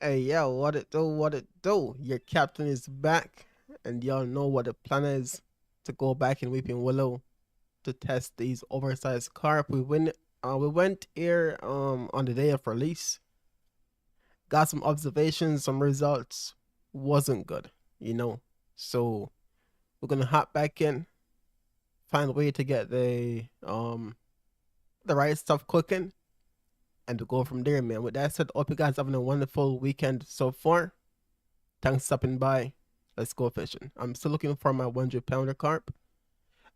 Hey, yo, what it do? What it do? Your captain is back, and y'all know what the plan is to go back in Weeping Willow to test these oversized carp. We went here on the day of release, got some observations, some results. Wasn't good, you know. So we're gonna hop back in, find a way to get the right stuff cooking, and to go from there, man. With that said, hope you guys having a wonderful weekend so far. Thanks for stopping by. Let's go fishing. I'm still looking for my 100 pounder carp.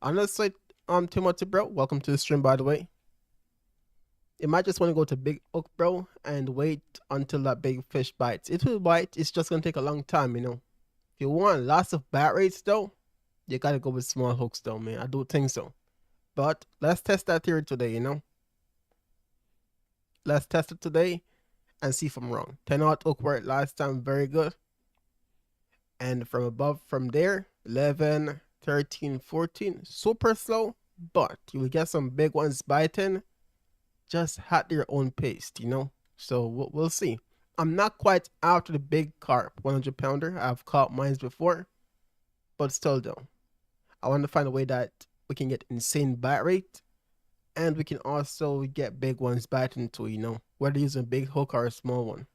Honestly, Timothy, bro, welcome to the stream, by the way. You might just want to go to Big Hook, bro, and wait until that big fish bites. It will bite. It's just going to take a long time, you know. If you want lots of bat rates, though, you got to go with small hooks, though, man. I do think so. But let's test that theory today, you know. Let's test it today and see if I'm wrong. 10-aught hook worked last time, very good. And from above, from there, 11, 13, 14, super slow, but you will get some big ones biting just at their own pace, you know. So we'll see. I'm not quite after the big carp 100 pounder. I've caught mines before, but still though, I want to find a way that we can get insane bite rate, and we can also get big ones biting too, you know, whether using a big hook or a small one.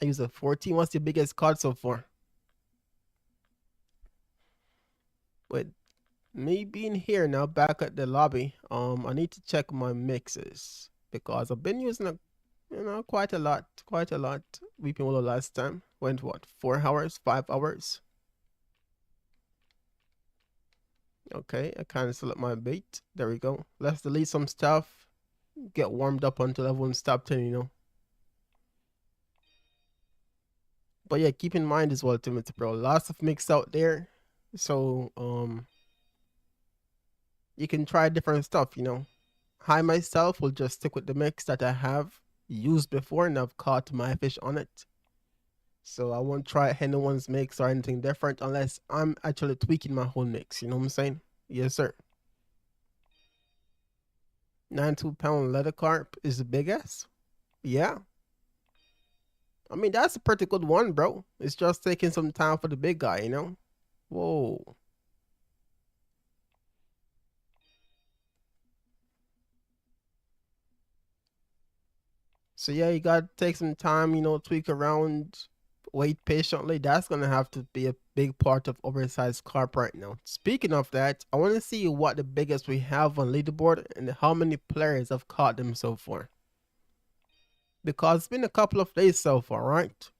I use a 14. What's the biggest caught so far? With me being here now back at the lobby, I need to check my mixes because I've been using quite a lot. Weeping Willow last time went what, 4 hours, 5 hours. Okay, I kind of select my bait. There we go. Let's delete some stuff, get warmed up until everyone's stopped in, you know. But yeah, keep in mind as well, Timothy, bro, lots of mix out there, so you can try different stuff, you know. I myself will just stick with the mix that I have used before and I've caught my fish on it. So I won't try anyone's mix or anything different unless I'm actually tweaking my whole mix. You know what I'm saying? Yes, sir. 92 pound leather carp is the biggest. Yeah. I mean, that's a pretty good one, bro. It's just taking some time for the big guy, you know? Whoa. So yeah, you gotta take some time, you know, tweak around, wait patiently. That's gonna have to be a big part of oversized carp right now. Speaking of that, I want to see what the biggest we have on leaderboard and how many players have caught them so far. Because it's been a couple of days so far, right?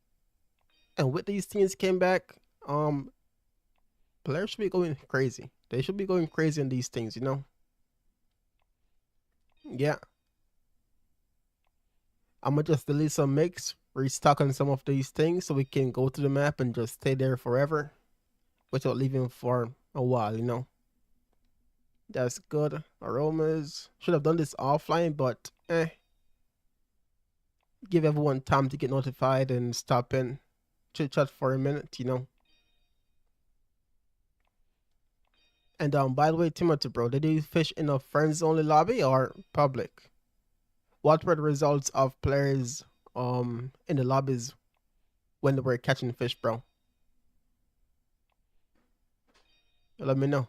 And with these teams came back, players should be going crazy. They should be going crazy on these things, you know. Yeah, I'm gonna just delete some mix, restock on some of these things so we can go to the map and just stay there forever without leaving for a while, you know. That's good. Aromas. Should have done this offline, but give everyone time to get notified and stop in, chit chat for a minute, you know. And by the way, Timothy, bro, did you fish in a friends only lobby or public? What were the results of players in the lobbies when they were catching fish, bro? Let me know.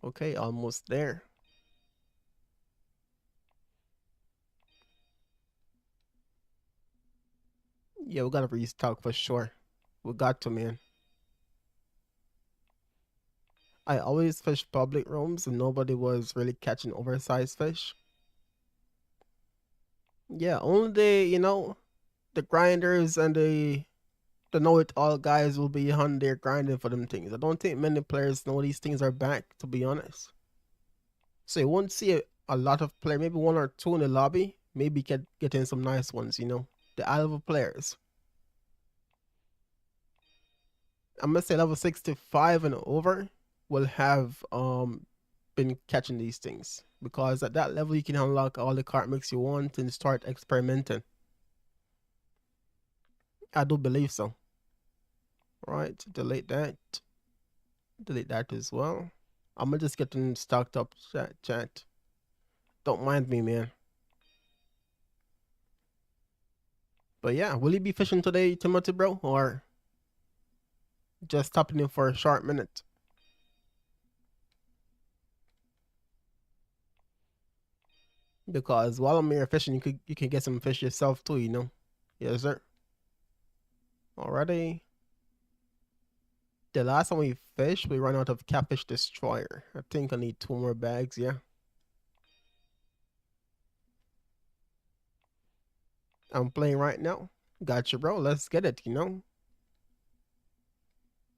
Okay, almost there. Yeah, we gotta restock for sure. We got to, man. I always fish public rooms and nobody was really catching oversized fish. Yeah, only the grinders and the know-it-all guys will be on there grinding for them things. I don't think many players know these things are back, to be honest. So you won't see a lot of players, maybe one or two in the lobby, maybe getting some nice ones, you know. The level players. I'm gonna say level 65 and over will have been catching these things. Because at that level you can unlock all the card mix you want and start experimenting. I do believe so. Right, delete that. Delete that as well. I'm gonna just get them stocked up chat. Don't mind me, man. But yeah, will you be fishing today, Timothy, bro? Or just stopping in for a short minute? Because while I'm here fishing, you can get some fish yourself too, you know? Yes, sir. Alrighty. The last time we fished, we ran out of Catfish Destroyer. I think I need 2 more bags, yeah. I'm playing right now. Gotcha, bro. Let's get it, you know?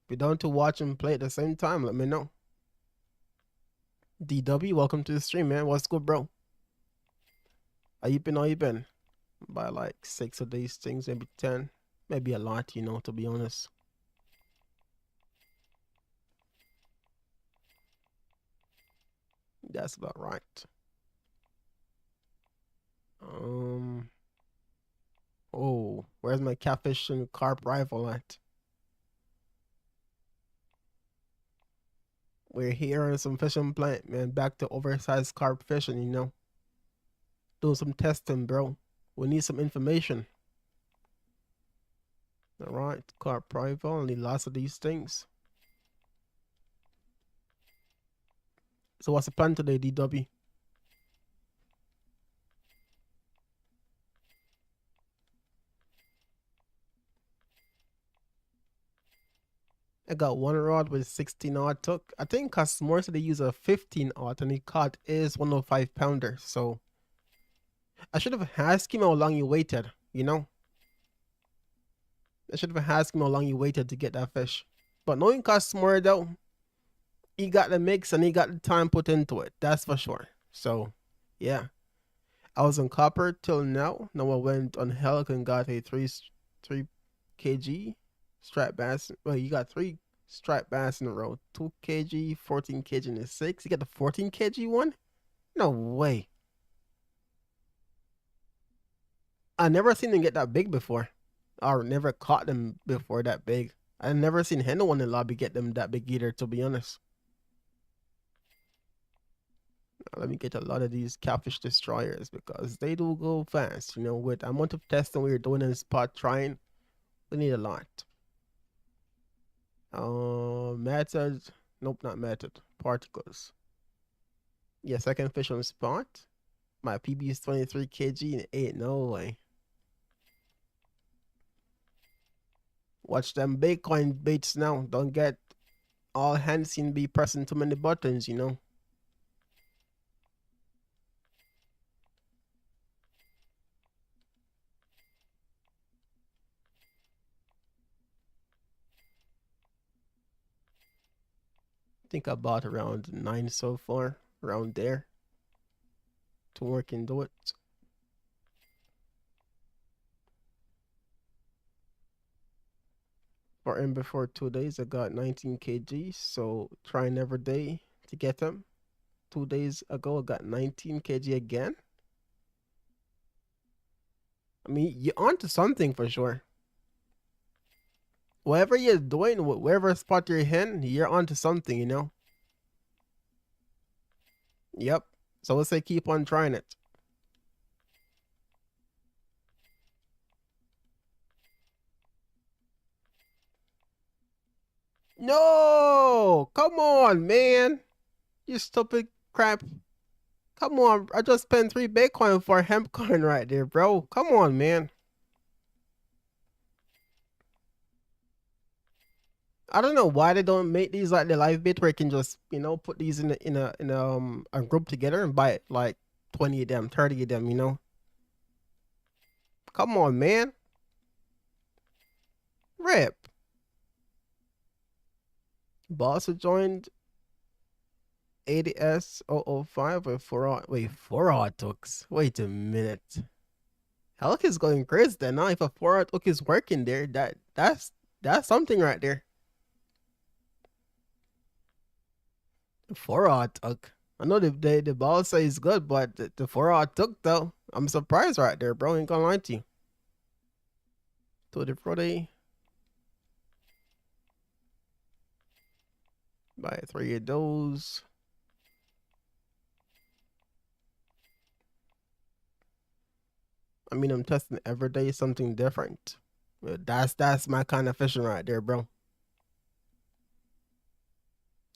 If you're down to watch and play at the same time, let me know. DW, welcome to the stream, man. What's good, bro? How you been? How you been? By like 6 of these things, maybe 10. Maybe a lot, you know, to be honest. That's about right. Um, oh, where's my catfish and carp rifle at? We're here on some fishing plant, man. Back to oversized carp fishing, you know. Doing some testing, bro. We need some information. Alright, carp rifle, only lots of these things. So what's the plan today, DW? I got one rod with 16-aught took. I think cause more so they use a 15-aught and he caught is 105-pounder. So I should have asked him how long you waited, you know? I should have asked him how long you waited to get that fish. But knowing Cosmore though, he got the mix and he got the time put into it. That's for sure. So yeah. I was on copper till now. Now I went on Helic and got a 3 kg striped bass. Well, you got 3 striped bass in a row. 2 kg, 14 kg, and a 6. You got the 14 kg one? No way. I never seen them get that big before. Or never caught them before that big. I never seen anyone in the lobby get them that big either, to be honest. Now, let me get a lot of these catfish destroyers because they do go fast. You know, with the amount of testing we are doing in the spot trying, we need a lot. Method. Nope, not method. Particles. Yeah, second fish on the spot. My PB is 23 kg and 8. No way. Watch them Bitcoin baits now. Don't get all handsy and be pressing too many buttons, you know. I think I bought around 9 so far. Around there. To work and do it. For in before 2 days, I got 19 kg. So trying every day to get them. 2 days ago, I got 19 kg again. I mean, you're onto something for sure. Whatever you're doing, wherever spot you're in, you're onto something, you know? Yep. So let's say keep on trying it. No! Come on, man. You stupid crap. Come on. I just spent 3 Bitcoin for a hemp coin right there, bro. Come on, man. I don't know why they don't make these like the live bit where you can just, you know, put these in a group together and buy it like 20 of them, 30 of them, you know. Come on, man. Rip. Boss joined 80S005 with 4 odd hooks. Wait a minute. Helic is going crazy then. Now if a 4 odd hook is working there, that's something right there. 4 odd hook. I know the ball say is good, but the 4 odd hook though, I'm surprised right there, bro. Ain't gonna lie to you. To the Friday. Buy 3 of those. I mean, I'm testing every day something different. That's my kind of fishing right there, bro.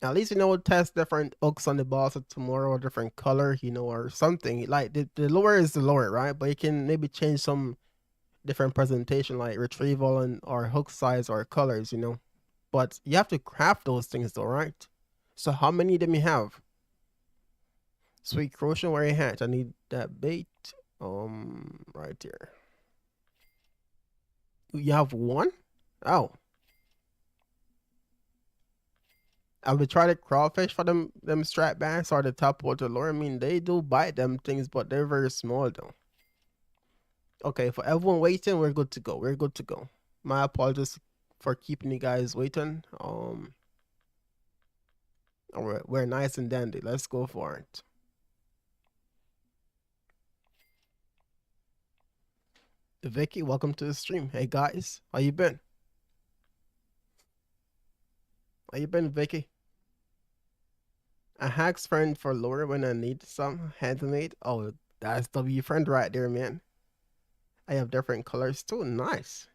At least test different hooks on the ball so tomorrow, a different color, or something. Like the lure is the lure, right? But you can maybe change some different presentation, like retrieval and or hook size or colors. But you have to craft those things though, right? So how many of them you have? Sweet crochet, where you at? I need that bait. Right here. You have one? Oh. I would try to crawfish for them striped bass or the top water lure. I mean, they do bite them things, but they're very small though. Okay, for everyone waiting, we're good to go. We're good to go. My apologies for keeping you guys waiting. We're nice and dandy. Let's go for it. Vicky, welcome to the stream. Hey guys, how you been? How you been, Vicky? A hack's friend for lure when I need some handmade. Oh, that's W friend right there, man. I have different colors too. Nice.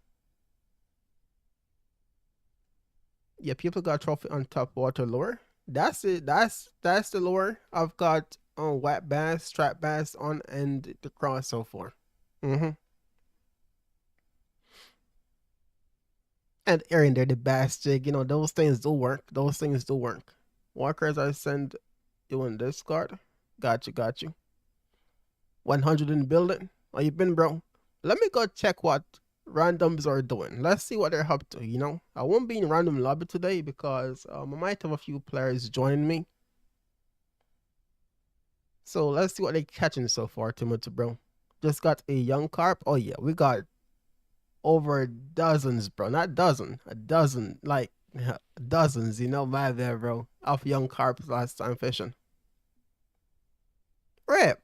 Yeah, people got trophy on top water lure. That's it. That's the lure. I've got on wet bass, strap bass on, and the cross so far. Mm-hmm. And Aaron there, the bass jig. Those things do work. Those things do work. Walkers I send you in this card. Got you, got you. 100 in the building. How you been, bro? Let me go check what randoms are doing. Let's see what they're up to. I won't be in random lobby today because I might have a few players joining me. So let's see what they're catching so far, Timothy, bro. Just got a young carp. Oh yeah, we got over dozens, bro. Not dozen, a dozen, like dozens, by there, bro, of young carps last time fishing. Rip.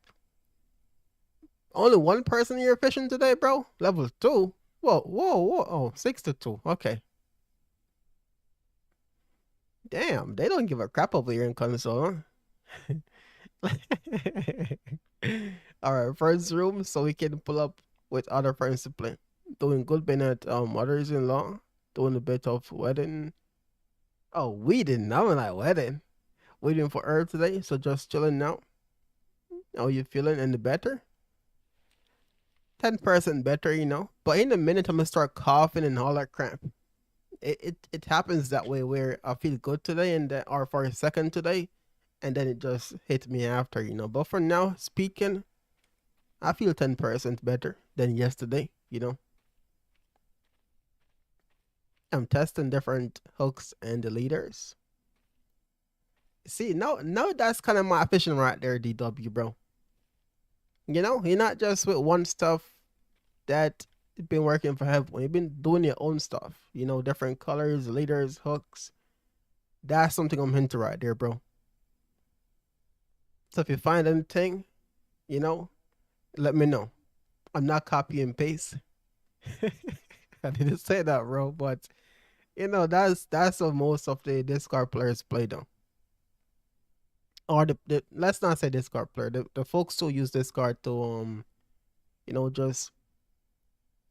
Only one person you're fishing today, bro? Level 2? Whoa, whoa, whoa. Oh, 6 to 2. Okay. Damn, they don't give a crap over here in console, huh? Alright, first room so we can pull up with other friends to play. Doing good being at mothers-in-law. Doing a bit of wedding. Oh, we didn't. I'm like wedding. Waiting for Herb today, so just chilling now. How you feeling any better? 10% better. But in a minute, I'm gonna start coughing and all that crap. It happens that way where I feel good today and then, or for a second today, and then it just hits me after. But for now, speaking, I feel 10% better than yesterday. I'm testing different hooks and the leaders. See, now that's kind of my fishing right there, DW, bro. You're not just with one stuff that been working for everyone. You've been doing your own stuff. Different colors, leaders, hooks. That's something I'm into right there, bro. So if you find anything, let me know. I'm not copy and paste. I didn't say that, bro, but that's what most of the Discord players play though. Or the let's not say Discord player. The folks who use Discord to just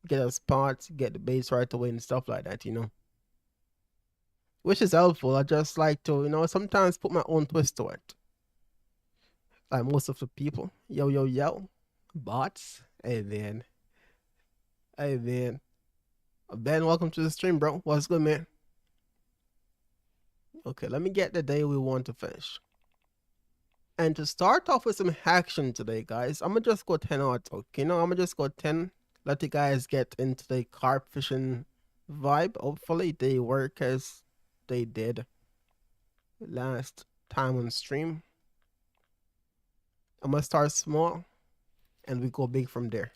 get a spot, get the base right away and stuff like that. Which is helpful. I just like to, sometimes put my own twist to it. Like most of the people. Yo, yo, yo. Bots. Hey man. Hey man. Ben, welcome to the stream, bro. What's good, man? Okay, let me get the day we want to finish. And to start off with some action today, guys, I'm gonna just go 10 out. Okay, I'm gonna just go 10. Let you guys get into the carp fishing vibe. Hopefully they work as they did last time on stream. I'm gonna start small and we go big from there.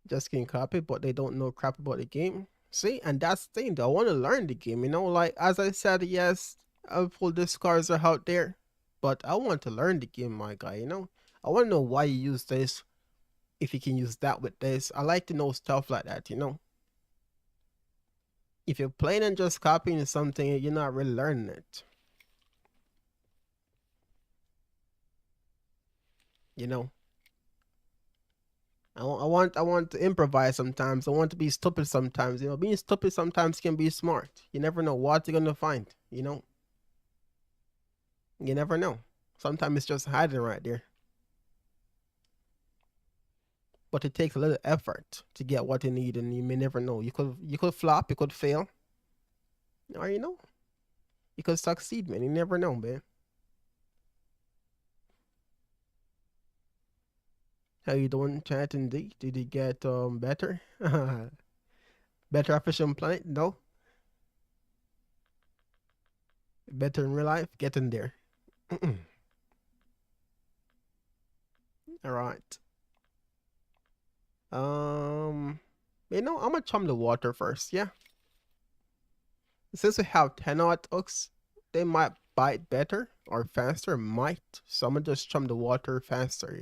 Just can copy, but they don't know crap about the game. See, and that's the thing though. I want to learn the game, like as I said, yes, full discards are out there, but I want to learn the game, my guy. I want to know why you use this, if you can use that with this. I like to know stuff like that. If you're playing and just copying something, you're not really learning it. You know, I want to improvise sometimes. I want to be stupid sometimes. You know, being stupid sometimes can be smart. You never know what you're gonna find. You never know. Sometimes it's just hiding right there. But it takes a little effort to get what you need, and you may never know. You could flop, you could fail, or you could succeed, man. You never know, man. How you doing, chat? Indeed, did you get better? Better efficient planet? No, better in real life. Getting there. All right. Um, I'm gonna chum the water first. Yeah, since we have 10-aught hooks, they might bite better or faster. Might. So I'm gonna just chum the water faster.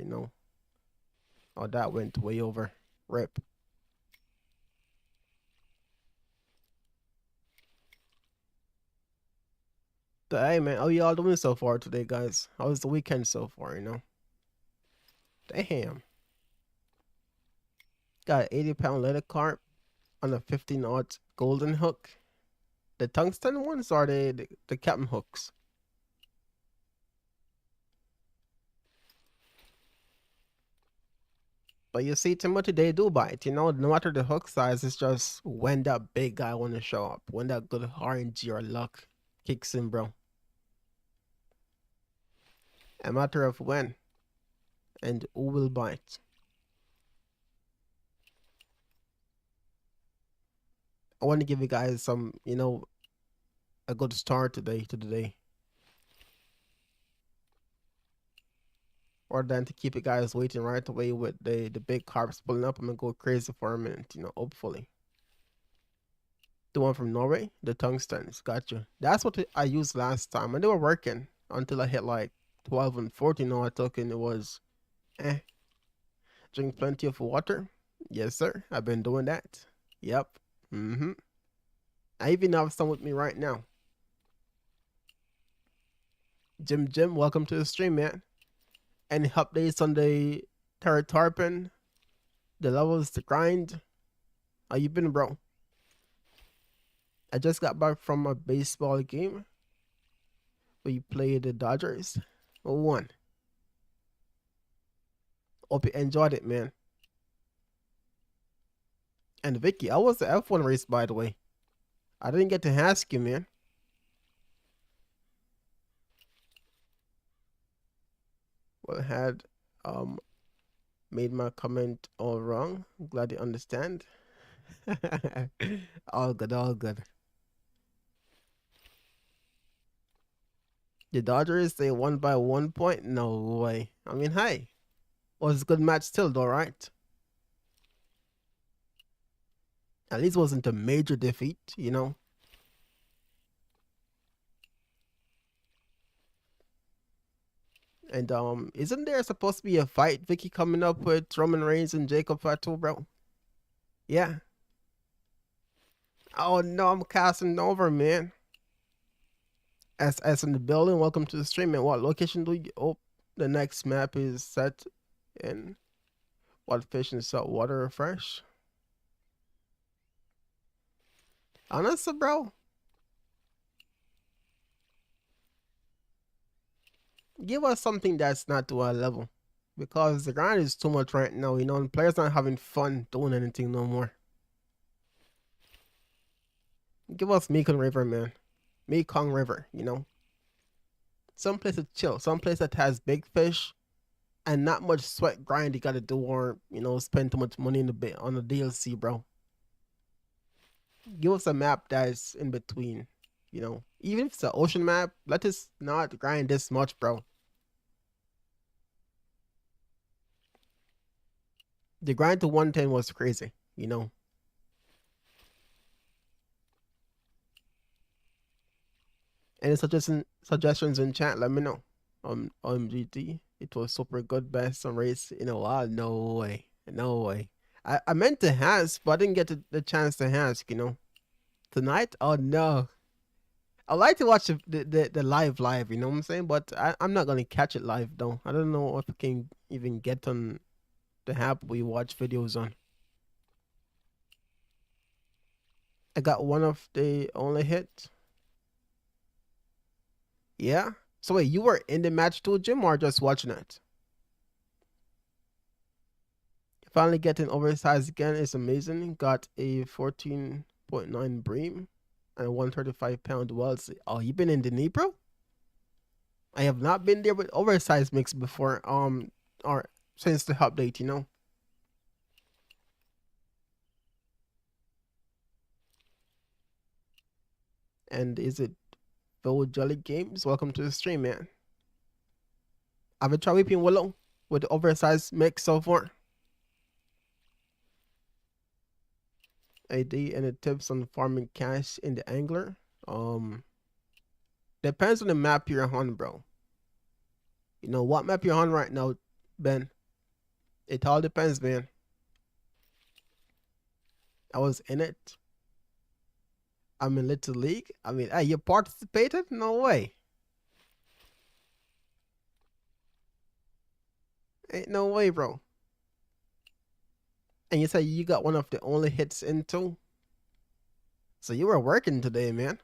Oh, that went way over. Rip. Hey man, how y'all doing so far today, guys? How was the weekend so far? Damn. Got an 80-pound leather carp on a 15-aught golden hook. The tungsten ones are the captain hooks. But you see, Timothy, they do bite. No matter the hook size, it's just when that big guy want to show up, when that good RNG or luck kicks in, bro. A matter of when and who will bite. I want to give you guys some, a good start today to the day. Or than to keep you guys waiting right away with the big carps pulling up. I'm gonna go crazy for a minute, hopefully. The one from Norway, the tungstens, gotcha. That's what I used last time, and they were working until I hit like 12 and 14. No, I took and it was, eh. Drink plenty of water. Yes, sir. I've been doing that. Yep. I even have some with me right now. Jim, welcome to the stream, man. Any updates on the third tarpon? The levels, the grind? How you been, bro? I just got back from a baseball game. We played the Dodgers. We won. Hope you enjoyed it, man. And Vicky, I was the F1 race, by the way. I didn't get to ask you, man. Well, I had made my comment all wrong. I'm glad you understand. All good, all good. The Dodgers, they won by 1 point? No way. I mean, hey, was a good match still, though, right? At least it wasn't a major defeat. And isn't there supposed to be a fight, Vicky, coming up with Roman Reigns and Jacob Fatu, bro? Yeah. Oh no, I'm casting over, man. As in the building, welcome to the stream. And what location do you? Oh, the next map is set in what fish and salt water are fresh. Honestly, bro, give us something that's not to our level, because the grind is too much right now. And players not having fun doing anything no more. Give us Mekong River, man. Mekong River. Some place to chill. Some place that has big fish and not much sweat grind you gotta do, or spend too much money on the DLC, bro. Give us a map that's in between. Even if it's an ocean map, let us not grind this much, bro. The grind to 110 was crazy. Any suggestions in chat, let me know. GT, it was super good, best on race in a while. No way. No way. I meant to ask, but I didn't get the chance to ask. Tonight? Oh no. I like to watch the live, you know what I'm saying? But I'm not gonna catch it live though. I don't know if I can, even get on the app we watch videos on. I got one of the only hit. Yeah. So wait, you were in the match too, Jim, or just watching it? Finally getting oversized again is amazing. Got a 14.9 bream and a 135-pound Wellesley. Oh, you been in the knee, bro? I have not been there with oversized mix before. Or since the update, you know. And is it Phil Jelly Games? Welcome to the stream, man. Have you tried whipping Willow with the oversized mix so far? AD any tips on farming cash in the angler? Um, Depends on the map you're on, bro. You know what map you're on right now, Ben? It all depends, man. I was in it. I'm in Little League. I mean, hey, you participated? No way. Ain't no way, bro. And you say you got one of the only hits into. So you were working today, man.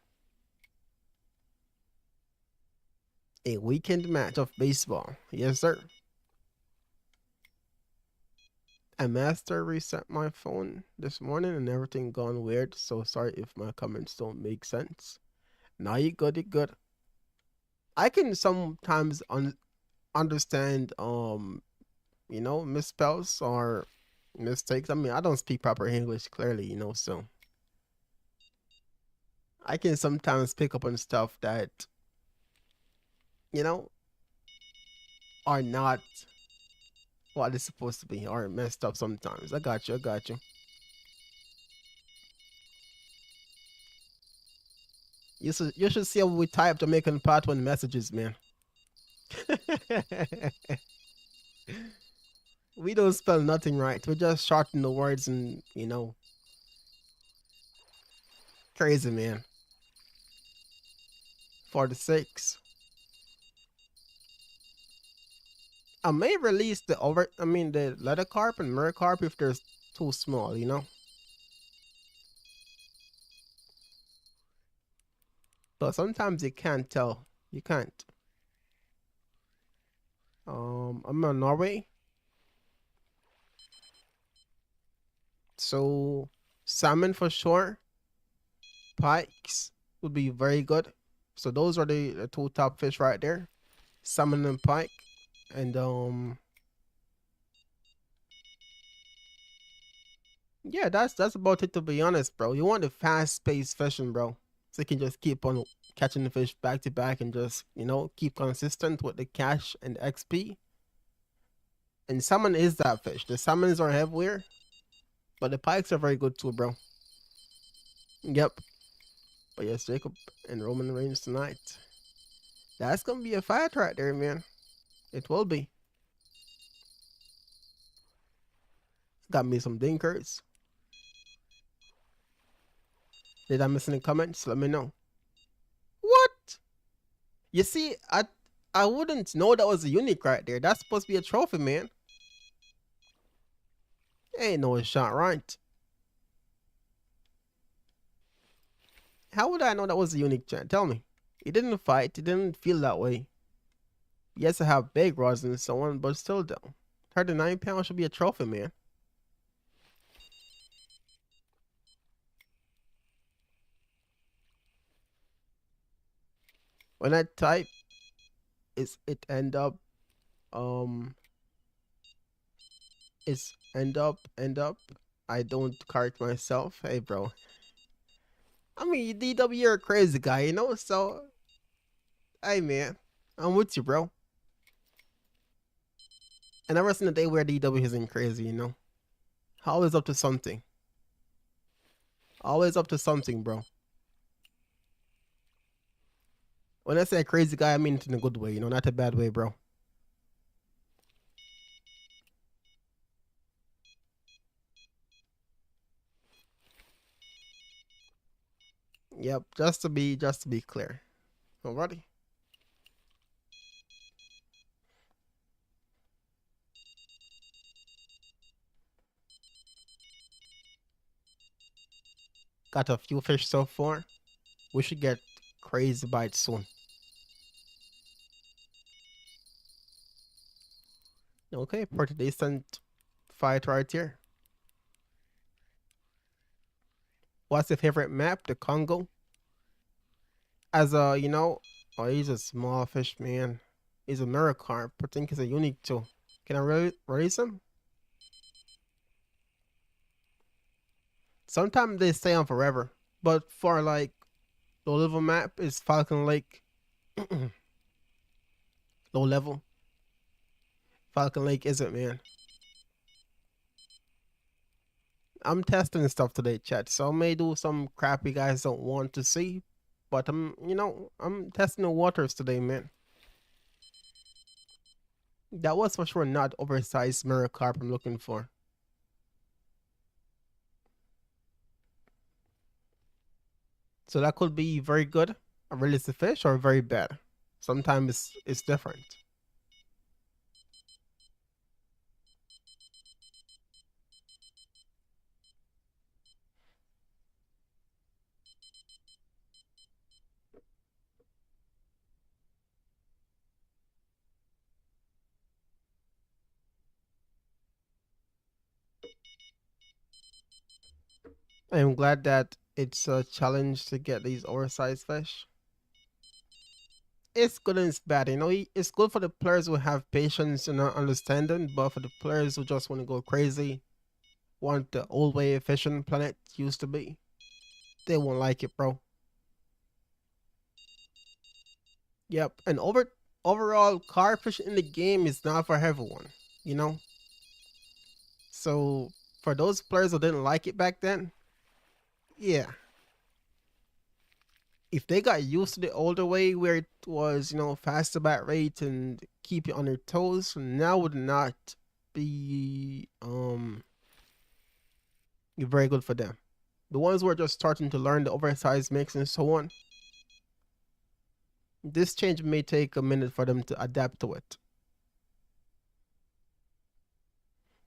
A weekend match of baseball. Yes, sir. I master reset my phone this morning and everything gone weird. So sorry if my comments don't make sense. Now you good, you good. I can sometimes understand you know, misspells or mistakes. I mean, I don't speak proper English clearly, you know, so I can sometimes pick up on stuff that, you know, are not what it's supposed to be or messed up sometimes. I got you, I got you. You should see how we type Jamaican part one messages, man. We don't spell nothing right. We just shorten the words and, you know, crazy, man. 46. I may release the leather carp and mirror carp if they're too small, you know. But sometimes you can't tell. You can't. I'm in Norway, so salmon for sure. Pikes would be very good. So those are the two top fish right there, salmon and pike. And yeah, that's about it to be honest, bro. You want the fast paced fishing, bro, so you can just keep on catching the fish back to back and just, you know, keep consistent with the cash and XP. And salmon is that fish. The salmons are heavier, but the pikes are very good too, bro. Yep. But yes, Jacob and Roman Reigns tonight. That's gonna be a fight right there, man. It will be. Got me some dinkers. Did I miss any comments? Let me know. What? You see, I wouldn't know that was a unique right there. That's supposed to be a trophy, man. Ain't no shot right. How would I know that was a unique chat? Tell me. It didn't fight. It didn't feel that way. Yes, I have big rods and so on, but still though. 39 pounds should be a trophy, man. When I type, it end up um it's end up. I don't correct myself. Hey bro. I mean DW, you're a crazy guy, you know? So hey man. I'm with you, bro. I never seen a day where DW isn't crazy, you know? Always up to something. Always up to something, bro. When I say a crazy guy, I mean it in a good way, you know, not a bad way, bro. Yep, just to be clear. Alrighty. Got a few fish so far. We should get crazy bites soon. Okay, pretty decent fight right here. What's your favorite map? The Congo? As a, oh, he's a small fish, man. He's a mirror carp. I think he's a unique too. Can I release him? Sometimes they stay on forever, but for like low level map is Falcon Lake. Low level. Falcon Lake isn't, man. I'm testing stuff today, chat. So I may do some crap you guys don't want to see, but I'm testing the waters today, man. That was for sure not oversized mirror carp I'm looking for. So that could be very good, a realistic fish, or very bad. Sometimes it's different. I'm glad that it's a challenge to get these oversized fish. It's good and it's bad. It's good for the players who have patience and understanding, but for the players who just want to go crazy, want the old way fishing planet used to be, they won't like it, bro. Yep, and overall, carp fishing in the game is not for everyone, you know. So for those players who didn't like it back then, yeah, if they got used to the older way where it was, faster bat rate and keep you on your toes, now would not be very good for them. The ones who are just starting to learn the oversized mix and so on, this change may take a minute for them to adapt to it.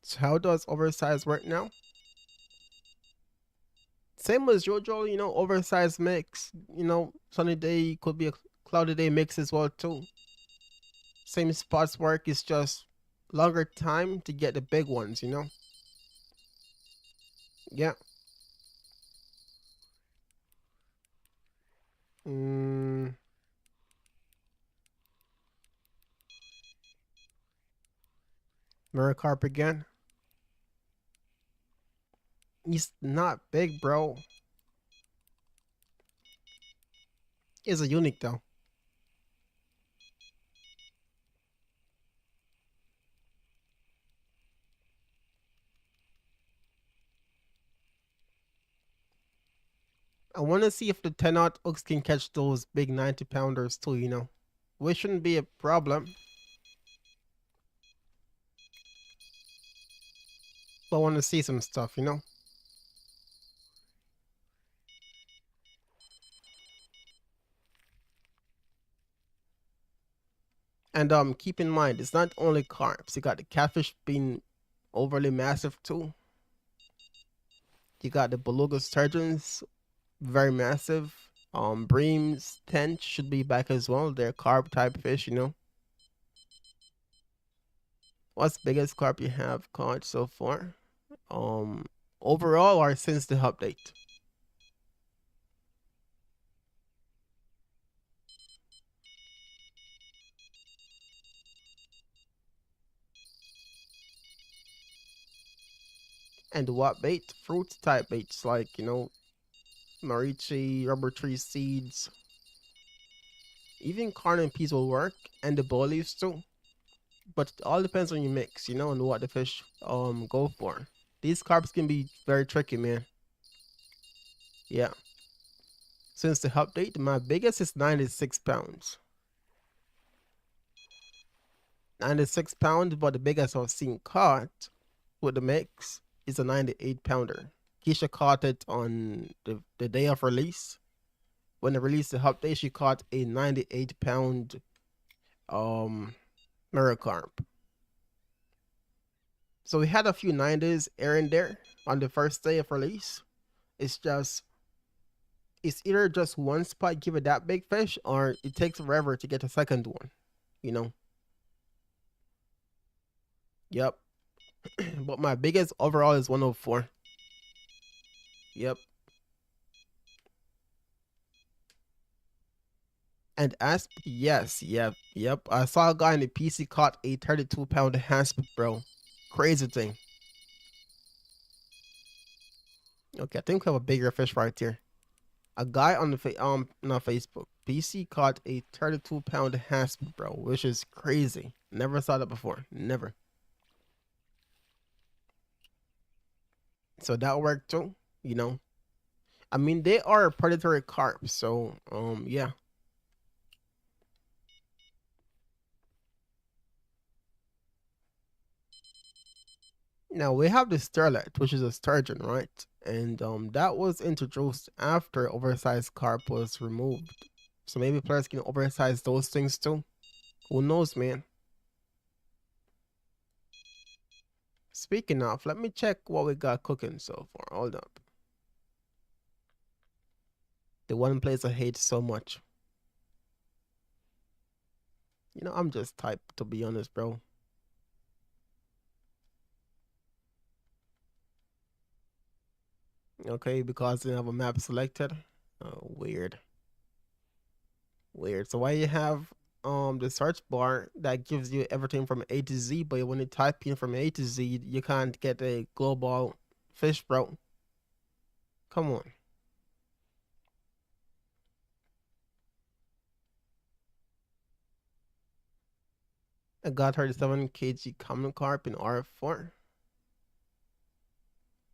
So how does oversized work now? Same as Jojo, oversized mix. Sunny day could be a cloudy day mix as well too. Same spots work, it's just longer time to get the big ones. Yeah. Mm, mirror carp again. He's not big, bro. He's a unique though. I want to see if the 10-aught hooks can catch those big 90-pounders too. Which shouldn't be a problem. But I want to see some stuff. And keep in mind, it's not only carps. You got the catfish being overly massive too. You got the beluga sturgeons, very massive. Breams, tench should be back as well. They're carp type fish. What's the biggest carp you have caught so far? Um, Overall or since the update? And what bait? Fruit type baits like, marichi, rubber tree seeds. Even corn and peas will work, and the boil leaves too. But it all depends on your mix, and what the fish go for. These carps can be very tricky, man. Yeah. Since the update, my biggest is 96 pounds. 96 pounds, but the biggest I've seen caught with the mix is a 98 pounder. Keisha caught it on the day of release. When they released the update, she caught a 98-pound mirror carp. So we had a few 90s here and there on the first day of release. It's just it's either just one spot give it that big fish, or it takes forever to get a second one. You know. Yep. But my biggest overall is 104. Yep. And asp, yes, yep. I saw a guy in the PC caught a 32-pound asp, bro. Crazy thing. Okay, I think we have a bigger fish right here. A guy on the not Facebook, PC caught a 32-pound asp, bro, which is crazy. Never saw that before. Never. So that worked too, you know. I mean, they are predatory carps, so yeah. Now we have the starlet, which is a sturgeon, right? And that was introduced after oversized carp was removed. So maybe players can oversize those things too. Who knows, man? Speaking of, let me check what we got cooking so far. Hold up. The one place I hate so much. You know, I'm just type, to be honest, bro. Okay, because I didn't have a map selected. Weird. Weird. So why you have the search bar that gives you everything from A to Z, but when you type in from A to Z, you can't get a global fish, bro. Come on. I got 37 kg common carp in R4.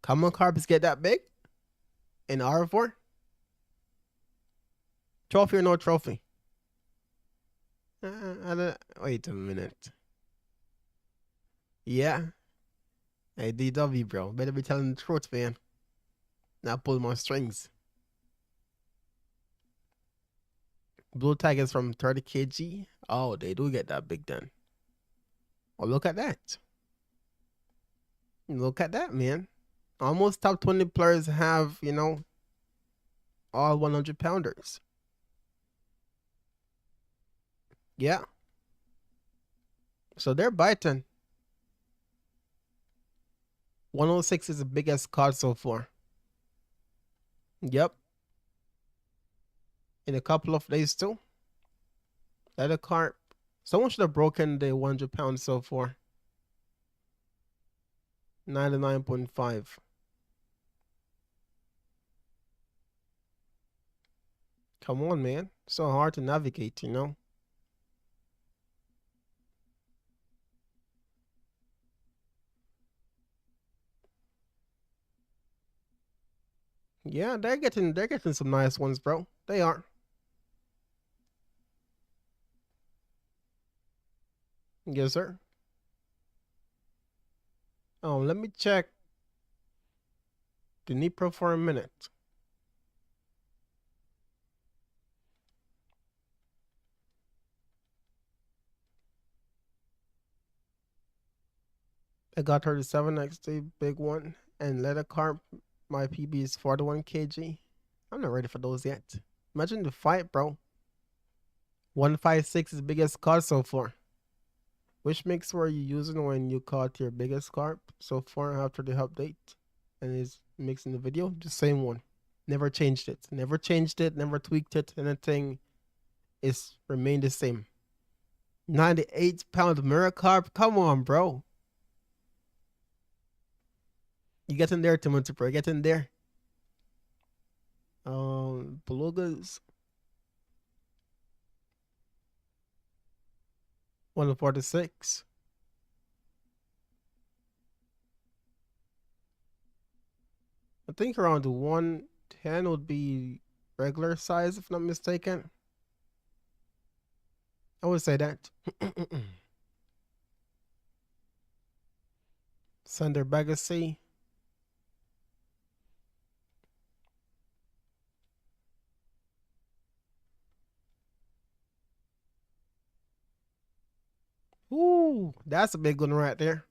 Common carps get that big in R4? Trophy or no trophy? Wait a minute. Yeah. Hey, DW, bro. Better be telling the truth, man. Not pull more strings. Blue tag is from 30 kg. Oh, they do get that big then. Oh, look at that. Look at that, man. Almost top 20 players have, you know, all 100 pounders. Yeah. So they're biting. 106 is the biggest card so far. Yep. In a couple of days too. Let a carp. Someone should have broken the 100 pounds so far. 99.5. Come on, man. So hard to navigate, you know? Yeah, they're getting some nice ones, bro. They are. Yes, sir. Let me check the Dnipro for a minute. I got 37 next to big one. And let a carp, my PB is 41 kg. I'm not ready for those yet. Imagine the fight, bro. 156 is biggest card so far. Which mix were you using when you caught your biggest carp so far after the update? And is mixing the video? The same one. Never changed it. Never changed it. Never tweaked it. Anything is remained the same. 98-pound mirror carp. Come on, bro. You get in there, Timothy Pro. Get in there. Belugas. 146. I think around 110 would be regular size, if not mistaken. I would say that. Thunder Legacy. Ooh, that's a big one right there.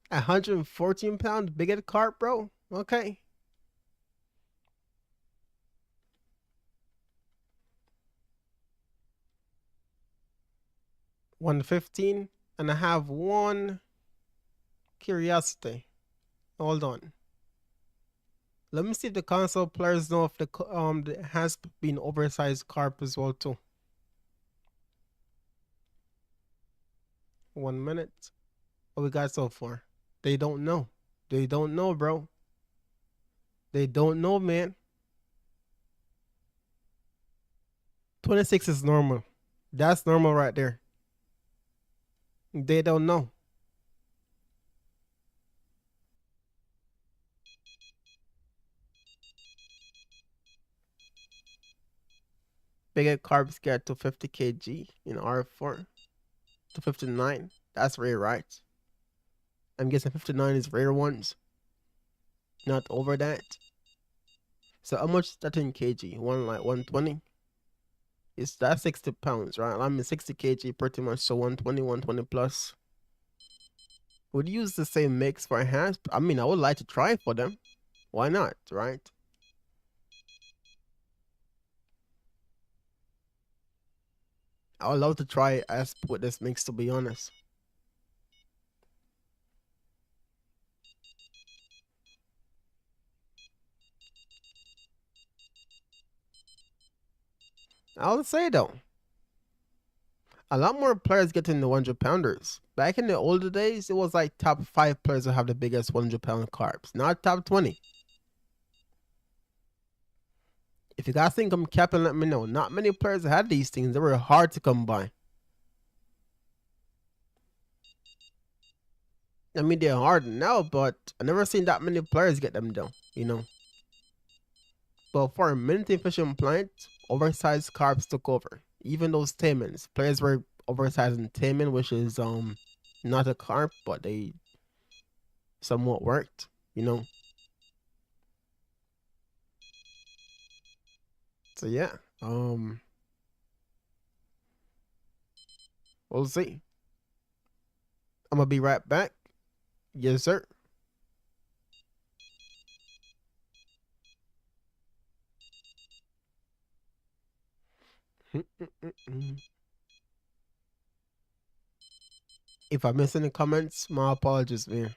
114 pound bigot carp, bro. Okay. 115. And I have one curiosity. Hold on. Let me see if the console players know if the has been oversized carp as well too. 1 minute. What we got so far? They don't know. They don't know, bro. They don't know, man. 26 is normal. That's normal right there. They don't know. Bigger carbs get to 50 kg in R4 to 59. That's rare, right? I'm guessing 59 is rare ones, not over that. So how much is that in kg? One like 120? It's that 60 pounds, right? I mean 60 kg pretty much, so 120, 120 plus. Would use the same mix for hands. I mean, I would like to try for them. Why not, right? I would love to try asp with this mix, to be honest. I'll say though, a lot more players get in the 100 pounders. Back in the older days, it was like top 5 players who have the biggest 100 pound carbs, not top 20. If you guys think I'm capping, let me know. Not many players had these things. They were hard to come by. I mean, they're hard now, but I never seen that many players get them though, you know. But for a minty fishing plant, oversized carbs took over. Even those tamens, players were oversizing tamen, which is not a carp, but they somewhat worked, you know. So yeah, we'll see. I'm gonna be right back. Yes, sir. If I miss any comments, my apologies, man.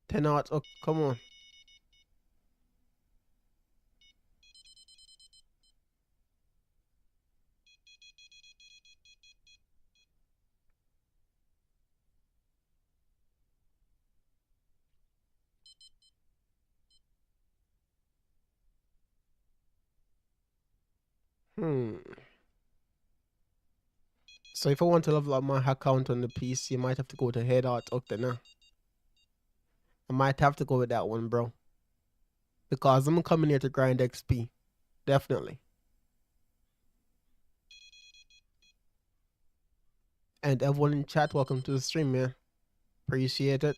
Ten out. Oh, come on. Hmm. So if I want to level up my account on the PC, you might have to go to head out Octana. I might have to go with that one, bro. Because I'm coming here to grind XP. Definitely. And everyone in chat, welcome to the stream, man. Appreciate it.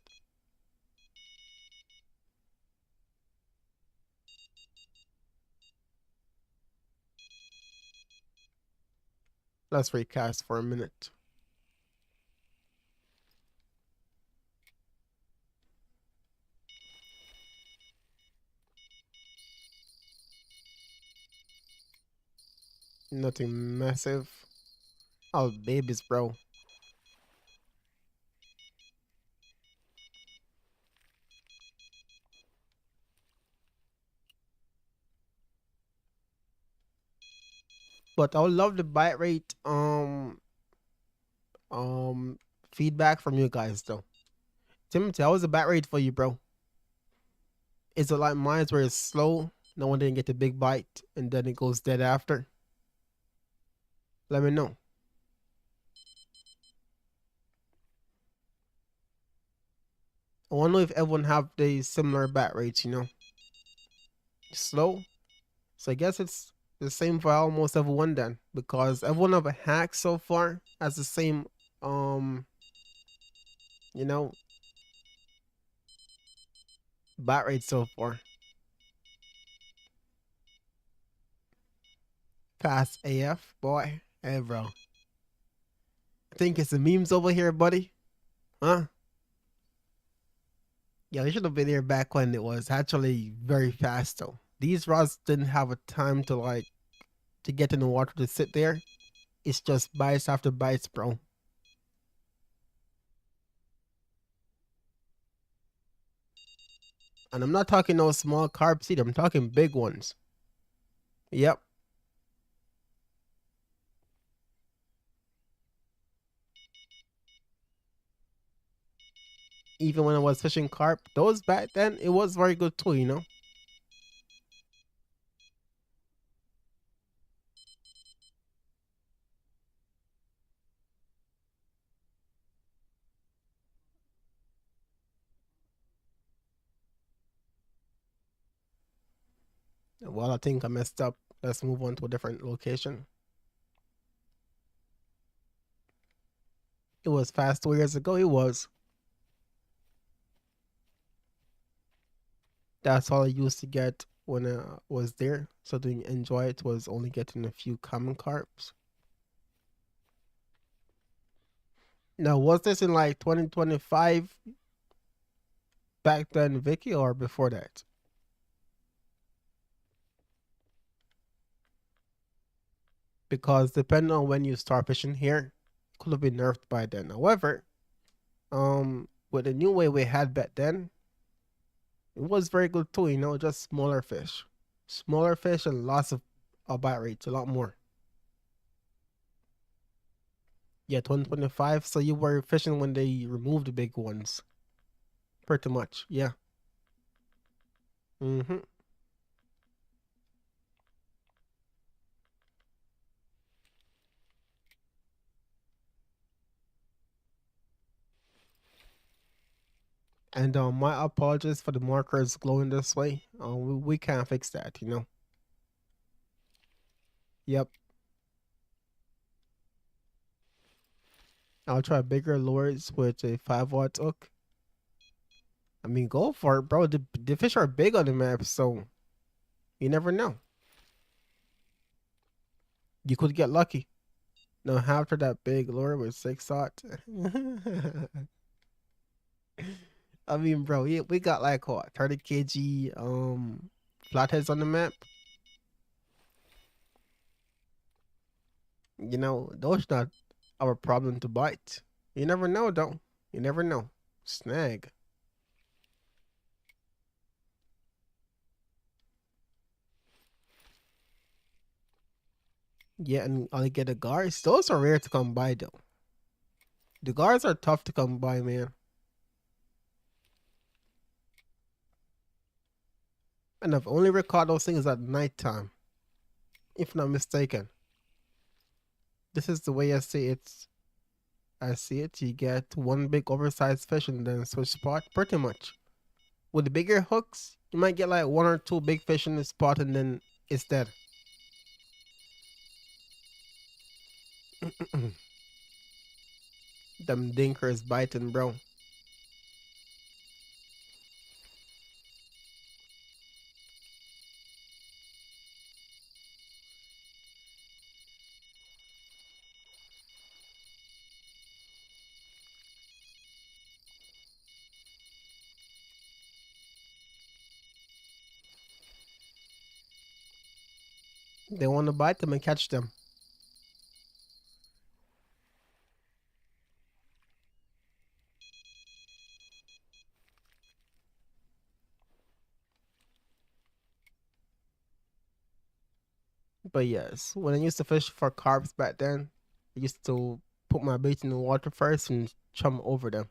Let's recast for a minute. Nothing massive. Oh, babies, bro. But I would love the bite rate feedback from you guys though. Timothy, how was the bite rate for you, bro? Is it like mine where it's slow, no one didn't get the big bite, and then it goes dead after? Let me know. I wanna know if everyone have the similar bat rates, you know? Slow. So I guess it's the same for almost everyone then. Because everyone of a hack so far has the same you know, bat rate so far. Fast AF, boy. Hey bro. I think it's the memes over here, buddy. Huh? Yeah, we should have been here back when it was actually very fast though. These rods didn't have a time to like to get in the water to sit there. It's just bites after bites, bro. And I'm not talking no small carps either. I'm talking big ones. Yep. Even when I was fishing carp, those back then, it was very good too, you know? Well, I think I messed up. Let's move on to a different location. It was fast 2 years ago. It was. That's all I used to get when I was there. So to enjoy it was only getting a few common carps. Now, was this in like 2025 back then, Vicky, or before that? Because depending on when you start fishing here, it could have been nerfed by then. However, with the new way we had back then, it was very good too, you know, just smaller fish. Smaller fish and lots of bite rates, a lot more. Yeah, 2025. So you were fishing when they removed the big ones. Pretty much, yeah. Mm-hmm. And my apologies for the markers glowing this way. We can't fix that, you know. Yep. I'll try bigger lures with a 5 watt hook. I mean, go for it, bro. The fish are big on the map, so you never know. You could get lucky. No, after that big lure with 6 watt. I mean, bro, we got like what 30 kg flatheads on the map. You know, those not our problem to bite. You never know though. You never know. Snag. Yeah, and I get the guards. Those are rare to come by though. The guards are tough to come by, man. And I've only recorded those things at nighttime, if not mistaken. This is the way I see it. I see it. You get one big oversized fish and then switch spot, pretty much. With the bigger hooks, you might get like one or two big fish in the spot and then it's dead. Them dinkers biting, bro. They want to bite them and catch them. But yes, when I used to fish for carps back then, I used to put my bait in the water first and chum over them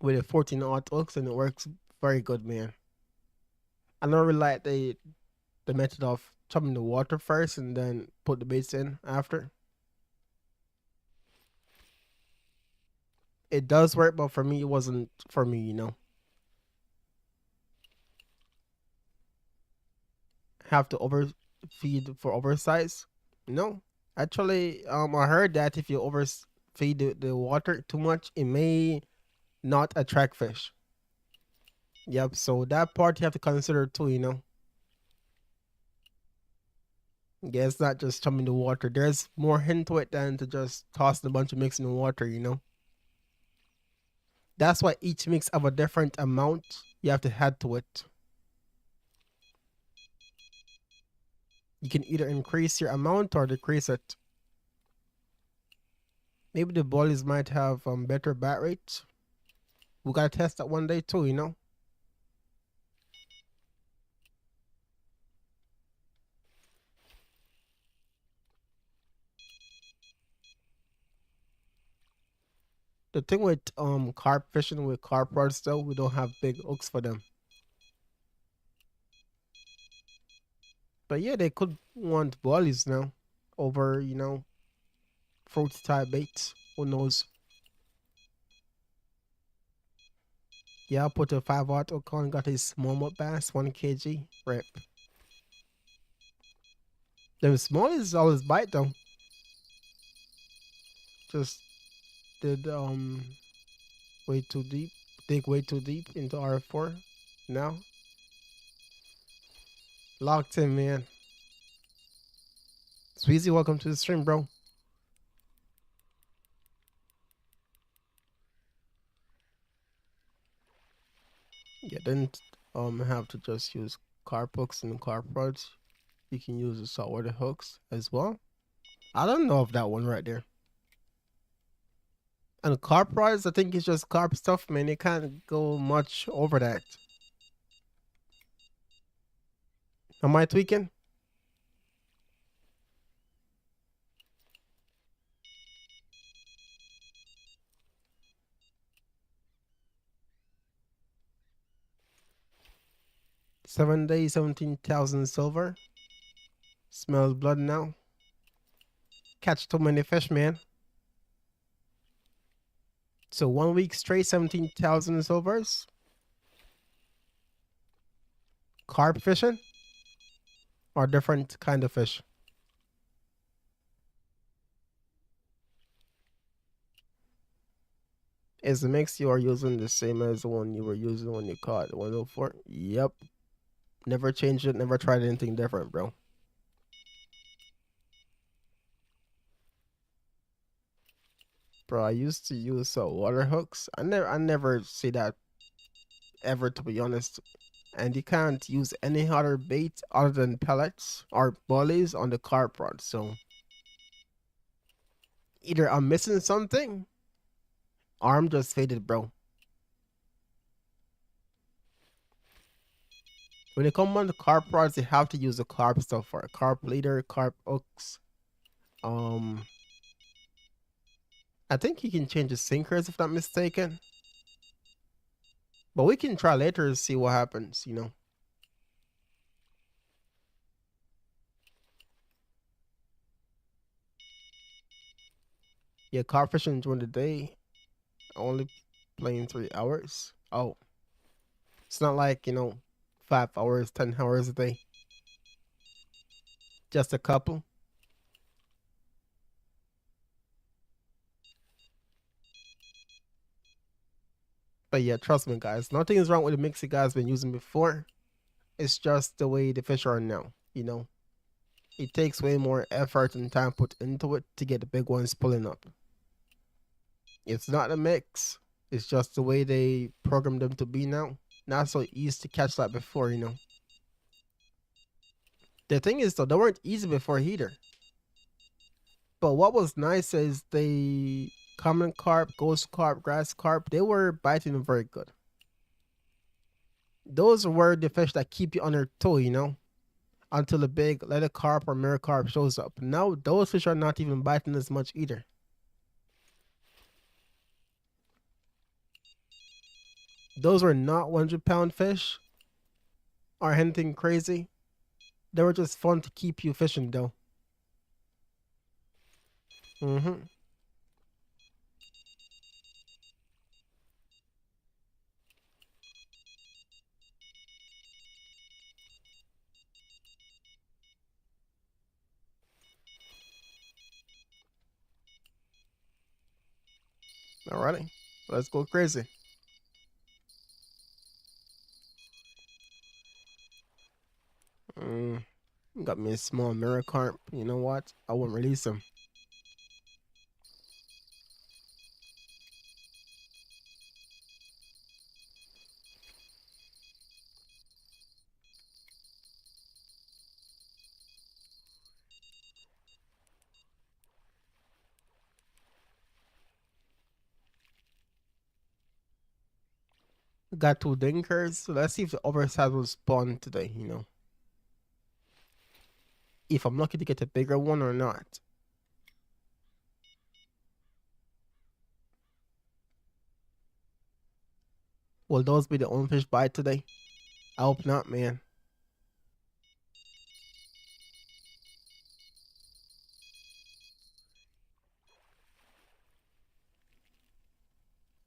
with a 14 aught hooks, and it works very good, man. I don't really like the method of chumming the water first and then put the baits in after. It does work, but for me, it wasn't for me, you know. Have to overfeed for oversize? No. Actually, I heard that if you overfeed the water too much, it may not attract fish. Yep, so that part you have to consider too, you know. Yeah, it's not just chumming the water. There's more hint to it than to just toss a bunch of mix in the water, you know. That's why each mix have a different amount you have to add to it. You can either increase your amount or decrease it. Maybe the boilies might have better bat rates. We gotta test that one day too, you know? The thing with carp fishing with carp rods though, we don't have big hooks for them. But yeah, they could want boilies now over, you know, fruit type baits. Who knows? Yeah, I put a 5 watt hook on, got a smallmouth bass, 1 kg, rip. Them smallies always bite though. Just did way too deep, dig way too deep into R4. Now locked in, man. Sweezy, welcome to the stream, bro. You didn't have to just use carp hooks and carp rods. You can use the saltwater hooks as well. I don't know if that one right there. And carp rods, I think it's just carp stuff, man. You can't go much over that. Am I tweaking? $7 days, 17,000 silver. Smells blood now. Catch too many fish, man. So 1 week straight, 17,000 silvers. Carp fishing? Or different kind of fish? Is the mix you are using the same as the one you were using when you caught 104? Yep. Never changed it, never tried anything different, bro. Bro, I used to use water hooks. I never see that ever, to be honest. And you can't use any other bait other than pellets or bullies on the carp rod. So either I'm missing something or I'm just faded, bro. When it comes on the carp rods, you have to use the carp stuff for it. Carp leader, carp hooks. Um, I think you can change the sinkers if not mistaken. But we can try later to see what happens, you know. Yeah, carp fishing during the day, only playing 3 hours. Oh, it's not like, you know, 5 hours, 10 hours a day. Just a couple. But yeah, trust me, guys. Nothing is wrong with the mix you guys been using before. It's just the way the fish are now, you know. It takes way more effort and time put into it to get the big ones pulling up. It's not a mix. It's just the way they program them to be now. Not so easy to catch like before, you know. The thing is though, they weren't easy before either. But what was nice is the common carp, ghost carp, grass carp, they were biting very good. Those were the fish that keep you on your toe, you know, until the big leather carp or mirror carp shows up. Now those fish are not even biting as much either. Those were not 100-pound fish or anything crazy. They were just fun to keep you fishing though. Mm-hmm. Alrighty, let's go crazy. Mm, got me a small mirror carp. You know what? I won't release him. Got two dinkers. So let's see if the oversized will spawn today, you know. If I'm lucky to get a bigger one or not. Will those be the only fish bite today? I hope not, man.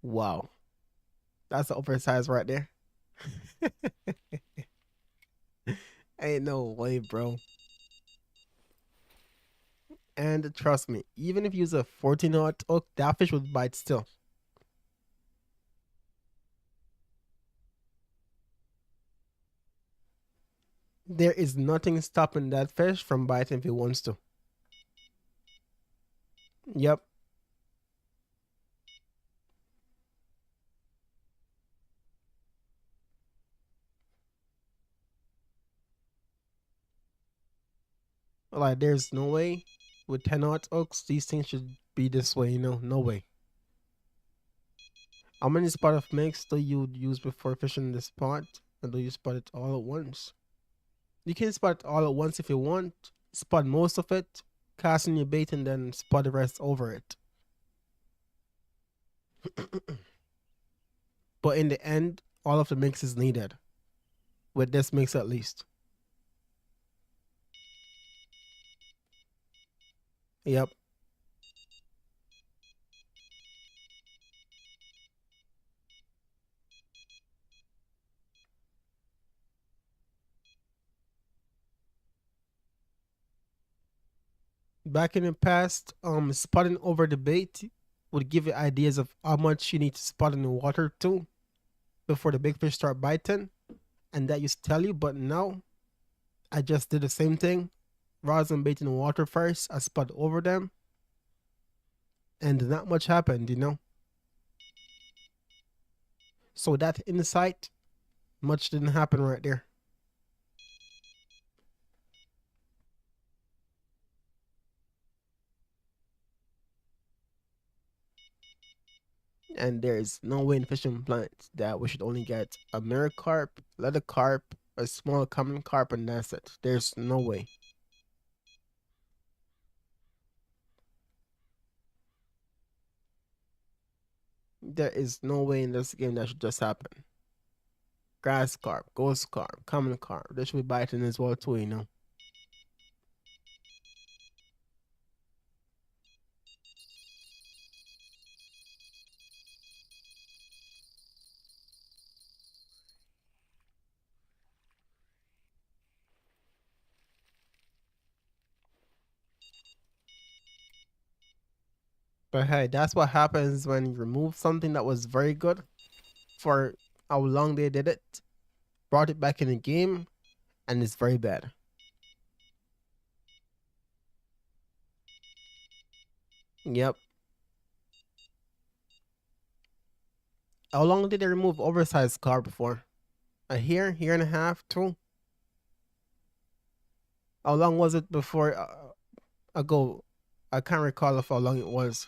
Wow. That's the oversized right there. Ain't no way, bro. And trust me, even if you use a 14-aught hook, that fish would bite still. There is nothing stopping that fish from biting if it wants to. Yep. Like, there's no way with 10-aught hooks, these things should be this way, you know? No way. How many spot of mix do you use before fishing the spot? And do you spot it all at once? You can spot it all at once if you want. Spot most of it, cast in your bait, and then spot the rest over it. But in the end, all of the mix is needed. With this mix at least. Yep. Back in the past, spotting over the bait would give you ideas of how much you need to spot in the water too before the big fish start biting, and that used to tell you. But now I just did the same thing. Rods and bait in the water first. I spot over them, and not much happened, you know. So that insight, much didn't happen right there. And there is no way in fishing plants that we should only get a mirror carp, leather carp, a small common carp, and that's it. There's no way. There is no way in this game that should just happen. Grass carp, ghost carp, common carp. They should be biting as well too, you know. But hey, that's what happens when you remove something that was very good for how long they did it, brought it back in the game, and it's very bad. Yep. How long did they remove oversized carp for? A year and a half, two? How long was it before ago? I can't recall of how long it was.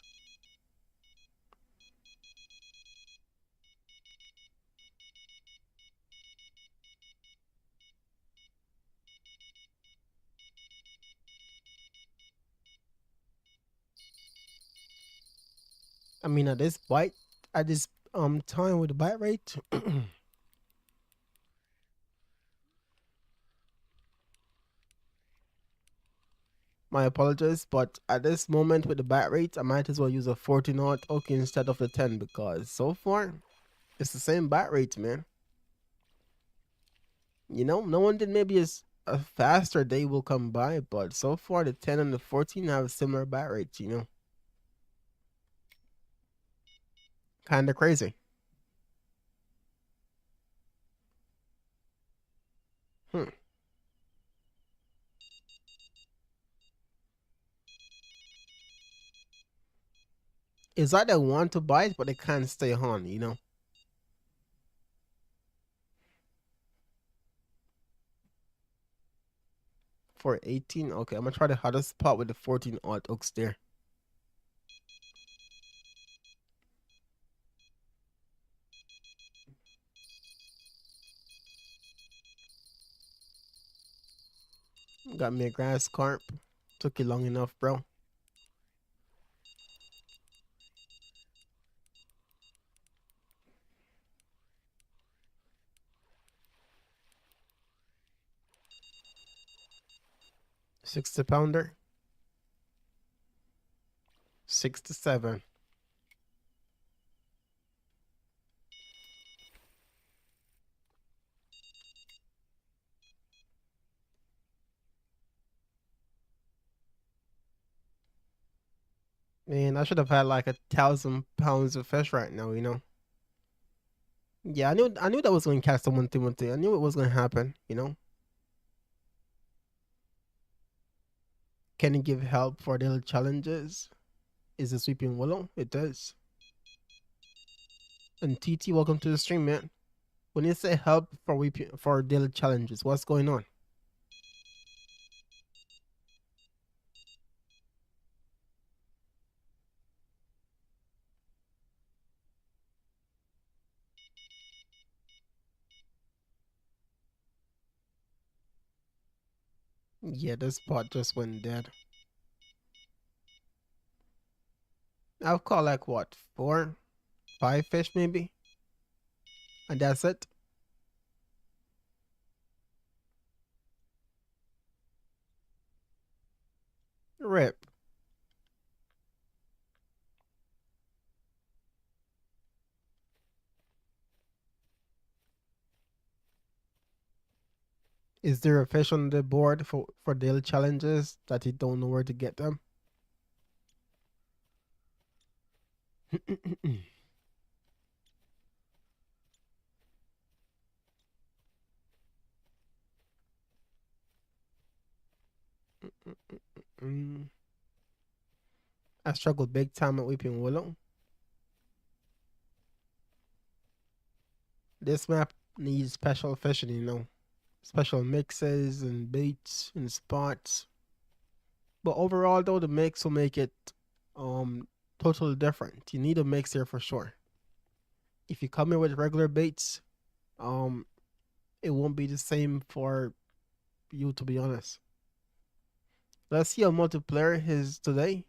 I mean, at this time with the bite rate, my apologies, but at this moment with the bite rate, I might as well use a 14-aught okay instead of the 10 because so far it's the same bite rate, man. You know, no one did maybe a faster day will come by, but so far the 10 and the 14 have similar bite rates, you know. Kind of crazy. Hmm. It's like they want to bite, but they can't stay on, you know. For 18, okay, I'm gonna try the hottest spot with the 14-aught hooks there. Got me a grass carp. Took you long enough, bro. $60. 67. Man, I should have had like 1,000 pounds of fish right now, you know? Yeah, I knew that was gonna catch someone Timothy. I knew it was gonna happen, you know? Can it give help for daily challenges? Is it sweeping willow? It does. And TT, welcome to the stream, man. When you say help for weeping for daily challenges, what's going on? Yeah, this pot just went dead. I've caught like what, 4, 5 fish maybe? And that's it. Rip. Is there a fish on the board for daily challenges that you don't know where to get them? I struggled big time at Weeping Willow. This map needs special fishing, you know, special mixes and baits and spots. But overall, though, the mix will make it totally different. You need a mix here for sure. If you come in with regular baits, um, it won't be the same for you, to be honest. Let's see how multiplayer is today.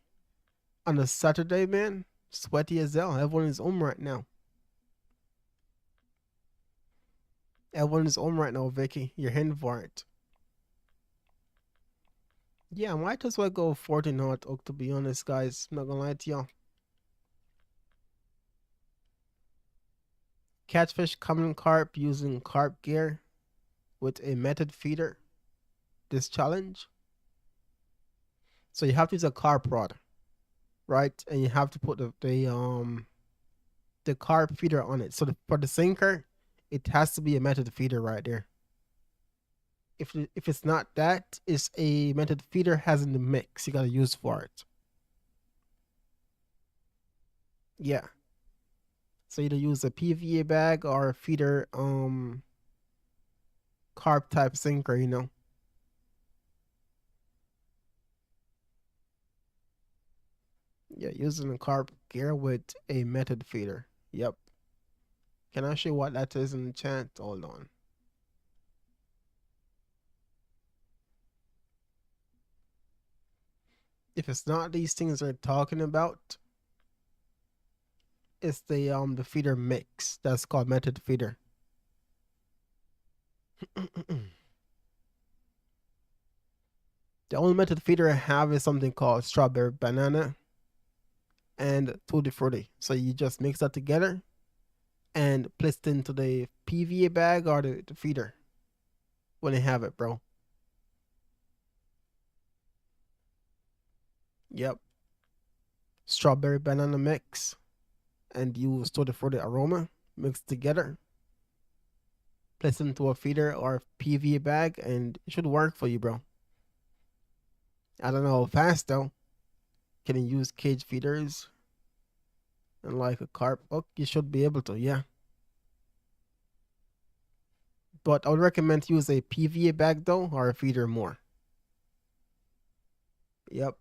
On a Saturday, man, sweaty as hell. Everyone is home right now. Everyone is home right now, Vicky. You're in for it. Yeah, I might as well go 14 hot oak, to be honest, guys. I'm not gonna lie to y'all. Catfish common carp using carp gear with a method feeder. This challenge. So you have to use a carp rod, right? And you have to put the carp feeder on it. So for the sinker, it has to be a method feeder right there. If it's not that, it's a method feeder has in the mix. You gotta use for it. Yeah. So either use a PVA bag or a feeder carp type sinker, you know. Yeah, using a carp gear with a method feeder. Yep. Can I show you what that is in the chat? Hold on. If it's not these things they're talking about, it's the feeder mix. That's called method feeder. The only method feeder I have is something called strawberry banana and tutti frutti. So you just mix that together and place it into the PVA bag or the feeder when you have it, bro. Yep. Strawberry banana mix and use tutti frutti aroma mixed together. Place it into a feeder or PVA bag and it should work for you, bro. I don't know how fast though. Can you use cage feeders and like a carp hook? You should be able to, yeah. But I would recommend to use a PVA bag though or a feeder more. Yep.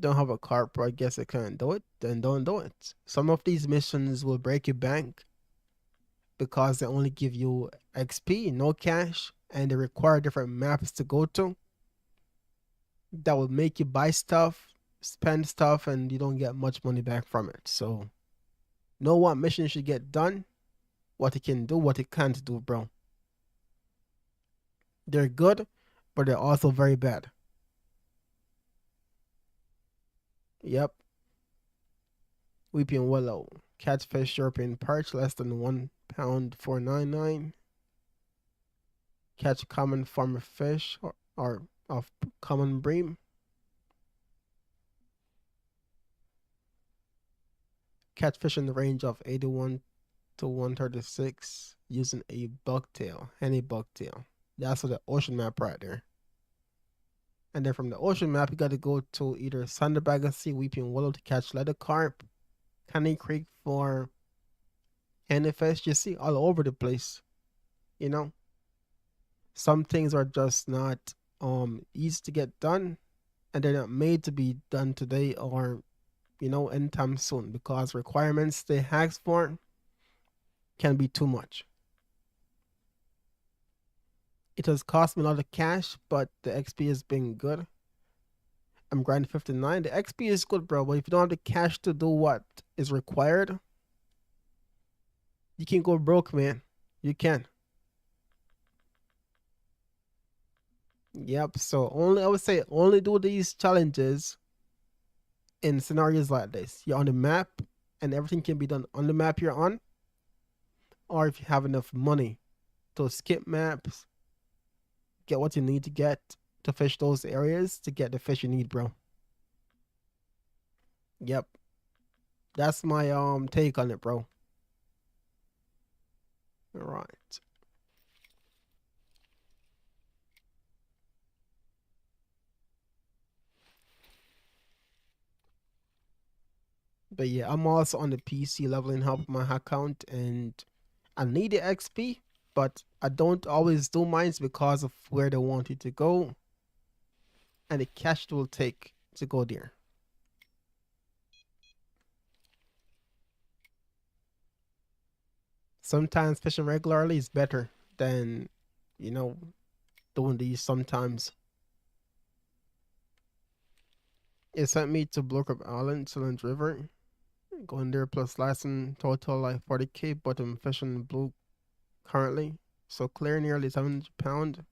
Don't have a carp, I guess I can't do it, then don't do it. Some of these missions will break your bank because they only give you XP, no cash. and they require different maps to go to, that will make you buy stuff, spend stuff, and you don't get much money back from it. So know what mission should get done, what it can do, what it can't do, bro. They're good, but they're also very bad. Yep. Weeping willow. Catfish European perch less than £1 4.99. Catch common farmer fish or of common bream. Catch fish in the range of 81 to 136 using a bucktail, any bucktail. That's for the ocean map right there. And then from the ocean map, you got to go to either Sanderbaga Sea, Weeping Willow to catch leather carp, Canny Creek for any fish. You see all over the place. You know, some things are just not easy to get done, and they're not made to be done today or anytime soon, because requirements they ask for can be too much. It has cost me a lot of cash, but the XP has been good. I'm grinding 59. The XP is good, bro, but if you don't have the cash to do what is required, you can go broke, man. You can. Yep. So I would say only do these challenges in scenarios like this. You're on the map and everything can be done on the map you're on, or if you have enough money to skip maps, get what you need to get to fish those areas to get the fish you need, bro. Yep. That's my take on it, bro. All right. But yeah, I'm also on the PC leveling up my account, and I need the XP, but I don't always do mines because of where they want it to go and the cash it will take to go there. Sometimes fishing regularly is better than, you know, doing these sometimes. It sent me to Blowcup Island, Silent River. Going there plus license total like 40k, but I'm fishing blue currently. So clear nearly £700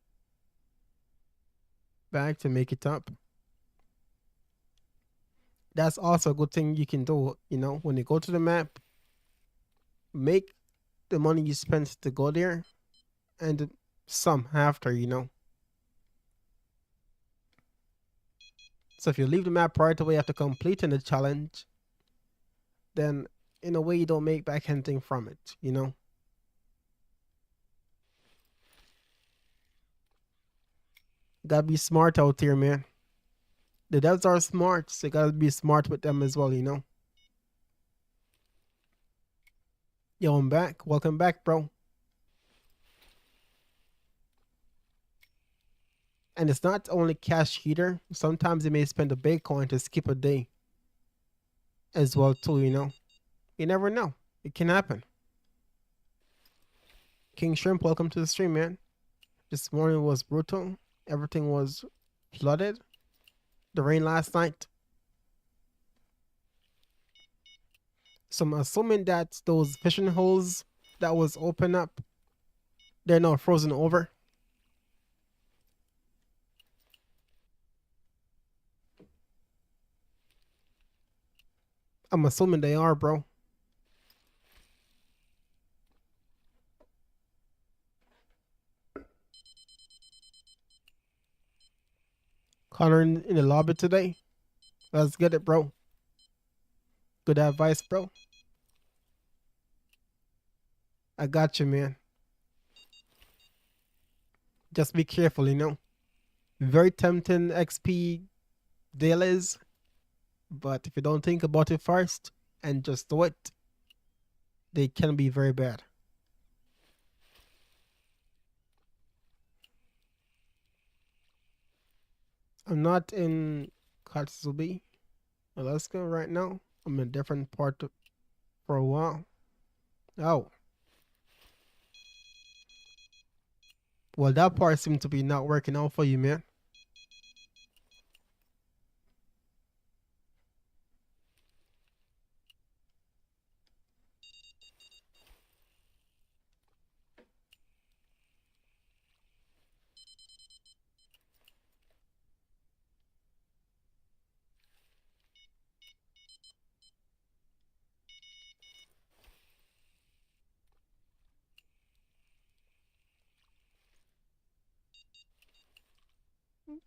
bag to make it up. That's also a good thing you can do, when you go to the map, make the money you spent to go there and some after. So if you leave the map right away after completing the challenge, then in a way you don't make back anything from it. Gotta be smart out here, man. The devs are smart, so you gotta be smart with them as well. Yo, I'm back. Welcome back, bro. And it's not only cash either. Sometimes you may spend a Bitcoin to skip a day as well too. You never know. It can happen. King Shrimp, welcome to the stream, man. This morning was brutal. Everything was flooded. The rain last night. So I'm assuming that those fishing holes that was open up, they're now frozen over. I'm assuming they are, bro. Connor in the lobby today. Let's get it, bro. Good advice, bro. I got you, man. Just be careful. Very tempting XP dailies, but if you don't think about it first and just do it, they can be very bad. I'm not in Katsubi, Alaska right now. I'm in a different part for a while. Oh, Well, that part seemed to be not working out for you, man.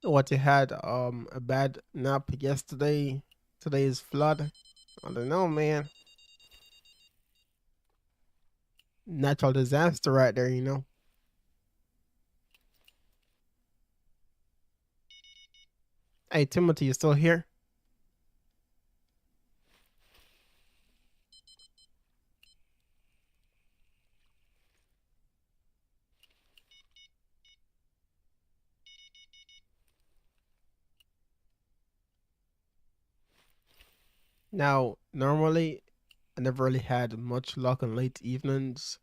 What you had a bad nap yesterday. Today is flood. I don't know, man. Natural disaster right there, you know. Hey Timothy, you still here? Now, normally I never really had much luck on late evenings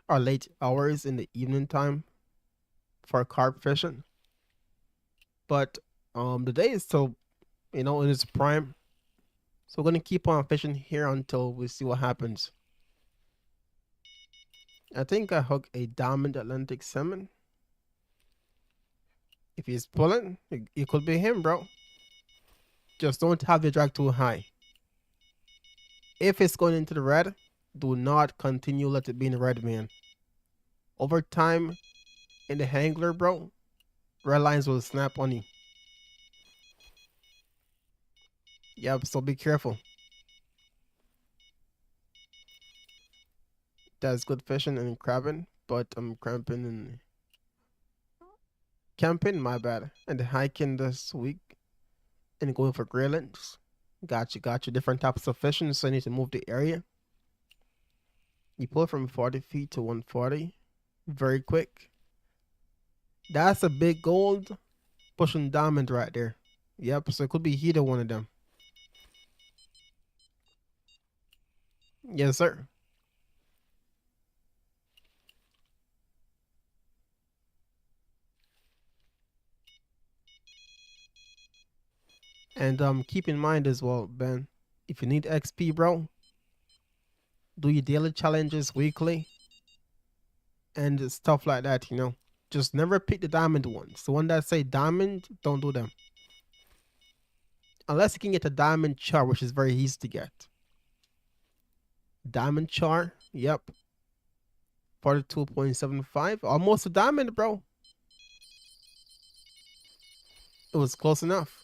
or late hours in the evening time for carp fishing. But the day is still, in its prime. So we're gonna keep on fishing here until we see what happens. I think I hooked a diamond Atlantic salmon. If he's pulling, it could be him, bro. Just don't have it drag too high. If it's going into the red, do not continue let it be in the red, man. Over time in the hangler, bro, red lines will snap on you. Yep, so be careful. That's good fishing and crabbing, but I'm cramping and camping, my bad. And hiking this week and going for grillings. Got you. Different types of fishing, so I need to move the area. You pull from 40 feet to 140. Very quick. That's a big gold pushing diamond right there. Yep, so it could be either one of them. Yes, sir. And keep in mind as well, Ben, if you need XP, bro, do your daily challenges weekly and stuff like that, you know. Just never pick the diamond ones. The one that say diamond, don't do them. Unless you can get a diamond char, which is very easy to get. Diamond char, yep. 42.75. Almost a diamond, bro. It was close enough.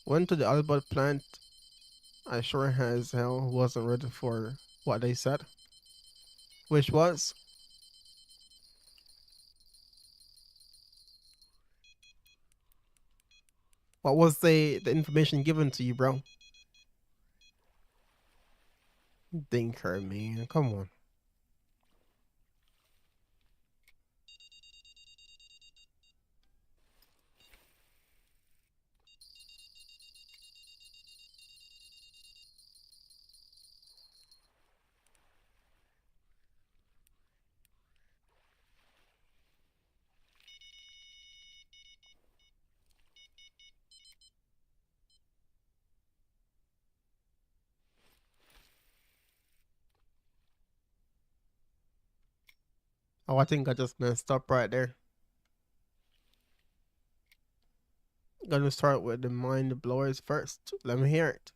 Went to the Albert plant. I sure as hell wasn't ready for what they said. Which was, what was the information given to you, bro? Thinker, man. Come on. Oh, I think I just messed up right there. Gonna start with the mind blowers first. Let me hear it.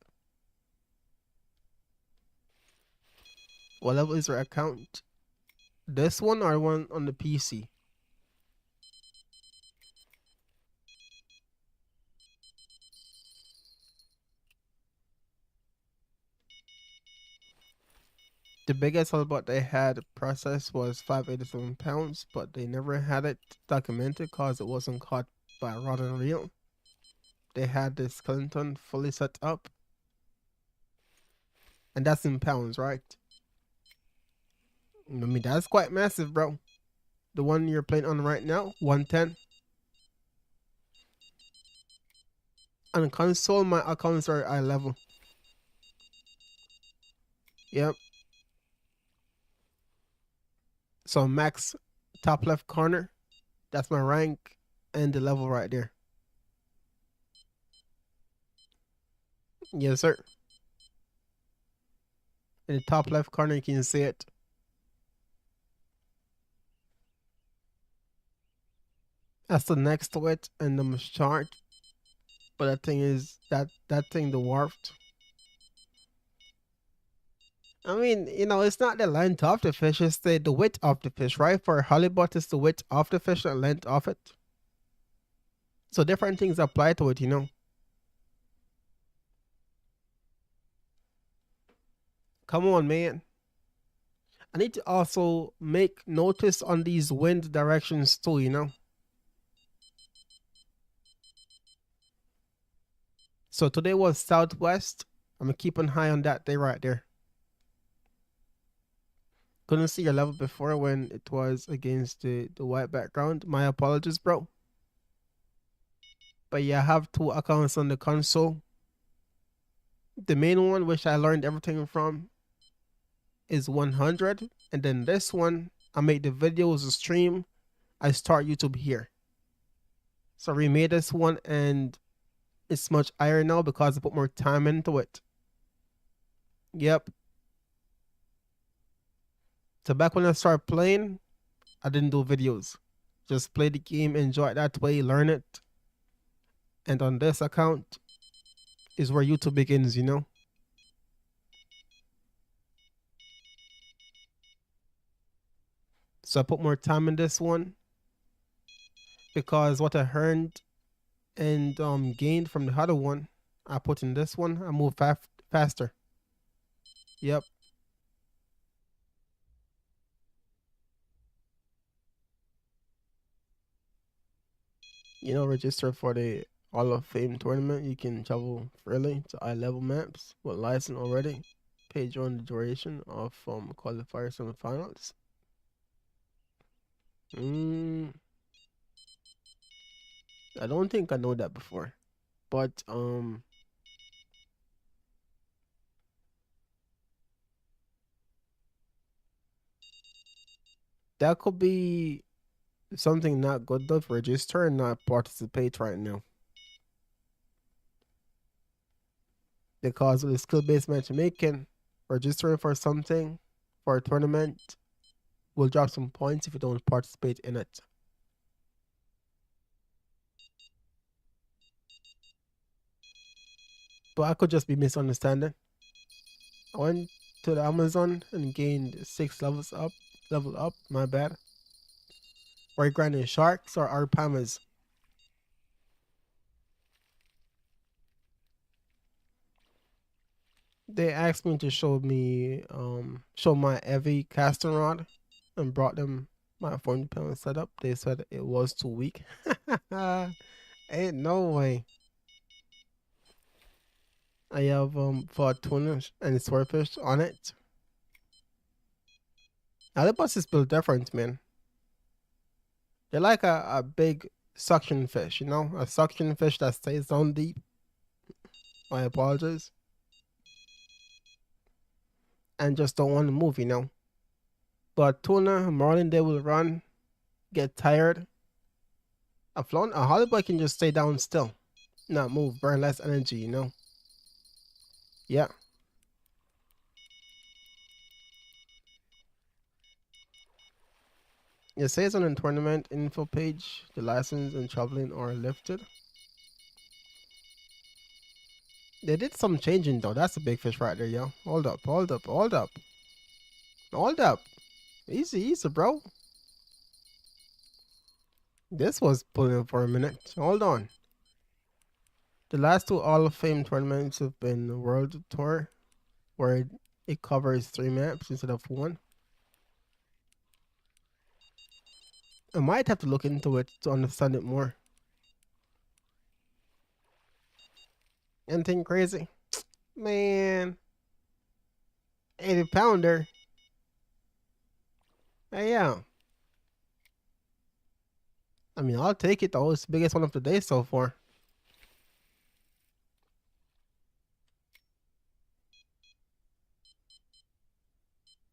What level is your account? This one or one on the PC? The biggest halibut they had processed was 587 pounds, but they never had it documented because it wasn't caught by rod and reel. They had the skeleton fully set up, and that's in pounds, right? I mean, that's quite massive, bro. The one you're playing on right now, 110. On console, my accounts are eye level. Yep. So max top left corner, that's my rank and the level right there. Yes, sir. In the top left corner, you can see it. That's the next to it and the chart. But that thing is that thing dwarfed. I mean, it's not the length of the fish, it's the width of the fish, right? For halibut, it's the width of the fish and length of it. So different things apply to it. Come on, man. I need to also make notice on these wind directions too. So today was southwest. I'm gonna keep an eye on that day right there. Couldn't see your level before when it was against the white background. My apologies, bro. But yeah, I have two accounts on the console. The main one, which I learned everything from, is 100. And then this one, I make the videos, the stream. I start YouTube here. So I remade this one and it's much higher now because I put more time into it. Yep. So back when I started playing, I didn't do videos. Just play the game, enjoy it that way, learn it. And on this account is where YouTube begins. So I put more time in this one because what I earned and gained from the other one, I put in this one. I move faster. Yep. Register for the Hall of Fame tournament. You can travel freely to high level maps with license already. Pay during the duration of qualifiers and finals. I don't think I know that before, but that could be something not good though. Register and not participate right now, because with the skill-based matchmaking, registering for something for a tournament will drop some points if you don't participate in it. But I could just be misunderstanding. I went to the Amazon and gained 6 levels up. Level up, my bad. Or grinding sharks or arpamas. They asked me to show my heavy casting rod and brought them my 40-pound setup. They said it was too weak. Ain't no way. I have for tuna and swordfish on it. Now the bus is built different, man. They're like a big suction fish, a suction fish that stays down deep. I apologize. And just don't want to move. But tuna, marlin, they will run, get tired. A halibut can just stay down still, not move, burn less energy. Yeah. It says on the tournament info page, the license and traveling are lifted. They did some changing though. That's a big fish right there, yo. Hold up. Easy, bro. This was pulling for a minute. Hold on. The last two Hall of Fame tournaments have been the World Tour, where it covers 3 maps instead of 1. I might have to look into it to understand it more. Anything crazy? Man. 80-pounder. Hey, yeah. I mean, I'll take it though. It's the biggest one of the day so far.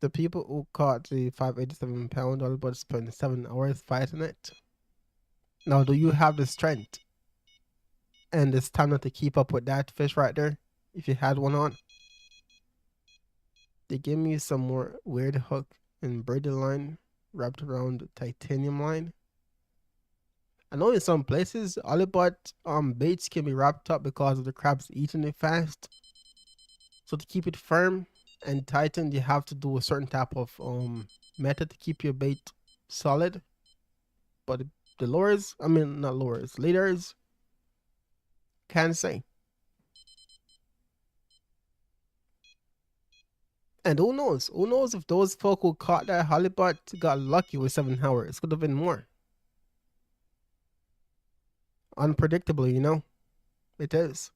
The people who caught the 587 pound halibut spent 7 hours fighting it. Now, do you have the strength and the stamina to keep up with that fish right there? If you had one on, they gave me some more weird hook and braided line wrapped around the titanium line. I know in some places halibut baits can be wrapped up because of the crabs eating it fast. So to keep it firm and tightened, you have to do a certain type of method to keep your bait solid. But the lures, I mean not lures, leaders can't say. And who knows? Who knows if those folk who caught that halibut got lucky with 7 hours? Could have been more. Unpredictable, you know? It is.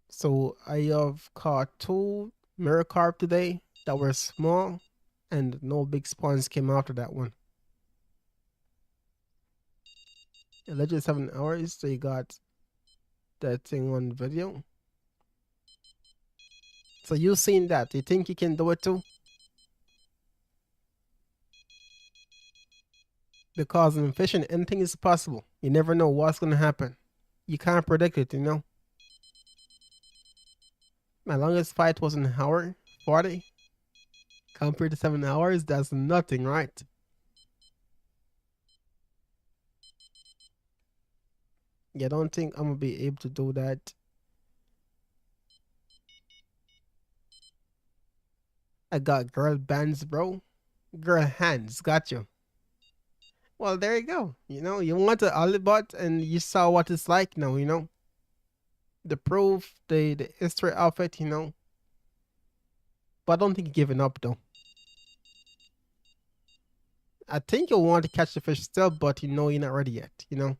So I have caught two mirror carp today that were small, and no big spawns came out of that one. Alleged 7 hours, so you got that thing on video. So you seen that? You think you can do it too? Because in fishing, anything is possible. You never know what's gonna happen. You can't predict it, you know. My longest fight was an hour 40. Compared to 7 hours, that's nothing, right? Yeah, I don't think I'm gonna be able to do that. I got girl bands, bro. Girl hands, got you. Well, there you go. You know, you want a halibut and you saw what it's like now, you know. The proof, the history of it, you know. But I don't think you're giving up though. I think you'll want to catch the fish still, but you know you're not ready yet, you know.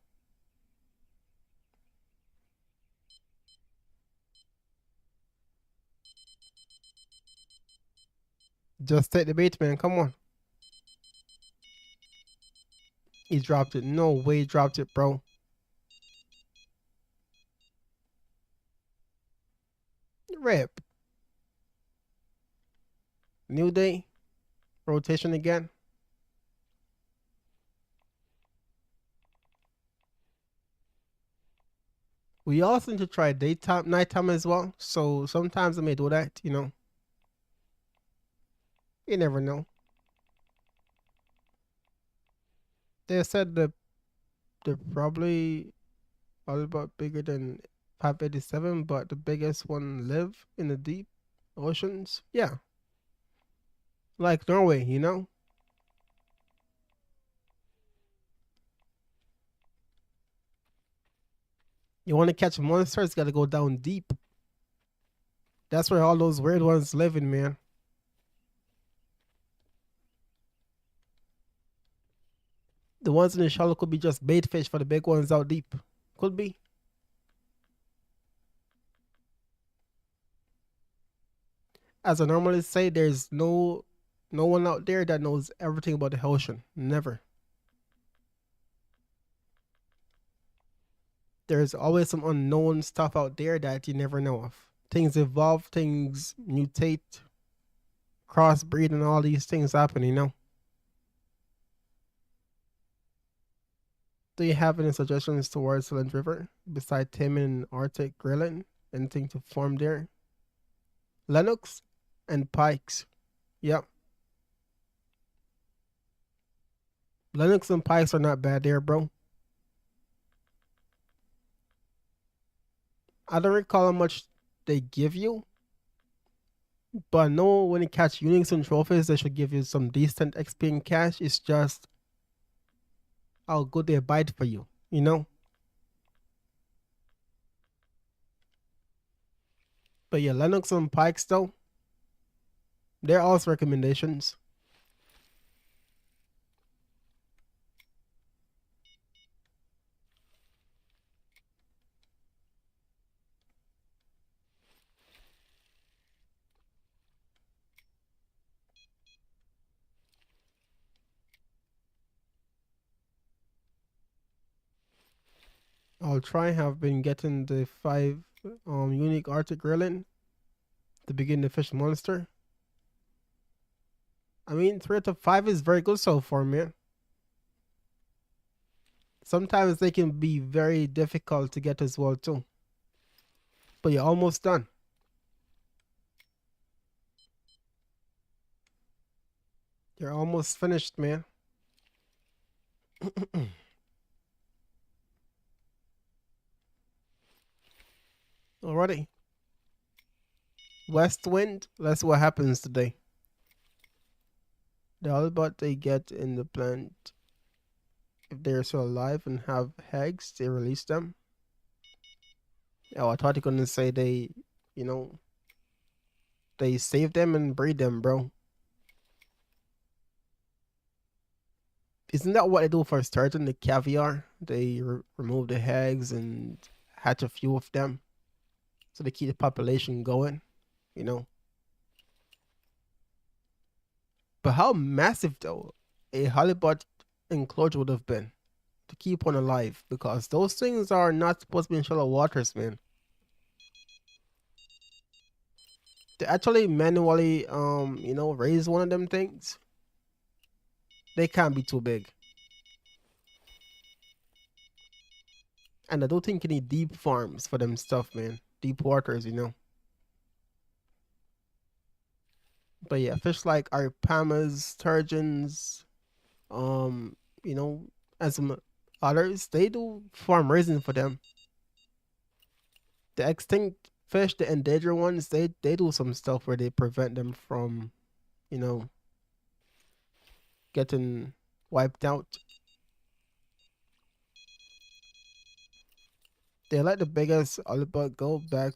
Just take the bait, man. Come on. He dropped it. No way he dropped it, bro. Rip. New day. Rotation again. We also need to try daytime, nighttime as well. So sometimes I may do that, you know. You never know. They said they're probably all about bigger than 587, but the biggest one live in the deep oceans. Yeah, like Norway, you know. You want to catch monsters, got to go down deep. That's where all those weird ones living, man. The ones in the shallow could be just bait fish for the big ones out deep. Could be. As I normally say, there's no one out there that knows everything about the ocean. Never. There's always some unknown stuff out there that you never know of. Things evolve, things mutate, crossbreed, and all these things happen, you know. Do you have any suggestions towards Silent River besides taming and Arctic grilling? Anything to farm there? Lennox and pikes. Yep. Lennox and pikes are not bad there, bro. I don't recall how much they give you, but I know when you catch Unix and trophies, they should give you some decent XP in cash. It's just how good they bite for you, you know? But yeah, Lennox and pikes, though, they're also recommendations. I'll try have been getting the 5 unique Arctic grilling to begin the fish monster. I mean, 3 out of 5 is very good so far, man. Sometimes they can be very difficult to get as well too. But you're almost done. You're almost finished, man. Alrighty. West wind. That's what happens today. The halibut they get in the plant, if they're still alive and have eggs, they release them. Oh, I thought you were gonna say they, you know, they save them and breed them, bro. Isn't that what they do for starting the caviar? They remove the eggs and hatch a few of them, so they keep the population going, you know. But how massive though a halibut enclosure would have been to keep one alive, because those things are not supposed to be in shallow waters, man. To actually manually, raise one of them things, they can't be too big. And I don't think you need deep farms for them stuff, man. Deep waters, you know. But yeah, fish like aripamas, sturgeons, um, you know, and some others, they do farm raising for them. The extinct fish, the endangered ones, they do some stuff where they prevent them from, you know, getting wiped out. They let the biggest halibut go back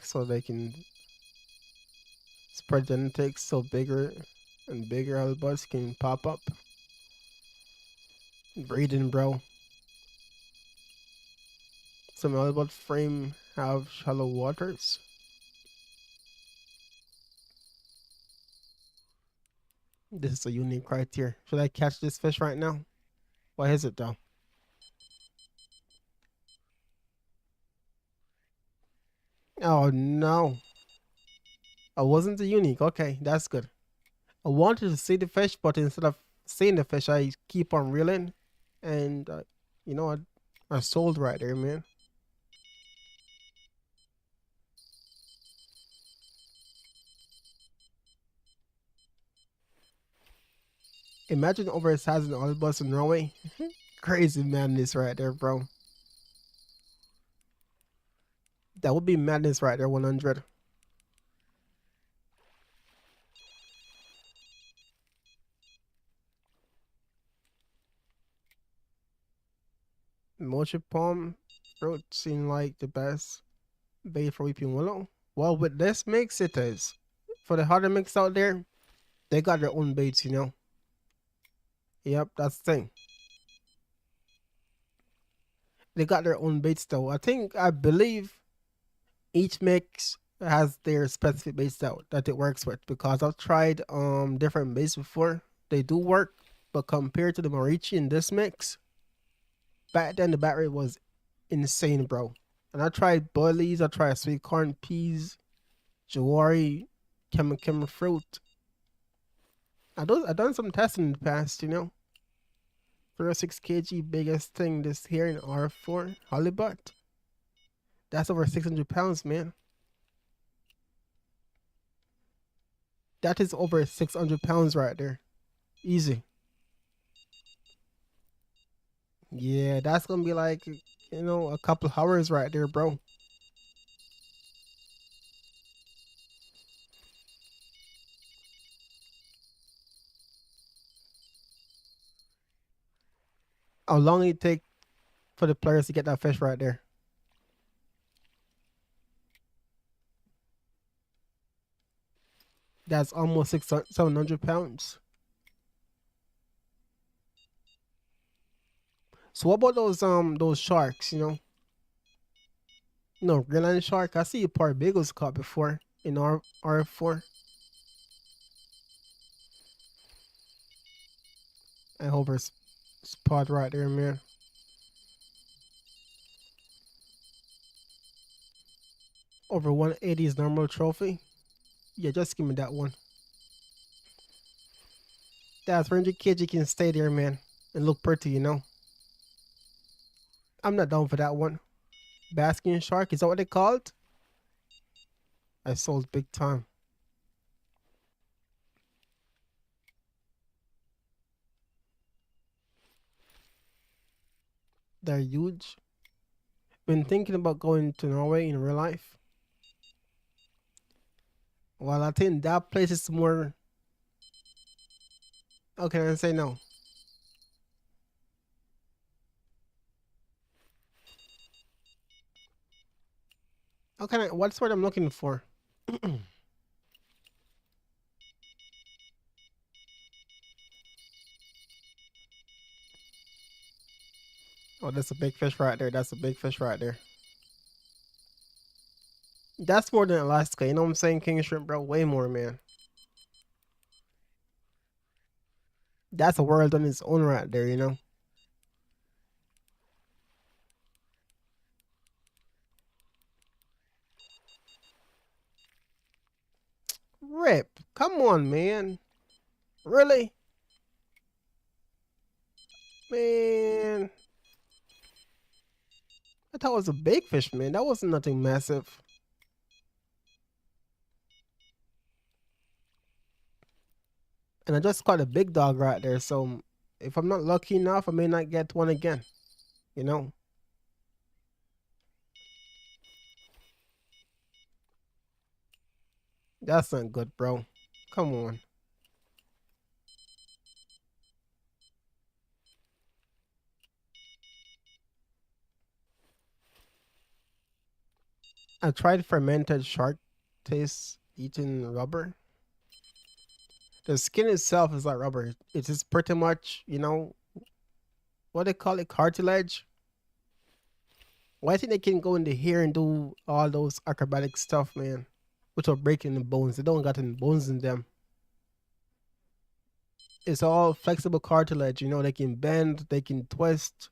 so they can spread genetics so bigger and bigger halibuts can pop up. Breeding, bro. Some halibut frame have shallow waters. This is a unique criteria. Should I catch this fish right now? What is it though? Oh no. I wasn't a unique. Okay, that's good. I wanted to see the fish, but instead of seeing the fish, I keep on reeling. And, you know, I sold right there, man. Imagine oversizing all the bus in Norway. Crazy madness right there, bro. That would be madness right there, 100. Mochi palm fruit seem like the best bait for weeping willow. Well, with this mix, it is. For the harder mix out there, they got their own baits, you know. Yep, that's the thing. They got their own baits though. I believe each mix has their specific baits that it works with, because I've tried different baits before. They do work, but compared to the Marichi in this mix, back then the bat rate was insane, bro. And I tried boilies, I tried sweet corn, peas, jawari, kema fruit. I done some testing in the past, you know. 306 kg biggest thing this here in R4 halibut. That's over 600 pounds, man. That is over 600 pounds right there. Easy. Yeah, that's gonna be like, a couple hours right there, bro. How long it take for the players to get that fish right there? That's almost 700 pounds. So what about those sharks? Greenland shark. I see a part big was caught before in R4. I hope it's spot right there, man. Over 180 is normal trophy. Yeah, just give me that one. That's 300 kg. You can stay there, man, and look pretty, you know. I'm not down for that one. Basking shark, is that what they called? I sold big time. They're huge. Been thinking about going to Norway in real life. Well, I think that place is more. How can I say no? How can I? What's what I'm looking for? Oh, that's a big fish right there. That's a big fish right there. That's more than Alaska. You know what I'm saying? King shrimp, bro. Way more, man. That's a world on its own right there, you know? Rip. Come on, man. Really? Man. I thought it was a big fish, man. That wasn't nothing massive. And I just caught a big dog right there. So if I'm not lucky enough, I may not get one again. You know? That's not good, bro. Come on. I tried fermented shark taste eating rubber. The skin itself is like rubber. It's just pretty much, you know, what they call it, cartilage. Why think they can go in the hair and do all those acrobatic stuff, man, without breaking the bones? They don't got any bones in them. It's all flexible cartilage. You know, they can bend, they can twist,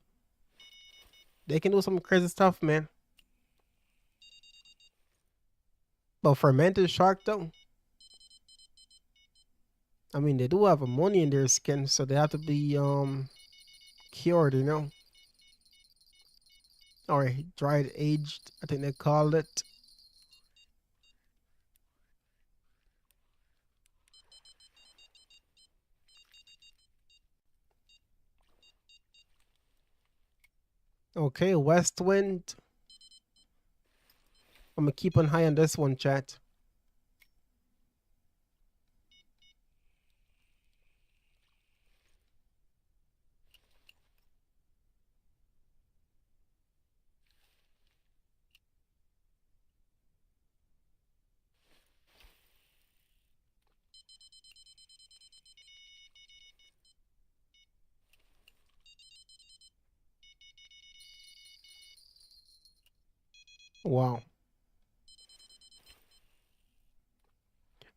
they can do some crazy stuff, man. But fermented shark, though, I mean, they do have ammonia in their skin, so they have to be cured, you know, or dried aged. I think they called it. Okay, west wind. I'm gonna keep an eye on this one, chat. Wow.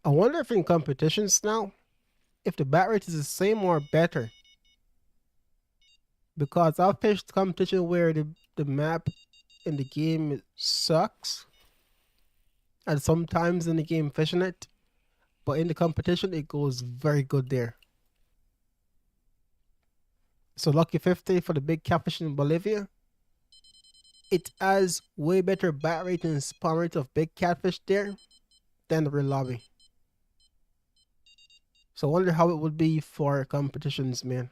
I wonder if in competitions now, if the bat rate is the same or better. Because I've fished competition where the map in the game sucks. And sometimes in the game fishing it. But in the competition it goes very good there. So lucky 50 for the big catfish in Bolivia. It has way better bat rate and spawn rate of big catfish there than the real lobby. So I wonder how it would be for competitions, man.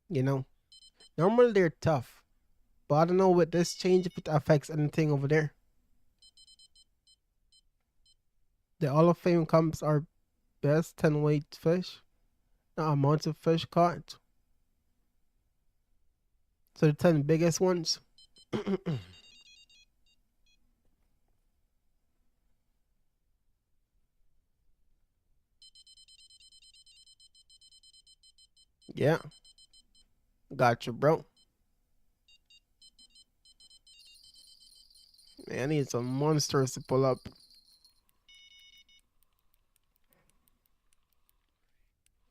You know, normally they're tough, but I don't know with this change if it affects anything over there. The Hall of Fame comes our best 10 weight fish, not amount of fish caught. So the 10 biggest ones. Yeah, got you, bro. Man, I need some monsters to pull up.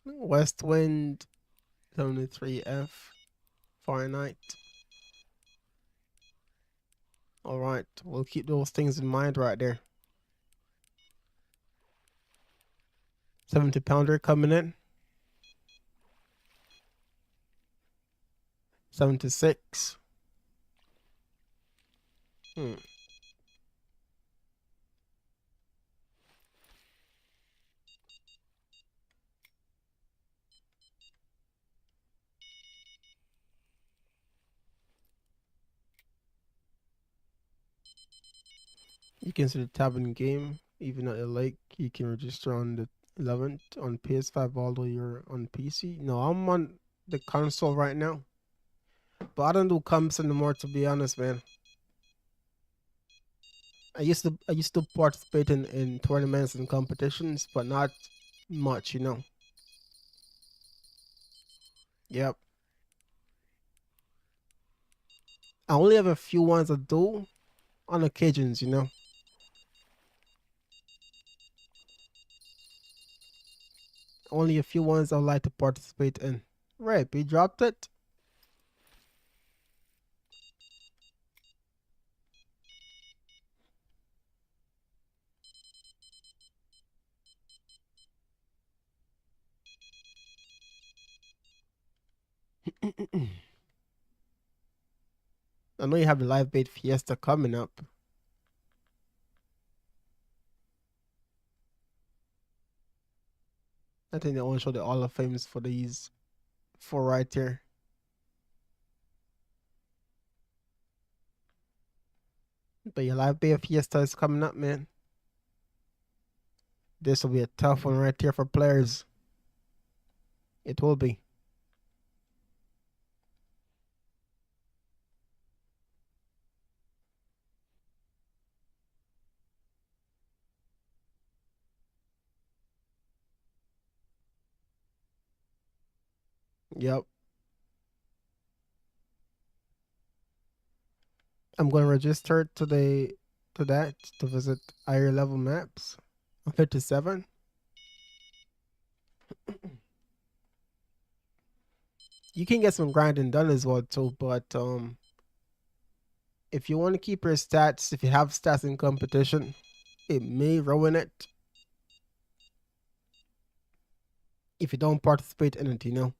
West Wind 73F Fahrenheit. All right, we'll keep those things in mind right there. 70-pounder coming in. 76. Hmm. You can see the tab in game, even at the lake. You can register on the 11th on PS5, although you're on PC. No, I'm on the console right now, but I don't do comps anymore. To be honest, man, I used to participate in tournaments and competitions, but not much. Yep, I only have a few ones I do on occasions. Only a few ones I like to participate in. Right, he dropped it. I know you have the live bait fiesta coming up. I think they want to show the Hall of Fames for these four right here. But your live bait fiesta is coming up, man. This will be a tough one right here for players. It will be. Yep. I'm going to register to that to visit higher level maps. I'm 57. You can get some grinding done as well too, but if you want to keep your stats, if you have stats in competition, it may ruin it if you don't participate in it.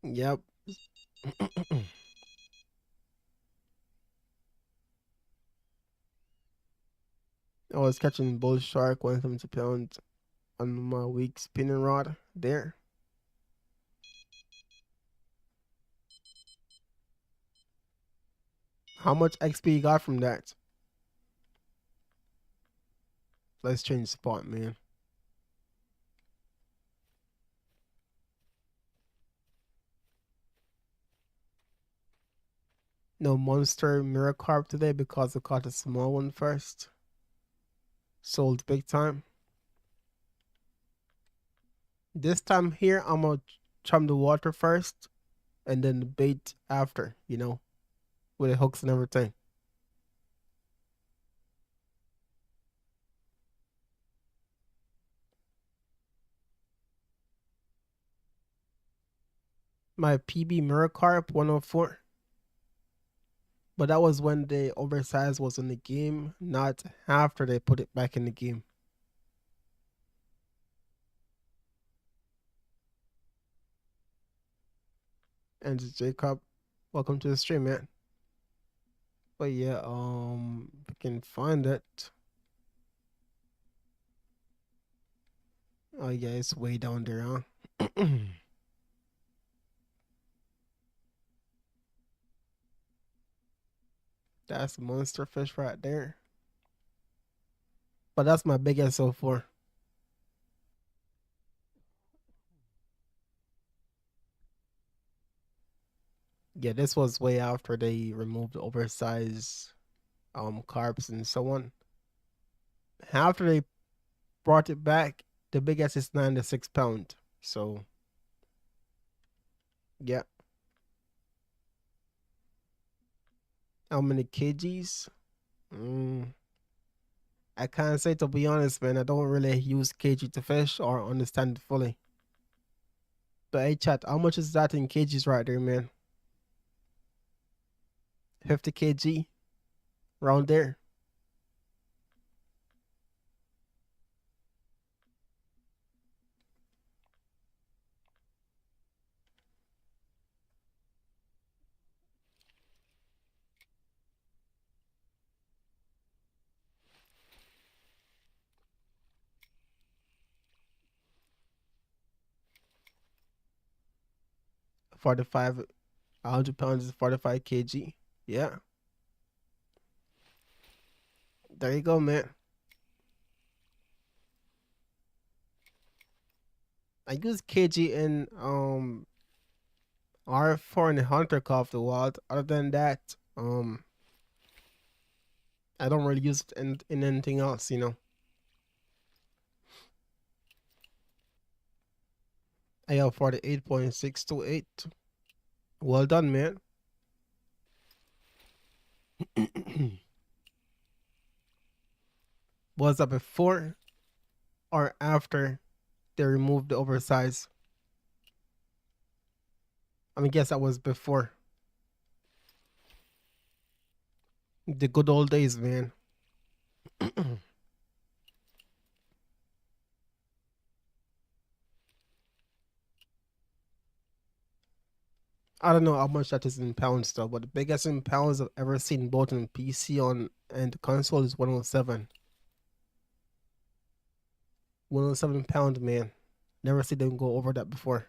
Yep. I was catching bull shark 170 pounds on my weak spinning rod there. How much XP you got from that? Let's change spot, man. No monster mirror carp today because I caught a small one first. Sold big time. This time here, I'm gonna chum the water first and then the bait after, with the hooks and everything. My PB mirror carp 104. But that was when the oversized was in the game, not after they put it back in the game. And Jacob, welcome to the stream, man. But yeah, we can find it. Oh yeah, it's way down there, huh? That's a monster fish right there. But that's my biggest so far. Yeah, this was way after they removed the oversized carps and so on. After they brought it back, the biggest is 96 pound. So yeah. How many kgs? Mm, I can't say, to be honest, man. I don't really use kg to fish or understand it fully. But hey, chat, how much is that in kgs right there, man? 50 kg, around there. 45, 100 pounds is 45 kg. Yeah, there you go, man. I use kg in R4 and Hunter Call of the Wild. Other than that, I don't really use it in anything else, you know. I have 48.628. Well done, man. Was that before or after they removed the oversize? I mean, guess that was before. The good old days, man. I don't know how much that is in pounds though, but the biggest in pounds I've ever seen both in PC on and the console is 107. 107 pound, man. Never seen them go over that before.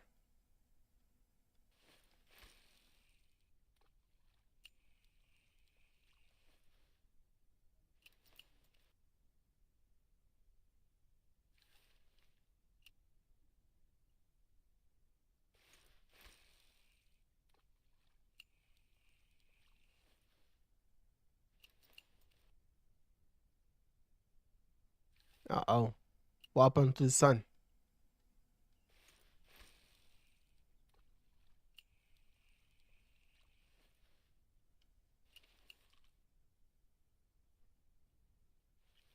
Uh oh. What happened to the sun?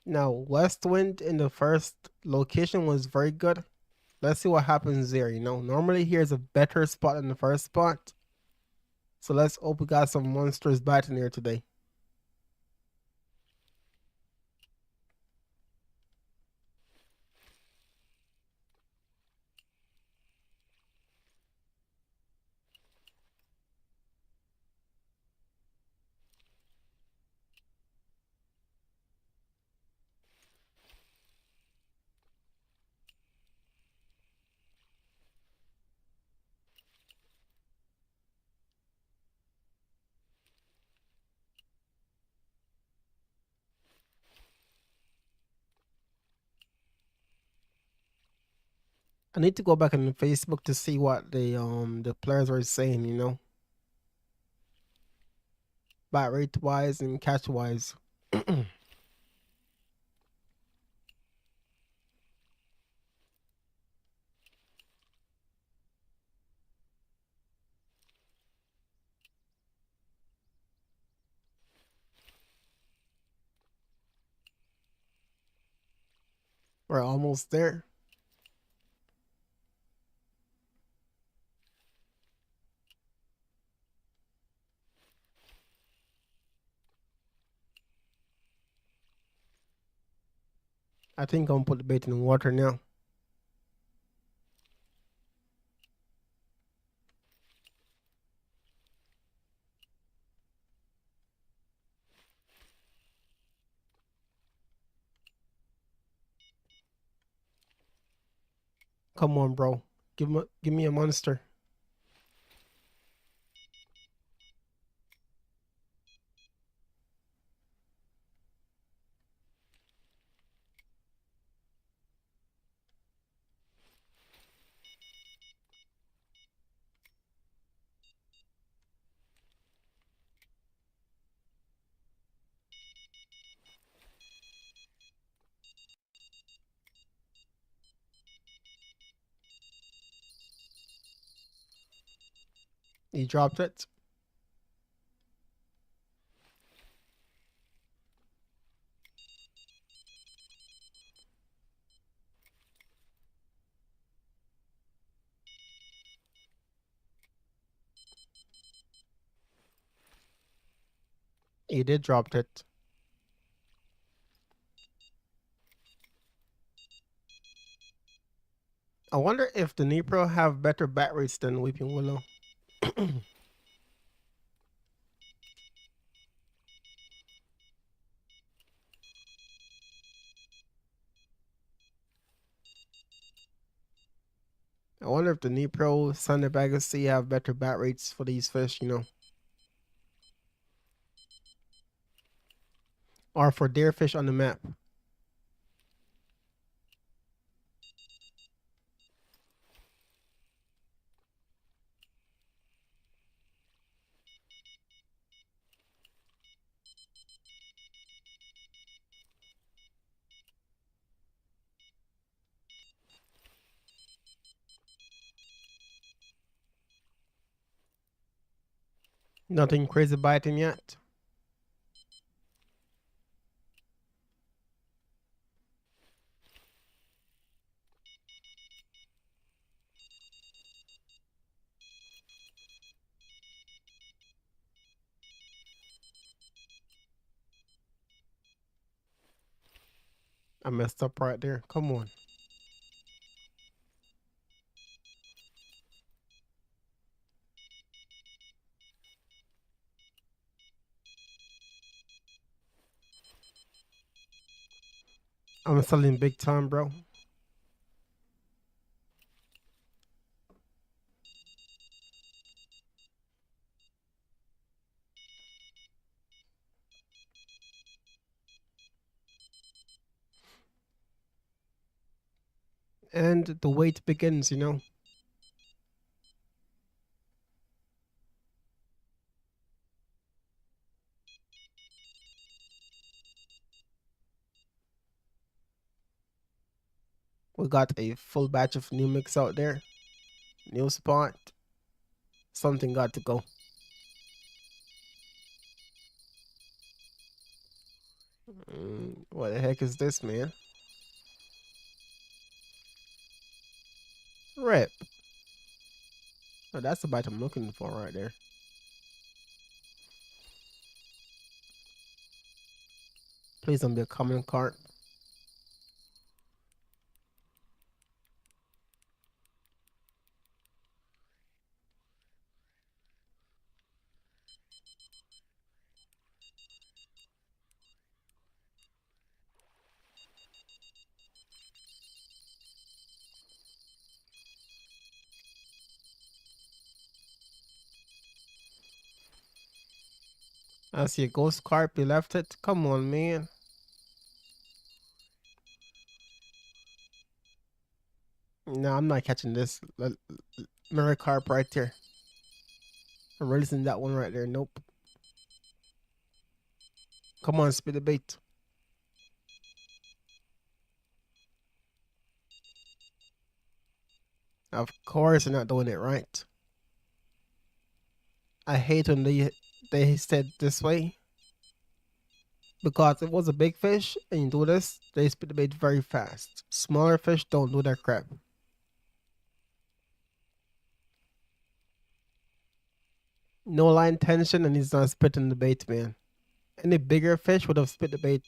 Now, West Wind in the first location was very good. Let's see what happens there. You know, normally here's a better spot than the first spot. So let's hope we got some monsters biting here today. I need to go back on Facebook to see what the players were saying, you know, bat rate wise and catch wise. We're almost there. I think I'm gonna put the bait in the water now. Come on, bro. Give me a monster. He dropped it. He did drop it. I wonder if the Nipro have better bat rates than Weeping Willow. I wonder if the Nipro, Sunday Sea have better bat rates for these fish, you know. Or for their fish on the map. Nothing crazy biting yet. I messed up right there. Come on. I'm selling big time, bro. And the wait begins, you know. We got a full batch of new mix out there. New spot. Something got to go. What the heck is this, man? Rip. Oh, that's the bite I'm looking for right there. Please don't be a common carp. I see a ghost carp. You left it. Come on, man. No, I'm not catching this mirror carp right there. I'm releasing that one right there. Nope. Come on, spit the bait. Of course, you're not doing it right. I hate when they said this way because if it was a big fish and you do this, they spit the bait very fast. Smaller fish don't do that crap. No line tension and he's not spitting the bait, man. Any bigger fish would have spit the bait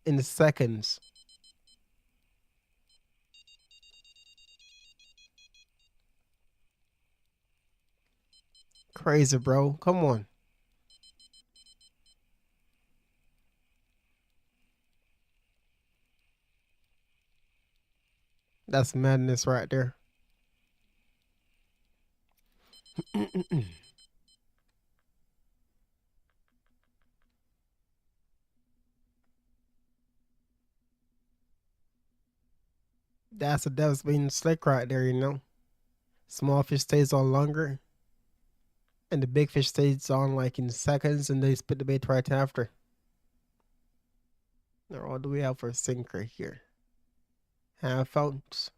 in seconds. Crazy, bro. Come on. That's madness right there. That's a devil's being slick right there, you know. Small fish stays on longer, and the big fish stays on like in seconds, and they spit the bait right after. Now, what do we have for a sinker here? Half ounce.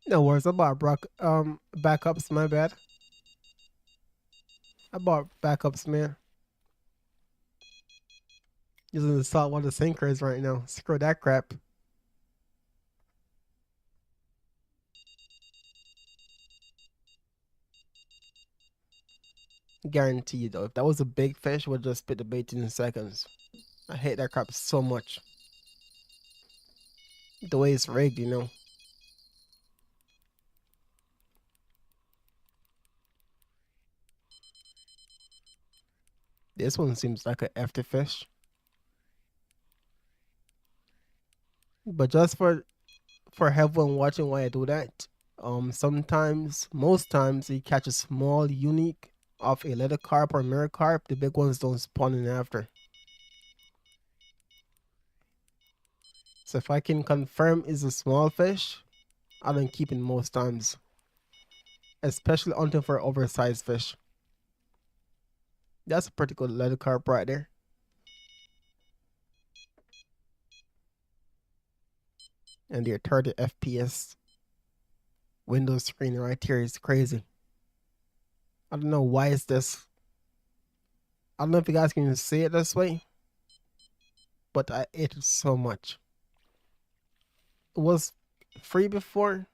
No worries. I bought backups. My bad. I bought backups, man. Using the saltwater sinkers right now. Screw that crap. Guarantee you though, if that was a big fish, would just spit the bait in seconds. I hate that crap so much. The way it's rigged, you know. This one seems like a hefty fish. But just for everyone watching why I do that, sometimes, most times, you catch a small unique of a little carp or mirror carp. The big ones don't spawn in after. So if I can confirm it's a small fish, I don't keep it most times, especially hunting for oversized fish. That's a pretty good little carp right there. And their 30 FPS Windows screen right here is crazy. I don't know why it's this. I don't know if you guys can see it this way, but I ate it so much. It was free before,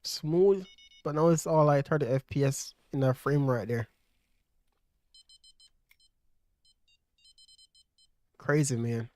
smooth, but now it's all like 30 FPS in that frame right there. Crazy, man.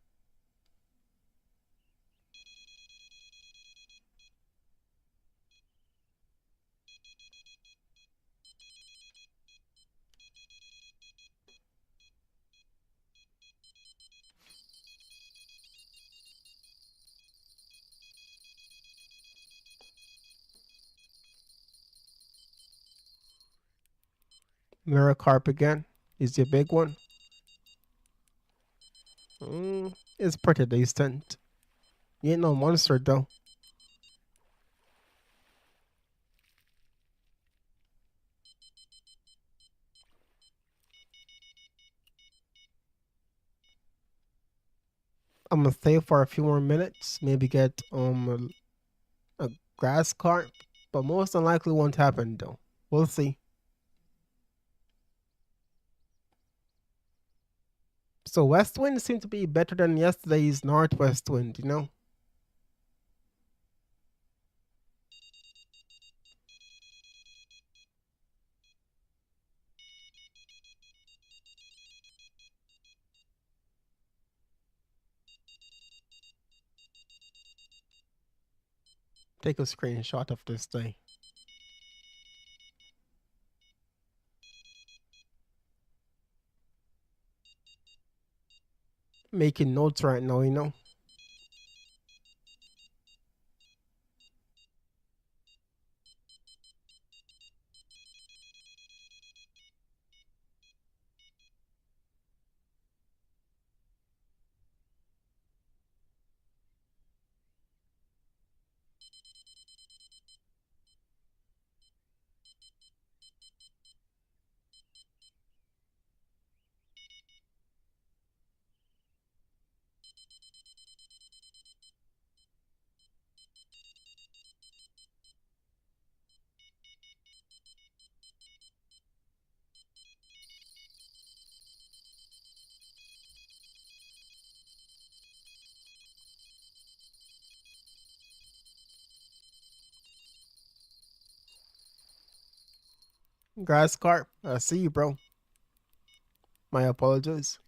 Mirror carp again. Is the big one. It's pretty decent. You ain't no monster though. I'm gonna stay for a few more minutes. Maybe get a grass carp, but most unlikely won't happen though. We'll see. So west wind seemed to be better than yesterday's northwest wind, you know? Take a screenshot of this day. Making notes right now, you know? Grass carp, I see you, bro. My apologies.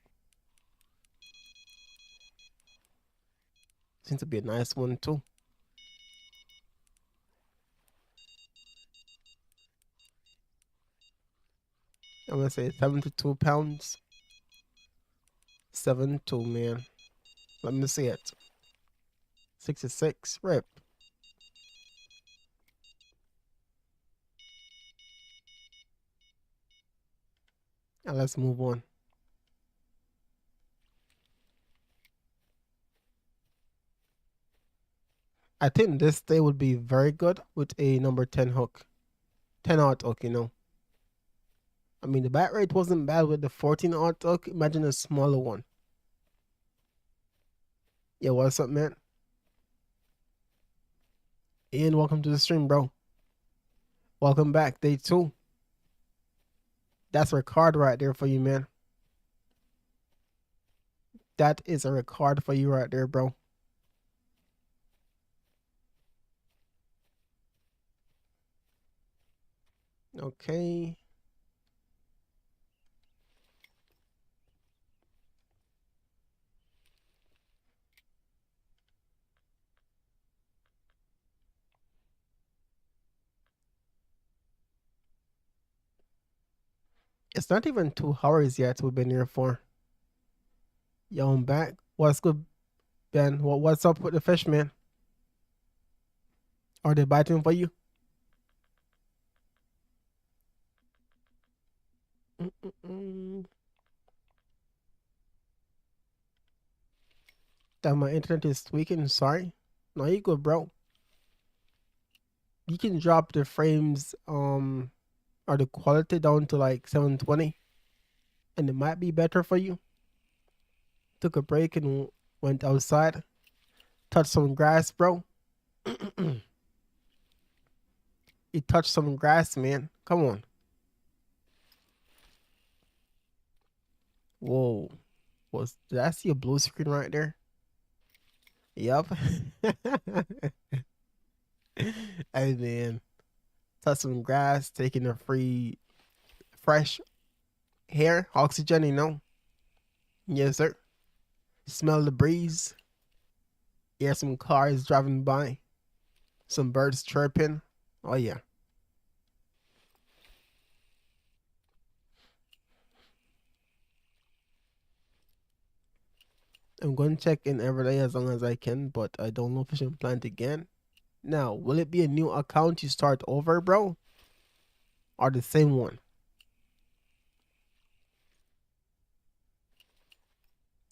Seems to be a nice one too. I'm gonna say 72 pounds. 72, man. Let me see it. 66, rip. Now let's move on. I think this day would be very good with a number 10 hook. 10 aught hook, you know. I mean, the bat rate wasn't bad with the 14 aught hook. Imagine a smaller one. Yeah, what's up, man? Ian, welcome to the stream, bro. Welcome back, day two. That's a record right there for you, man. That is a record for you right there, bro. Okay. It's not even 2 hours yet we've been here for. Yo, I'm back. What's good, Ben? What's up with the fish, man? Are they biting for you? Mm-mm-mm. That my internet is tweaking. Sorry. No, you good, bro. You can drop the frames, or the quality down to like 720, and it might be better for you. Took a break and went outside, touched some grass, bro. You touched some grass, man. Come on. Whoa. Did I see a blue screen right there? Yep. Hey man. Touch some grass, taking a free fresh air, oxygen, you know. Yes, sir. Smell the breeze. Hear some cars driving by. Some birds chirping. Oh yeah. I'm going to check in every day as long as I can, but I don't know if I should plant again. Now, will it be a new account you start over, bro? Or the same one?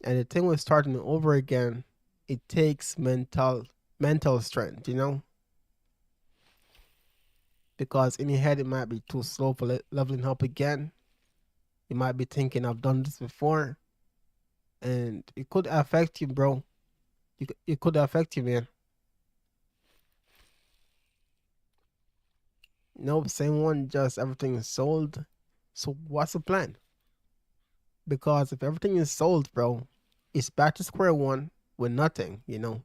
And the thing with starting over again, it takes mental strength, you know? Because in your head it might be too slow for leveling up again. You might be thinking I've done this before, and it could affect you, bro. It could affect you, man. Nope, same one, just everything is sold. So what's the plan? Because if everything is sold, bro, it's back to square one with nothing, you know.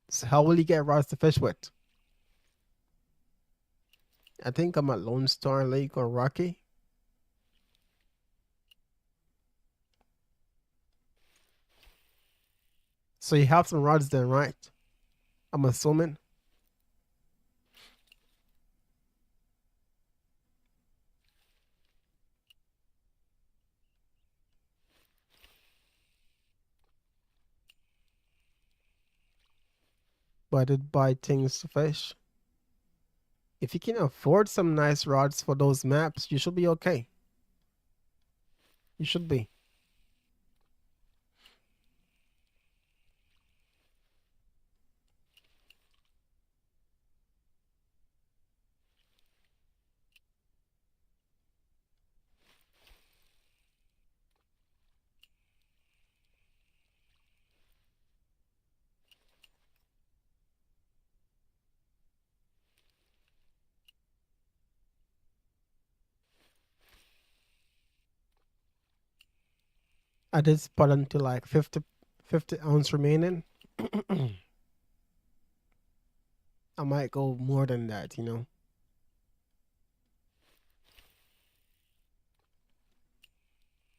So how will you get rods to fish with? I think I'm at Lone Star Lake or Rocky. So you have some rods then, right? I'm assuming. But I did buy things to fish. If you can afford some nice rods for those maps, you should be okay. You should be. I did spot until like 50 ounce remaining. I might go more than that, you know.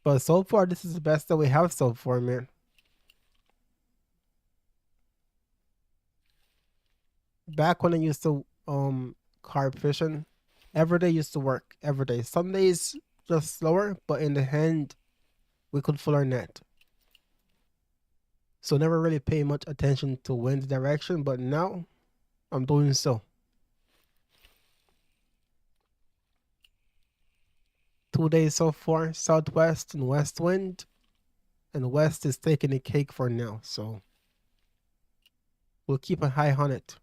But so far, this is the best that we have so far, man. Back when I used to carp fishing, every day used to work. Every day. Some days just slower, but in the end, we could full our net. So never really pay much attention to wind direction, but now I'm doing so. 2 days so far, southwest and west wind, and west is taking the cake for now. So we'll keep a high on it.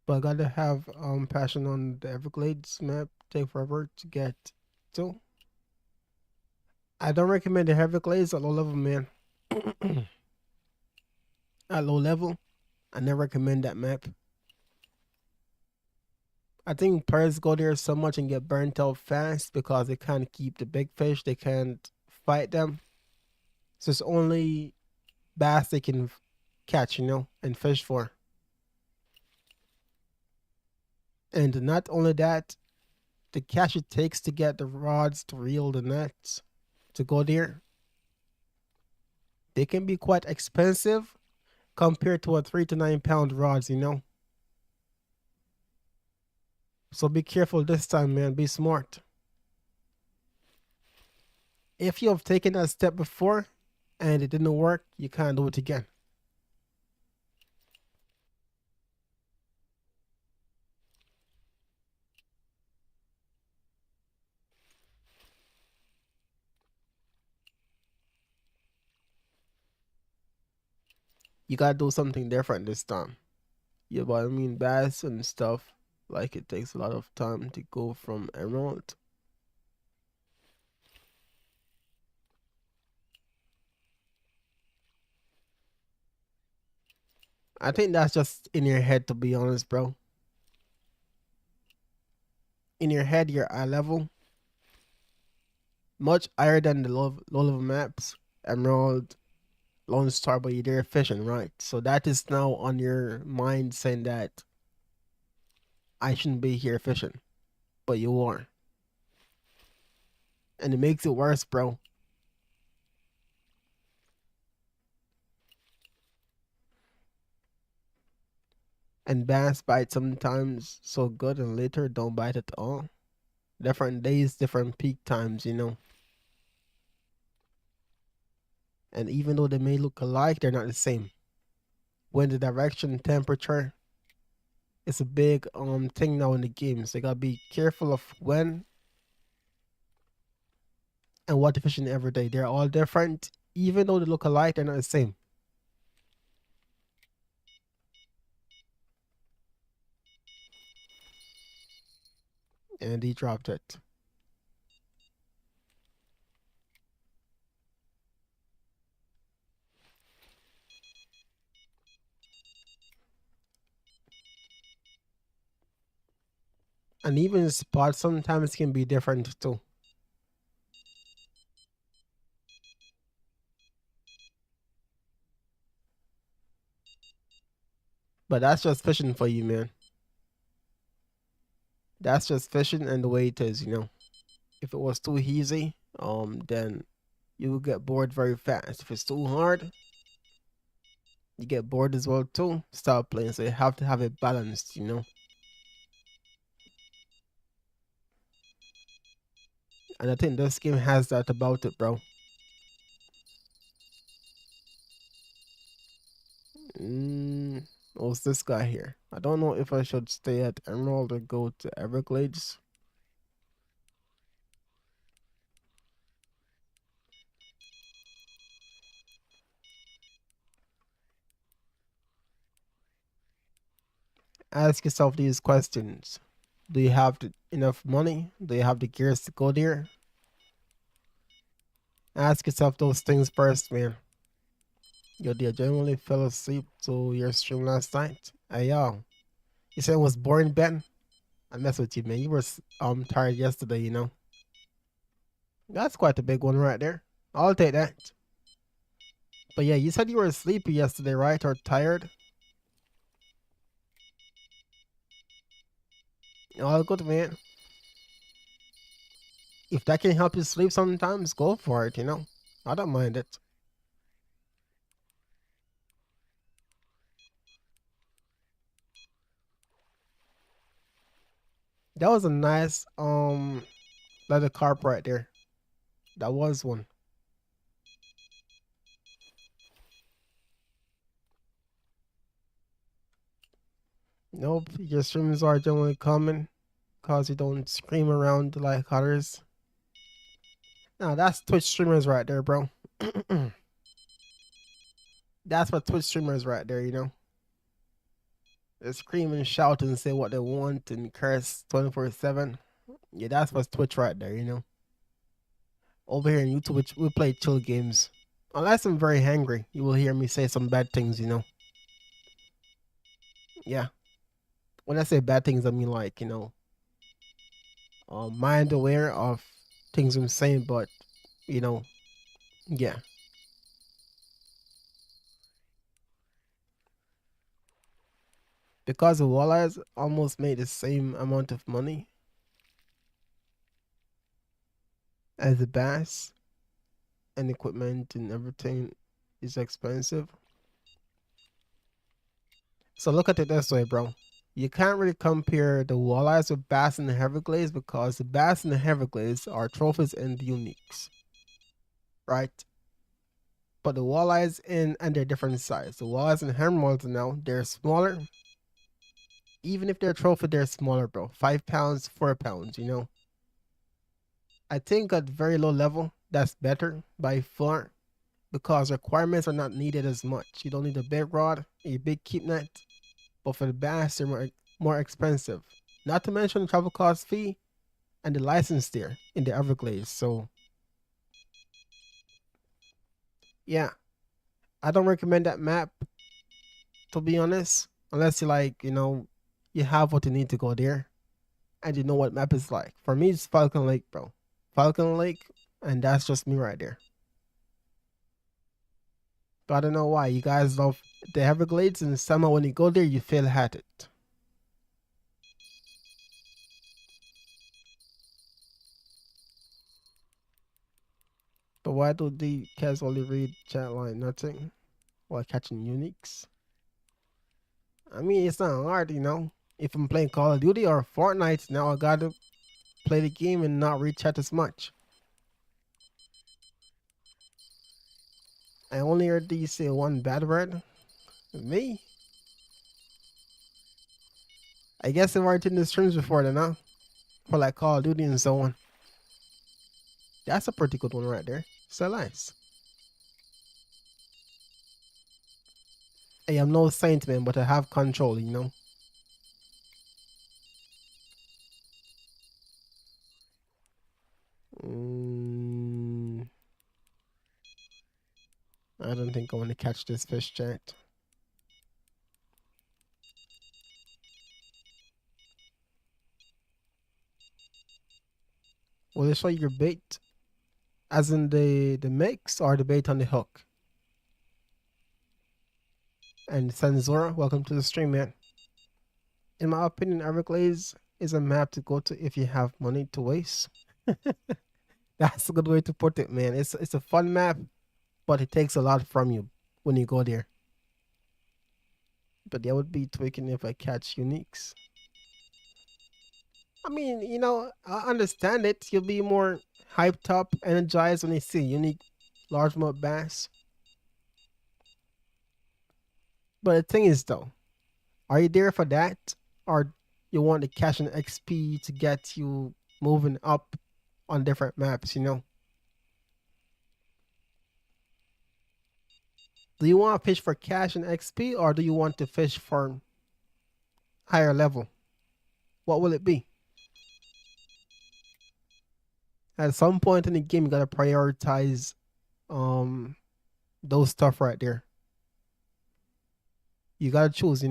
But I gotta have passion on the Everglades map. Take forever to get to. I don't recommend the Everglades at low level, man. At low level, I never recommend that map. I think players go there so much and get burnt out fast because they can't keep the big fish. They can't fight them. So it's only bass they can catch, and fish for. And not only that, the cash it takes to get the rods to reel the nets to go there, they can be quite expensive compared to a 3 to 9 pound rods. So be careful this time, man. Be smart. If you have taken that step before and it didn't work, you can't do it again. You gotta do something different this time. Yeah, but I mean bass and stuff, like it takes a lot of time to go from emerald. I think that's just in your head, to be honest, bro. In your head, you're eye level, much higher than the low level maps, emerald, lone star, but you're there fishing, right? So that is now on your mind saying that I shouldn't be here fishing, but you are. And it makes it worse, bro. And bass bite sometimes so good and later don't bite at all. Different days, different peak times. And even though they may look alike, they're not the same. Wind the direction, temperature, it's a big thing now in the game. So you gotta be careful of when and what you're fishing every day. They're all different. Even though they look alike, they're not the same. And he dropped it. And even spots sometimes can be different too. But that's just fishing for you, man. That's just fishing and the way it is. If it was too easy, then you will get bored very fast. If it's too hard, you get bored as well too. Stop playing. So you have to have it balanced. And I think this game has that about it, bro. What's this guy here? I don't know if I should stay at Emerald or go to Everglades. Ask yourself these questions. Do you have enough money? Do you have the gears to go there? Ask yourself those things first, man. Yo, dear, genuinely fell asleep to your stream last night. Hey, yo. You said it was boring, Ben? I mess with you, man. You were tired yesterday. That's quite a big one right there. I'll take that. But yeah, you said you were sleepy yesterday, right? Or tired? All good, man. If that can help you sleep sometimes, go for it. I don't mind it. That was a nice leather carp right there. That was one. Nope, your streams are generally common because you don't scream around like others. Now that's Twitch streamers right there, bro. That's what Twitch streamers right there. They scream and shout and say what they want and curse 24/7. Yeah, that's what's Twitch right there. Over here in YouTube, we play chill games. Unless I'm very hungry, you will hear me say some bad things, you know. Yeah. When I say bad things, I mean like, mind aware of things I'm saying, but, you know, yeah. Because the walleyes almost made the same amount of money as the bass, and equipment and everything is expensive. So look at it this way, bro. You can't really compare the walleyes with bass in the Everglades because the bass in the Everglades are trophies and the uniques, right? But the walleyes in and they're different size. The walleyes in Emeralds now they're smaller. Even if they're trophy, they're smaller, bro. 5 pounds, 4 pounds. I think at very low level that's better by far because requirements are not needed as much. You don't need a big rod, a big keep net, but for the bass they're more expensive. Not to mention the travel cost fee and the license there in the Everglades. So yeah, I don't recommend that map to be honest, unless you like, you have what you need to go there and you know what map is like. For me, it's Falcon Lake, bro. Falcon Lake, and that's just me right there. But I don't know why you guys love the Everglades, and somehow when you go there, you feel at it. But why do the casually read chat line nothing while catching uniques? I mean, it's not hard, If I'm playing Call of Duty or Fortnite, now I gotta play the game and not read chat as much. I only heard you say one bad word. Me? I guess they weren't in the streams before then, huh? For like Call of Duty and so on. That's a pretty good one right there. So nice. Hey, I'm no saint, man, but I have control. Mm, I don't think I want to catch this fish, chat. Will it show your bait? As in the mix or the bait on the hook? And Senzora, welcome to the stream, man. In my opinion, Everglades is a map to go to if you have money to waste. That's a good way to put it, man. It's a fun map, but it takes a lot from you when you go there. But that would be tweaking if I catch uniques. I mean, I understand it. You'll be more hyped up, energized when you see unique largemouth bass. But the thing is, though, are you there for that, or you want to cash an XP to get you moving up on different maps? Do you want to fish for cash and XP, or do you want to fish for higher level? What will it be? At some point in the game, you gotta prioritize um those stuff right there. You gotta choose.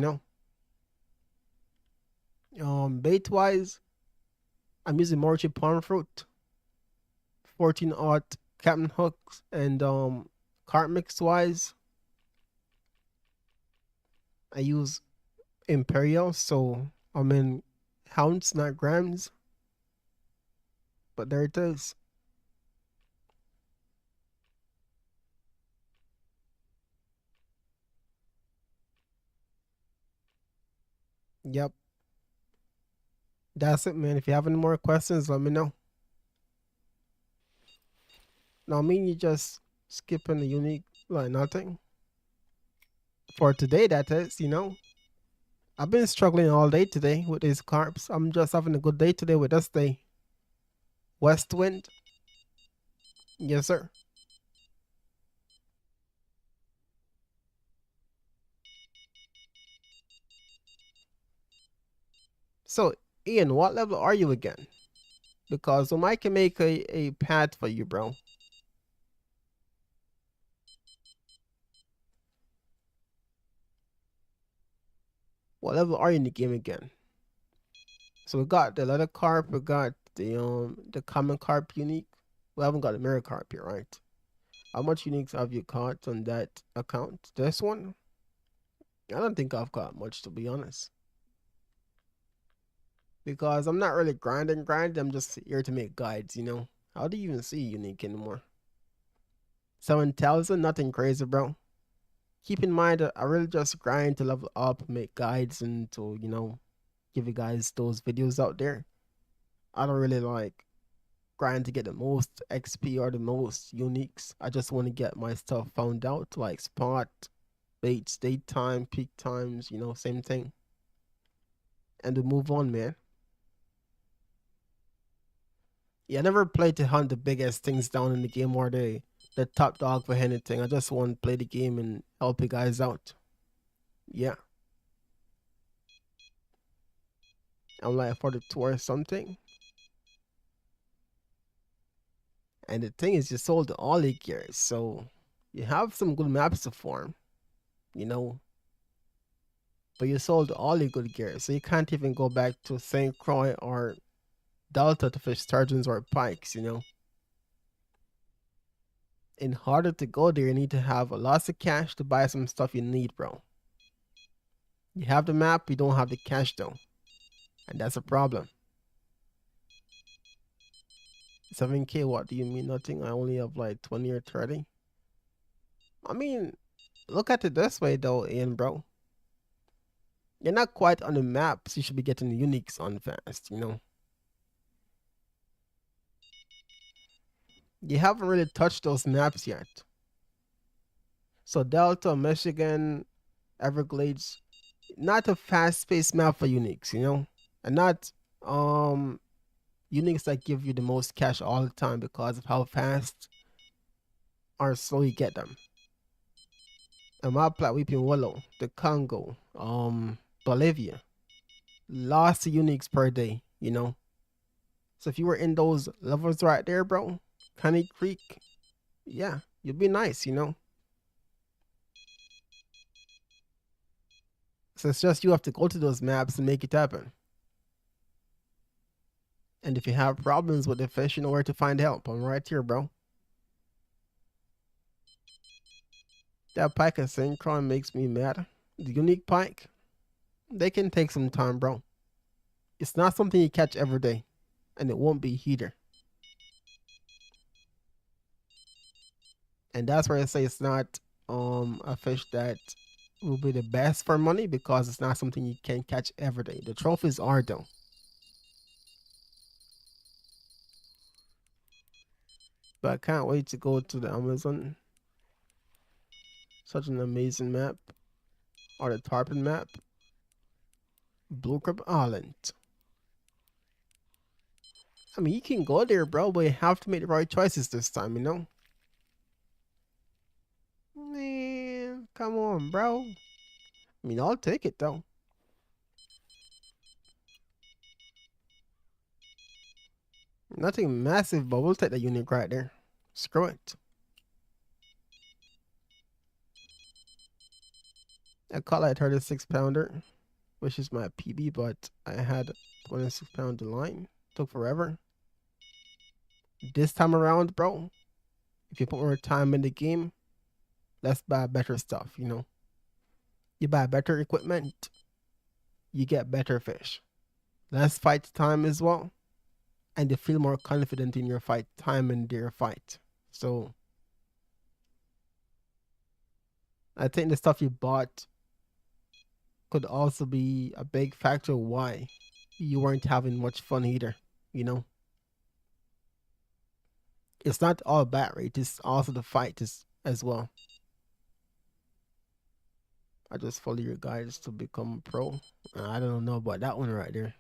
Bait wise, I'm using Morchi palm fruit, 14-aught Captain hooks, and carp mix wise, I use Imperial, so I'm in ounce, not grams. But there it is. Yep. That's it, man. If you have any more questions, let me know. Now, I mean, you just skipping the unique, like nothing. For today, that is. I've been struggling all day today with these carps. I'm just having a good day today with this day. West wind. Yes, sir. So, Ian, what level are you again? Because I can make a path for you, bro. What level are you in the game again? So we got the leather carp, we got the common carp unique. We haven't got the mirror carp here, right? How much uniques have you caught on that account? This one? I don't think I've got much, to be honest. Because I'm not really grinding. I'm just here to make guides, you know? How do you even see unique anymore? 7,000, nothing crazy, bro. Keep in mind that I really just grind to level up, make guides, and to, give you guys those videos out there. I don't really like grind to get the most XP or the most uniques. I just want to get my stuff found out, like spot, baits, date time, peak times, same thing. And to move on, man. Yeah, I never played to hunt the biggest things down in the game or the top dog for anything. I just want to play the game and help you guys out. Yeah. I'm like 42 or something. And the thing is, you sold all the gears, so you have some good maps to form, you know. But you sold all the good gears, so you can't even go back to St. Croix or Delta to fish sturgeons or pikes, you know. In order to go there, you need to have a lot of cash to buy some stuff you need, bro. You have the map, you don't have the cash though. And that's a problem. 7K, what do you mean nothing? I only have like 20 or 30. I mean, look at it this way though, Ian, bro. You're not quite on the map, so you should be getting the uniques on fast, you know. You haven't really touched those maps yet. So Delta, Michigan, Everglades, not a fast-paced map for uniques, you know, and not uniques that give you the most cash all the time because of how fast or slow you get them. A map like Weeping Willow, the Congo, Bolivia, lots of uniques per day, you know. So if you were in those levels right there, bro, Honey Creek, yeah, you'd be nice, you know. So it's just you have to go to those maps and make it happen. And if you have problems with the fish, you know where to find help. I'm right here, bro. That pike at St. Croix makes me mad. The unique pike, they can take some time, bro. It's not something you catch every day, and it won't be either. And that's where I say it's not a fish that will be the best for money because it's not something you can catch every day. The trophies are though. But I can't wait to go to the Amazon. Such an amazing map. Or the Tarpon map. Blue Crab Island. I mean, you can go there, bro, but you have to make the right choices this time, you know? Man, come on, bro. I mean, I'll take it, though. Nothing massive, but we'll take the unique right there. Screw it. I caught like 36 pounder, which is my PB, but I had 26 pound line. Took forever. This time around, bro, if you put more time in the game, let's buy better stuff, you know. You buy better equipment, you get better fish. Less fight time as well, and you feel more confident in your fight time and their fight. So I think the stuff you bought could also be a big factor why you weren't having much fun either, you know. It's not all bad, right? It's also the fight as well. I just follow your guides to become a pro. I don't know about that one right there.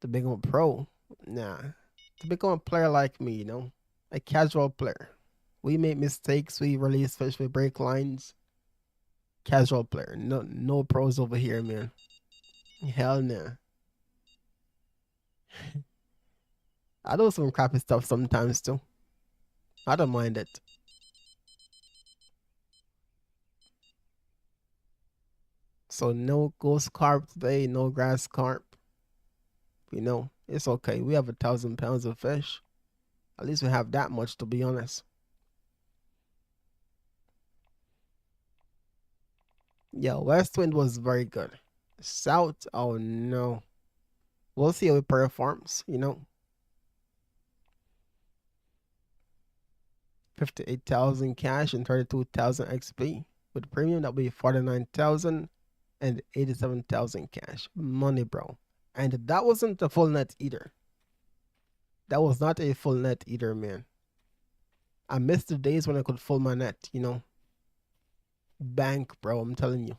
To become a pro, nah. To become a player like me, you know, a casual player. We make mistakes. We release fish. We break lines. Casual player. No pros over here, man. Hell nah. I do some crappy stuff sometimes too. I don't mind it. So no ghost carp today, no grass carp. It's okay. We have 1,000 pounds of fish. At least we have that much, to be honest. Yeah, west wind was very good. South, oh no. We'll see how it performs. 58,000 cash and 32,000 XP. With premium, that'll be 49,000 and 87,000 cash. Money, bro. And that wasn't a full net either. That was not a full net either, man. I missed the days when I could full my net. Bank, bro, I'm telling you.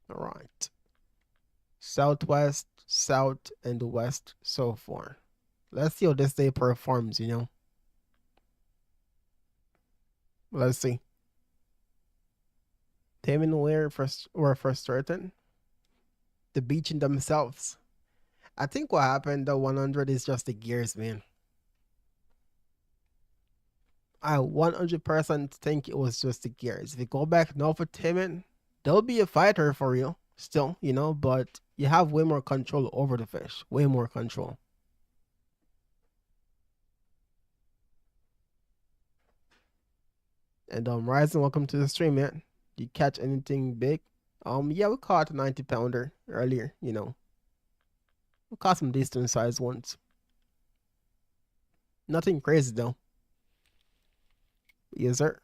All right. Southwest, south, and west so far. Let's see how this day performs. Let's see. Taming were frustrating. The beach in themselves. I think what happened, the 100 is just the gears, man. I 100% think it was just the gears. If you go back now for taming, there'll be a fighter for you still, but you have way more control over the fish. Way more control. And Ryzen, welcome to the stream, man. Did you catch anything big? Yeah, we caught a 90-pounder earlier. We caught some decent sized ones. Nothing crazy though. Yes, sir.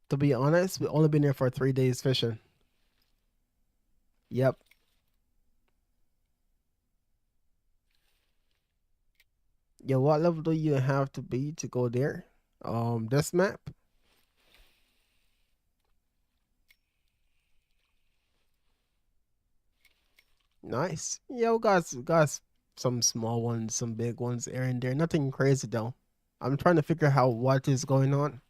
To be honest, we only been here for 3 days fishing. Yep. Yeah, what level do you have to be to go there? This map. Nice. Yeah, we got some small ones, some big ones here and there. Nothing crazy though. I'm trying to figure out what is going on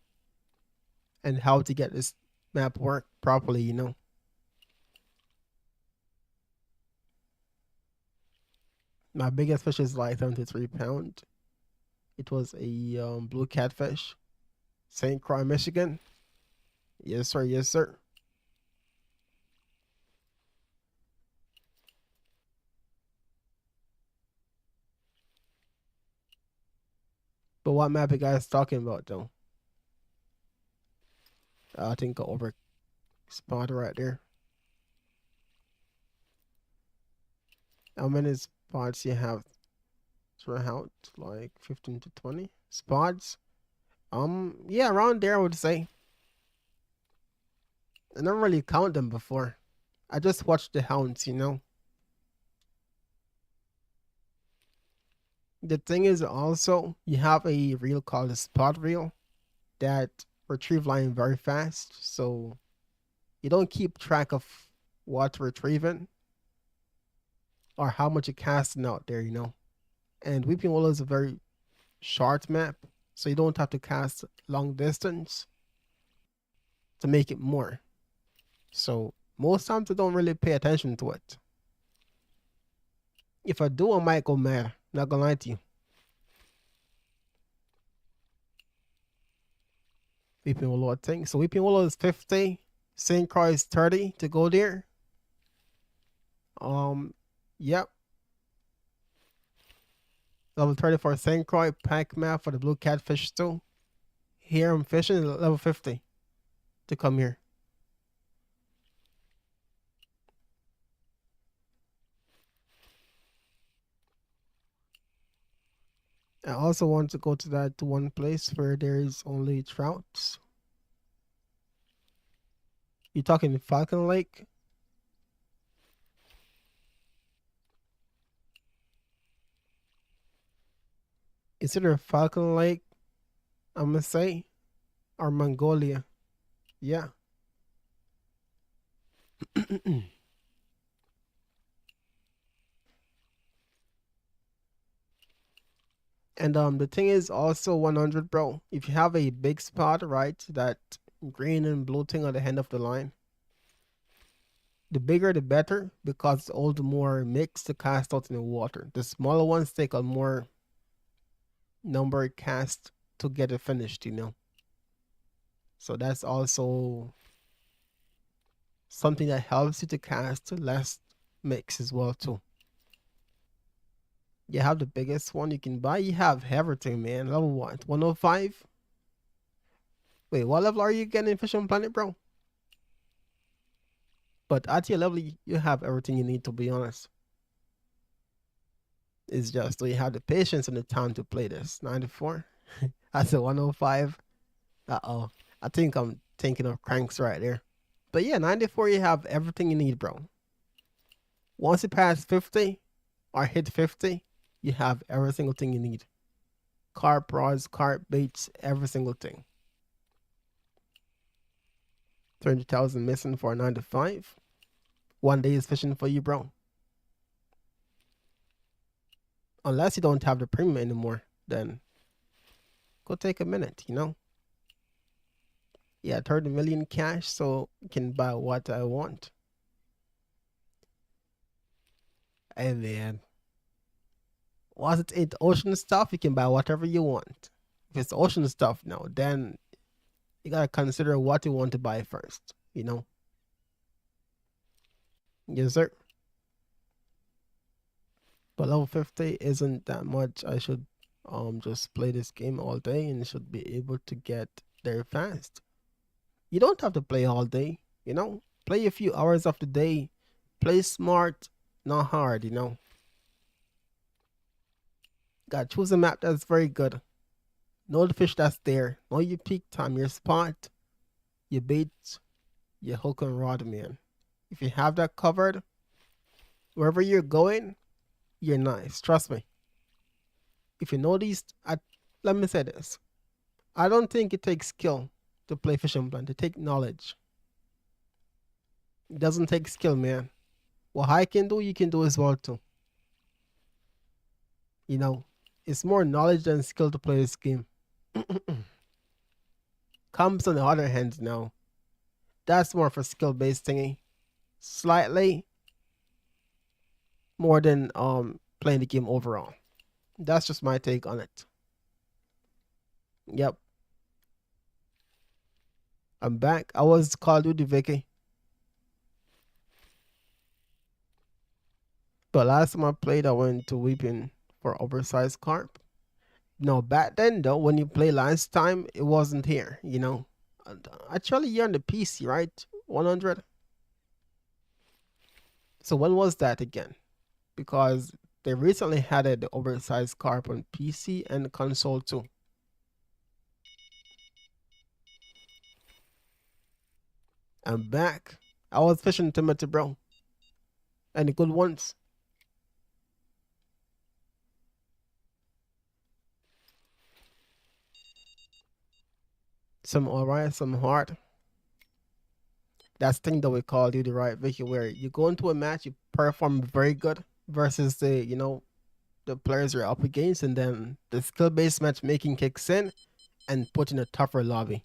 and how to get this map work properly. My biggest fish is like 73 pound. It was a blue catfish. St. Croix, Michigan. Yes, sir. Yes, sir. But what map you guys talking about though? I think over spot right there. How many spots you have throughout? Like 15 to 20 spots. Yeah, around there I would say. I never really count them before. I just watched the hounds. The thing is also you have a reel called a spot reel that retrieve line very fast, so you don't keep track of what retrieving or how much you're casting out there. And Weeping Willow is a very short map, so you don't have to cast long distance to make it more. So most times I don't really pay attention to it. If I do, I might go mad. Not gonna lie to you. Weeping Willow, I think. So Weeping Willow is 50. St. Croix is 30 to go there. Yep. Level 30 for St. Croix, pack map for the blue catfish too. Here I'm fishing level 50 to come here. I also want to go to that one place where there is only trouts. You talking Falcon Lake? It's either Falcon Lake, I'm gonna say, or Mongolia. Yeah. And the thing is also 100, bro. If you have a big spot, right, that green and blue thing on the end of the line, the bigger the better because all the more mix to cast out in the water. The smaller ones take a more number cast to get it finished, you know. So that's also something that helps you to cast less mix as well too. You have the biggest one you can buy. You have everything, man. Level what? 105? Wait, what level are you getting in Fishing Planet, bro? But at your level, you have everything you need, to be honest. It's just do you have the patience and the time to play this? 94? I said 105. Uh-oh. I think I'm thinking of cranks right there. But yeah, 94, you have everything you need, bro. Once you pass 50 or hit 50, you have every single thing you need. Carp rods, carp baits, every single thing. 30,000 missing for 95. One day is fishing for you, bro. Unless you don't have the premium anymore, then go take a minute, you know? Yeah, 30 million cash, so you can buy what I want. And then, once it's into ocean stuff, you can buy whatever you want. If it's ocean stuff now, then you gotta consider what you want to buy first, you know? Yes, sir. But level 50 isn't that much. I should just play this game all day and should be able to get there fast. You don't have to play all day, you know? Play a few hours of the day. Play smart, not hard, you know? Gotta choose a map that's very good. Know the fish that's there. Know your peak time, your spot, your bait, your hook and rod, man. If you have that covered, wherever you're going, you're nice. Trust me. If you know these, let me say this. I don't think it takes skill to play fishing blind. It takes knowledge. It doesn't take skill, man. What I can do, you can do as well too. You know, it's more knowledge than skill to play this game. Comes on the other hand now. That's more for skill based thingy. Slightly more than playing the game overall. That's just my take on it. Yep. I'm back. I was Call of Duty Vicky. But last time I played, I went to Weeping for Oversized Carp. No, back then though, when you play last time, it wasn't here, you know. Actually, you're on the PC, right? 100. So when was that again? Because they recently had the Oversized Carp on PC and console too. I'm back. I was fishing Timothy, bro. Any good ones? Some alright, some hard. That's the thing that we call Duty right, Vicky, where you go into a match, you perform very good versus the, you know, the players you're up against, and then the skill-based matchmaking kicks in and put in a tougher lobby.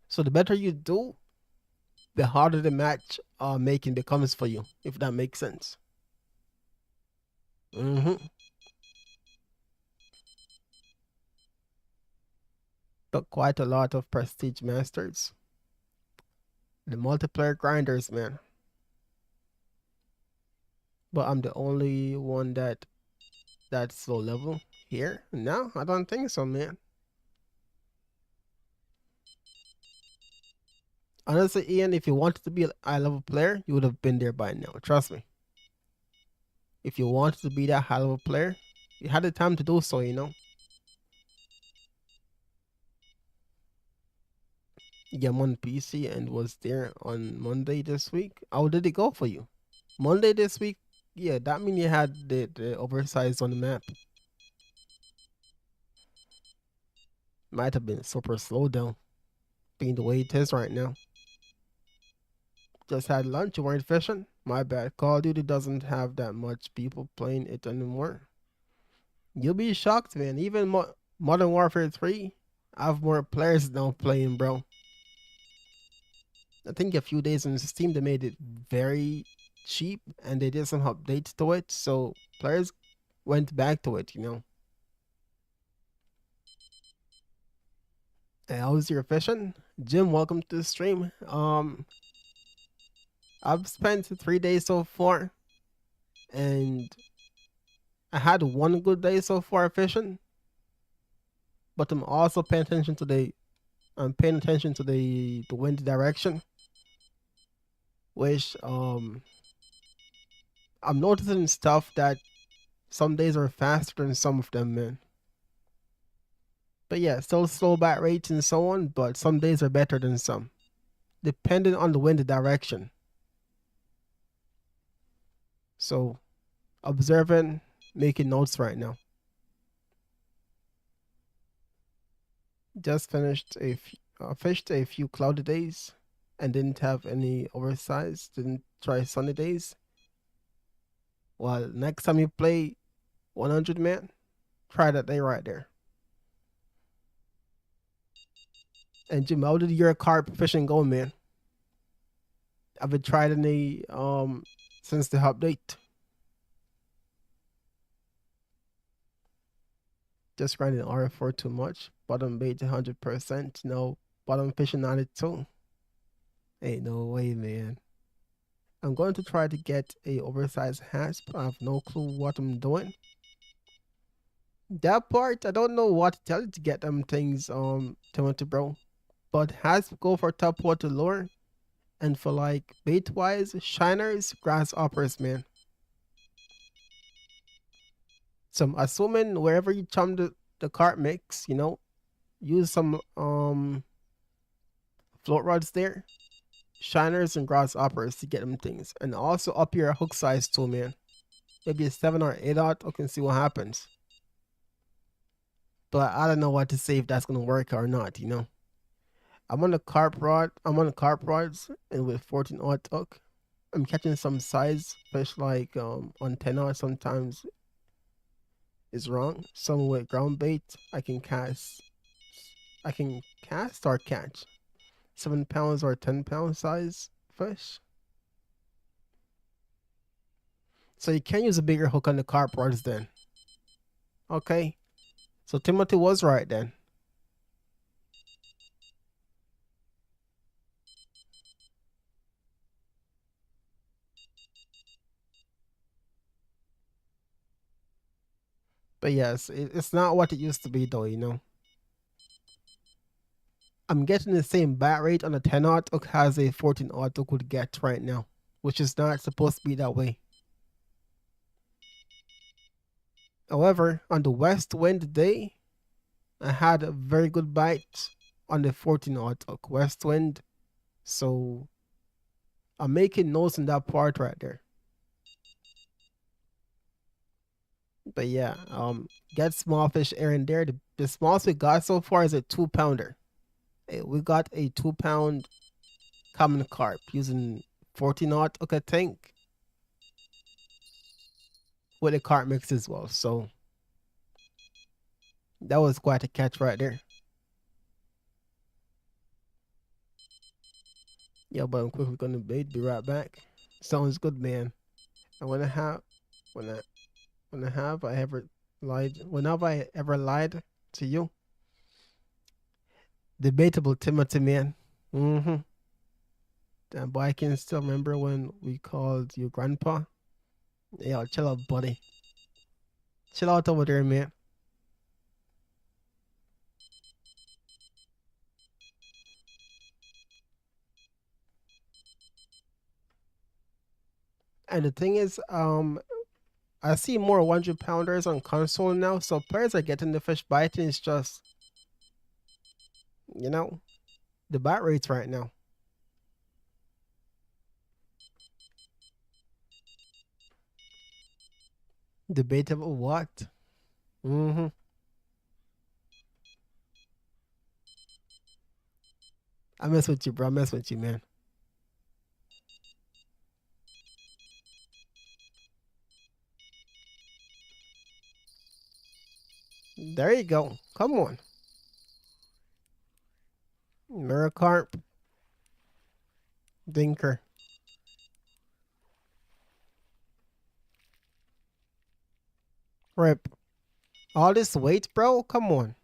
So the better you do, the harder the match making becomes for you, if that makes sense. But quite a lot of prestige masters. The multiplayer grinders, man. But I'm the only one that's low level here. No, I don't think so, man. Honestly, Ian, if you wanted to be a high level player, you would have been there by now. Trust me. If you wanted to be that high level player, you had the time to do so, you know. Yeah, I'm on PC and was there on Monday this week. How did it go for you? Monday this week? Yeah, that means you had the oversized on the map. Might have been super slow down, being the way it is right now. Just had lunch, you weren't fishing? My bad. Call of Duty doesn't have that much people playing it anymore. You'll be shocked, man. Even Modern Warfare 3, I have more players now playing, bro. I think a few days on Steam, they made it very cheap and they did some updates to it. So players went back to it, you know. Hey, how's your fishing? Jim, welcome to the stream. I've spent 3 days so far, and I had one good day so far fishing, but I'm also paying attention to the wind direction, which I'm noticing stuff that some days are faster than some of them, man. But yeah, still slow back rates and so on, but some days are better than some, depending on the wind direction. So observing, making notes right now. Just fished a few cloudy days and didn't have any oversized, didn't try sunny days. Well, next time you play 100 man, try that day right there. And Jim, how did your carp fishing go, man? Have you tried any since the update? Just grinding RF4 too much. Bottom bait 100%. No, bottom fishing on it too. Ain't no way, man. I'm going to try to get a oversized hasp. I have no clue what I'm doing. That part, I don't know what to tell you to get them things, Timothy bro. But hasp go for top water lure. And for like bait wise, shiners, grasshoppers, man. So I'm assuming wherever you chum the carp mix, use some float rods there, shiners and grasshoppers to get them things. And also up your hook size too, man. Maybe a 7 or 8 out, I can see what happens. But I don't know what to say if that's gonna work or not. I'm on the carp rods and with 14 aught hook. I'm catching some size fish like on 10 aught sometimes is wrong. Some with ground bait I can cast or catch 7 pounds or 10 pound size fish. So you can use a bigger hook on the carp rods then. Okay. So Timothy was right then. But yes, it's not what it used to be though. I'm getting the same bat rate on a 10 aught hook as a 14 aught hook would get right now, which is not supposed to be that way. However, on the west wind day, I had a very good bite on the 14 aught hook west wind. So I'm making notes in that part right there. But yeah, get small fish here and there. The smallest we got so far is a 2 pounder. We got a 2 pound common carp using 14 aught hook, I think, with a carp mix as well. So that was quite a catch right there. Yeah, but I'm quickly gonna bait. Be right back. Sounds good, man. And when I have, I ever lied, whenever I ever lied to you, debatable Timothy, man. Mm-hmm. Damn, boy, I can still remember when we called you grandpa. Yo, chill out, buddy. Chill out over there, man. And the thing is, I see more 100 pounders on console now, so players are getting the fish biting. It's just, you know, the bite rates right now. Debatable what? Mm-hmm. I mess with you, bro. I mess with you, man. There you go. Come on. Mirror carp. Dinker. Rip. All this weight, bro? Come on.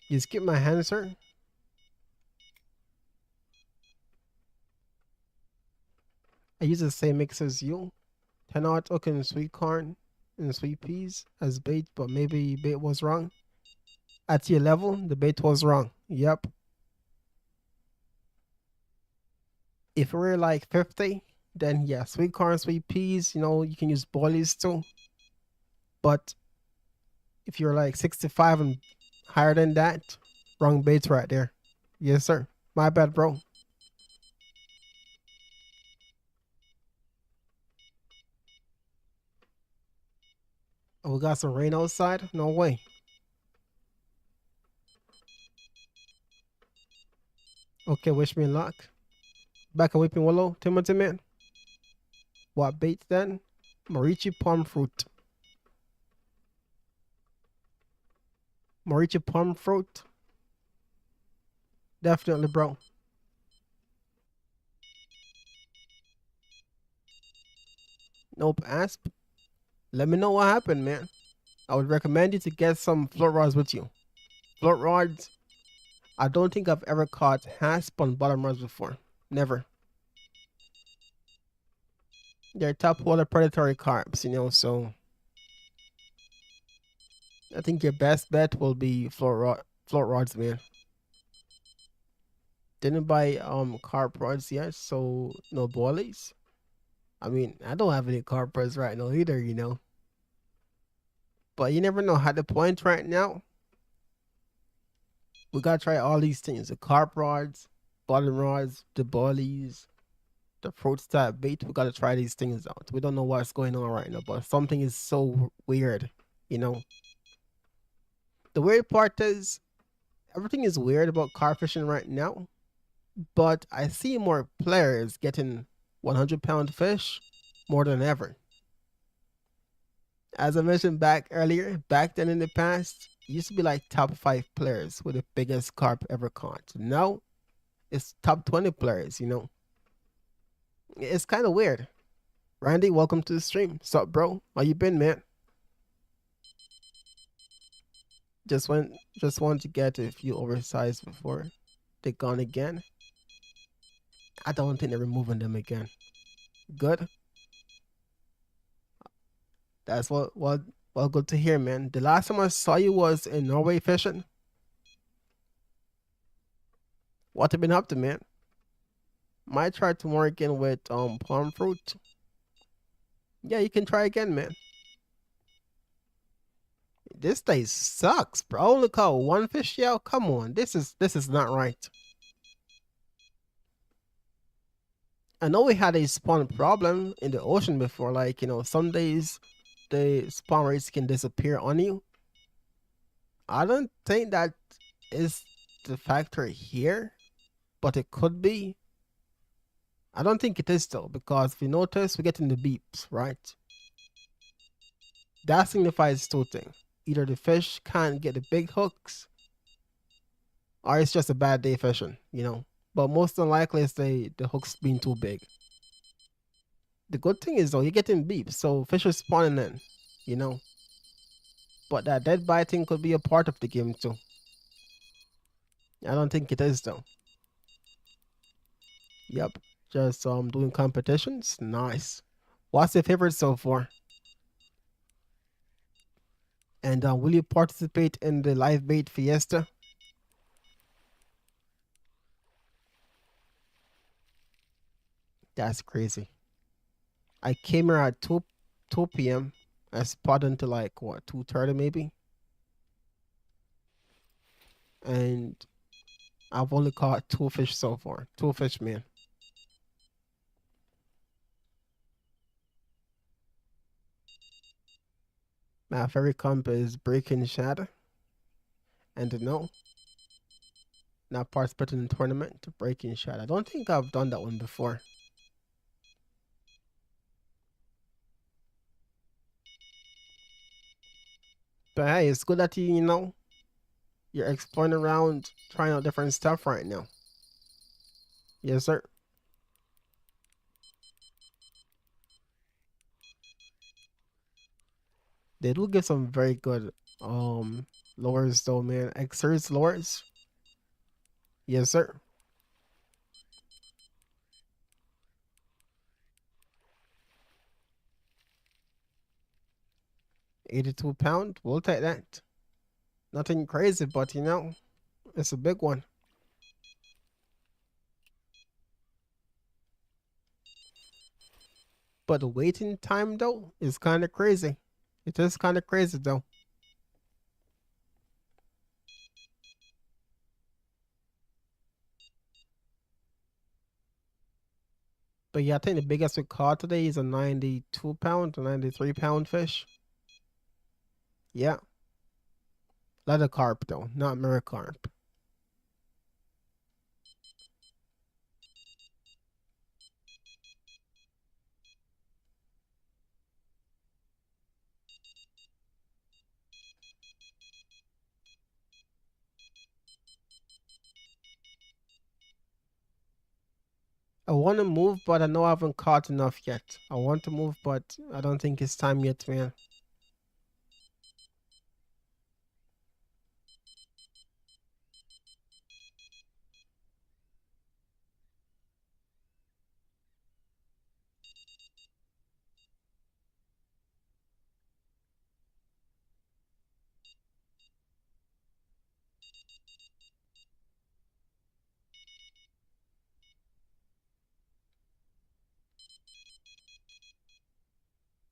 You skip my hand, sir? I use the same mix as you. 10 out cooking sweet corn and sweet peas as bait, but maybe bait was wrong. At your level, the bait was wrong. Yep. If we're like 50, then yeah, sweet corn, sweet peas, you can use boilies too. But if you're like 65 and higher than that, wrong baits right there. Yes, sir. My bad, bro. Oh, we got some rain outside? No way. Okay, wish me luck. Back and Weeping Willow, Timothy man. What bait then? Morichi palm fruit. Morichi palm fruit. Definitely, bro. Nope, asp. Let me know what happened, man. I would recommend you to get some float rods with you. Float rods. I don't think I've ever caught hasp on bottom rods before. Never. They're top water predatory carps, so I think your best bet will be float rods, man. Didn't buy carp rods yet, so no boilies. I mean, I don't have any carp rods right now either. But you never know. At the point right now, we gotta try all these things: the carp rods, bottom rods, the boilies, the fruit type bait. We gotta try these things out. We don't know what's going on right now, but something is so weird. You know, the weird part is everything is weird about carp fishing right now. But I see more players getting 100-pound fish more than ever. As I mentioned back then in the past, it used to be like top 5 players with the biggest carp ever caught. Now it's top 20 players. It's kind of weird. Randy, welcome to the stream. Sup, bro? How you been, man? Just want to get a few oversized before they gone again. I don't think they're removing them again. Good. That's what good to hear, man. The last time I saw you was in Norway fishing. What have you been up to, man? Might try tomorrow again with palm fruit. Yeah, you can try again, man. This day sucks, bro. I only caught one fish out. Come on, this is not right. I know we had a spawn problem in the ocean before. Like some days the spawn rates can disappear on you. I don't think that is the factor here, but it could be. I don't think it is though, because if you notice, we're getting the beeps, right? That signifies two things. Either the fish can't get the big hooks, or it's just a bad day fishing. But most unlikely it's the hooks being too big. The good thing is though, you're getting beeps, so fish are spawning in. But that dead biting could be a part of the game too. I don't think it is though. Yep. Just doing competitions. Nice. What's your favorite so far? And will you participate in the live bait fiesta? That's crazy. I came here at 2 p.m. I spotted until like what 2:30 maybe, and I've only caught 2 fish so far. 2 fish, man. My favorite comp is breaking shadow, and no, not participating in the tournament. Breaking shadow. I don't think I've done that one before. But hey, it's good that you're exploring around, trying out different stuff right now. Yes, sir. They do give some very good Um, lowers though, man. Xers lowers. Yes, sir. 82 pound. We'll take that. Nothing crazy, but it's a big one. But the waiting time though is kind of crazy. It is kind of crazy though. But yeah, I think the biggest we caught today is a 92 pound, a 93 pound fish. Yeah, leather carp though, not mirror carp. I want to move, but I know I haven't caught enough yet. I want to move, but I don't think it's time yet, man.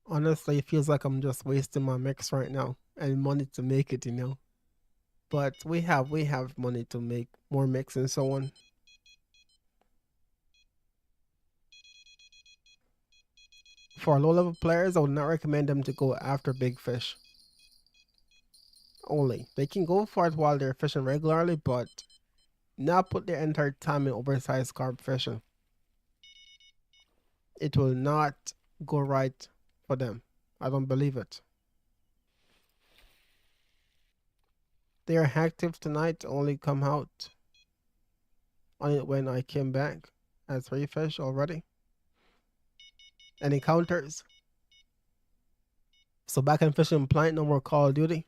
Honestly, it feels like I'm just wasting my mix right now and money to make it. But we have money to make more mix and so on. For low level players, I would not recommend them to go after big fish. Only they can go for it while they're fishing regularly, but not put their entire time in oversized carp fishing. It will not go right for them. I don't believe it. They are active tonight. Only come out on it when I came back at three fish already. And encounters. So back in fishing plant, no more Call of Duty.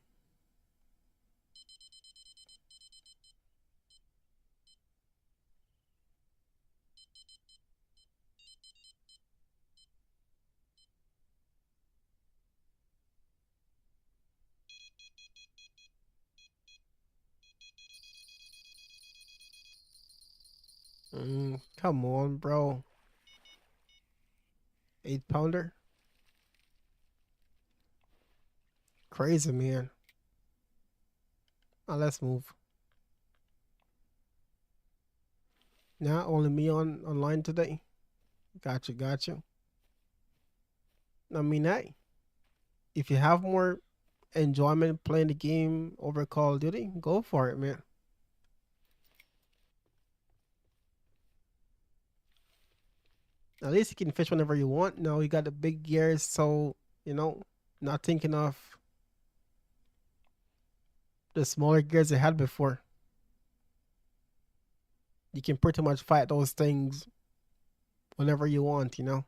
Come on, bro. 8 pounder. Crazy, man. Let's move. Not only me on online today. Gotcha, gotcha. I mean, hey, if you have more enjoyment playing the game over Call of Duty, go for it, man. At least you can fish whenever you want. Now you got the big gears, so you know, not thinking of the smaller gears you had before. You can pretty much fight those things whenever you want. I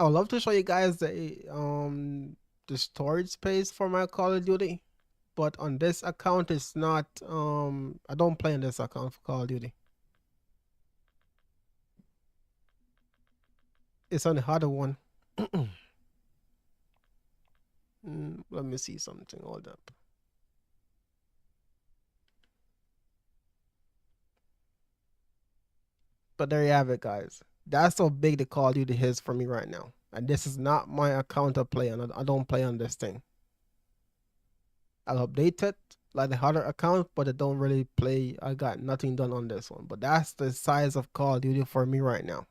would love to show you guys the storage space for my Call of Duty, but on this account it's not I don't play on this account for Call of Duty. It's on the harder one. Let me see something. Hold up. But there you have it, guys. That's how big the Call of Duty is for me right now. And this is not my account to play on. I don't play on this thing. I'll update it like the other account, but I don't really play. I got nothing done on this one. But that's the size of Call of Duty for me right now.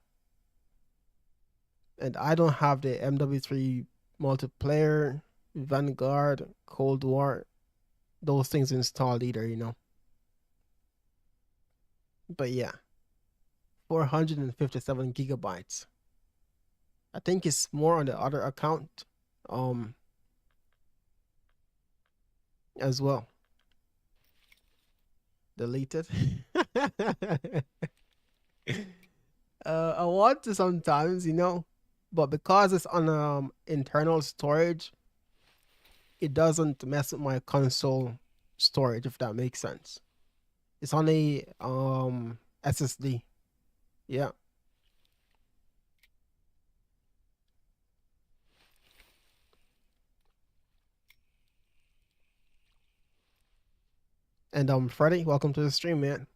And I don't have the MW3 multiplayer, Vanguard, Cold War, those things installed either. But yeah, 457 gigabytes. I think it's more on the other account um as well. Deleted. I want to sometimes. But because it's on internal storage, it doesn't mess with my console storage, if that makes sense. It's on a SSD. Yeah. And Freddie, welcome to the stream, man.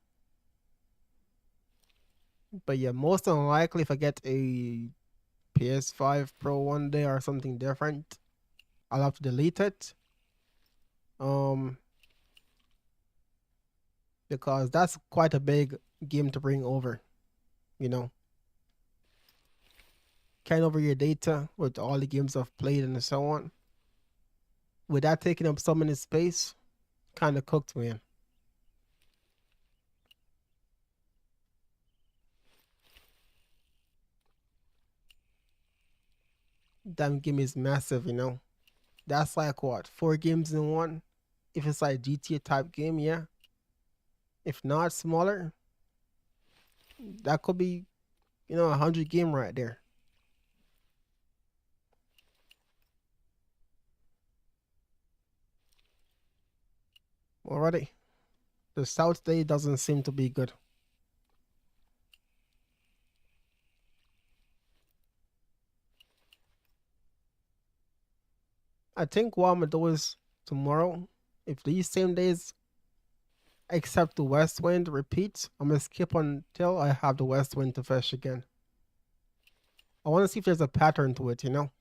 But yeah, most unlikely if I get a PS5 Pro one day or something different, I'll have to delete it. Um, because that's quite a big game to bring over, you know. Carrying over your data with all the games I've played and so on. With that taking up so many space, kind of cooked, man. That game is massive, you know. That's like what, 4 games in one? If it's like GTA type game, yeah. If not smaller, that could be, 100 game right there. Already. The South Day doesn't seem to be good. I think what I'm gonna do is tomorrow, if these same days except the West Wind repeats, I'm gonna skip until I have the West Wind to fish again. I wanna see if there's a pattern to it, you know?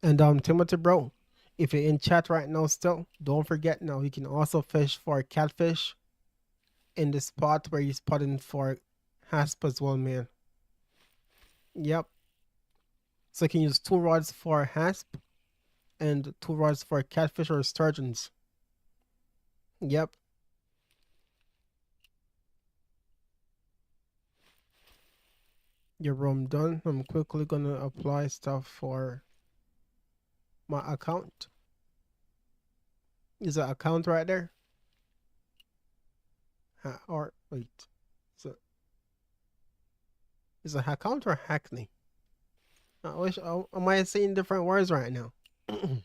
And Timothy bro, if you're in chat right now still, don't forget now you can also fish for catfish in the spot where you're spotting for hasp as well, man. Yep. So you can use 2 rods for hasp and 2 rods for catfish or sturgeons. Yep. Your room done. I'm quickly gonna apply stuff for my account. Is that account right there? Or wait, so is it account or Hackney? I wish. Am I saying different words right now? Yeah,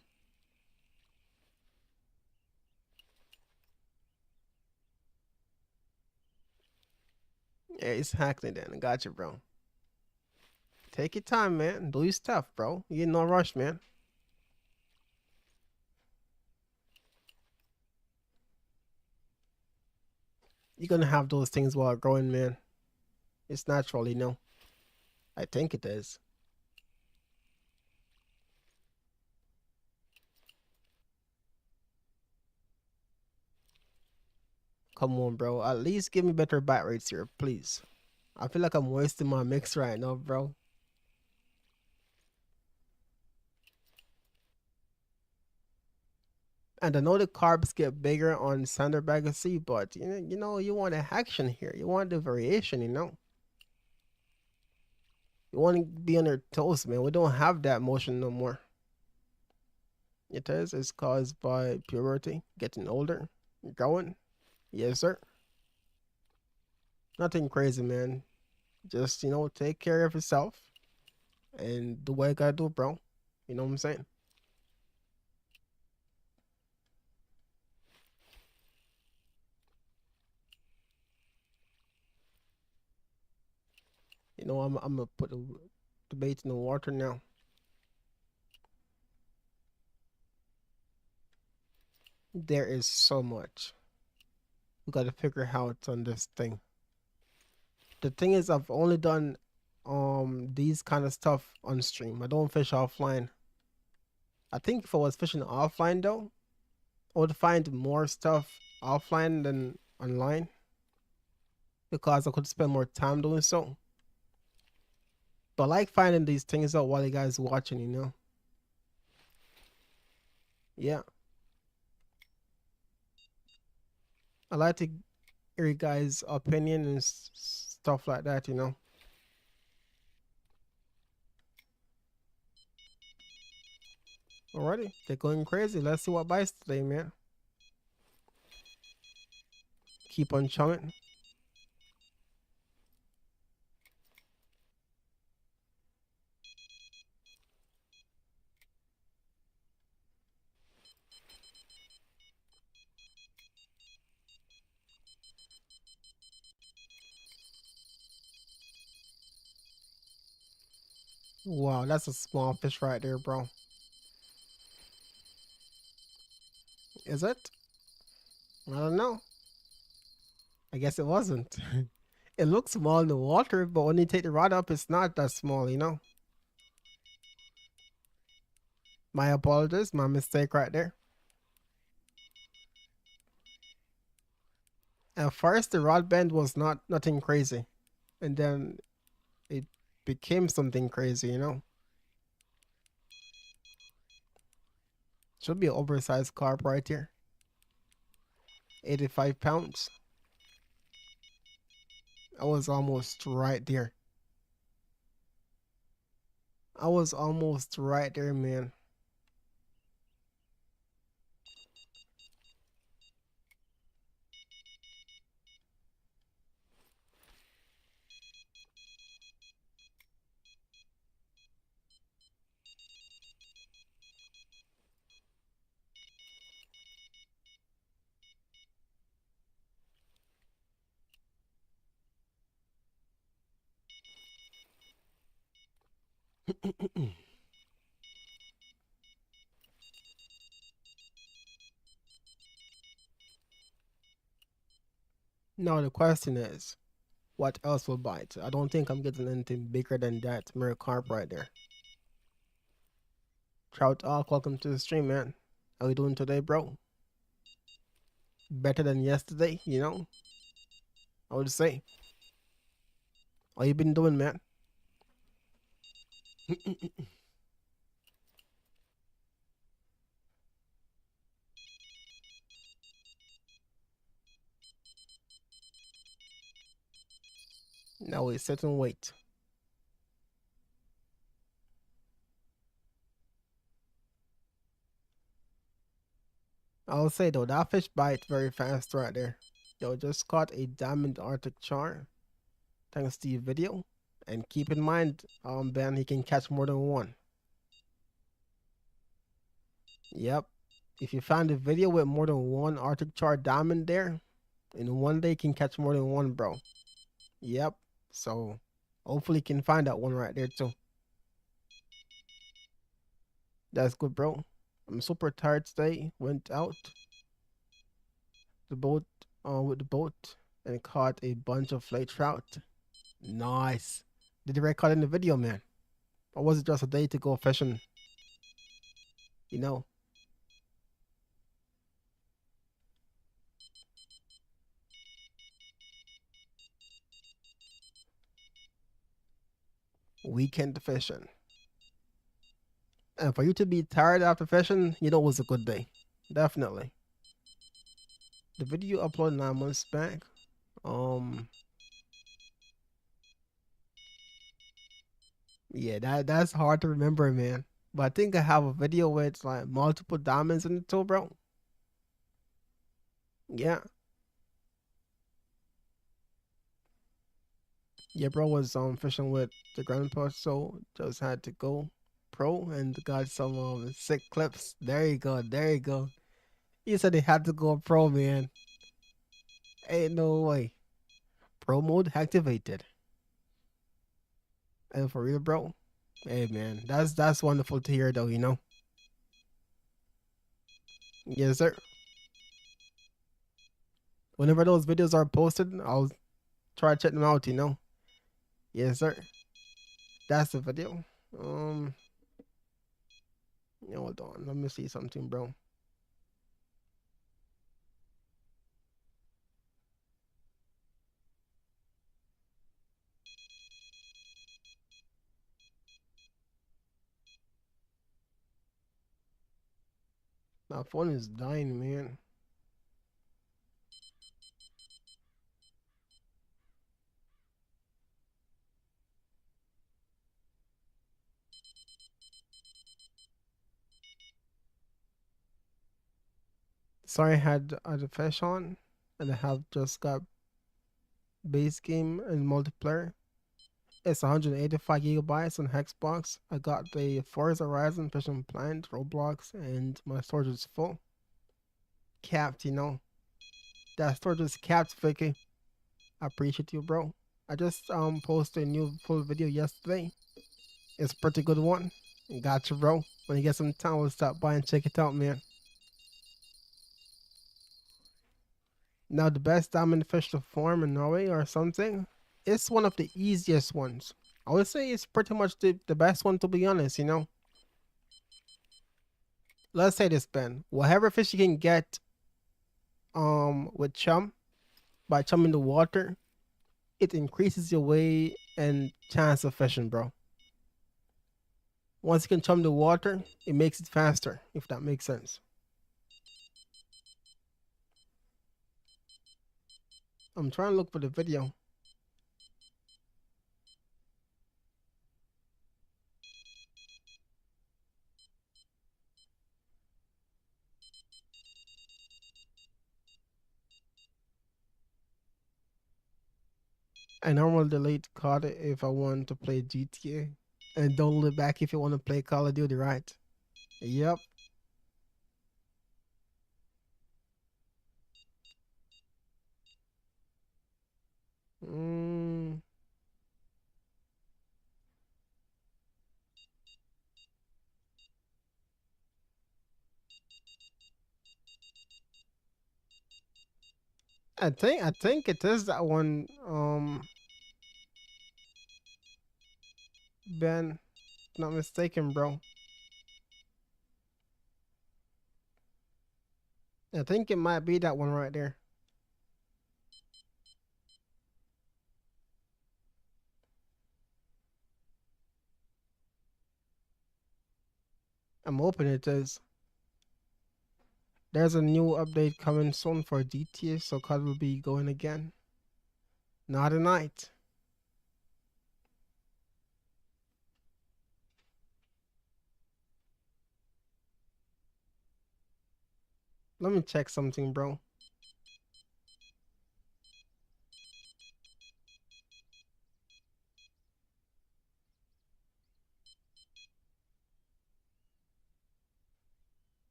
it's Hackney then. I got you, bro. Take your time, man. Do your stuff, bro. You in no rush, man. You're gonna have those things while growing, man. It's natural, you know. I think it is. Come on, bro. At least give me better bite rates here, please. I feel like I'm wasting my mix right now, bro. And I know the carbs get bigger on standard bag of sea, but you want a action here. You want the variation, you know. You want to be on your toes, man. We don't have that motion no more. It is. It's caused by puberty, getting older, growing. Yes, sir. Nothing crazy, man. Just take care of yourself and do what you gotta do, bro. You know what I'm saying? I'm gonna put the bait in the water now. There is so much. We gotta figure out on this thing. The thing is, I've only done these kind of stuff on stream. I don't fish offline. I think if I was fishing offline though, I would find more stuff offline than online because I could spend more time doing so. But I like finding these things out while you guys watching, you know. Yeah, I like to hear you guys' opinion and stuff like that, Alrighty, they're going crazy. Let's see what bites today, man. Keep on chumming. Wow, that's a small fish right there, bro. Is it? I don't know. I guess it wasn't. It looks small in the water, but when you take the rod up, it's not that small. My apologies, my mistake right there. At first, the rod bend was nothing crazy, and then it became something crazy. Should be an oversized carp right here. 85 pounds. I was almost right there. I was almost right there, man. Now the question is, what else will bite? I don't think I'm getting anything bigger than that mirror carp right there. Trout Ark, welcome to the stream, man. How you doing today, bro? Better than yesterday? I would say. How you been doing, man? Now we sit and wait. I'll say though, that fish bite very fast right there. Yo, just caught a diamond Arctic char. Thanks to your video. And keep in mind, Ben, he can catch more than one. Yep. If you find a video with more than one Arctic char diamond there, in one day can catch more than one, bro. Yep. So hopefully you can find that one right there too. That's good, bro. I'm super tired today. Went out the boat with the boat and caught a bunch of flake trout. Nice. Did you record in the video, man? Or was it just a day to go fishing? You know, weekend fishing. And for you to be tired after fishing, it was a good day. Definitely. The video uploaded 9 months back. Um, yeah, that's hard to remember, man. But I think I have a video with like multiple diamonds in it too, bro. Yeah, yeah, bro was fishing with the grandpa, so just had to go pro and got some sick clips. There you go, there you go. You said they had to go pro, man. Ain't no way. Pro mode activated. And for real, bro. Hey, man, that's wonderful to hear, though. Yes, sir. Whenever those videos are posted, I'll try to check them out. Yes, sir. That's the video. Um, hold on. Let me see something, bro. My phone is dying, man. Sorry, I had the fish on, and I have just got base game and multiplayer. It's 185 gigabytes on Xbox. I got the Forza Horizon Fishing Plant, Roblox, and my storage is full. Capped, you know. That storage is capped, Vicky. I appreciate you, bro. I just posted a new full video yesterday. It's a pretty good one. Gotcha, bro. When you get some time, we'll stop by and check it out, man. Now, the best diamond fish to farm in Norway or something, it's one of the easiest ones. I would say it's pretty much the best one, to be honest, you know? Let's say this, Ben. Whatever fish you can get with chum, by chumming the water, it increases your weight and chance of fishing, bro. Once you can chum the water, it makes it faster, if that makes sense. I'm trying to look for the video. I normally delete COD if I want to play GTA, and don't look back if you want to play Call of Duty, right? Yep. Mm, I think it is that one. Ben, not mistaken, bro. I think it might be that one right there. I'm hoping it is. There's a new update coming soon for GTA, so COD will be going again. Not tonight. Let me check something, bro.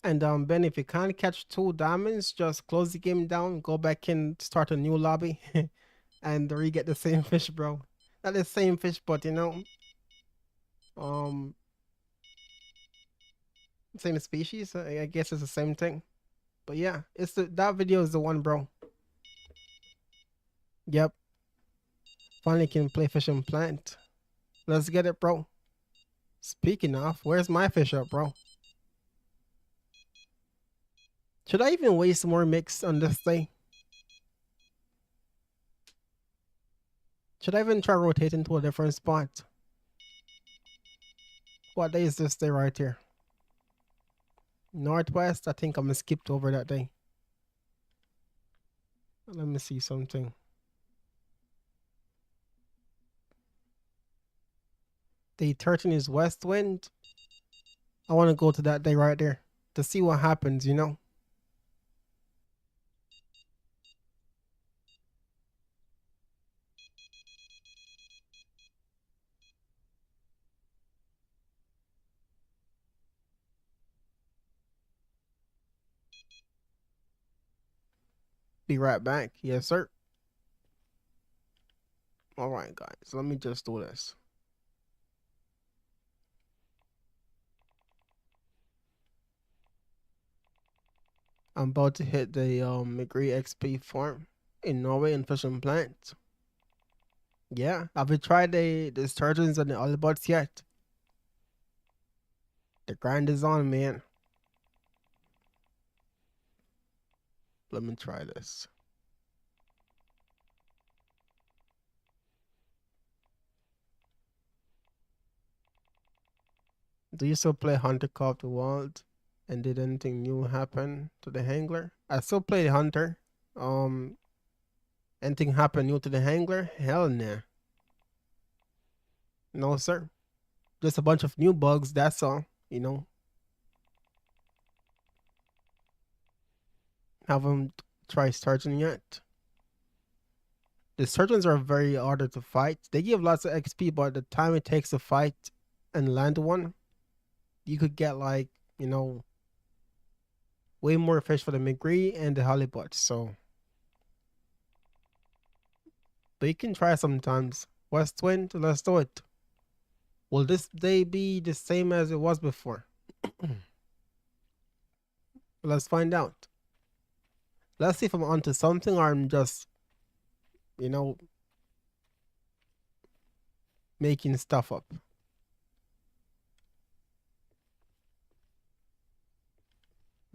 And Ben, if you can't catch 2 diamonds, just close the game down, go back and start a new lobby, and re-get the same fish, bro. Not the same fish, but you know, um, same species. I guess it's the same thing. But yeah, it's that video is the one, bro. Yep. Finally can play fishing plant. Let's get it, bro. Speaking of, where's my fish up, bro? Should I even waste more mix on this day? Should I even try rotating to a different spot? What day is this day right here? Northwest? I think I'm gonna skip over that day. Let me see something. Day 13 is west wind. I want to go to that day right there to see what happens, you know? Be right back. Yes, sir. All right, guys. Let me just do this. I'm about to hit the McGree XP farm in Norway and fishing plant. Yeah, have you tried the sturgeons and the olibots yet? The grind is on, man. Let me try this. Do you still play Hunter Call of the Wild? And did anything new happen to the Hangler? I still play Hunter. Anything happen new to the Hangler? Hell nah. No, sir. Just a bunch of new bugs, that's all, you know. Haven't tried surgeon yet. The surgeons are very harder to fight. They give lots of XP, but the time it takes to fight and land one, you could get like, you know, way more fish for the McGree and the halibut. So, but you can try sometimes. West Wind, let's do it. Will this day be the same as it was before? Let's find out. Let's see if I'm onto something or I'm just, you know, making stuff up.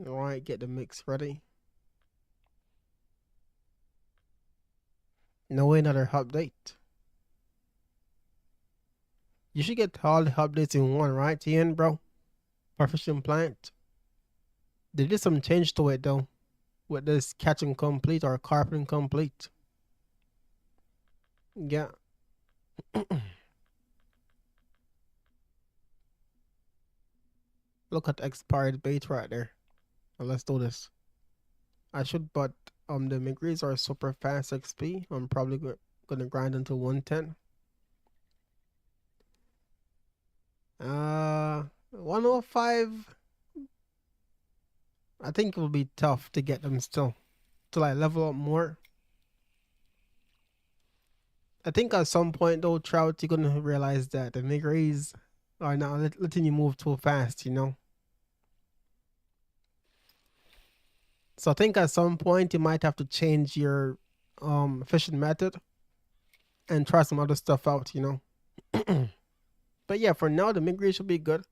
Alright, get the mix ready. No way, another update. You should get all the updates in one, right, Ian, bro? Proficient plant. They did some change to it though, with this catching complete or carping complete. Yeah. Look at expired bait right there. Well, let's do this. I should, but the McGrees are super fast XP. I'm probably gonna grind until 110. 105. I think it will be tough to get them still. Till I level up more. I think at some point though, Trout, you're gonna realize that the McGrees are not letting you move too fast, you know? So I think at some point you might have to change your fishing method and try some other stuff out, you know? But yeah, for now the McGree should be good.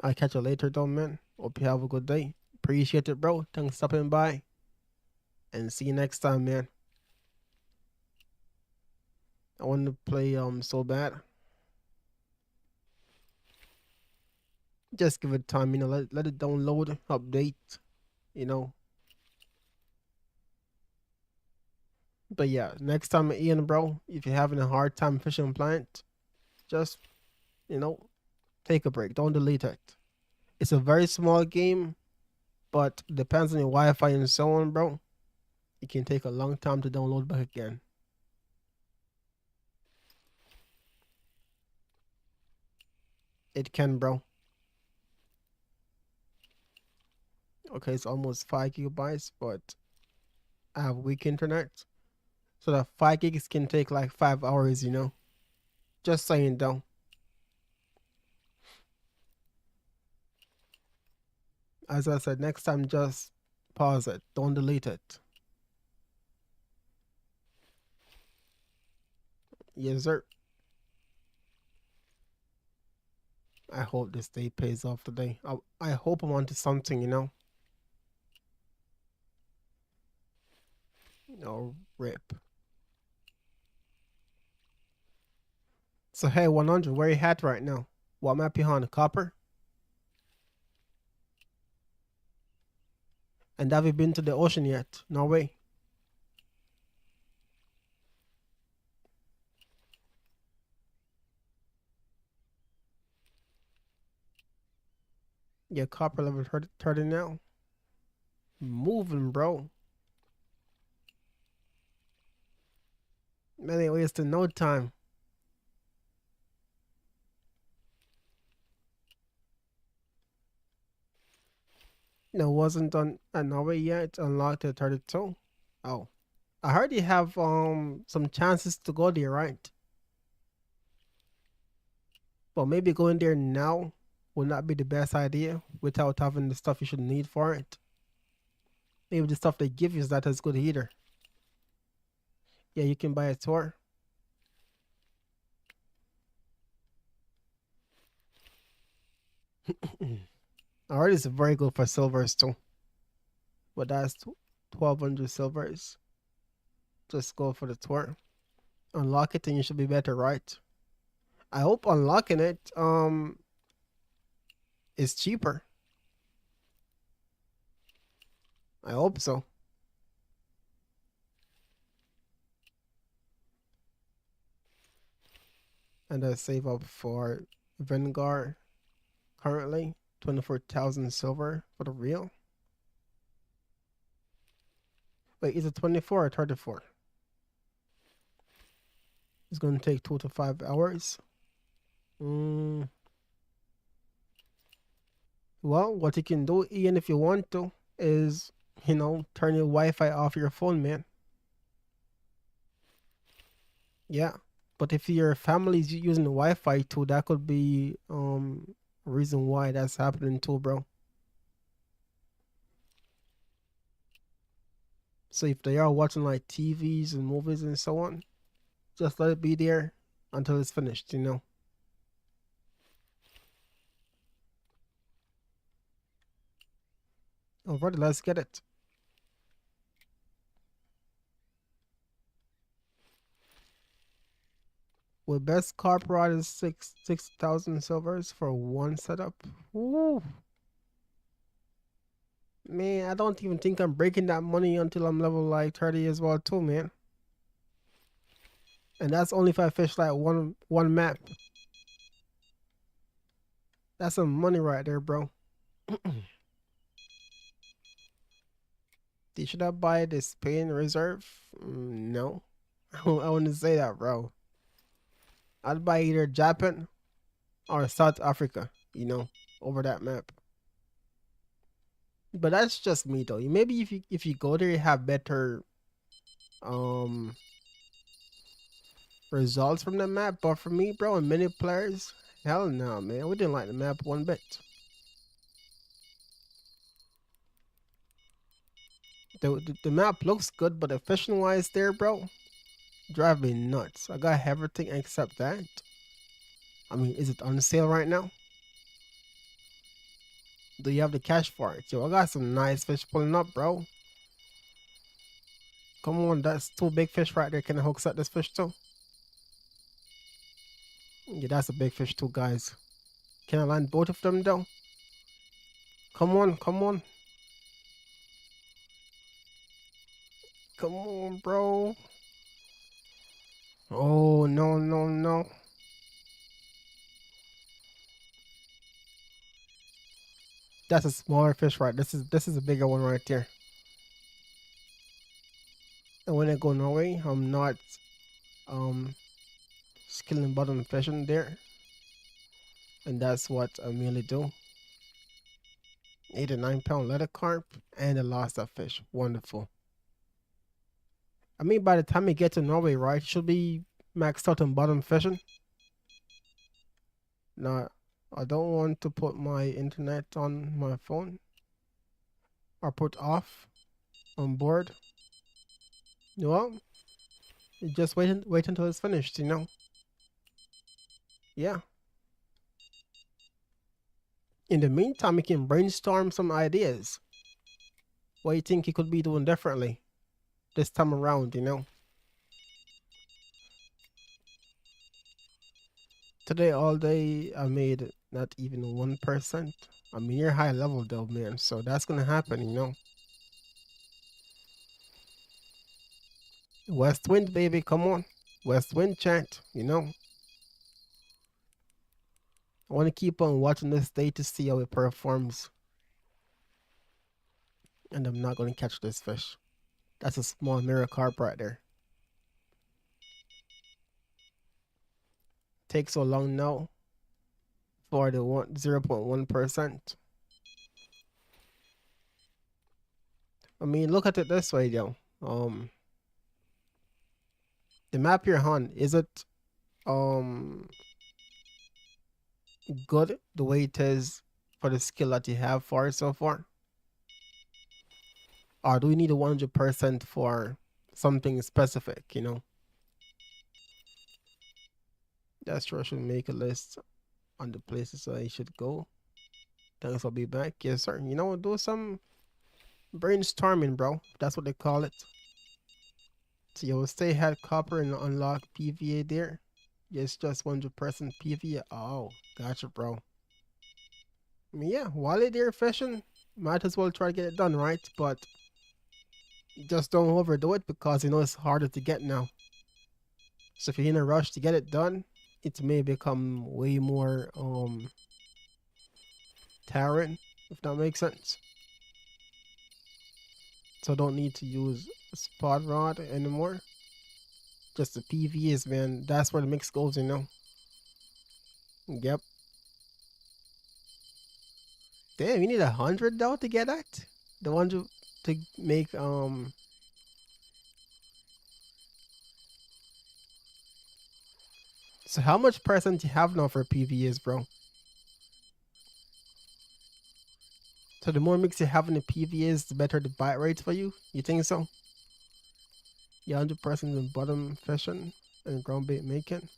I'll catch you later though, man. Hope you have a good day. Appreciate it, bro. Thanks for stopping by. And see you next time, man. I want to play so bad. Just give it time, you know, let it download, update, you know. But yeah, next time Ian, bro, if you're having a hard time fishing plant, just, you know, take a break. Don't delete it. It's a very small game, but depends on your Wi-Fi and so on, bro. It can take a long time to download back again. It can, bro. Okay, it's almost 5 GB, but I have weak internet. So the 5 gigs can take like 5 hours, you know. Just saying though. As I said, next time just pause it. Don't delete it. Yes, sir. I hope this day pays off today. I hope I'm onto something, you know. No rip. So hey, 100, where you at right now? What map you on? Copper? And have you been to the ocean yet? No way. Yeah, copper level 30 now. Moving, bro. Man, ain't wasting no time. No, wasn't on Norway yet. Unlocked at 32. Oh, I heard you have some chances to go there, right? But maybe going there now would not be the best idea without having the stuff you should need for it. Maybe the stuff they give you is not as good either. Yeah, you can buy a tour. Alright, it's very good for silvers too. But that's 1200 silvers. Just go for the tour. Unlock it and you should be better, right? I hope unlocking it is cheaper. I hope so. And I save up for Vanguard currently. 24,000 silver for the real. Wait, is it 24 or 34? It's going to take 2 to 5 hours. Mm. Well, what you can do, Ian, if you want to, is, turn your Wi-Fi off your phone, man. Yeah. But if your family's using the Wi-Fi too, that could be reason why that's happening too, bro. So if they are watching like TVs and movies and so on, just let it be there until it's finished. Alright, let's get it. With best carp rod is 6,000 silvers for one setup. Ooh. Man, I don't even think I'm breaking that money until I'm level like 30 as well too, man. And that's only if I fish like one map. That's some money right there, bro. Should I buy this Spain reserve? No. I wouldn't say that, bro. I'd buy either Japan or South Africa, over that map. But that's just me though. Maybe if you go there, you have better um results from the map. But for me, bro, and many players, hell no, man. We didn't like the map one bit. The map looks good, but the fishing wise there, bro, drive me nuts. I got everything except that. I mean, is it on sale right now? Do you have the cash for it? Yo, I got some nice fish pulling up, bro. Come on, that's two big fish right there. Can I hook set this fish too? Yeah, that's a big fish too, guys. Can I land both of them though? Come on, come on. Come on, bro. Oh, no, no, no. That's a smaller fish, right? This is a bigger one right there. And when I go Norway, I'm not um skilling bottom fishing there. And that's what I mainly do. 8 or 9 pound leather carp and a lost that fish. Wonderful. I mean, by the time you get to Norway, right, you should be maxed out on bottom fishing. Now, I don't want to put my internet on my phone or put off on board. Well, you just wait until it's finished. Yeah. In the meantime, you can brainstorm some ideas. What you think you could be doing differently this time around? Today, all day, I made not even 1%. I mean, you're high level though, man. So that's gonna happen. West Wind, baby, come on. West Wind chant. I want to keep on watching this day to see how it performs. And I'm not going to catch this fish. That's a small mirror carp right there. Takes so long now for the 0.1%. I mean, look at it this way, though. The map you're on, is it good the way it is for the skill that you have for it so far? Or do we need a 100% for something specific? That's true. I should make a list on the places I should go. Thanks, I'll be back. Yes, sir. Do some brainstorming, bro. That's what they call it. So you'll stay had copper and unlock PVA there. Yes, just 100% PVA. Oh, gotcha, bro. I mean, yeah, while you're there fishing, might as well try to get it done, right? But just don't overdo it because it's harder to get now. So if you're in a rush to get it done, it may become way more tiring, if that makes sense. So don't need to use a spot rod anymore. Just the PVs, man. That's where the mix goes, you know. Yep. Damn, you need 100 though to get that. The one to make So how much percent you have now for PVs, bro? So the more mix you have in the PVs, the better the bite rate for you. You think so? Yeah, 100% in bottom fishing and ground bait making.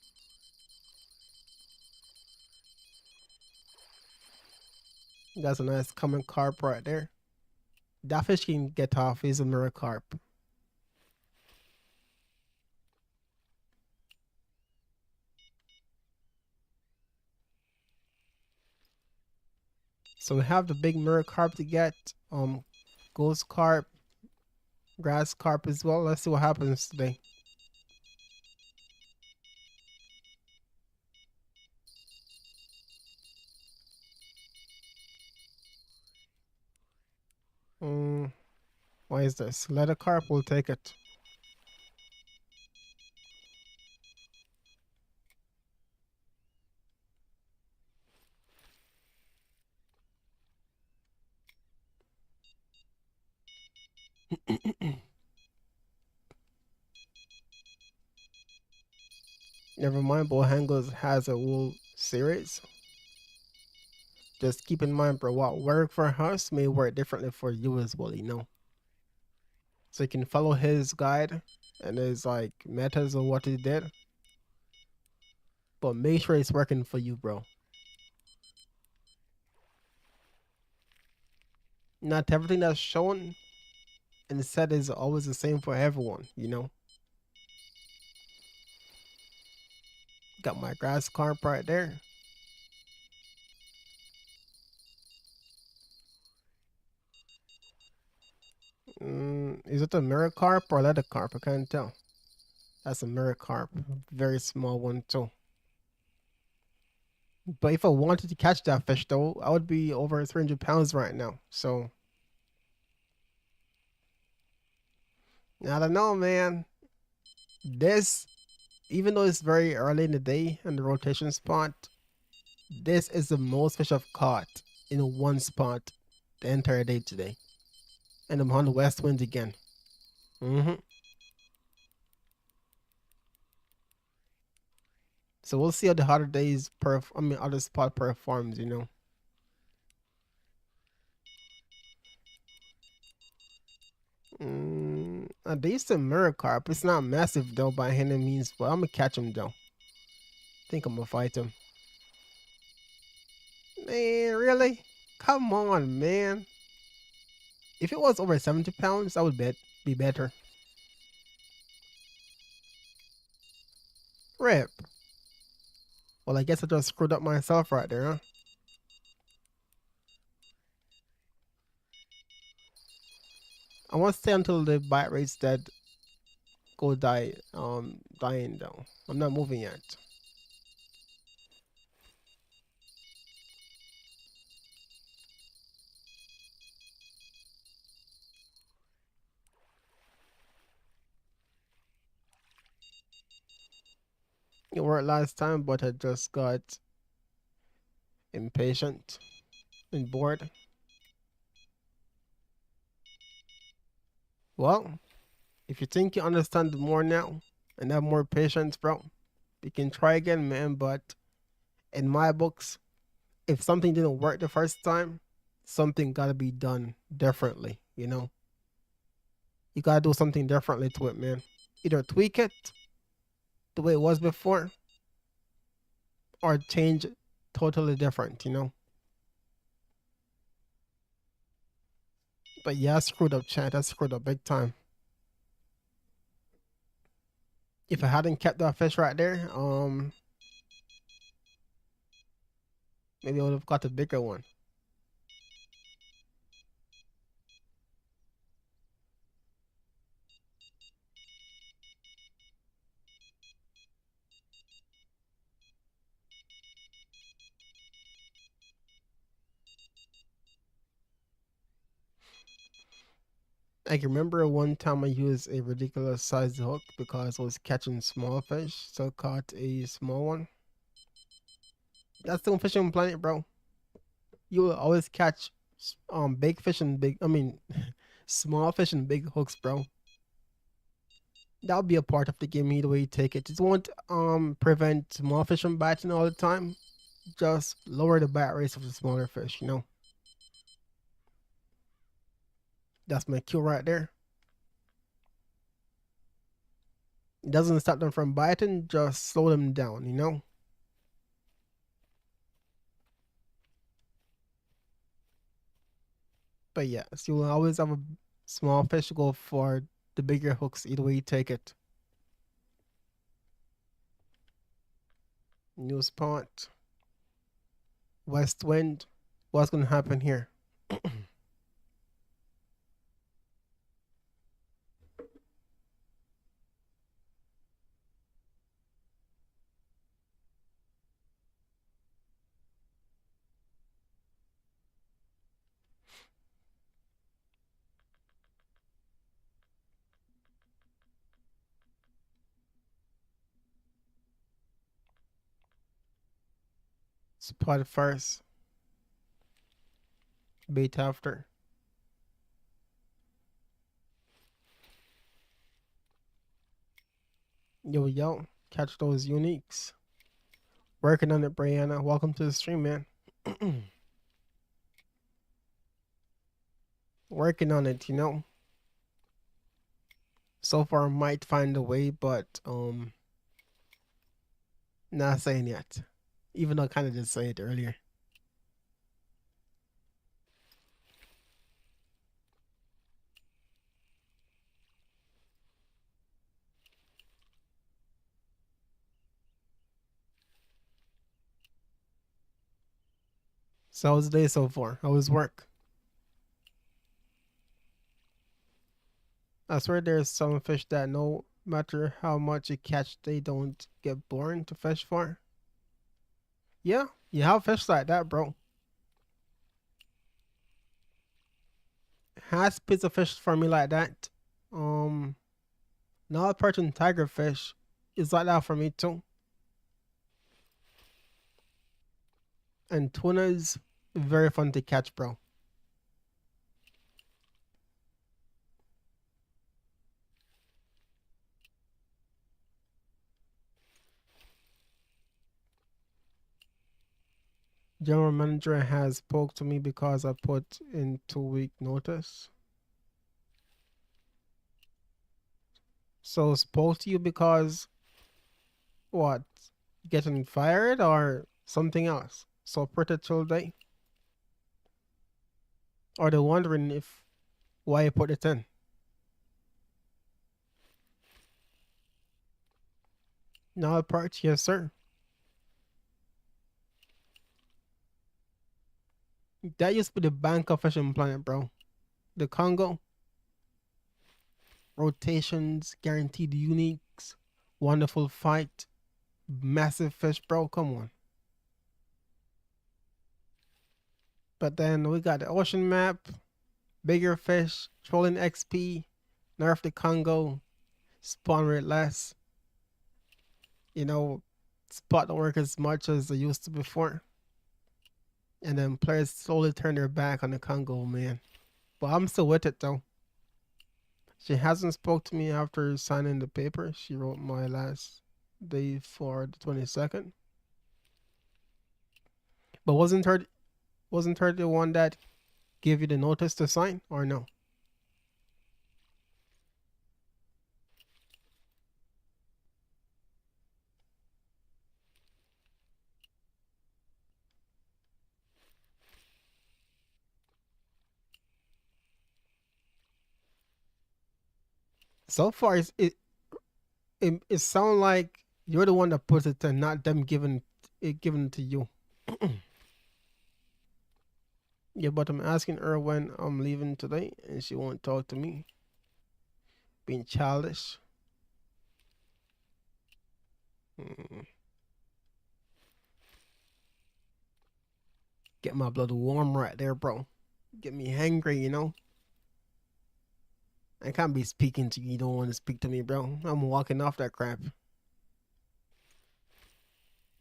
That's a nice common carp right there. That fish can get off. He's a mirror carp. So we have the big mirror carp to get. Ghost carp, grass carp as well. Let's see what happens today. Why is this? Leather carp, we'll take it. Never mind, Bull Hangles has a wool series. Just keep in mind, bro, what worked for us may work differently for you as well, you know. So you can follow his guide and his like methods of what he did, but make sure it's working for you, bro. Not everything that's shown and said is always the same for everyone, you know. Got my grass carp right there. Is it a mirror carp or leather carp? I can't tell. That's a mirror carp, very small one too. But if I wanted to catch that fish though, I would be over 300 pounds right now. So I don't know, man. This, even though it's very early in the day and the rotation spot, this is the most fish I've caught in one spot the entire day today. And I'm on the west wind again. So we'll see how the hotter days other spot performs, you know. A decent mirror carp. It's not massive though by any means, but I'm gonna catch him though. Think I'm gonna fight him. Man, really? Come on, man. If it was over 70 pounds, I would be better. Rip. Well, I guess I just screwed up myself right there, huh? I want to stay until the bite rates that go dying though. I'm not moving yet. It worked last time, but I just got impatient and bored. Well, if you think you understand more now and have more patience, bro, you can try again, man. But in my books, if something didn't work the first time, something gotta be done differently, you know? You gotta do something differently to it, man. Either tweak it the way it was before or change it totally different, you know? But yeah, I screwed up, chat. I screwed up big time. If I hadn't kept that fish right there, maybe I would have got a bigger one. I can remember one time I used a ridiculous sized hook because I was catching small fish, so I caught a small one. That's the fishing planet, bro. You will always catch big fish and big. I mean, small fish and big hooks, bro. That'll be a part of the game either way you take it. Just won't prevent small fish from biting all the time. Just lower the bite rates of the smaller fish. You know, that's my cue right there. It doesn't stop them from biting, just slow them down. You know. But yes, you will always have a small fish go for the bigger hooks either way you take it. New spot. West wind. What's gonna happen here? Spot first, bait after. Yo, yo, catch those uniques. Working on it, Brianna. Welcome to the stream, man. Working on it, you know. So far, might find a way, but not saying yet. Even though I kind of did say it earlier. So how's the day so far? How was work? I swear there's some fish that no matter how much you catch, they don't get boring to fish for. Yeah, you have fish like that, bro. Has pizza fish for me like that. Um, Now perch and tigerfish is like that for me too. And tuna is very fun to catch, bro. General manager has spoke to me because I put in 2 week notice. So spoke to you because what? Getting fired or something else? So pretty chill day. Or they're wondering if why I put it in. Now approach, yes sir. That used to be the bank of fishing planet, bro. The Congo, rotations, guaranteed uniques, wonderful fight, massive fish, bro. Come on. But then we got the ocean map, bigger fish, trolling XP, nerf the Congo, spawn rate less. You know, spot don't work as much as they used to before. And then players slowly turn their back on the Congo, man. But I'm still with it though. She hasn't spoke to me after signing the paper. She wrote my last day for the 22nd. But wasn't her the one that gave you the notice to sign or no? So far, it sounds like you're the one that puts it and not them giving it to you. Yeah, but I'm asking her when I'm leaving today, and she won't talk to me. Being childish. Mm. Get my blood warm right there, bro. Get me hangry, you know. I can't be speaking to you. You don't want to speak to me, bro. I'm walking off that crap.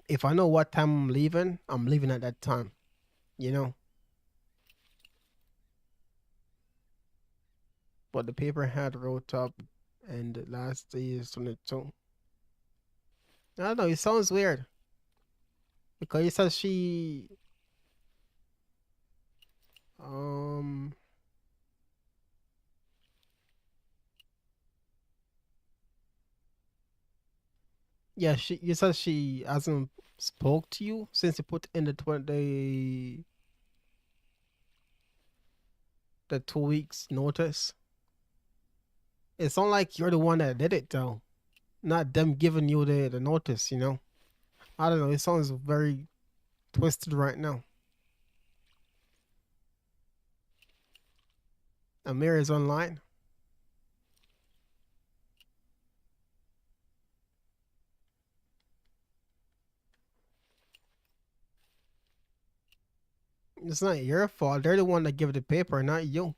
If I know what time I'm leaving at that time. You know. But the paper had wrote up, and the last day is 22. I don't know. It sounds weird because it says she. Um. Yeah, she. You said she hasn't spoke to you since you put in the 2 weeks notice. It's not like you're the one that did it though, not them giving you the notice. You know. I don't know. It sounds very twisted right now. Amir is online. It's not your fault. They're the one that give the paper, not you.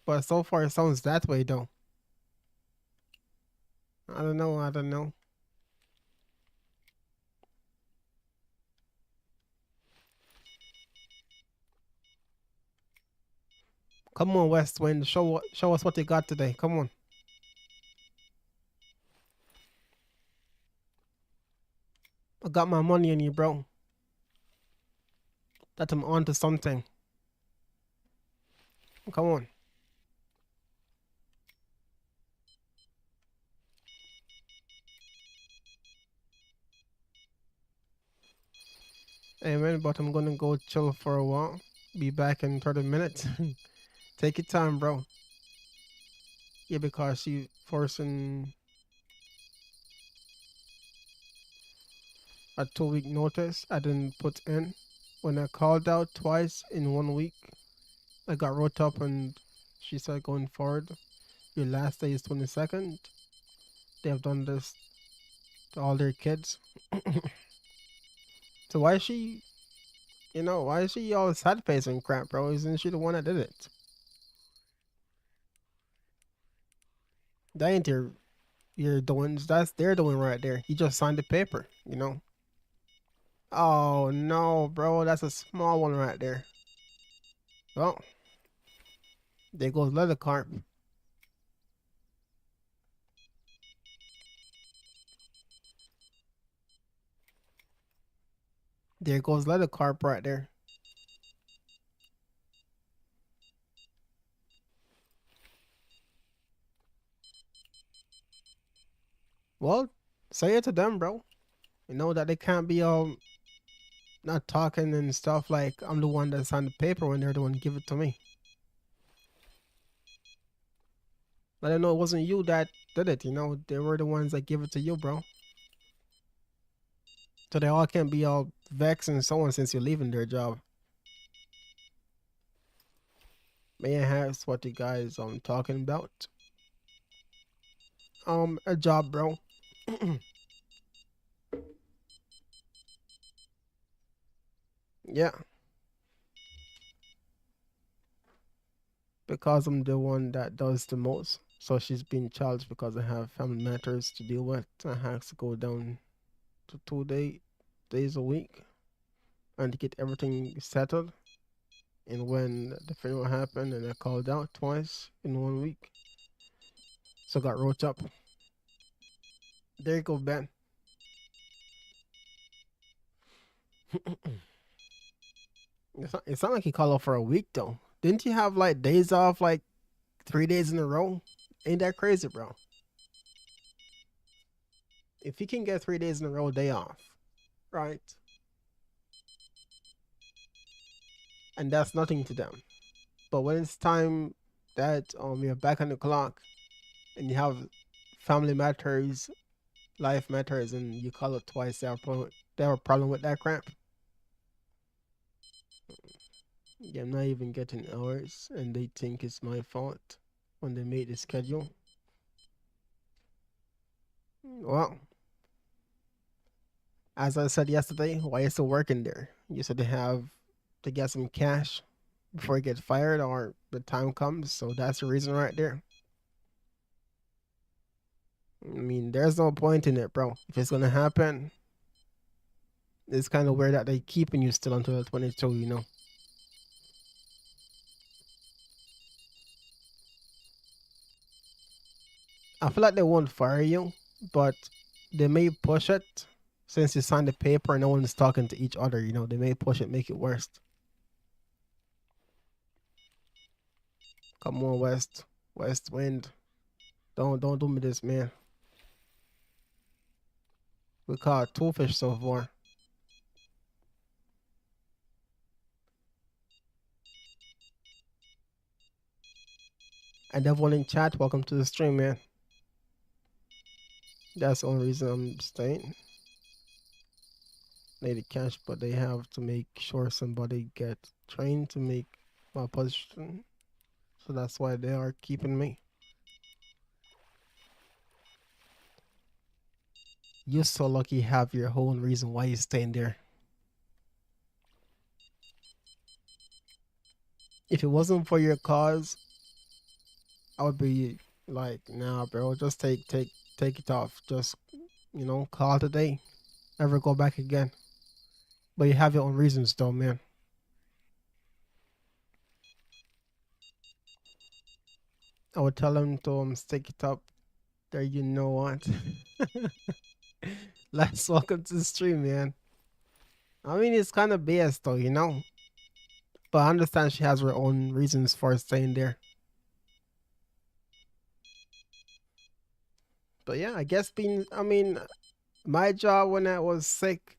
But so far, it sounds that way though. I don't know. I don't know. Come on, West Wind. Show us what you got today. Come on. I got my money on you, bro. That I'm on to something. Come on. Amen. But I'm gonna go chill for a while. Be back in 30 minutes. Take your time, bro. Yeah, because she forcing a 2 week notice I didn't put in. When I called out twice in 1 week, I got wrote up and she said going forward, your last day is 22nd. They have done this to all their kids. So why is she, why is she all sad facing crap, bro? Isn't she the one that did it? That ain't your doings. That's their doing right there. You just signed the paper. Oh no, bro, that's a small one right there. Well, there goes leather carp. There goes leather carp right there. Well, say it to them, bro. You know that they can't be not talking and stuff like I'm the one that signed the paper when they're the one give it to me. Let them know it wasn't you that did it. They were the ones that give it to you, bro. So they all can't be all vexed and so on since you're leaving their job. May I ask what you guys talking about? A job, bro. Yeah, because I'm the one that does the most. So she's being charged because I have family matters to deal with. I have to go down to 2 days a week and to get everything settled. And when the funeral happened, and I called out twice in 1 week, so got wrote up. There you go, Ben. It's not like he called off for a week though. Didn't you have like days off, like 3 days in a row? Ain't that crazy, bro? If he can get 3 days in a row day off, right? And that's nothing to them. But when it's time that you're back on the clock and you have family matters, life matters, and you call it twice, they have a problem with that crap. Yeah, I'm not even getting hours, and they think it's my fault when they made the schedule. Well, as I said yesterday, why are you still working there? You said they have to get some cash before you get fired or the time comes, so that's the reason right there. I mean, there's no point in it, bro. If it's gonna happen, it's kind of weird that they keeping you still until the 22. You know, I feel like they won't fire you, but they may push it since you signed the paper and no one's talking to each other. You know, they may push it, make it worse. Come on, West Wind. Don't do me this, man. We caught two fish so far. And everyone in chat, welcome to the stream, man. That's the only reason I'm staying. Need the cash, but they have to make sure somebody gets trained to make my position. So that's why they are keeping me. You're so lucky you have your whole reason why you're staying there. If it wasn't for your cause, I would be like, nah, bro, just take it off. Just, call it a day. Never go back again. But you have your own reasons though, man. I would tell them to stick it up. There, you know what? Let's welcome to the stream, man. I mean, it's kind of BS though, But I understand she has her own reasons for staying there. But yeah, I guess my job when I was sick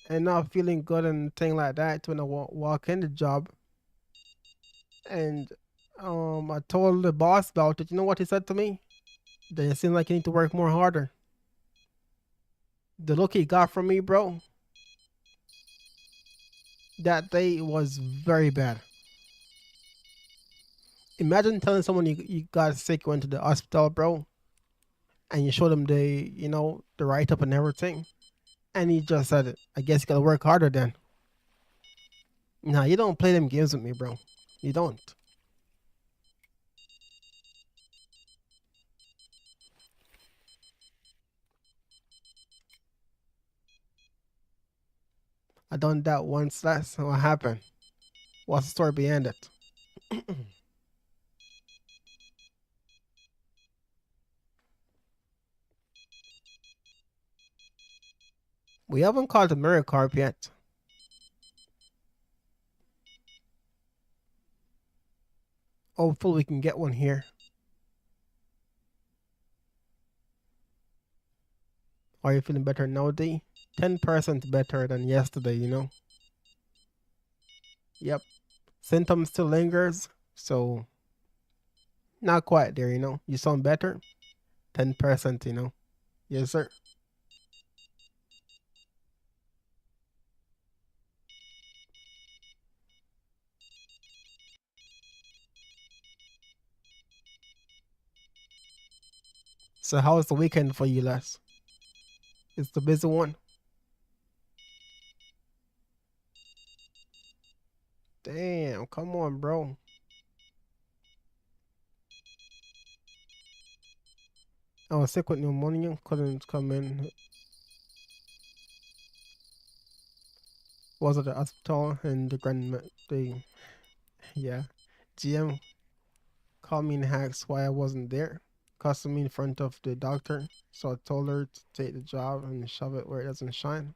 and not feeling good and thing like that when I walk in the job, and I told the boss about it. You know what he said to me? That it seems like you need to work more harder. The look he got from me, bro, that day was very bad. Imagine telling someone you got sick, went to the hospital, bro, and you show them the write up and everything, and he just said it. I guess you gotta work harder then. Nah, you don't play them games with me, bro. You don't. I done that once less. What happened? What's the story behind it? We haven't called the mirror carp yet. Hopefully we can get one here. Are you feeling better now, D? 10% better than yesterday. Yep. Symptoms still lingers, so not quite there. You sound better. 10%. Yes, sir. So how was the weekend for you, Les? It's the busy one. Damn, come on, bro. I was sick with pneumonia, couldn't come in. Was at the hospital and yeah. GM called me and asked why I wasn't there. Cussed me in front of the doctor, so I told her to take the job and shove it where it doesn't shine.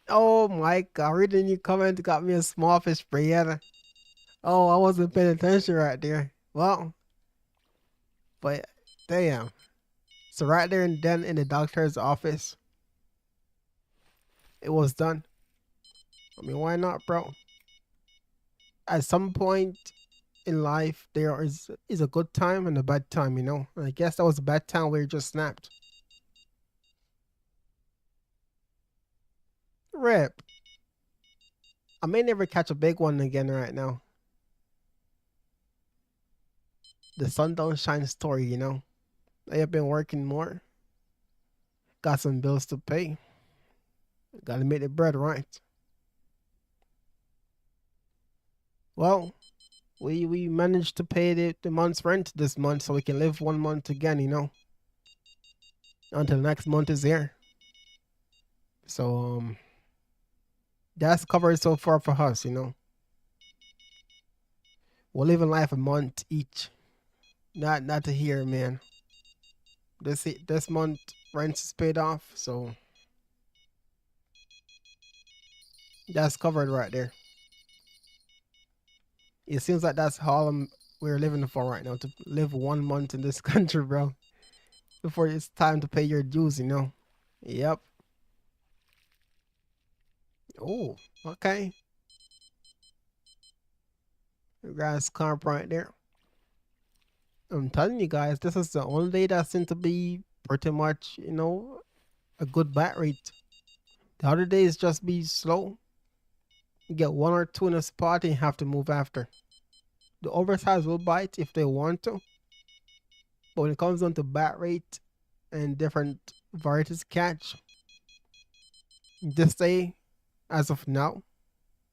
Oh my god, reading your comment got me a small fish bread. Oh, I wasn't paying attention right there. Well, but damn. So right there and then in the doctor's office, it was done. I mean, why not, bro? At some point in life, there is a good time and a bad time. And I guess that was a bad time where you just snapped. Rip. I may never catch a big one again right now. The sun don't shine story. I have been working more. Got some bills to pay. Gotta make the bread right. Well, we managed to pay the month's rent this month so we can live 1 month again. until next month is here. So that's covered so far for us, you know. We're living life a month each. Not to hear, man. This month rent is paid off, so that's covered right there. It seems like that's all we're living for right now, to live 1 month in this country, bro. Before it's time to pay your dues, you know. Yep. Oh, okay. Grass carp right there. I'm telling you guys, this is the only day that seems to be pretty much, you know, a good bat rate. The other days just be slow. You get one or two in a spot and you have to move after. The oversized will bite if they want to. But when it comes down to bat rate and different varieties catch, this day, as of now,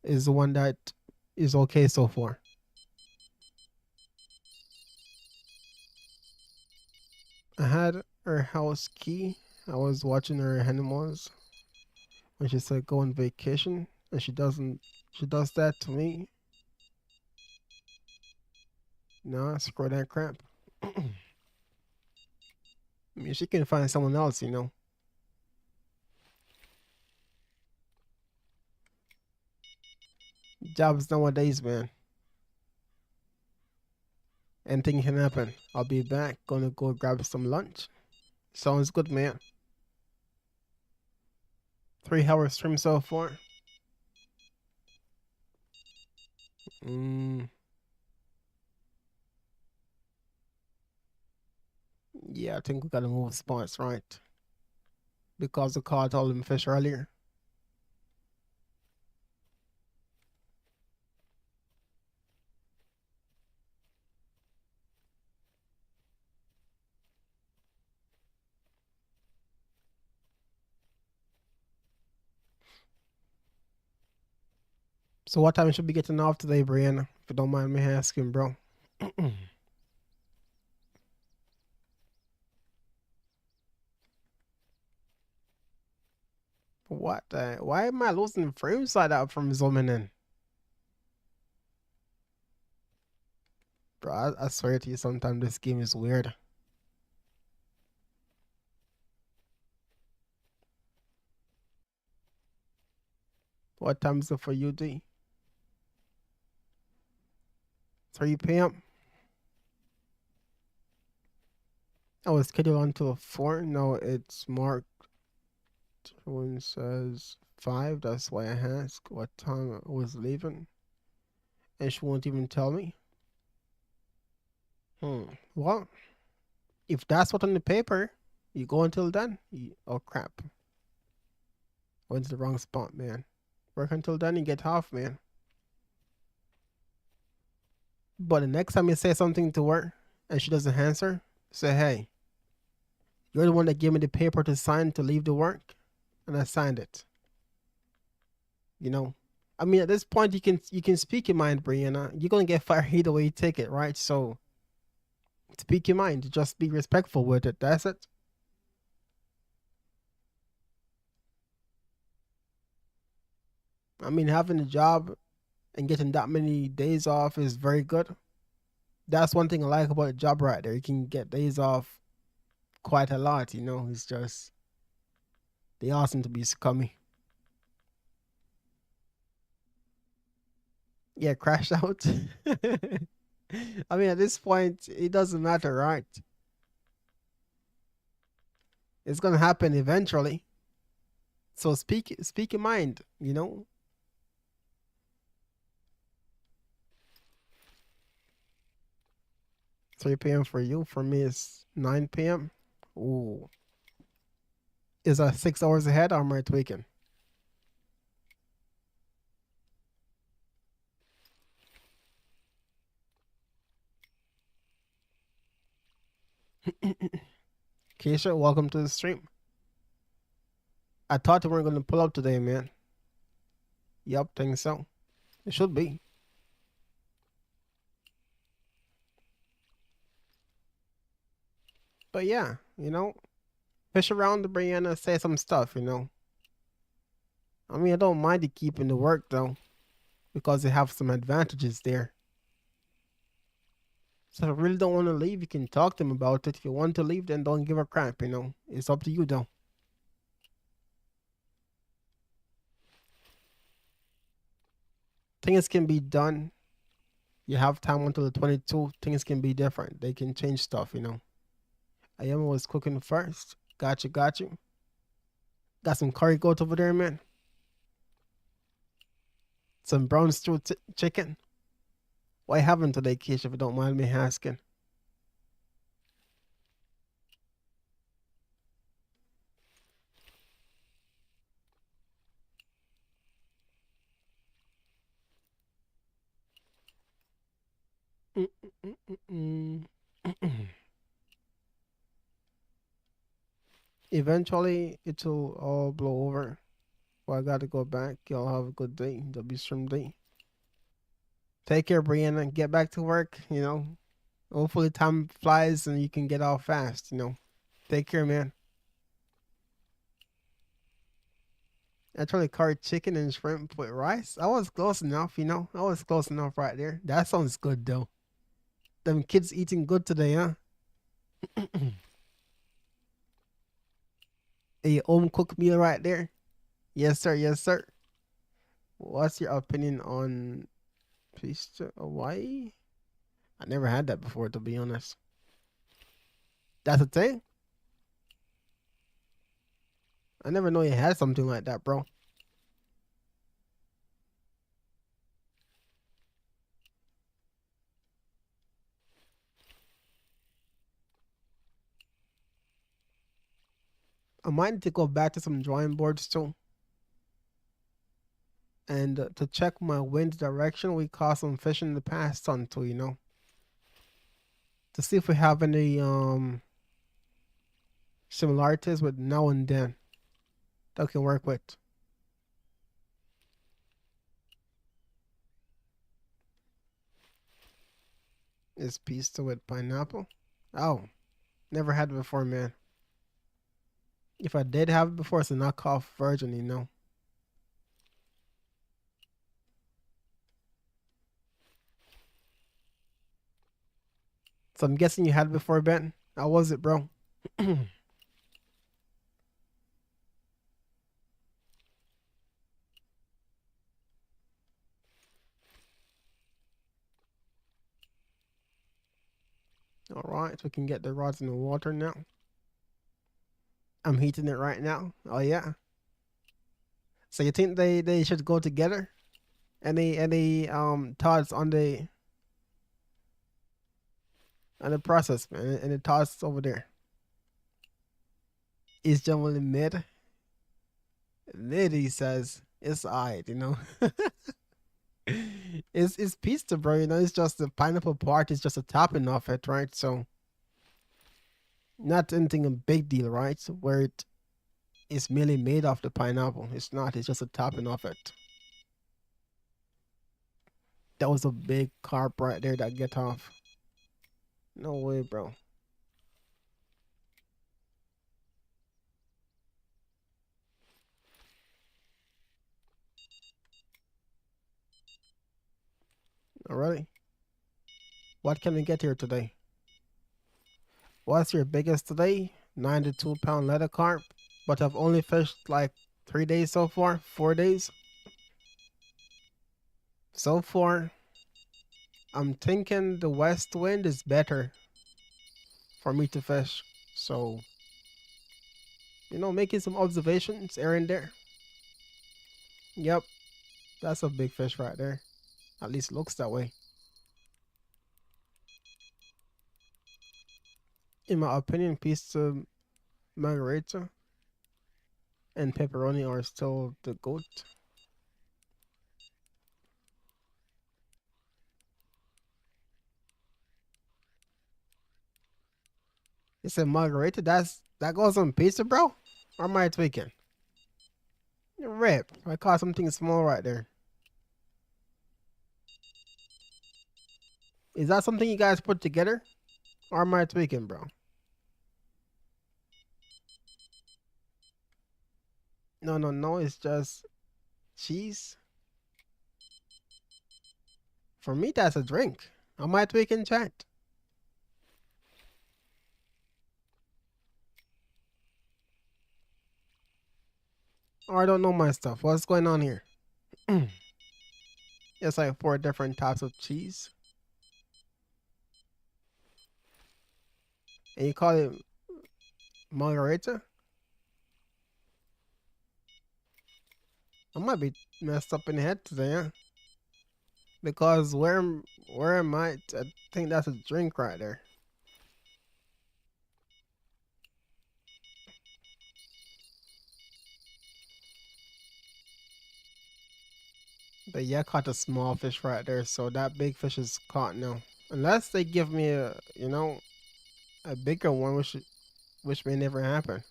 is the one that is okay so far. I had her house key. I was watching her animals when she said go on vacation, and she doesn't. She does that to me. Nah, screw that crap. I mean, she can find someone else, you know. Jobs nowadays, man. Anything can happen. I'll be back. Gonna go grab some lunch. Sounds good, man. 3 hour stream so far. Mm, yeah, I think we gotta move spots, right? Because the caught all them fish earlier. So what time should be getting off today, Brianna? If you don't mind me asking, bro. What? Why am I losing frames like that from zooming in? Bro, I swear to you, sometimes this game is weird. What time is it for you, D? 3 p.m. I was scheduled until 4. No, it's marked. One says 5. That's why I asked what time I was leaving. And she won't even tell me. Well, if that's what's on the paper, you go until then. Oh, crap. Went to the wrong spot, man. Work until then, you get off, man. But the next time you say something to her and she doesn't answer, say, hey, you're the one that gave me the paper to sign to leave the work, and I signed it. You know? I mean, at this point, you can speak your mind, Brianna. You're gonna get fired either way you take it, right? So speak your mind. Just be respectful with it. That's it. I mean, having a job and getting that many days off is very good. That's one thing I like about a job right there. You can get days off quite a lot, you know. It's just they awesome to be scummy. Yeah, crash out. I mean, at this point, it doesn't matter, right? It's gonna happen eventually. So speak your mind, you know. 3 p.m. for you. For me, it's 9 p.m. Ooh, is that 6 hours ahead? Or am I tweaking? Keisha, welcome to the stream. I thought we weren't gonna pull up today, man. Yep, think so. It should be. But yeah, you know, Fish around the Brianna, say some stuff, you know. I mean, I don't mind you keeping the work though, because they have some advantages there. So if you really don't want to leave, you can talk to them about it. If you want to leave, then don't give a crap, you know. It's up to you though. Things can be done. You have time until the 22. Things can be different. They can change stuff, you know. I am was cooking first. Got you, got you. Got some curry goat over there, man. Some brown stew chicken. What you having today, Kish, if you don't mind me asking? Mm-mm-mm-mm. Eventually, it'll all blow over. Well, I gotta go back. Y'all have a good day. There'll be some day. Take care, Brianna. Get back to work, you know. Hopefully time flies and you can get off fast, you know. Take care, man. Actually, curry chicken and shrimp with rice. I was close enough, you know. I was close enough right there. That sounds good though. Them kids eating good today, huh? A home cooked meal right there. Yes, sir. Yes, sir. What's your opinion on pizza Hawaii? I never had that before, to be honest. That's a thing. I never know you had something like that, bro. I might need to go back to some drawing boards too, and to check my wind direction. We caught some fish in the past on too, you know, to see if we have any similarities with now and then that we can work with. Is pizza with pineapple? Oh, never had it before, man. If I did have it before, it's a knockoff version, you know. So I'm guessing you had it before, Ben. How was it, bro? All right, we can get the rods in the water now. I'm heating it right now. Oh yeah. So you think they should go together? Any thoughts on the process, man? And the thoughts over there? Is generally mid. Mid, he says it's alright, you know. It's pizza, bro. You know, it's just the pineapple part is just a topping of it, right? So not anything a big deal, right? So where it is merely made of the pineapple. It's not. It's just a topping of it. That was a big carp right there that get off. No way, bro. Alrighty. What can we get here today? What's your biggest today? 92-pound leather carp. But I've only fished like 3 days so far. 4 days. So far, I'm thinking the west wind is better for me to fish. So, you know, making some observations here and there. Yep, that's a big fish right there. At least looks that way. In my opinion, pizza margarita and pepperoni are still the goat. It's a margarita. That goes on pizza, bro. Or am I tweaking? Rip. I caught something small right there. Is that something you guys put together? Or am I tweaking, bro? No, no, no. It's just cheese. For me, that's a drink. I might we can chat. Or I don't know my stuff. What's going on here? It's like four different types of cheese. And you call it margarita? I might be messed up in the head today, huh? Because where am I think that's a drink right there. But yeah, I caught a small fish right there, so that big fish is caught now. Unless they give me a bigger one, which may never happen.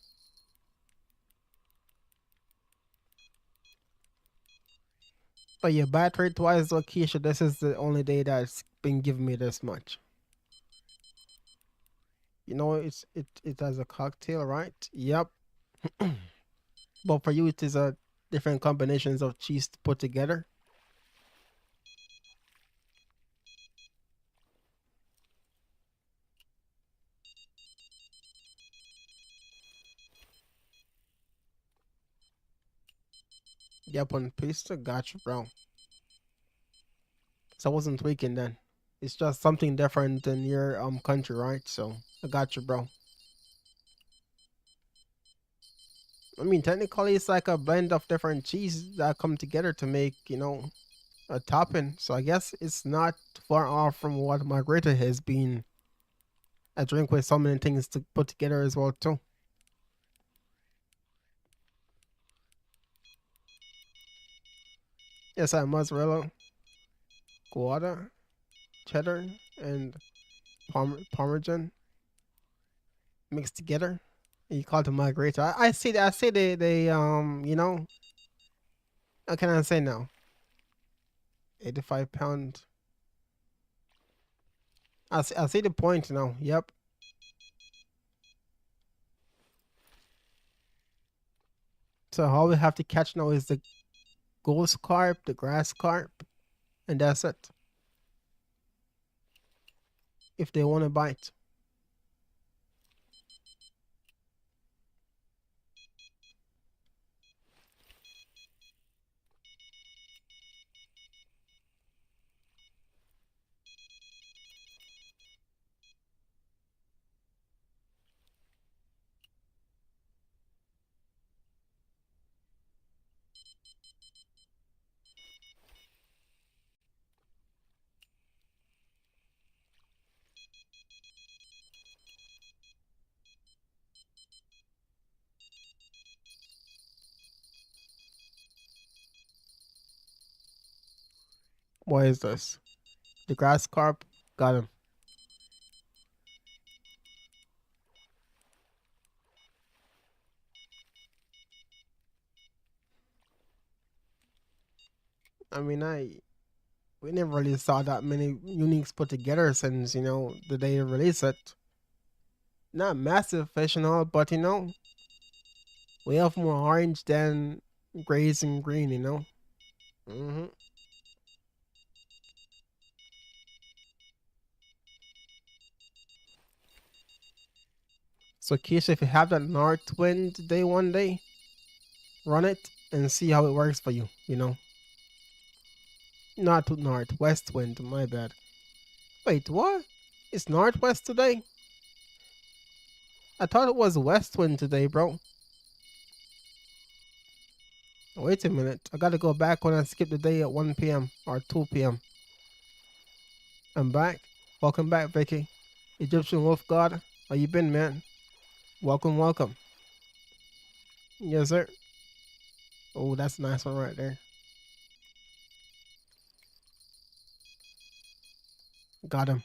But yeah, battery twice, Keisha. This is the only day that's been giving me this much. It has a cocktail, right? Yep. But for you, it is a different combinations of cheese put together. Yep, on pizza. Gotcha, bro. So I wasn't tweaking then. It's just something different in your country, right? So I got you, bro. I mean, technically, it's like a blend of different cheeses that come together to make a topping. So I guess it's not far off from what margarita has been a drink with so many things to put together as well too. Yes, I have mozzarella, Gouda, cheddar, and parmesan mixed together. And you call it a margarita. I see that. I see they. What can I say now? 85 pound. I see the point now. Yep. So all we have to catch now is the ghost carp, the grass carp, and that's it. If they want to bite. What is this? The grass carp. Got him. I mean, I we never really saw that many uniques put together since the day they released it. Not massive fish and all, but we have more orange than grays and green. Hmm. So, Keisha, if you have that north wind day one day, run it and see how it works for you. Not to north, west wind. My bad. Wait, what? It's northwest today? I thought it was west wind today, bro. Wait a minute. I gotta go back when I skip the day at 1 p.m. or 2 p.m. I'm back. Welcome back, Vicky. Egyptian Wolf God. How you been, man? Welcome, welcome. Yes, sir. Oh, that's a nice one right there. Got him.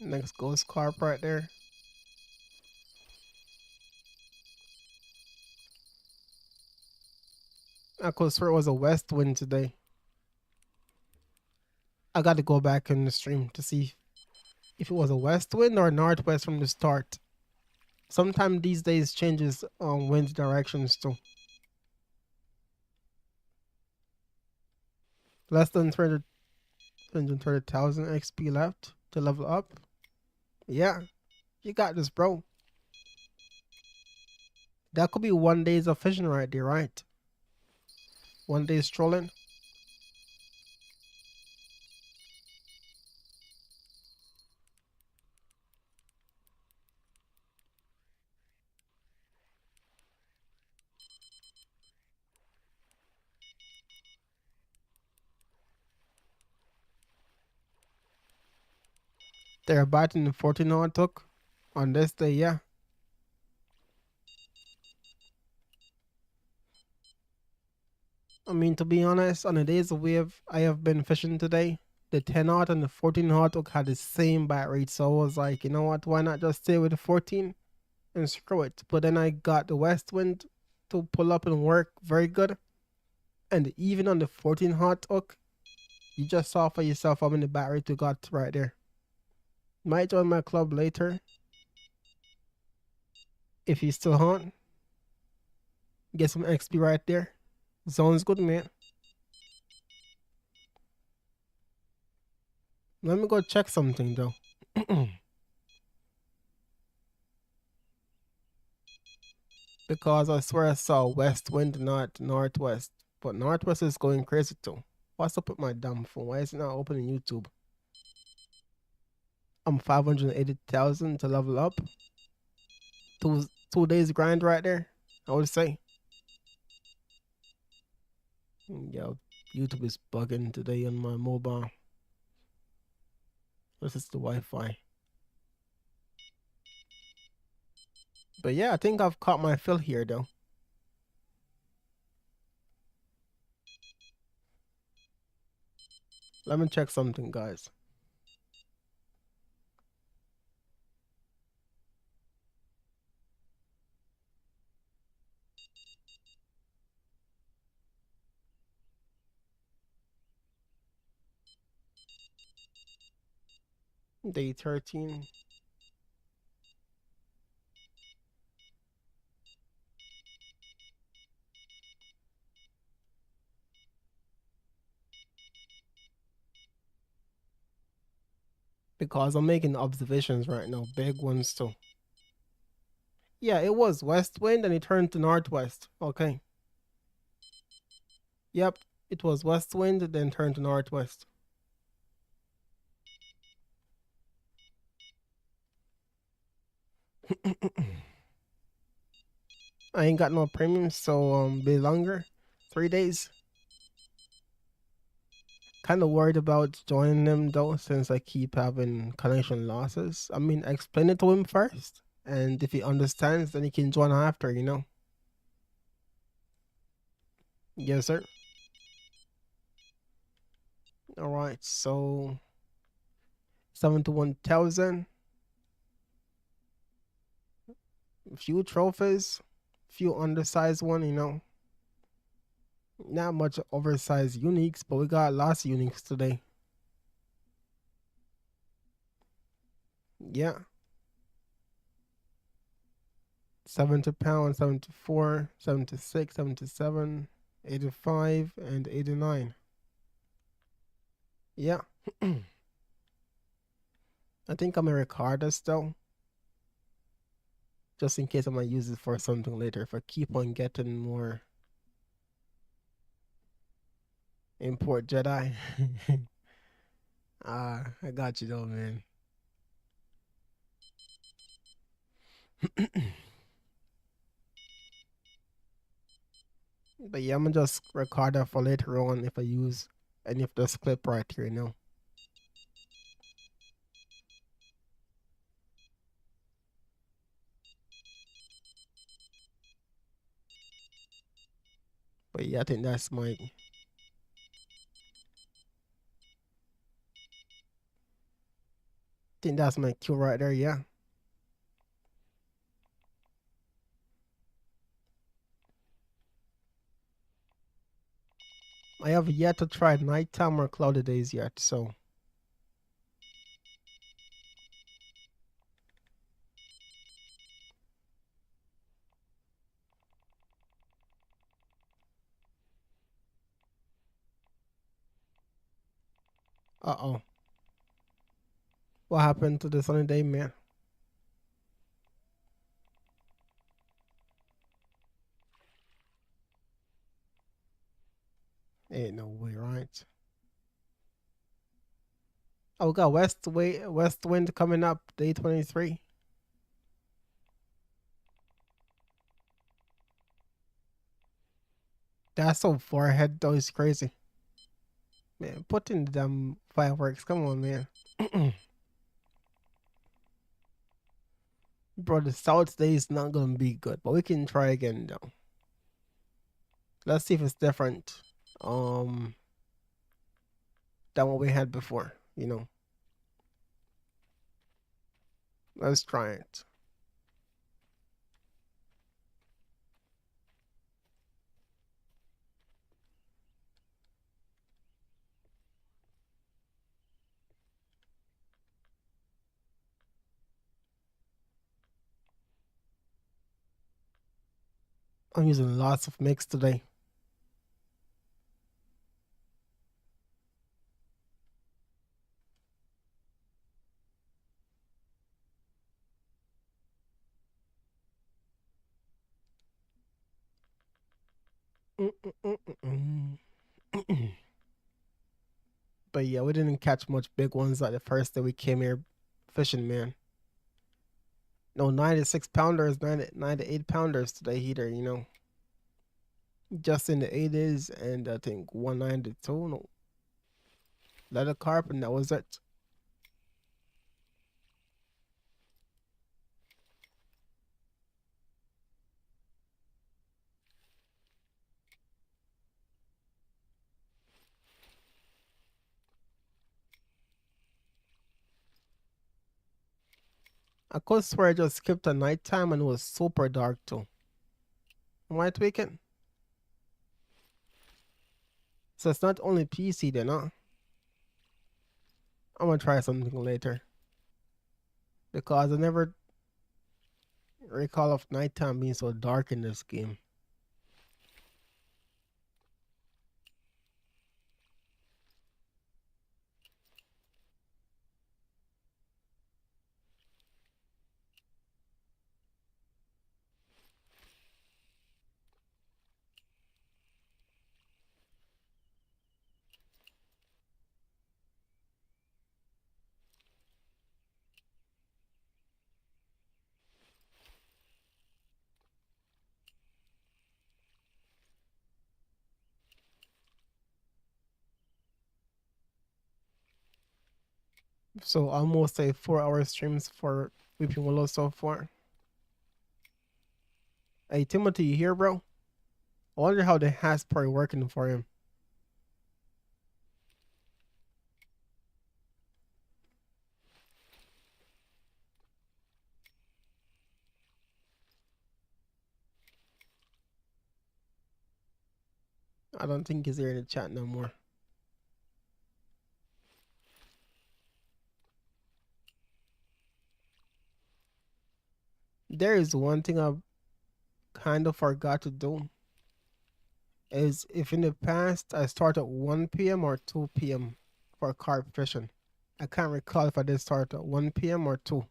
Next ghost carp right there. I could swear it was a west wind today. I got to go back in the stream to see if it was a west wind or a northwest from the start. Sometimes these days changes wind directions too. Less than 330,000 XP left to level up. Yeah, you got this, bro. That could be 1 days of fishing right there, right? 1 day strolling. They're biting the 14 hour took on this day, yeah. I mean, to be honest, on the days I have been fishing today, the 10 knot and the 14 knot hook had the same bite rate. So I was like, you know what? Why not just stay with the 14 and screw it? But then I got the west wind to pull up and work very good. And even on the 14 hot hook, you just saw for yourself how many bite rate you got right there. Might join my club later if you still hunt. Get some XP right there. Sounds good, man. Let me go check something though. Because I swear I saw west wind, not northwest. But northwest is going crazy too. What's up with my damn phone? Why is it not opening YouTube? I'm 580,000 to level up. Two days grind right there, I would say. Yo, YouTube is bugging today on my mobile. This is the Wi-Fi. But yeah, I think I've caught my fill here though. Let me check something, guys. Day 13. Because I'm making observations right now, big ones too. Yeah, it was west wind and it turned to northwest. Okay. Yep, it was west wind, then turned to northwest. I ain't got no premium, so be longer. 3 days. Kind of worried about joining them though, since I keep having connection losses. I mean, explain it to him first, and if he understands, then he can join after. You know. Yes, sir. All right, so 71,000. Few trophies, few undersized one. You know, not much oversized uniques, but we got lots of uniques today. Yeah. 70 pounds, 74, 76, 77, 85, and 89. Yeah. I think I'm gonna record this though, just in case I might use it for something later. If I keep on getting more import Jedi. I got you though, man. But yeah, I'm gonna just record that for later on if I use any of this clip right here, you know. But yeah, I think that's my cue right there, yeah. I have yet to try nighttime or cloudy days yet, so Uh-oh. What happened to the sunny day, man? Ain't no way, right? Oh, we got west wind coming up, day 23. That's so far ahead though, it's crazy. Man, put in the damn fireworks. Come on, man. Bro, the south day is not gonna be good, but we can try again though. Let's see if it's different. Um, than what we had before. Let's try it. I'm using lots of mix today. But yeah, we didn't catch much big ones like the first day we came here fishing, man. No, 96 pounders, 98 pounders today heater. Just in the 80s, and I think 192. No, leather carp, and that was it. I could swear I just skipped a nighttime and it was super dark too. Am I tweaking? So it's not only PC then, huh? I'm gonna try something later. Because I never recall of nighttime being so dark in this game. So almost a 4 hour streams for Weeping Willow so far. Hey Timothy, you here, bro? I wonder how the hash probably working for him. I don't think he's here in the chat no more. There is one thing I kind of forgot to do. Is if in the past I start at 1 p.m. or 2 p.m. for carp fishing. I can't recall if I did start at 1 p.m. or 2.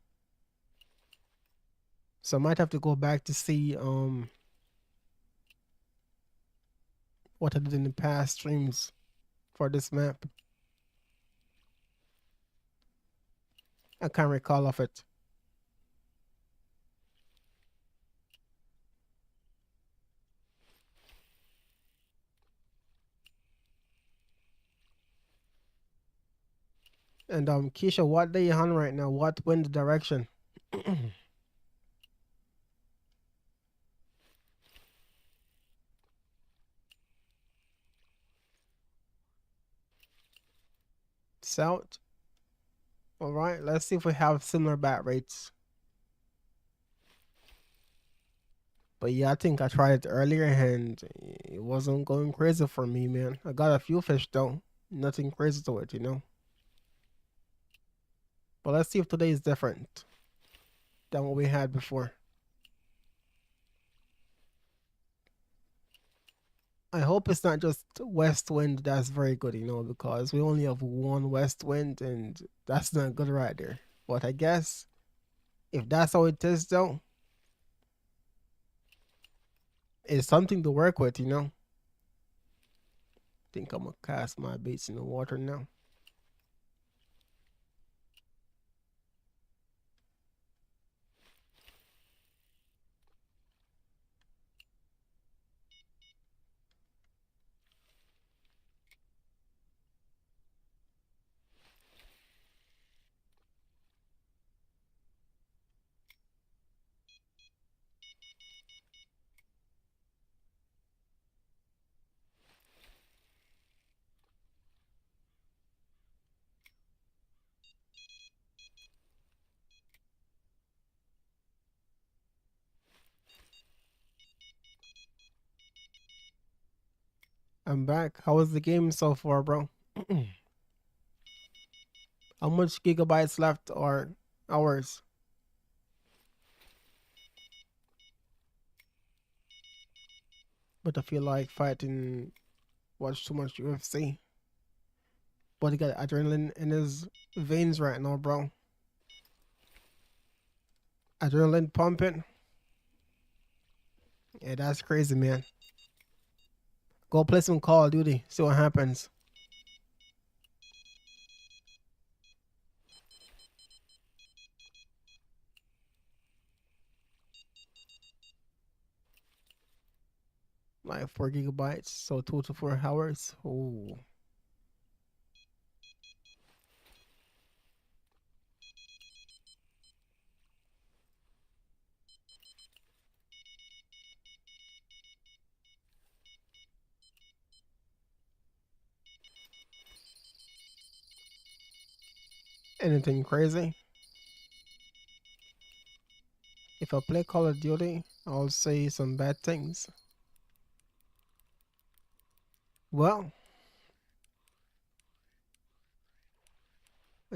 So I might have to go back to see what I did in the past streams for this map. I can't recall of it. And Keisha, what day you on right now? What wind direction? South. All right, let's see if we have similar bat rates. But yeah, I think I tried it earlier and it wasn't going crazy for me, man. I got a few fish though. Nothing crazy to it. But let's see if today is different than what we had before. I hope it's not just west wind that's very good, because we only have one west wind and that's not good right there. But I guess if that's how it is, though, it's something to work with. Think I'm gonna cast my baits in the water now. I'm back. How was the game so far, bro? How much gigabytes left or hours? But I feel like fighting, watch too much UFC. But he got adrenaline in his veins right now, bro. Adrenaline pumping. Yeah, that's crazy, man. Go play some Call of Duty. See what happens. Like 4 gigabytes, so 2 to 4 hours. Oh, anything crazy? If I play Call of Duty, I'll say some bad things. Well,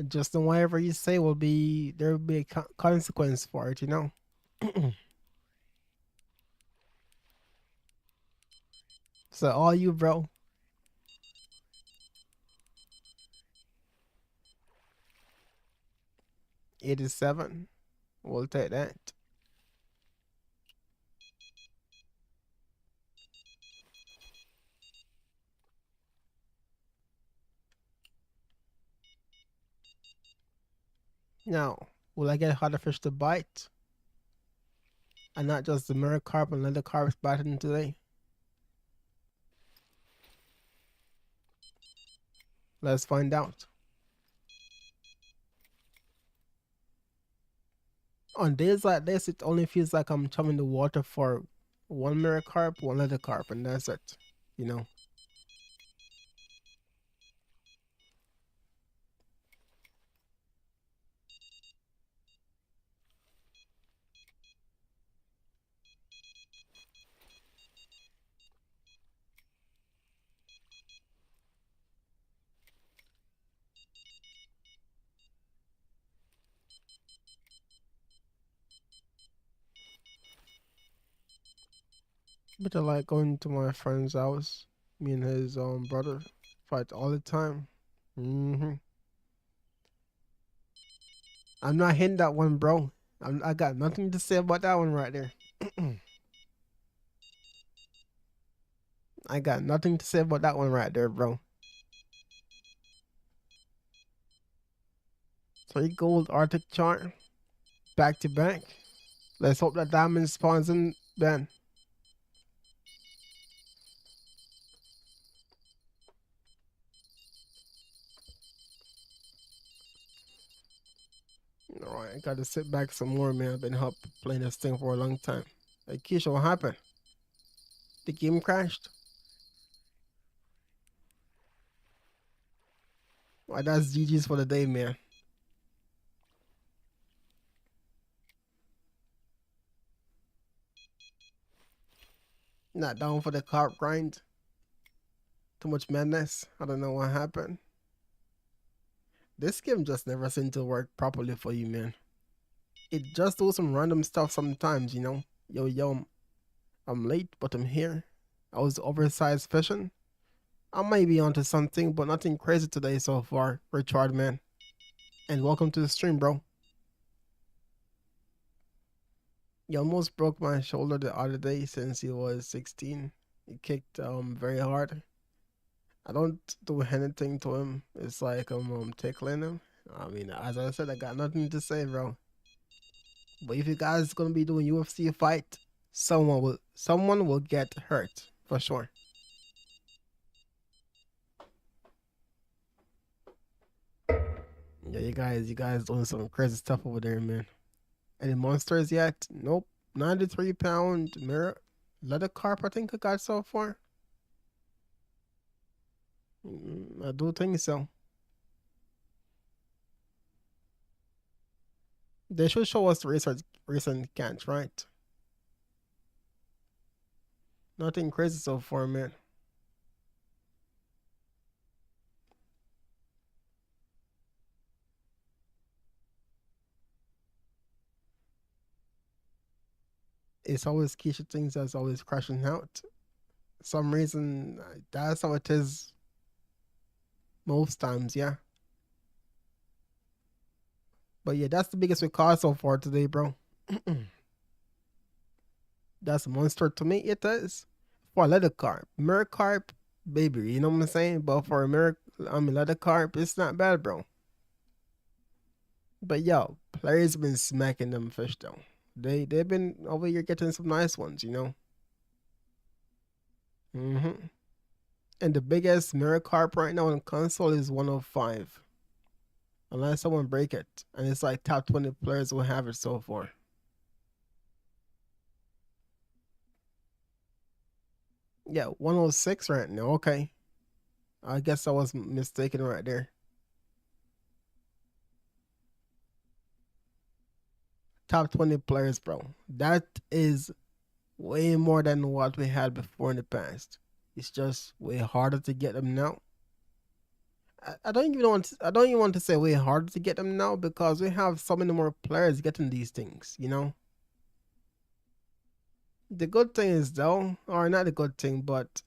just whatever you say there will be a consequence for it. So all you, bro. 87. We'll take that. Now, will I get harder fish to bite? And not just the mirror carp and leather carps biting today? Let's find out. On days like this, it only feels like I'm chumming the water for one mirror carp, one leather carp, and that's it. You know, but I like going to my friend's house. Me and his brother fight all the time. I'm not hitting that one, bro. I got nothing to say about that one right there. I got nothing to say about that one right there, bro. 3 gold Arctic chart, back to back. Let's hope that diamond spawns in Ben. Alright, I gotta sit back some more, man. I've been up playing this thing for a long time. Hey, Keisha, what happened? The game crashed? Why, that's GG's for the day, man. Not down for the carp grind. Too much madness. I don't know what happened. This game just never seemed to work properly for you, man. It just do some random stuff sometimes. Yo, I'm late, but I'm here. I was oversized fishing. I might be onto something, but nothing crazy today so far, Richard man. And welcome to the stream, bro. You almost broke my shoulder the other day since he was 16. He kicked very hard. I don't do anything to him. It's like I'm tickling him. I mean, as I said, I got nothing to say, bro. But if you guys gonna be doing UFC fight, someone will get hurt for sure. Yeah, you guys doing some crazy stuff over there, man. Any monsters yet? Nope. 93-pound mirror leather carp, I think I got so far. I do think so. They should show us the recent catch, right? Nothing crazy so far, man. It's always Keisha things that's always crashing out. Some reason that's how it is most times, yeah. But yeah, that's the biggest we caught so far today, bro. That's a monster to me. It is for a leather carp, mirror carp, baby. You know what I'm saying? But for a mirror, leather carp, it's not bad, bro. But yo, players been smacking them fish though. They've been over here getting some nice ones, you know. Mm-hmm. And the biggest mirror carp right now on console is 105. Unless someone break it, and it's like top 20 players will have it so far. Yeah, 106 right now. Okay, I guess I was mistaken right there. Top 20 players, bro. That is way more than what we had before in the past. It's just way harder to get them now. I don't even want to say way harder to get them now because we have so many more players getting these things, you know? The good thing is though, or not the good thing, but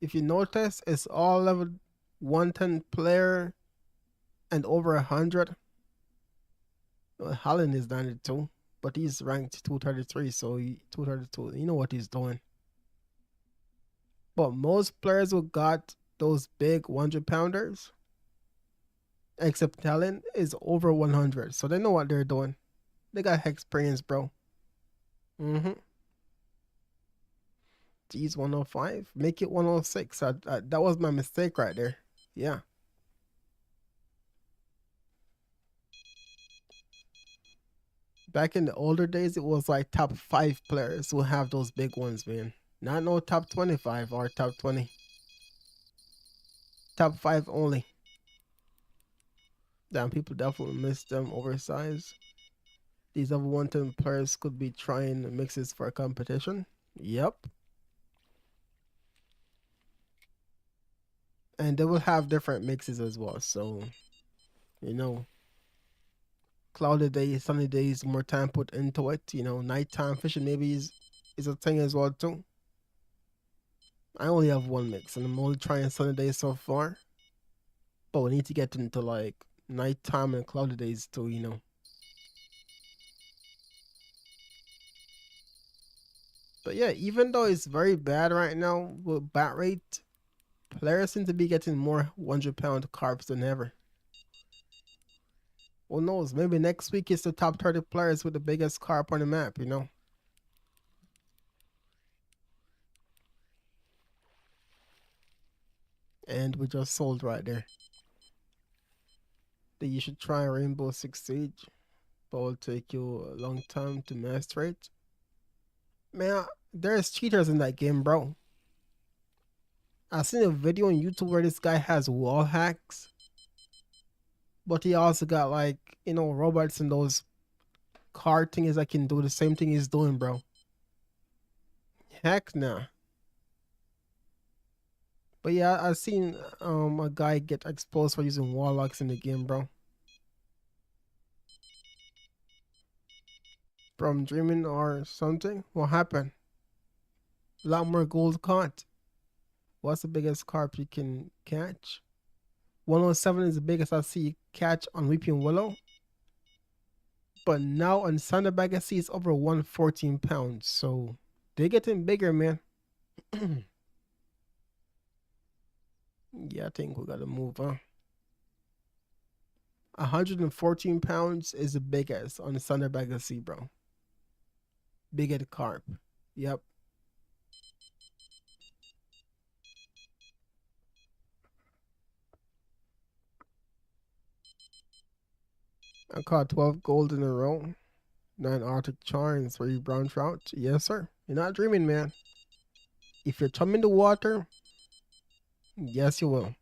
if you notice, it's all level 110 player and over 100. Well, Holland is 92, but he's ranked 233, so 232. You know what he's doing. But most players who got those big 100 pounders, except Talon, is over 100. So they know what they're doing. They got experience, bro. Mm-hmm. Geez, 105. Make it 106. That was my mistake right there. Yeah. Back in the older days, it was like top 5 players who have those big ones, man. Not no top 25 or top 20. Top 5 only. Damn, people definitely miss them oversized. These other 110 players could be trying mixes for a competition. Yep. And they will have different mixes as well. So, you know, cloudy days, sunny days, more time put into it. You know, nighttime fishing maybe is a thing as well too. I only have one mix and I'm only trying sunny days so far. But we need to get into like nighttime and cloudy days too, you know. But yeah, even though it's very bad right now with bat rate, players seem to be getting more 100-pound carps than ever. Who knows? Maybe next week it's the top 30 players with the biggest carp on the map, you know? And we just sold right there. That you should try Rainbow Six Siege, but it'll take you a long time to master it. Man, there's cheaters in that game, bro. I seen a video on YouTube where this guy has wall hacks, but he also got like, you know, robots and those car things that can do the same thing he's doing, bro. Heck nah. But yeah, I seen a guy get exposed for using warlocks in the game, bro. From dreaming or something? What happened? A lot more gold caught. What's the biggest carp you can catch? 107 is the biggest I see catch on Weeping Willow. But now on Sandbag I see it's over 114 pounds. So they're getting bigger, man. Yeah, I think we gotta move on. 114 pounds is the biggest on the Sandbag I see, bro. Biggest carp. Yep. I caught 12 gold in a row. 9 Arctic char and 3 brown trout. Yes, sir. You're not dreaming, man. If you're thumbing the water, yes, you will.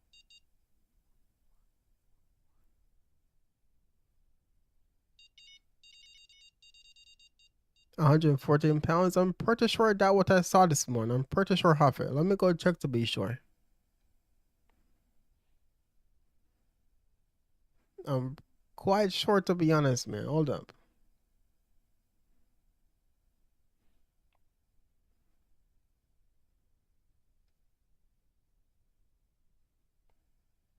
114 pounds. I'm pretty sure that what I saw this morning. I'm pretty sure half it. Let me go check to be sure. I'm quite sure to be honest, man. Hold up.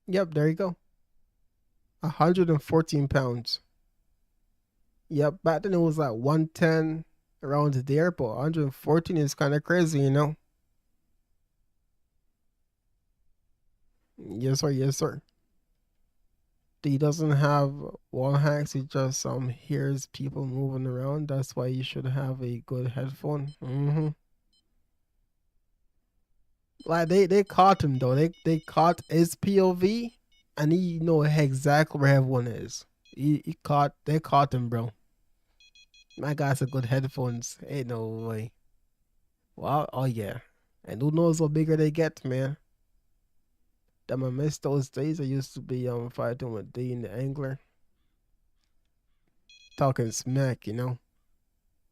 Yep, there you go. 114 pounds. Yep, back then it was like 110 around there, but 114 is kind of crazy, you know? Yes, sir. Yes, sir. He doesn't have wall hacks. He just hears people moving around. That's why you should have a good headphone. Like they caught him though. They caught his POV, and he know exactly where everyone is. He caught they caught him, bro. My guy's a good headphones. Ain't no way. Wow. Oh yeah. And who knows what bigger they get, man. Damn, I miss those days. I used to be fighting with D the angler, talking smack, you know.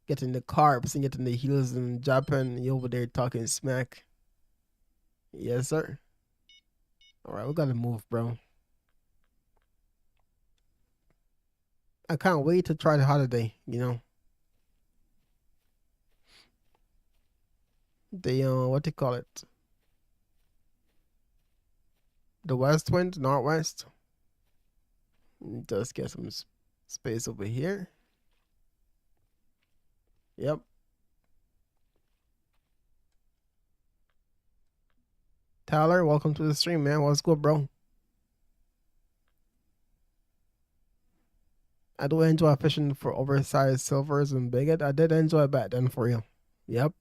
Getting the carps and getting the heels and Japan. You over there talking smack. Yes, sir. All right, we gotta move, bro. I can't wait to try the holiday. You know, the what they call it, the west wind, northwest. Just get some space over here. Yep. Tyler, welcome to the stream, man. What's good, bro? I do enjoy fishing for oversized silvers and bigot. I did enjoy back then for real. Yep.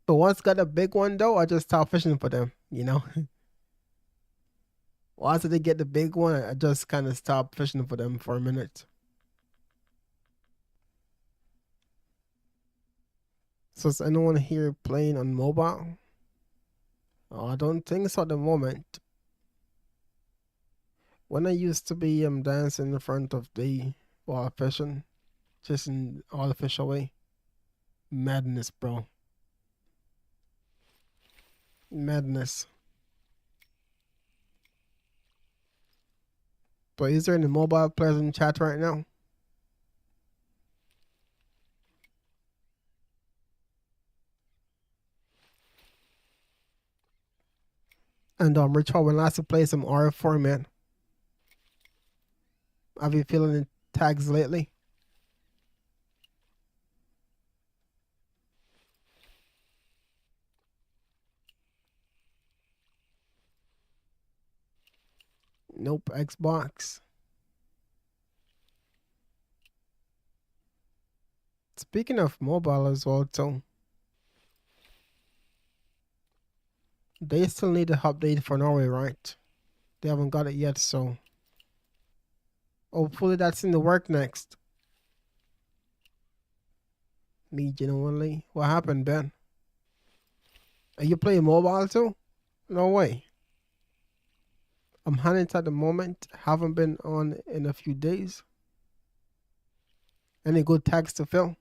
But once got a big one though, I just stopped fishing for them. You know. Once they get the big one, I just kind of stopped fishing for them for a minute. So is anyone here playing on mobile? Oh, I don't think so at the moment. When I used to be dancing in front of the while fishing, chasing all the fish away. Madness, bro. Madness. But is there any mobile players in chat right now? And Richard, when last to play some RF4, man. Have you feeling the tags lately? Nope, Xbox. Speaking of mobile as well, too, they still need an update for Norway, right? They haven't got it yet, so hopefully that's in the work next. Me genuinely. What happened, Ben? Are you playing mobile too? No way. I'm hunting at the moment. Haven't been on in a few days. Any good tags to fill?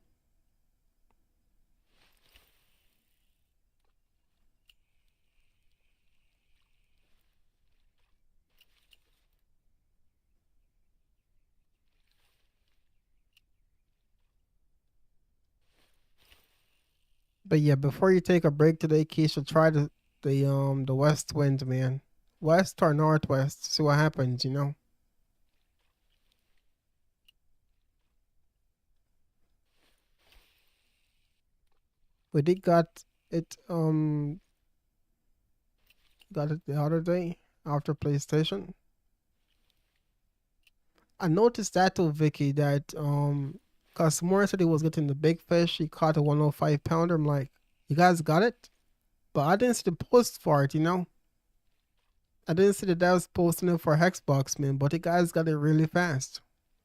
But yeah, before you take a break today, Keisha, try the west wind, man. West or northwest. See what happens, you know. We did got it the other day after PlayStation. I noticed that too, Vicky, that cause Moore said he was getting the big fish. He caught a 105 pounder. I'm like, you guys got it? But I didn't see the post for it, you know? I didn't see the devs posting it for Hexbox, man, but the guys got it really fast.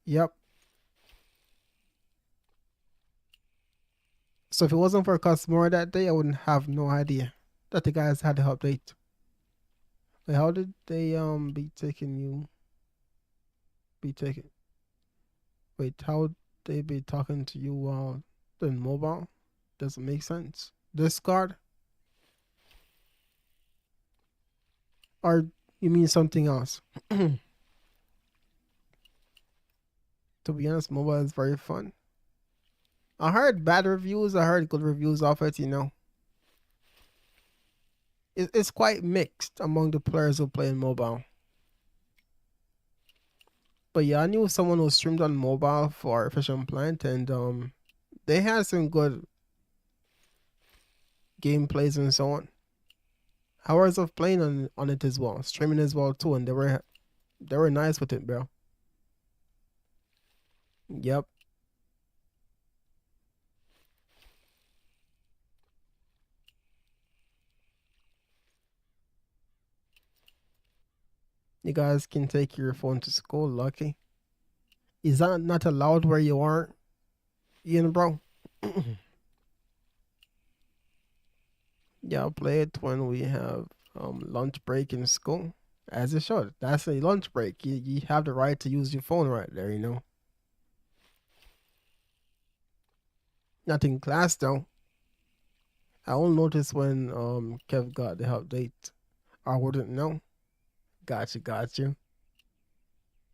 Yep. So if it wasn't for Cosmore that day, I wouldn't have no idea that the guys had the update. Wait, how did they be taking wait, how they be talking to you while doing mobile? Doesn't make sense. Discard? Or you mean something else? To be honest, mobile is very fun. I heard bad reviews, I heard good reviews of it, you know. It's quite mixed among the players who play in mobile. But yeah, I knew someone who streamed on mobile for Efficient Plant, and they had some good gameplays and so on. Hours of playing on it as well, streaming as well too, and they were nice with it, bro. Yep. You guys can take your phone to school, lucky. Is that not allowed where you are, Ian, bro? Yeah, I'll play it when we have lunch break in school. As it should. That's a lunch break. You have the right to use your phone right there, you know. Not in class though. I only noticed when Kev got the update. I wouldn't know. Gotcha, gotcha.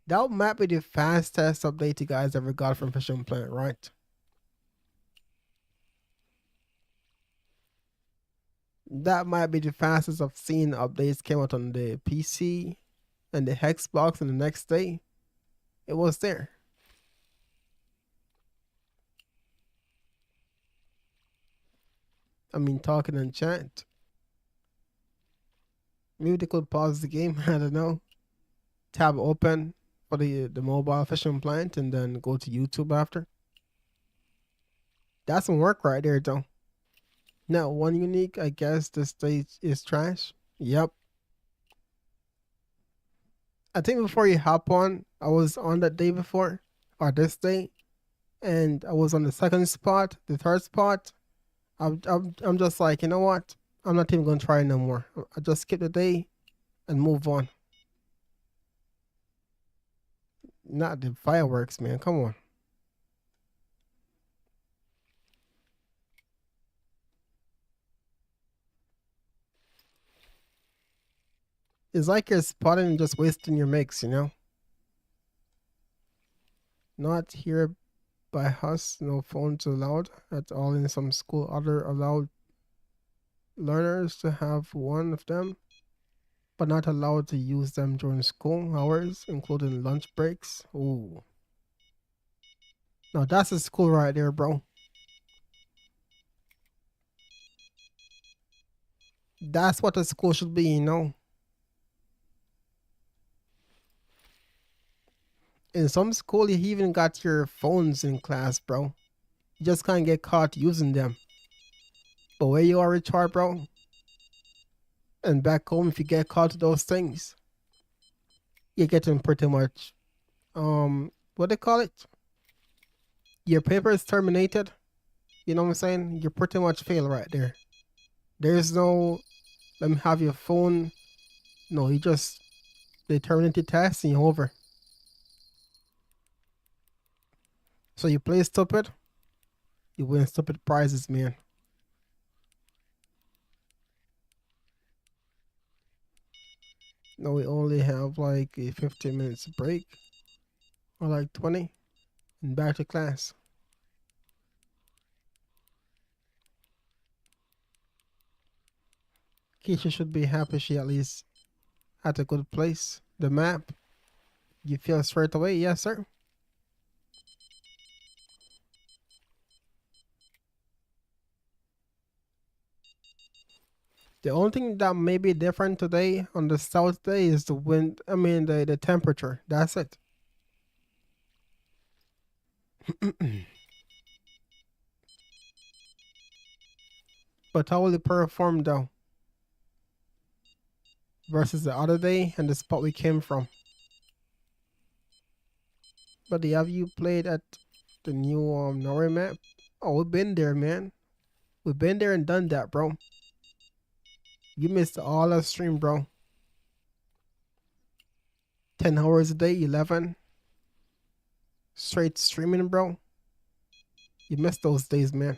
That might be the fastest update you guys ever got from Fishing Plant, right? That might be the fastest I've seen updates came out on the PC and the Xbox, and the next day it was there. I mean, talking and chat. Maybe they could pause the game. I don't know. Tab open for the mobile Fishing Plant and then go to YouTube after. That's some work right there, though. Now, one unique, I guess the stage is trash. Yep. I think before you hop on, I was on that day before, or this day, and I was on the second spot, the third spot. I'm just like, you know what? I'm not even gonna try no more. I just skip the day and move on. Not the fireworks, man. Come on. It's like you're spotting and just wasting your mix, you know? Not here by us, no phones allowed at all in some school. Other allowed learners to have one of them, but not allowed to use them during school hours, including lunch breaks. Ooh. Now that's a school right there, bro. That's what a school should be, you know? In some school, you even got your phones in class, bro. You just can't get caught using them. But where you are, Richard, bro, and back home, if you get caught with those things, you're getting pretty much, what they call it? Your paper is terminated. You know what I'm saying? You pretty much fail right there. There's no, let me have your phone. No, you just, they terminate the test and you're over. So you play stupid, you win stupid prizes, man. No, we only have like a 15 minutes break or like 20 and back to class. Keisha should be happy she at least at a good place. The map, you feel straight away, yes, sir. The only thing that may be different today on the south day is the wind. I mean, the temperature. That's it. But how will it perform though versus the other day and the spot we came from? But have you played at the new Norway map? Oh, we've been there, man. We've been there and done that, bro. You missed all our stream, bro. 10 hours a day, 11 straight streaming, bro. You missed those days, man.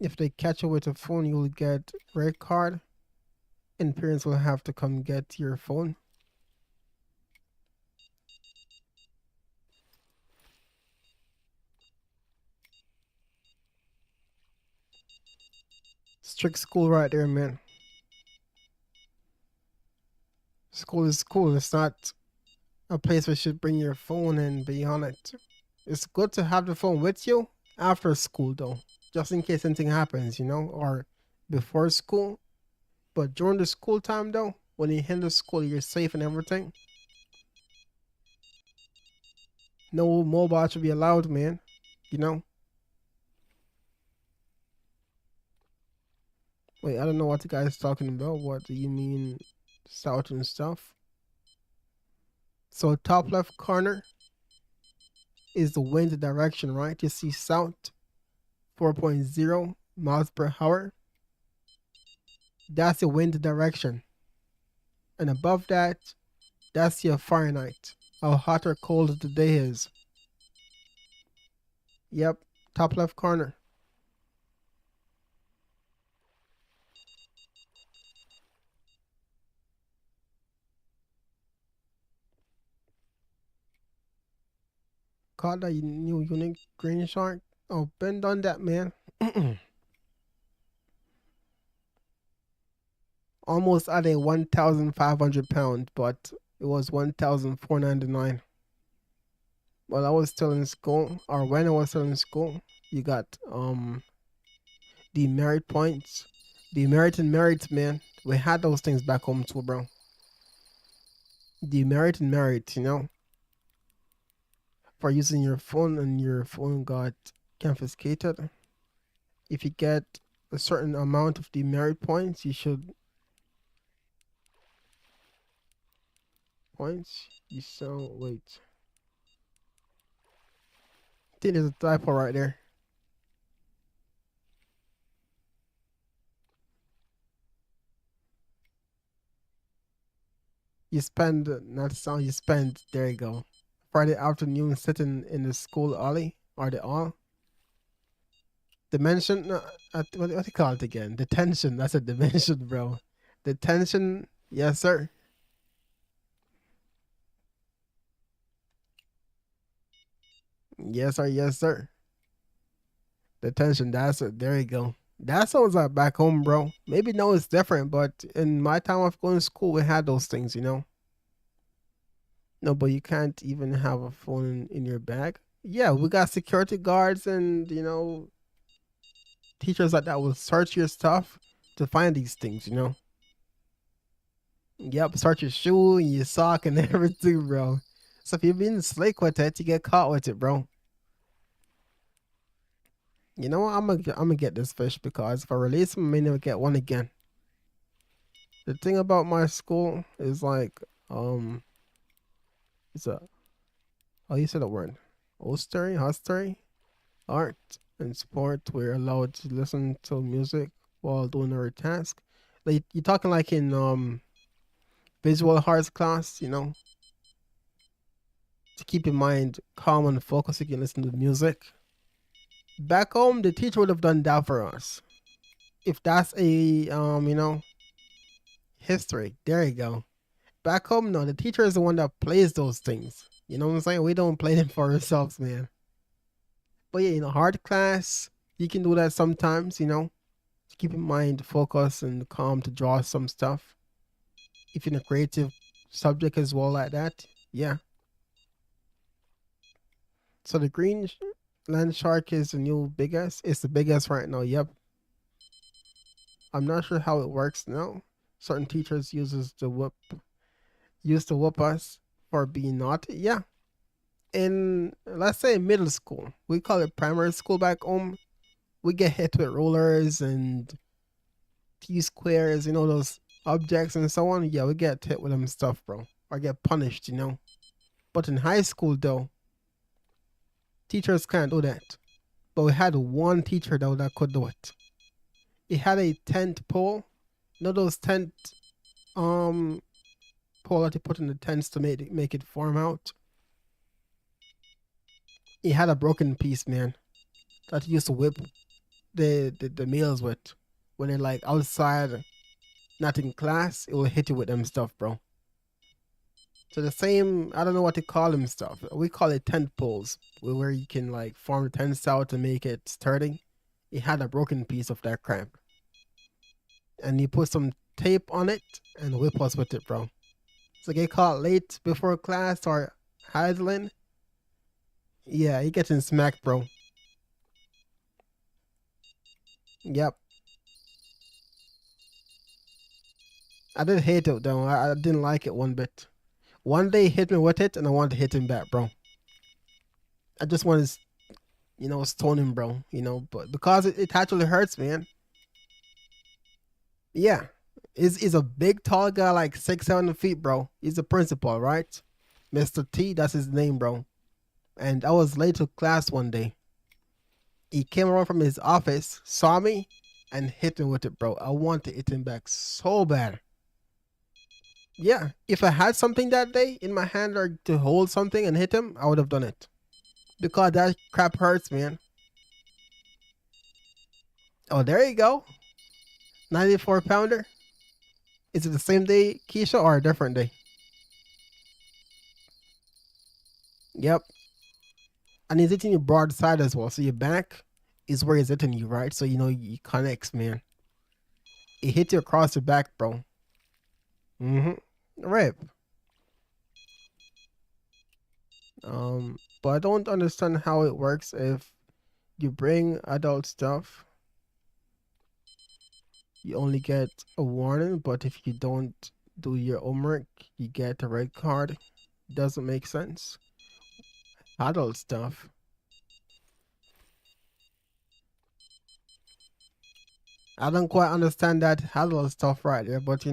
If they catch you with a phone, you'll get red card, and parents will have to come get your phone. Strict school right there, man. School is cool. It's not a place where you should bring your phone and be on it. It's good to have the phone with you after school, though, just in case anything happens, or before school. But during the school time, though, when you handle school, you're safe and everything. No mobile should be allowed, man. You know? Wait, I don't know what the guy's talking about. What do you mean, south and stuff? So top left corner is the wind direction, right? You see south 4.0 miles per hour. That's the wind direction. And above that, that's your Fahrenheit. How hot or cold the day is. Yep, top left corner. Caught that new unique green shark. Oh, been done that, man. Almost at a 1,500 pound, but it was 1,499. While I was still in school, or when I was still in school, you got the merit points, the merit and merits, man. We had those things back home too, bro. The merit and merit, for using your phone and your phone got confiscated. If you get a certain amount of demerit points, you should points. You so wait. I think there's a typo right there. You spend not sound you spend. There you go. Friday afternoon sitting in the school alley or the all. Dimension. What do you call it again? Detention. That's a dimension, bro. Detention. Yes, sir. Yes, sir. Yes, sir. Detention. That's it. There you go. That sounds like back home, bro. Maybe now it's different, but in my time of going to school, we had those things. No, but you can't even have a phone in your bag. Yeah, we got security guards and teachers like that will search your stuff to find these things. Yep, search your shoe and your sock and everything, bro. So if you're being slick with it, you get caught with it, bro. You know what? I'm gonna get this fish because if I release him, I may never get one again. The thing about my school is like, it's a you said a word, history, art, and sport. We're allowed to listen to music while doing our task. Like you're talking like in visual arts class, to keep your mind calm and focused, you can listen to music. Back home, the teacher would have done that for us. If that's a history, there you go. Back home, no, the teacher is the one that plays those things. You know what I'm saying? We don't play them for ourselves, man. But yeah, hard class, you can do that sometimes, keep in mind, focus and calm to draw some stuff. If you're in a creative subject as well like that, yeah. So the green land shark is the new biggest. It's the biggest right now. Yep. I'm not sure how it works now. Certain teachers used to whoop us for being naughty. Yeah. In, let's say, middle school, we call it primary school back home. We get hit with rulers and T squares, those objects and so on. Yeah, we get hit with them stuff, bro. Or get punished. But in high school, though, teachers can't do that. But we had one teacher, though, that could do it. He had a tent pole. Those tent pole that he put in the tents to make it form out. He had a broken piece, man, that he used to whip the meals with. When they're like outside, not in class, it will hit you with them stuff, bro. So the same, I don't know what to call them stuff. We call it tent poles, where you can like form the tents out to make it sturdy. He had a broken piece of that crap. And he put some tape on it and whip us with it, bro. So get caught late before class or idling. Yeah, he getting smacked, bro. Yep. I did hate it though. I didn't like it one bit. One day he hit me with it and I wanted to hit him back, bro. I just wanted to, stone him, bro. But because it actually hurts, man. Yeah. He's a big, tall guy, like 6, 7 feet, bro. He's the principal, right? Mr. T, that's his name, bro. And I was late to class one day. He came around from his office, saw me, and hit me with it, bro. I wanted to hit him back so bad. Yeah, if I had something that day in my hand or to hold something and hit him, I would have done it. Because that crap hurts, man. Oh, there you go. 94-pounder. Is it the same day, Keisha, or a different day? Yep. And he's hitting you broadside as well. So your back is where he's hitting you, right? So he connects, man. It hits you across your back, bro. Right. But I don't understand how it works if you bring adult stuff. You only get a warning, but if you don't do your homework, you get a red card. Doesn't make sense. Adult stuff. I don't quite understand that adult stuff right there, but I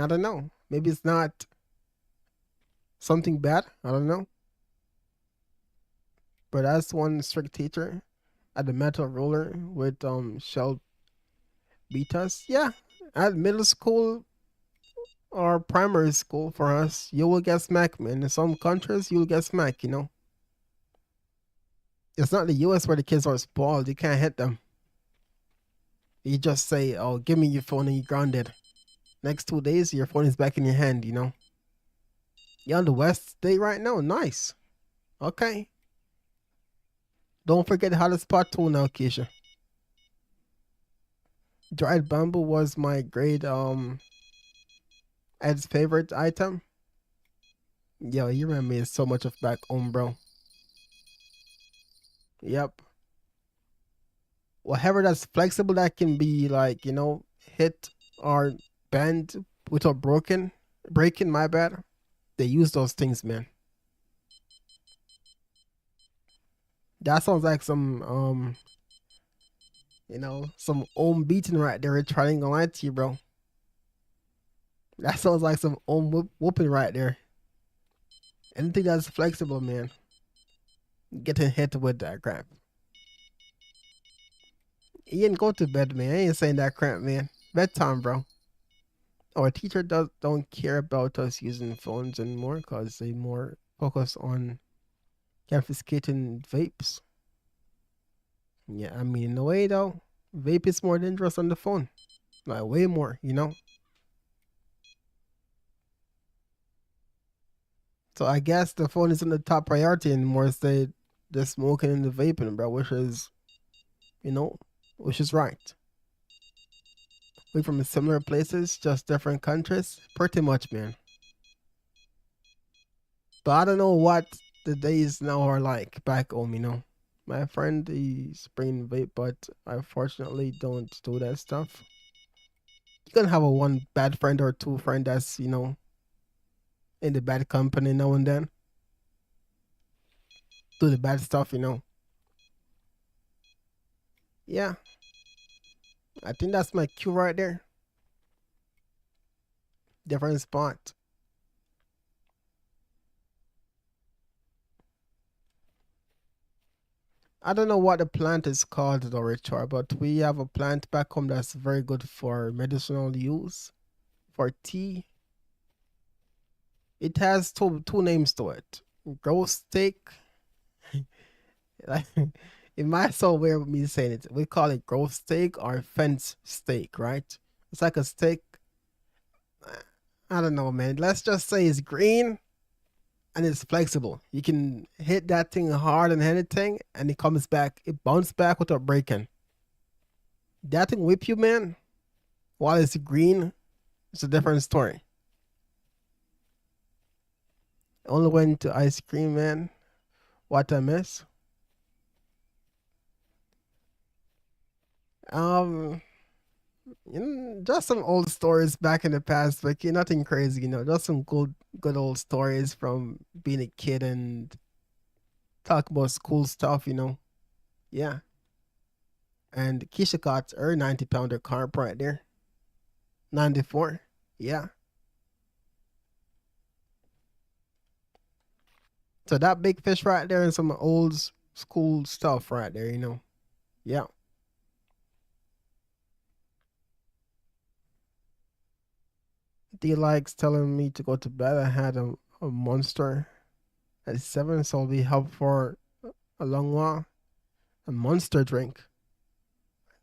don't know. Maybe it's not something bad. I don't know. But as one strict teacher at the metal ruler with shell beat us. Yeah, at middle school or primary school for us, you will get smacked, man. In some countries, you will get smacked. It's not the U.S. where the kids are spoiled. You can't hit them. You just say, "Oh, give me your phone," and you're grounded. Next 2 days, your phone is back in your hand. You're on the West Day right now. Nice. Okay. Don't forget how to spot too now, Keisha. Dried bamboo was my grade Ed's favorite item. Yo, you remind me so much of back home, bro. Yep. Whatever that's flexible that can be like, hit or bend without breaking, my bad. They use those things, man. That sounds like some some home beating right there. Trying to lie to you, bro. That sounds like some home whooping right there. Anything that's flexible, man. Getting hit with that crap. Ian, go to bed, man. I ain't saying that crap, man. Bedtime, bro. Our teacher don't care about us using phones anymore because they more focus on confiscating vapes. Yeah, I mean, in a way though, vape is more dangerous than the phone. Like way more. So I guess the phone isn't the top priority anymore. It's the smoking and the vaping, bro, you know, which is right. We from similar places, just different countries, pretty much, man. But I don't know what the days now are like back home, you know. My friend, he's bringing vape, but I fortunately don't do that stuff. You can have a one bad friend or two friend that's, in the bad company now and then. Do the bad stuff, you know. Yeah, I think that's my cue right there. Different spot. I don't know what the plant is called though, Richard, but we have a plant back home that's very good for medicinal use, for tea. It has two names to it. Grow steak. Like, it might so weird with me saying it. We call it grow steak or fence steak, right? It's like a steak. I don't know, man. Let's just say it's green and it's flexible. You can hit that thing hard and anything, and it comes back. It bounces back without breaking. That thing whip you, man. While it's green, it's a different story. Only went to ice cream, man. What I miss. Um, just some old stories back in the past, but nothing crazy, just some good old stories from being a kid and talk about school stuff. Yeah. And Keisha got her 90-pounder carp right there. 94. Yeah. So that big fish right there and some old school stuff right there. Yeah. D likes telling me to go to bed. I had a monster at 7, so I'll be up for a long while. A monster drink.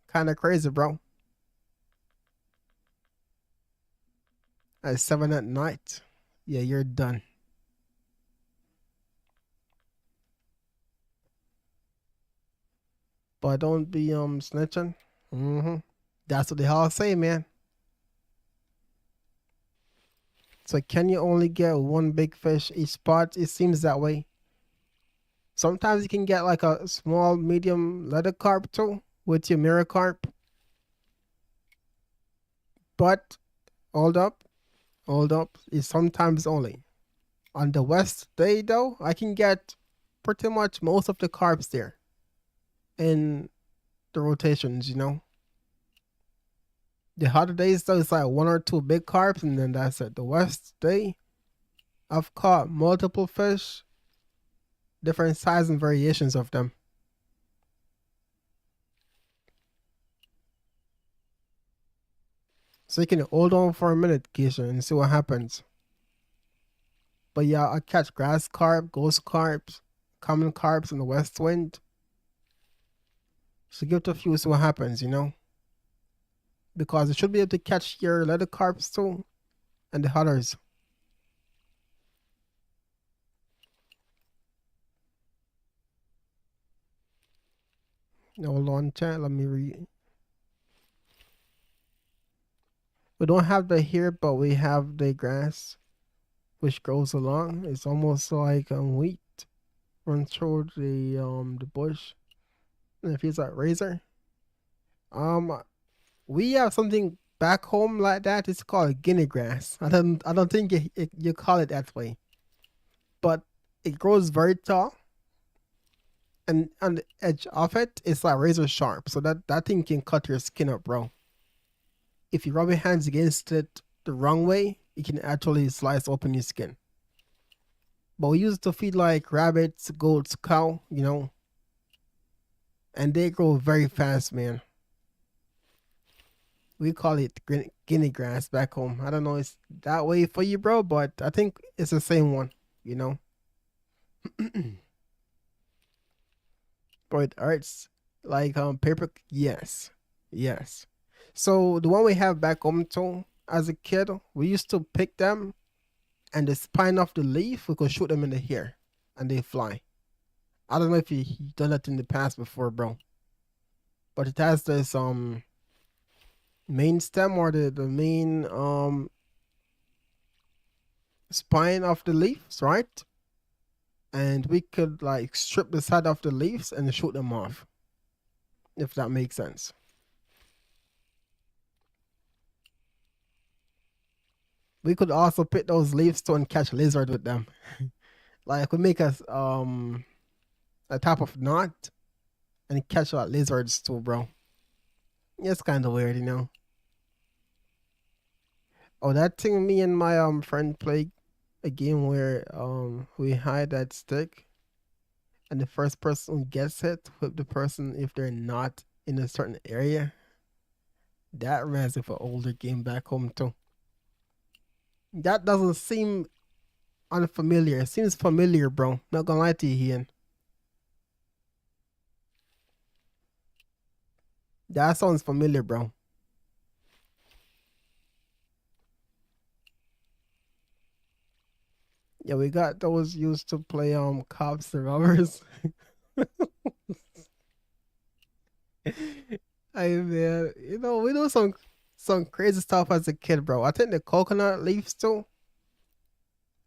Kind of crazy, bro. At 7 at night. Yeah, you're done. But don't be snitching. That's what they all say, man. So can you only get one big fish each spot? It seems that way. Sometimes you can get like a small, medium leather carp too with your mirror carp. But hold up, it's sometimes only. On the west day though, I can get pretty much most of the carps there in the rotations. The hotter days though, it's like one or two big carps and then that's it. The west day, I've caught multiple fish, different size and variations of them. So you can hold on for a minute, Keisha, and see what happens. But yeah, I catch grass carp, ghost carps, common carps in the west wind. So give it a few, see what happens. Because it should be able to catch your leather carps too and the others. Hold on, chat. Let me read. We don't have the here, but we have the grass, which grows along. It's almost like wheat runs through the bush, and it feels like razor. Um, we have something back home like that. It's called guinea grass. I don't think you call it that way, but it grows very tall, and on the edge of it, it's like razor sharp. So that thing can cut your skin up, bro. If you rub your hands against it the wrong way, it can actually slice open your skin. But we used to feed like rabbits, goats, cow, and they grow very fast, man. We call it guinea grass back home. I don't know it's that way for you, bro, but I think it's the same one. But it hurts like paper. Yes, yes. So the one we have back home too, as a kid, we used to pick them, and the spine of the leaf we could shoot them in the hair, and they fly. I don't know if he done that in the past before, bro. But it has this main stem or the main spine of the leaves, right? And we could like strip the side of the leaves and shoot them off, if that makes sense. We could also pick those leaves too and catch lizard with them. Like we make a type of knot and catch like lizards too, bro. It's kind of weird, you know. Oh, that thing me and my friend play a game where we hide that stick and the first person who gets it with the person if they're not in a certain area. That reminds me of an older game back home too. That doesn't seem unfamiliar. It seems familiar, bro. Not gonna lie to you, Ian. That sounds familiar, bro. Yeah, we got those used to play cops and robbers. Hey man, you know we do some crazy stuff as a kid, bro. I think the coconut leaves too.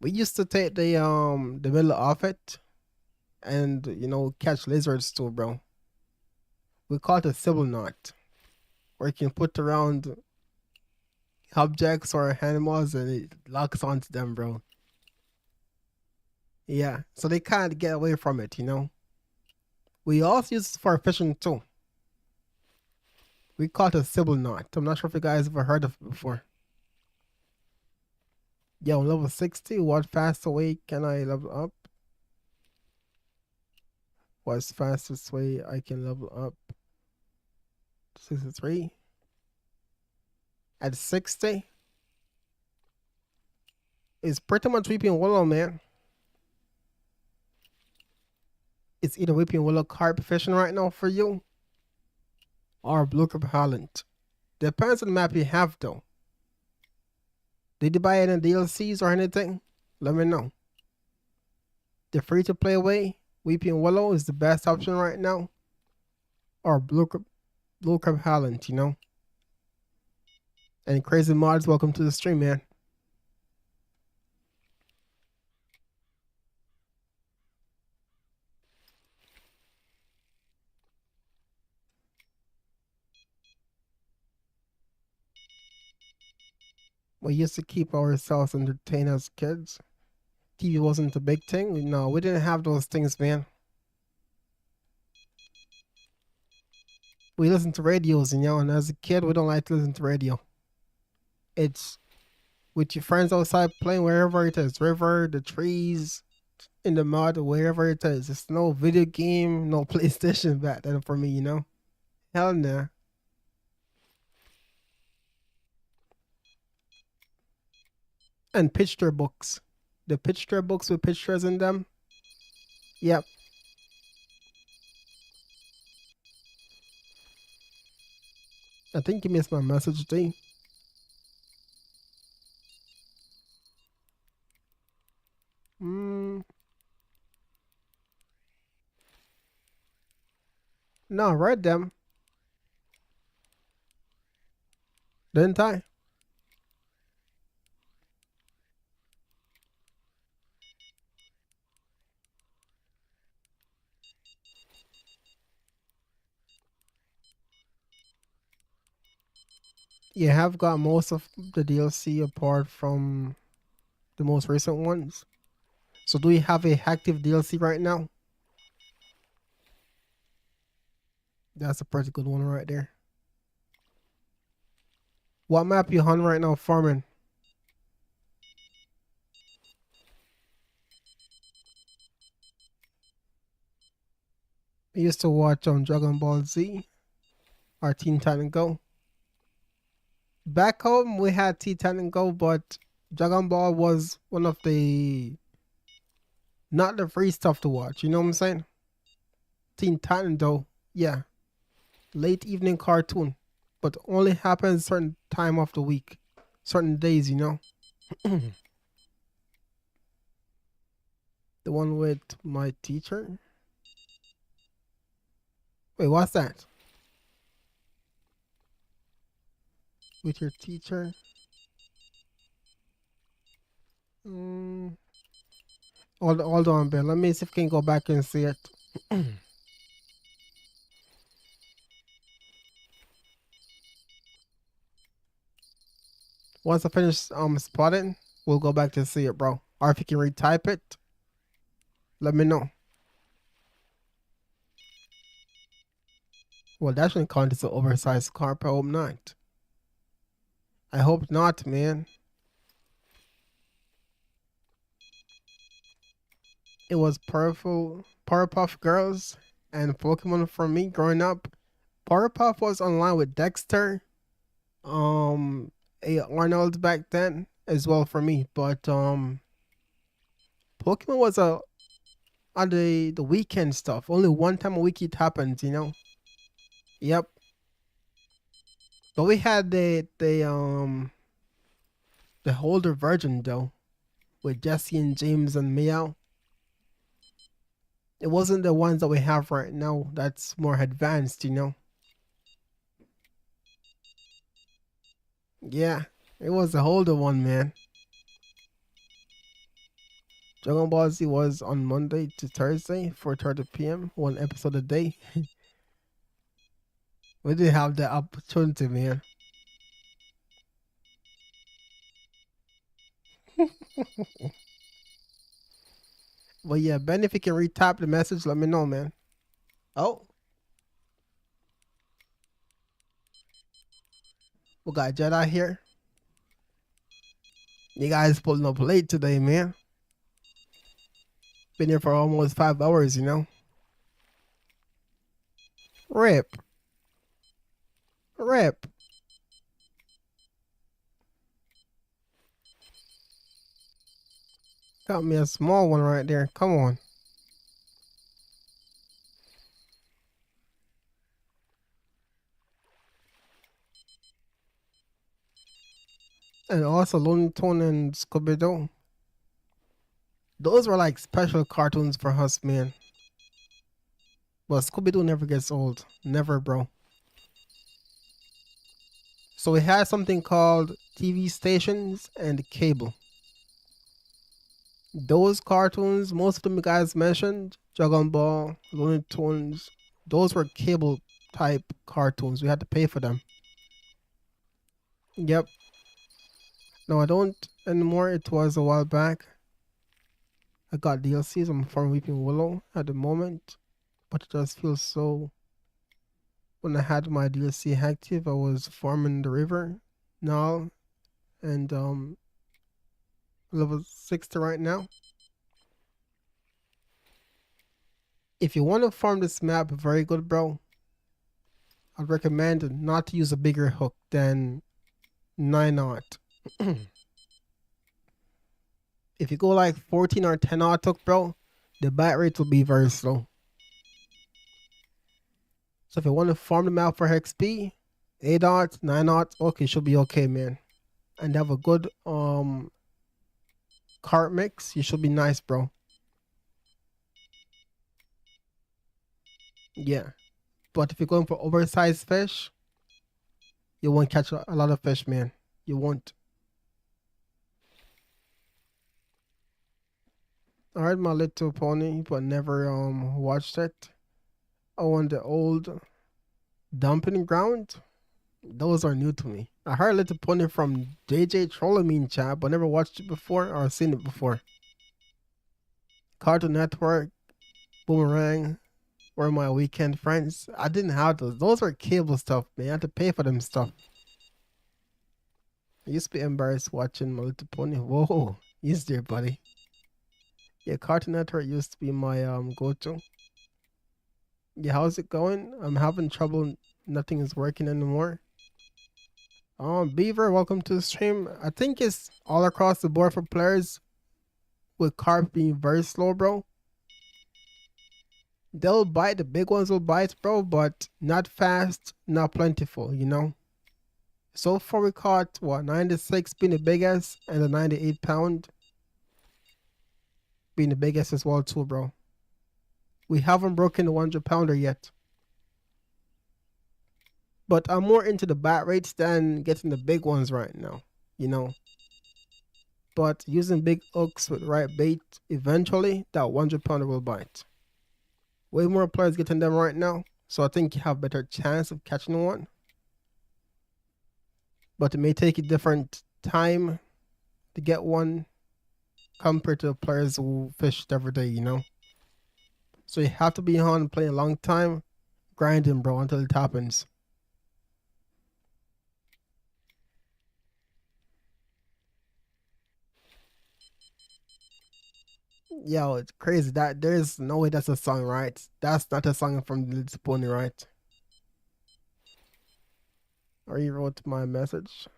We used to take the middle of it and catch lizards too, bro. We call it a civil knot, where you can put around objects or animals and it locks onto them, bro. Yeah, so they can't get away from it, you know. We also use it for fishing too. We call it a civil knot. I'm not sure if you guys ever heard of it before. Yo, level 60. What faster way can I level up? What's fastest way I can level up? 63. At 60. It's pretty much weeping willow, man. It's either weeping willow carp fishing right now for you or blue crab Holland. Depends on the map you have though. Did you buy any DLCs or anything? Let me know. The free to play way, Weeping Willow is the best option right now. Or Blue Crab Holland, you know. And crazy mods, welcome to the stream, man. We used to keep ourselves entertained as kids. TV wasn't a big thing. No, we didn't have those things, man. We listened to radios, and as a kid, we don't like to listen to radio. It's with your friends outside playing wherever it is, river, the trees, in the mud, wherever it is. It's no video game, no PlayStation back then for me, you know? Hell nah. And picture books. The picture books with pictures in them. Yep. I think you missed my message, D. No, I read them. Didn't I? You have got most of the DLC apart from the most recent ones. So do you have a active DLC right now? That's a pretty good one right there. What map you on right now farming? I used to watch on Dragon Ball Z or Teen Titan Go. Back home we had Teen Titan Go, but Dragon Ball was one of the not the free stuff to watch. You know what I'm saying? Teen Titan though, yeah, late evening cartoon, but only happens certain time of the week, certain days. You know, the one with my teacher. Wait, what's that? With your teacher? Mm. Hold on, Bill. Let me see if I can go back and see it. Once I finish spotting, we'll go back to see it, bro. Or if you can retype it, let me know. Well, that shouldn't count as an oversized carp. I hope not. I hope not, man. It was Powerpuff Girls and Pokemon for me growing up. Powerpuff was online with Dexter, a Arnold back then as well for me. But Pokemon was on the weekend stuff. Only one time a week it happens, you know. Yep. But we had the older version though, with Jesse and James and Meow. It wasn't the ones that we have right now. That's more advanced, you know. Yeah, it was the older one, man. Dragon Ball Z was on Monday to Thursday, 4:30 p.m. One episode a day. We did have the opportunity, man. But yeah, Ben, if you can retap the message, let me know, man. Oh, we got Jedi here. You guys pulling up late today, man. Been here for almost 5 hours, you know. Rip. Rip. Got me a small one right there. Come on. And also Looney Tunes and Scooby-Doo. Those were like special cartoons for us, man. But Scooby-Doo never gets old. Never, bro. So we had something called TV stations and cable. Those cartoons, most of them you guys mentioned, Dragon Ball, Looney Tunes, those were cable type cartoons. We had to pay for them. Yep. No, I don't anymore. It was a while back. I got DLCs. I'm from Weeping Willow at the moment. But it just feels so... When I had my DLC active, I was farming the river now. And level 60 right now. If you want to farm this map very good, bro, I'd recommend not to use a bigger hook than 9-aught. If you go like 14 or 10-aught hook, bro, the bite rate will be very slow. So if you want to farm the map for XP, 8-aught, 9-aught, okay, should be okay, man. And have a good cart mix, you should be nice, bro. Yeah. But if you're going for oversized fish, you won't catch a lot of fish, man. You won't. I heard My Little Pony, but never watched it. Oh, and the old dumping ground, those are new to me. I heard Little Pony from JJ Trollamine chat, but never watched it before or seen it before. Cartoon Network, Boomerang, were my weekend friends. I didn't have those. Those were cable stuff, man. I had to pay for them stuff. I used to be embarrassed watching My Little Pony. Whoa, easy there, buddy. Yeah, Cartoon Network used to be my go-to. Yeah, how's it going? I'm having trouble. Nothing is working anymore. Beaver, welcome to the stream. I think it's all across the board for players with Carp being very slow, bro. They'll bite, the big ones will bite, bro, but not fast, not plentiful, you know? So far we caught, what, 96 being the biggest and the 98-pound being the biggest as well too, bro. We haven't broken the 100-pounder yet. But I'm more into the bat rates than getting the big ones right now, you know. But using big hooks with the right bait, eventually that 100 pounder will bite. Way more players getting them right now, so I think you have better chance of catching one. But it may take a different time to get one compared to the players who fish every day, you know. So you have to be on playing a long time, grinding, bro, until it happens. Yo, it's crazy that there's no way that's a song, right? That's not a song from the Little Pony, right? Or you wrote my message,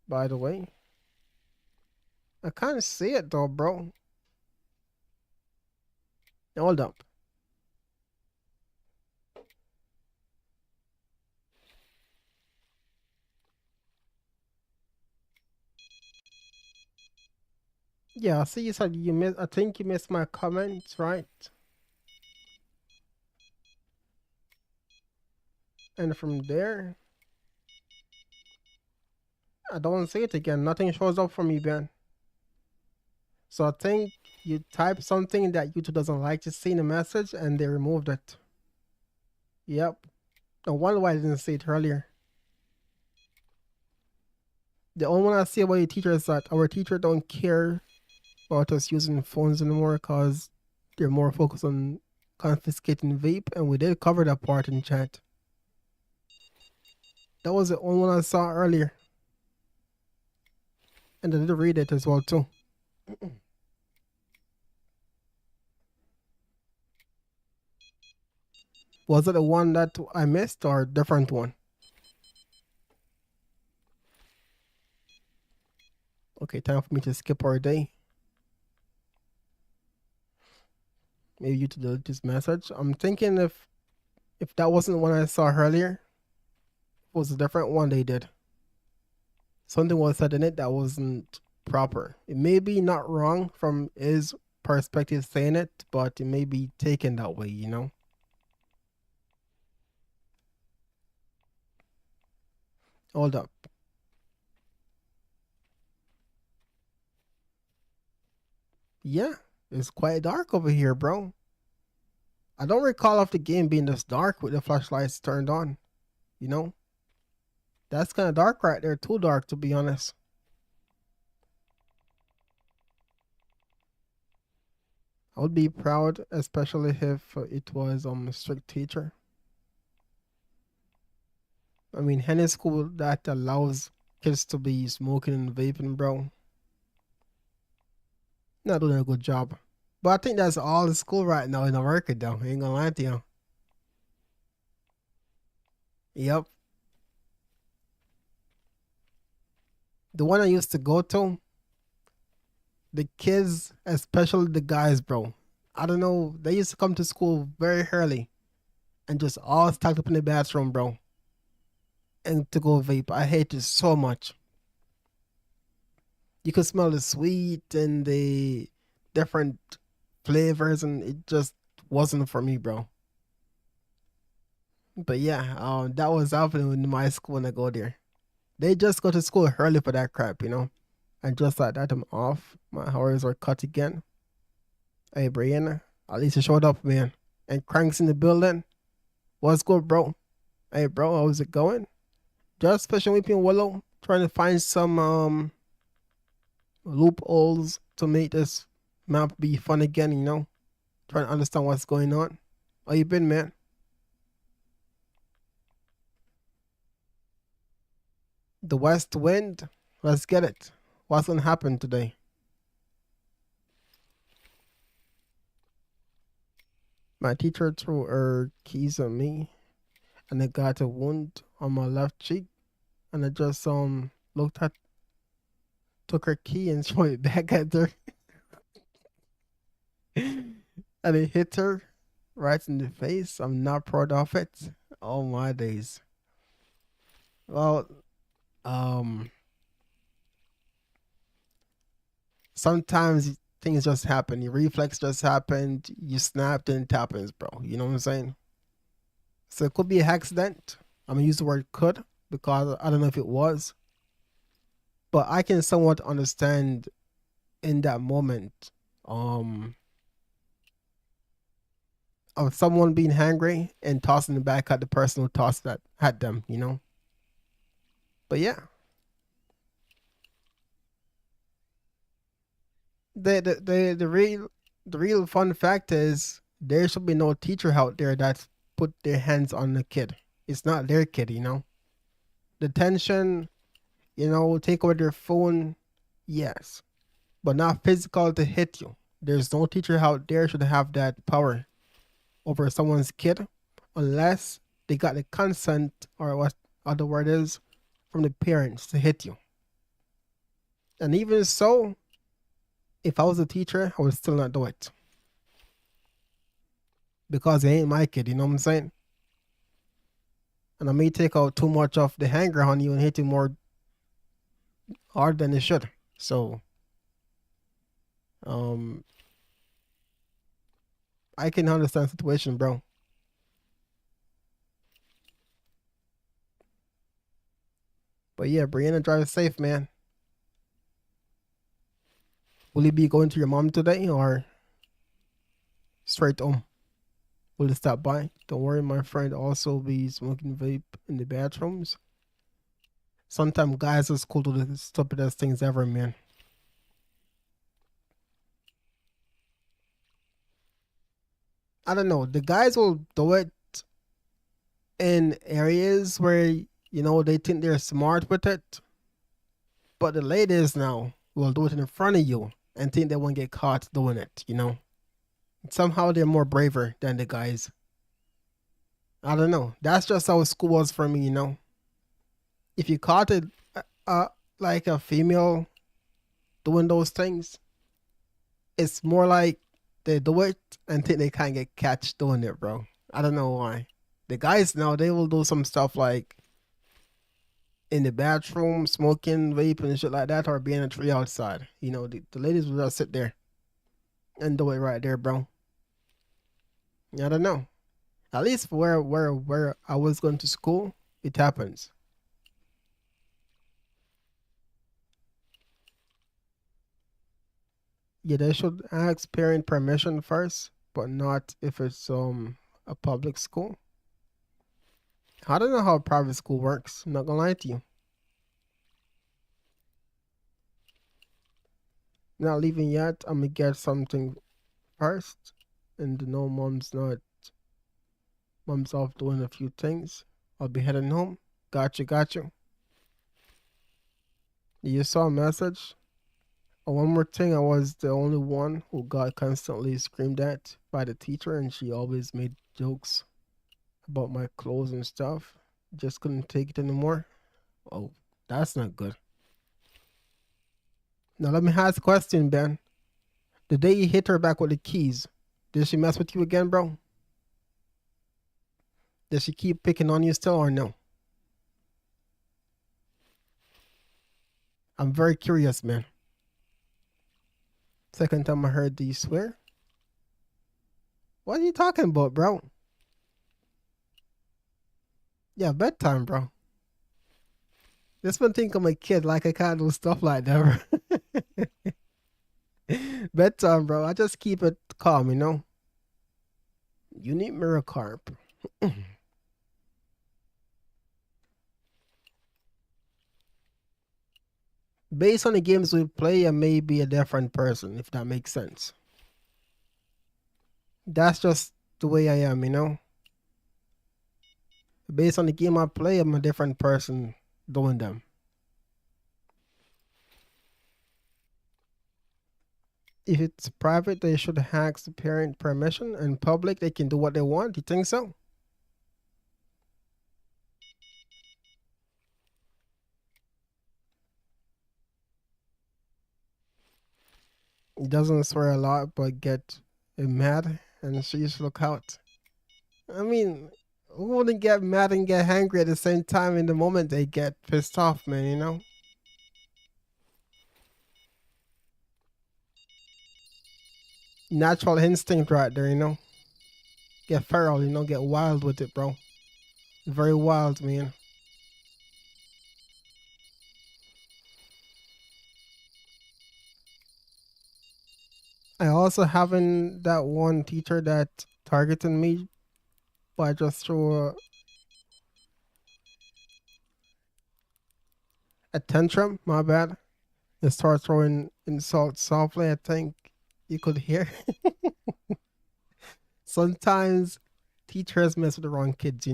by the way. I can't see it though, bro. Hold up. Yeah, I see you said you missed. I think you missed my comments, right? And from there, I don't see it again. Nothing shows up for me, Ben. So I think you type something that YouTube doesn't like to see in the message, and they removed it. Yep. No wonder why I didn't see it earlier. The only one I see about your teacher is that our teacher don't care about us using phones anymore because they're more focused on confiscating vape, and we did cover that part in chat. That was the only one I saw earlier. And I did read it as well too. Was it the one that I missed or a different one? Okay, time for me to skip our day. Maybe you to delete this message. I'm thinking if that wasn't the one I saw earlier, it was a different one they did. Something was said in it that wasn't proper. It may be not wrong from his perspective saying it, but it may be taken that way, you know? Hold up. Yeah, it's quite dark over here, bro. I don't recall of the game being this dark with the flashlights turned on, you know? That's kind of dark right there, too dark to be honest. I would be proud, especially if it was a strict teacher. I mean, any school that allows kids to be smoking and vaping, bro, not doing a good job. But I think that's all the school right now in America, though. I ain't gonna lie to you. Yep. The one I used to go to, the kids, especially the guys, bro. I don't know. They used to come to school very early and just all stacked up in the bathroom, bro, and to go vape. I hate it so much. You could smell the sweet and the different flavors, and it just wasn't for me, bro. But yeah, that was happening in my school when I go there. They just go to school early for that crap, you know. And just like that, I'm off. My hours are cut again. Hey, Brianna, at least you showed up, man. And Crank's in the building. What's good, bro? Hey, bro, how's it going? Just fishing Weeping Willow, trying to find some loopholes to make this map be fun again, you know? Trying to understand what's going on. How you been, man? The west wind? Let's get it. What's gonna happen today? My teacher threw her keys at me and I got a wound on my left cheek and I just looked at took her key and threw it back at her and it hit her right in the face. I'm not proud of it. Oh my days. Well, um sometimes things just happen. Your reflex just happened. You snapped and it happens, bro. You know what I'm saying? So it could be an accident. I'm gonna use the word could because I don't know if it was, but I can somewhat understand in that moment um of someone being hungry and tossing it back at the person who tossed that at them, you know. But yeah, the real fun fact is there should be no teacher out there that put their hands on the kid. It's not their kid, you know. Detention, take away their phone, yes, but not physical to hit you. There's no teacher out there should have that power over someone's kid unless they got the consent or what other word is from the parents to hit you. And even so, if I was a teacher, I would still not do it because it ain't my kid. You know what I'm saying? And I may take out too much of the hanger on you and hit you more hard than it should. So, um, I can understand the situation, bro. But yeah, Brianna, drive safe, man. Will you be going to your mom today or straight home? Will you stop by? Don't worry, my friend also be smoking vape in the bathrooms. Sometimes guys are cool to the stupidest things ever, man. I don't know. The guys will do it in areas where, they think they're smart with it. But the ladies now will do it in front of you and think they won't get caught doing it, Somehow they're more braver than the guys. I don't know. That's just how school was for me. If you caught it, uh, like a female doing those things, it's more like they do it and think they can't get catch doing it, bro. I don't know why. The guys now they will do some stuff like in the bathroom, smoking, vaping, and shit like that, or being a tree outside. The ladies will just sit there and do it right there, bro. I don't know. At least where I was going to school, it happens. Yeah, they should ask parent permission first, but not if it's a public school. I don't know how private school works. I'm not gonna lie to you. Not leaving yet. I'm gonna get something first, and no, mom's off doing a few things. I'll be heading home. Got you. You saw a message. Oh, one more thing, I was the only one who got constantly screamed at by the teacher, and she always made jokes about my clothes and stuff. Just couldn't take it anymore. Oh, that's not good. Now let me ask a question, Ben. The day you hit her back with the keys, did she mess with you again, bro? Did she keep picking on you still or no? I'm very curious, man. Second time I heard you swear. What are you talking about, bro? Yeah, bedtime, bro. This one think I'm a kid, like I can't do stuff like that, bro. Bedtime, bro. I just keep it calm. You need mirror carp. Based on the games we play, I may be a different person, if that makes sense. That's just the way I am. Based on the game I play, I'm a different person doing them. If it's private, they should ask the parent permission, and public, they can do what they want. You think so? He doesn't swear a lot, but get mad, and she just look out. I mean, who wouldn't get mad and get angry at the same time in the moment they get pissed off, man? Natural instinct right there. Get feral, get wild with it, bro. Very wild, man. I also having that one teacher that targeted me by just through a tantrum. My bad. And start throwing insults softly. I think you could hear. Sometimes teachers mess with the wrong kids.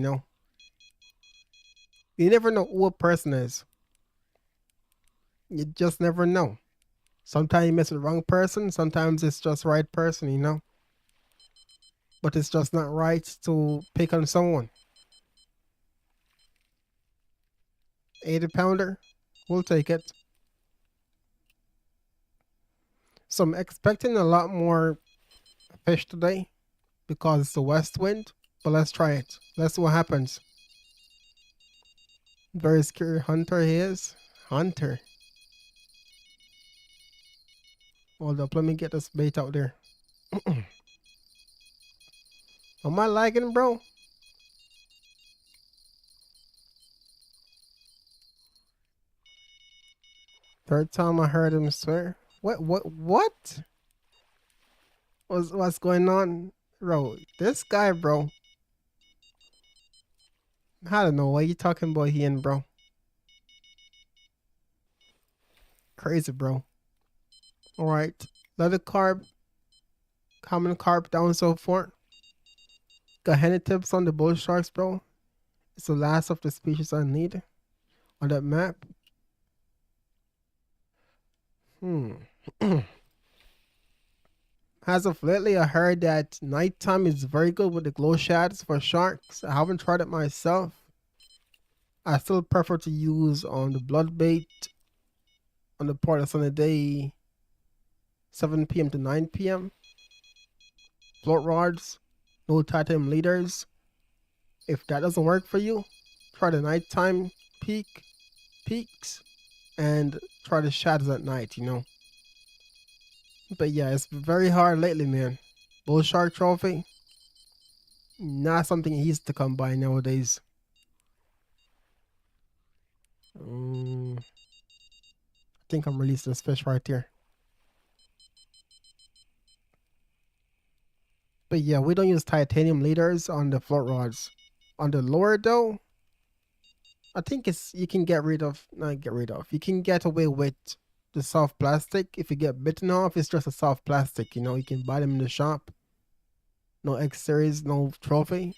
You never know who a person is. You just never know. Sometimes you mess with the wrong person. Sometimes it's just the right person. But it's just not right to pick on someone. 80-pounder, we'll take it. So I'm expecting a lot more fish today because it's the west wind. But let's try it. Let's see what happens. Very scary hunter he is. Hunter. Hold up, let me get this bait out there. Am I lagging, bro? Third time I heard him swear. What? What's going on? Bro, this guy, bro. I don't know what you talking about here, bro. Crazy, bro. Alright. Leather carp, common carp, down so forth. Got henny tips on the bull sharks, bro. It's the last of the species I need on that map. As of lately, I heard that nighttime is very good with the glow shadows for sharks. I haven't tried it myself. I still prefer to use on the blood bait on the part of Sunday day, 7 p.m. to 9 p.m. Float rods, no titanium leaders. If that doesn't work for you, try the nighttime peaks, and try the shadows at night. But yeah, it's very hard lately, man. Bull shark trophy, not something easy to come by nowadays. I think I'm releasing this fish right here. But yeah, we don't use titanium leaders on the float rods. On the lure though, I think you can not get rid of. You can get away with the soft plastic. If you get bitten off, it's just a soft plastic. You can buy them in the shop. No X series, no trophy.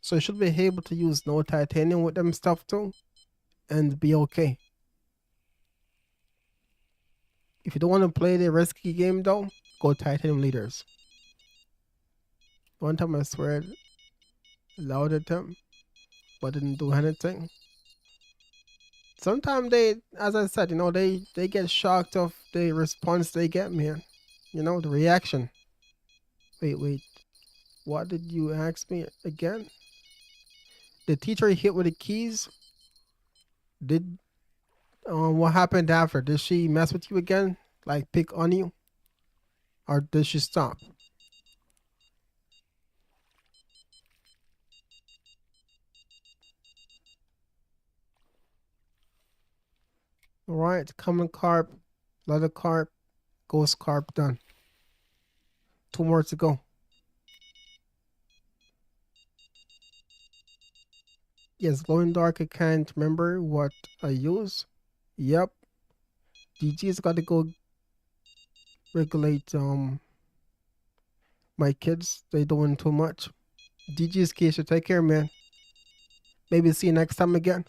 So you should be able to use no titanium with them stuff too, and be okay. If you don't want to play the risky game though, go titanium leaders. One time I swear loud at them, but didn't do anything. Sometimes they, as I said, they get shocked of the response they get, man. The reaction. Wait. What did you ask me again? The teacher hit with the keys. Did what happened after? Did she mess with you again? Like pick on you? Or did she stop? Alright, common carp, leather carp, ghost carp done. 2 more to go. Yes, glowing dark, I can't remember what I use. Yep. DG's got to go regulate my kids. They doing too much. DG's Keisha, take care, man. Maybe see you next time again.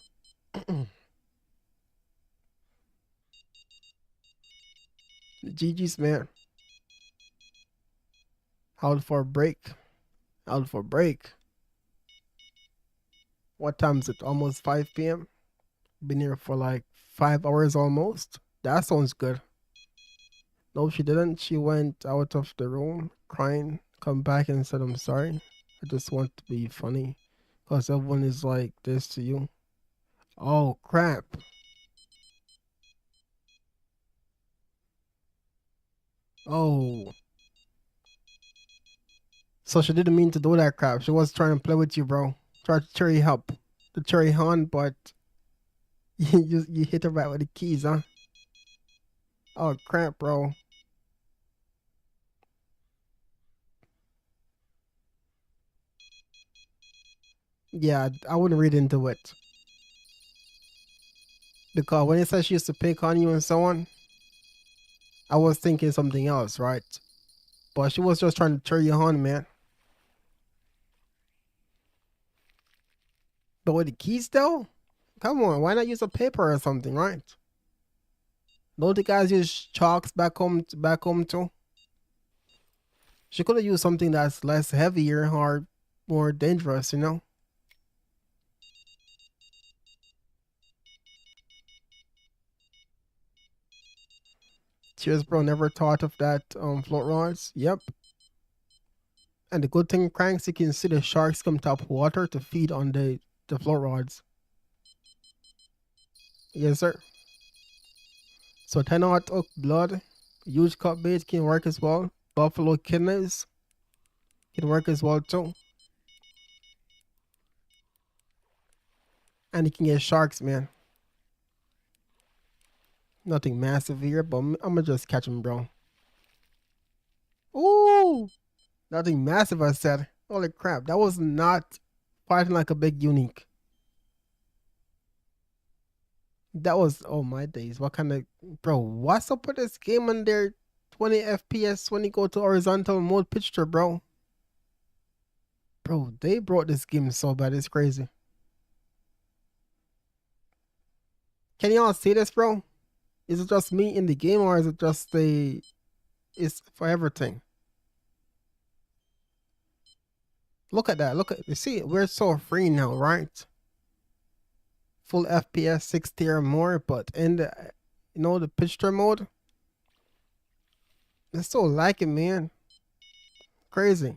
GG's, man. Out for a break. Out for a break. What time is it? Almost 5 p.m. Been here for like 5 hours almost. That sounds good. No, she didn't. She went out of the room crying, come back and said, I'm sorry. I just want to be funny. Because everyone is like this to you. Oh, crap. Oh. So she didn't mean to do that crap. She was trying to play with you, bro. Try to cherry help the cherry horn, but you hit her right with the keys, huh? Oh crap, bro. Yeah, I wouldn't read into it because when it says she used to pick on you and so on, I was thinking something else, right? But she was just trying to cheer you on, man. But with the keys though, come on, why not use a paper or something, right? Don't the guys use chalks back home too? She could have used something that's less heavier or more dangerous, you know? Cheers, bro. Never thought of that. Float rods. Yep. And the good thing, Cranks, you can see the sharks come top water to feed on the float rods. Yes, sir. So 10-aught oak blood, huge cut bait can work as well. Buffalo kidneys can work as well too. And you can get sharks, man. Nothing massive here, but I'm gonna just catch them, bro. Ooh, nothing massive, I said. Holy crap, that was not fighting like a big unique. That was, oh my days. What kind of, bro, what's up with this game on their 20 FPS when you go to horizontal mode picture, bro? Bro, they brought this game so bad, it's crazy. Can y'all see this, bro? Is it just me in the game or is it just it's for everything? Look at that. Look at, you see, we're so free now, right? Full FPS 60 or more, but in the, the picture mode, it's so lacking, man. Crazy.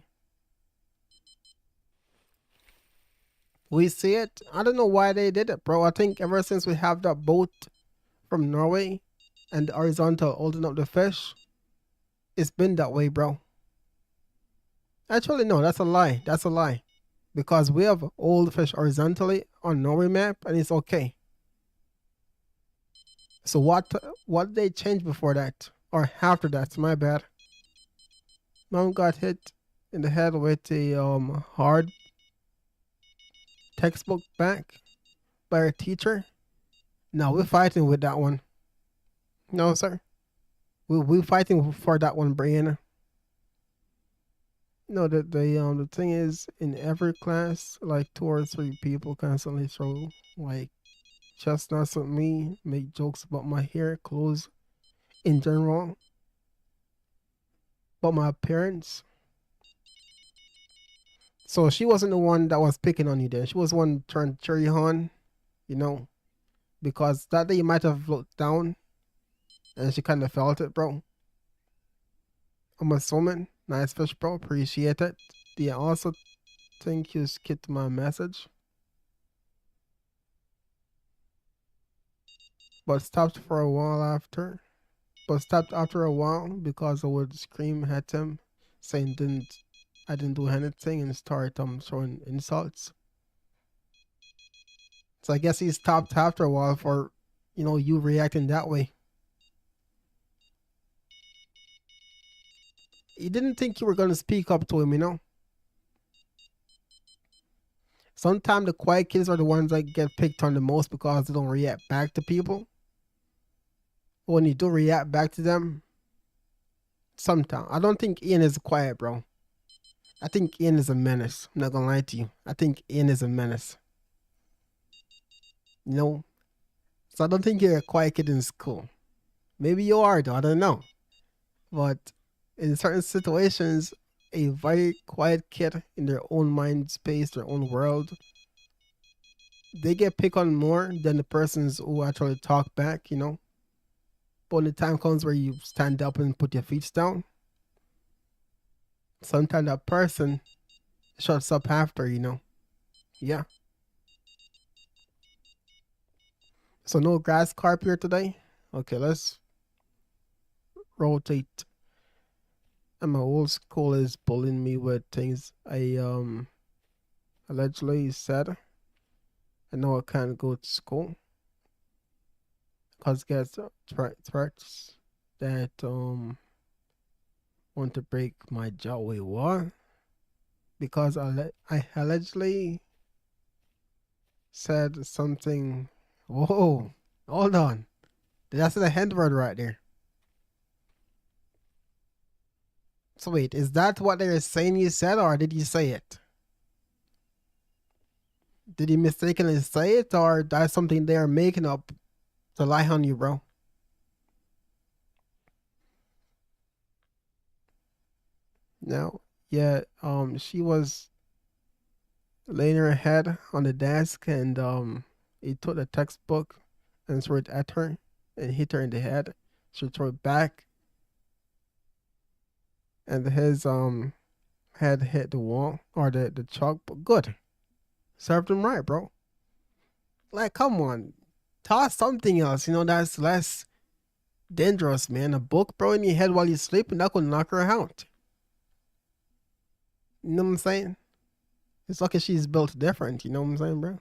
We see it. I don't know why they did it, bro. I think ever since we have that boat from Norway and the horizontal holding up the fish, it's been that way, bro. Actually, no, that's a lie. That's a lie. Because we have old fish horizontally on Norway map and it's okay. So what they changed before that? Or after that, my bad. Mom got hit in the head with a hard textbook back by her teacher. No, we're fighting with that one. No, sir. We're fighting for that one, Brianna. No, the thing is, in every class, like 2 or 3 people constantly throw like chestnuts at me, make jokes about my hair, clothes in general, but my appearance. So she wasn't the one that was picking on you then. She was the one trying to cheer you on, you know, because that day you might have looked down and she kind of felt it, bro. I'm assuming. Nice fish, bro. Appreciate it. Do you also think you skipped my message? But stopped for a while after. But stopped after a while because I would scream at him, saying I didn't do anything and start throwing insults. So I guess he stopped after a while for, you reacting that way. He didn't think you were gonna speak up to him, you know. Sometimes the quiet kids are the ones that get picked on the most because they don't react back to people. When you do react back to them, sometimes I don't think Ian is quiet, bro. I think Ian is a menace. I'm not gonna lie to you. I think Ian is a menace. You know, so I don't think you're a quiet kid in school. Maybe you are, though. I don't know. But in certain situations, a very quiet kid in their own mind space, their own world, they get picked on more than the persons who actually talk back, you know. But when the time comes where you stand up and put your feet down, sometimes that person shuts up after, you know. Yeah. So no grass carp here today. Okay, let's rotate. And my old school is bullying me with things. allegedly said, I know I can't go to school because gets threats that want to break my jaw. Wait, what? Because I allegedly said something. Whoa, hold on. That's the hand word right there. So wait, is that what they're saying you said, or did you say it? Did you mistakenly say it, or that's something they're making up to lie on you, bro? No. Yeah, she was laying her head on the desk, and he took the textbook and threw it at her and hit her in the head. She threw it back, and his head hit the wall or the chalk. But good, served him right, bro. Like, come on, toss something else. You know that's less dangerous, man. A book, bro, in your head while you're sleeping, that could knock her out. You know what I'm saying? It's lucky she's built different. You know what I'm saying, bro?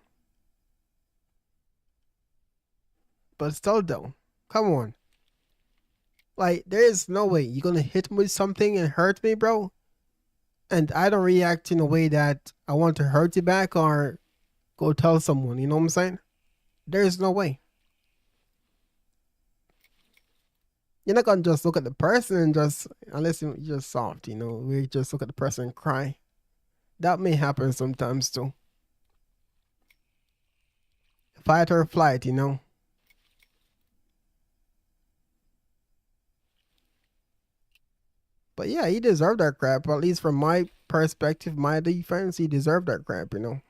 But still, though, come on. Like, there is no way you're gonna hit me with something and hurt me, bro. And I don't react in a way that I want to hurt you back or go tell someone. You know what I'm saying? There is no way. You're not gonna just look at the person and just, unless you're just soft, you know, we just look at the person and cry. That may happen sometimes too. Fight or flight, you know. But yeah, he deserved that crap. At least from my perspective, my defense, he deserved that crap, you know.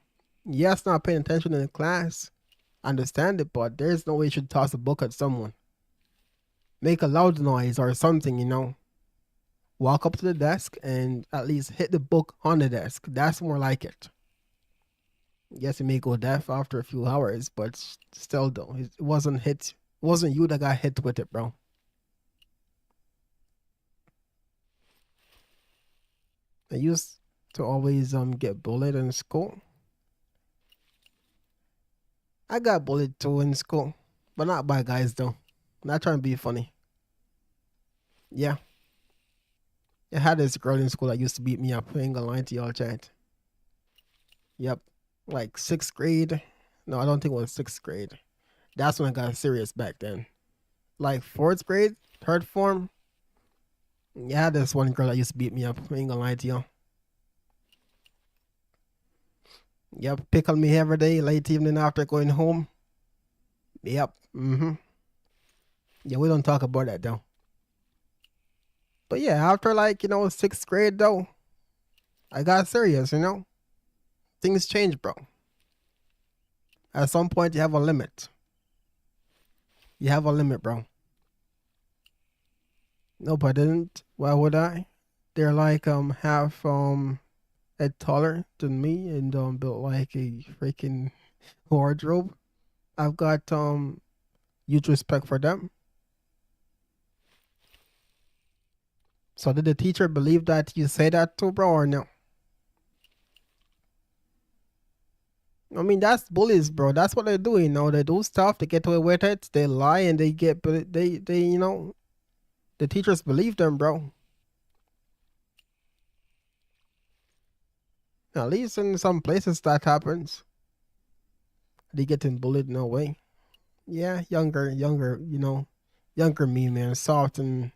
Yes, not paying attention in the class. I understand it, but there's no way you should toss a book at someone. Make a loud noise or something, you know. Walk up to the desk and at least hit the book on the desk. That's more like it. Yes, it may go deaf after a few hours, but still though, it wasn't hit. It wasn't you that got hit with it, bro. I used to always get bullied in school. I got bullied too in school, but not by guys though. Not trying to be funny. Yeah, I had this girl in school that used to beat me up. I ain't gonna lie to y'all, chat. Yep, like sixth grade. No, I don't think it was sixth grade. That's when I got serious back then. Like fourth grade, third form. Yeah, this one girl that used to beat me up. I ain't gonna lie to you. Yep, pick on me every day, late evening after going home. Yep. Yeah, we don't talk about that though. But yeah, after like, you know, sixth grade though, I got serious, you know? Things change, bro. At some point you have a limit. You have a limit, bro. Nope, I didn't. Why would I? They're like half head taller than me and built like a freaking wardrobe. I've got huge respect for them. So did the teacher believe that you say that too, bro, or no? I mean, that's bullies, bro. That's what they're doing. You know, they do stuff to get away with it. They lie and they get, they, you know, the teachers believe them, bro. At least in some places that happens. They getting bullied, no way. Yeah, younger, you know, younger me, man, soft and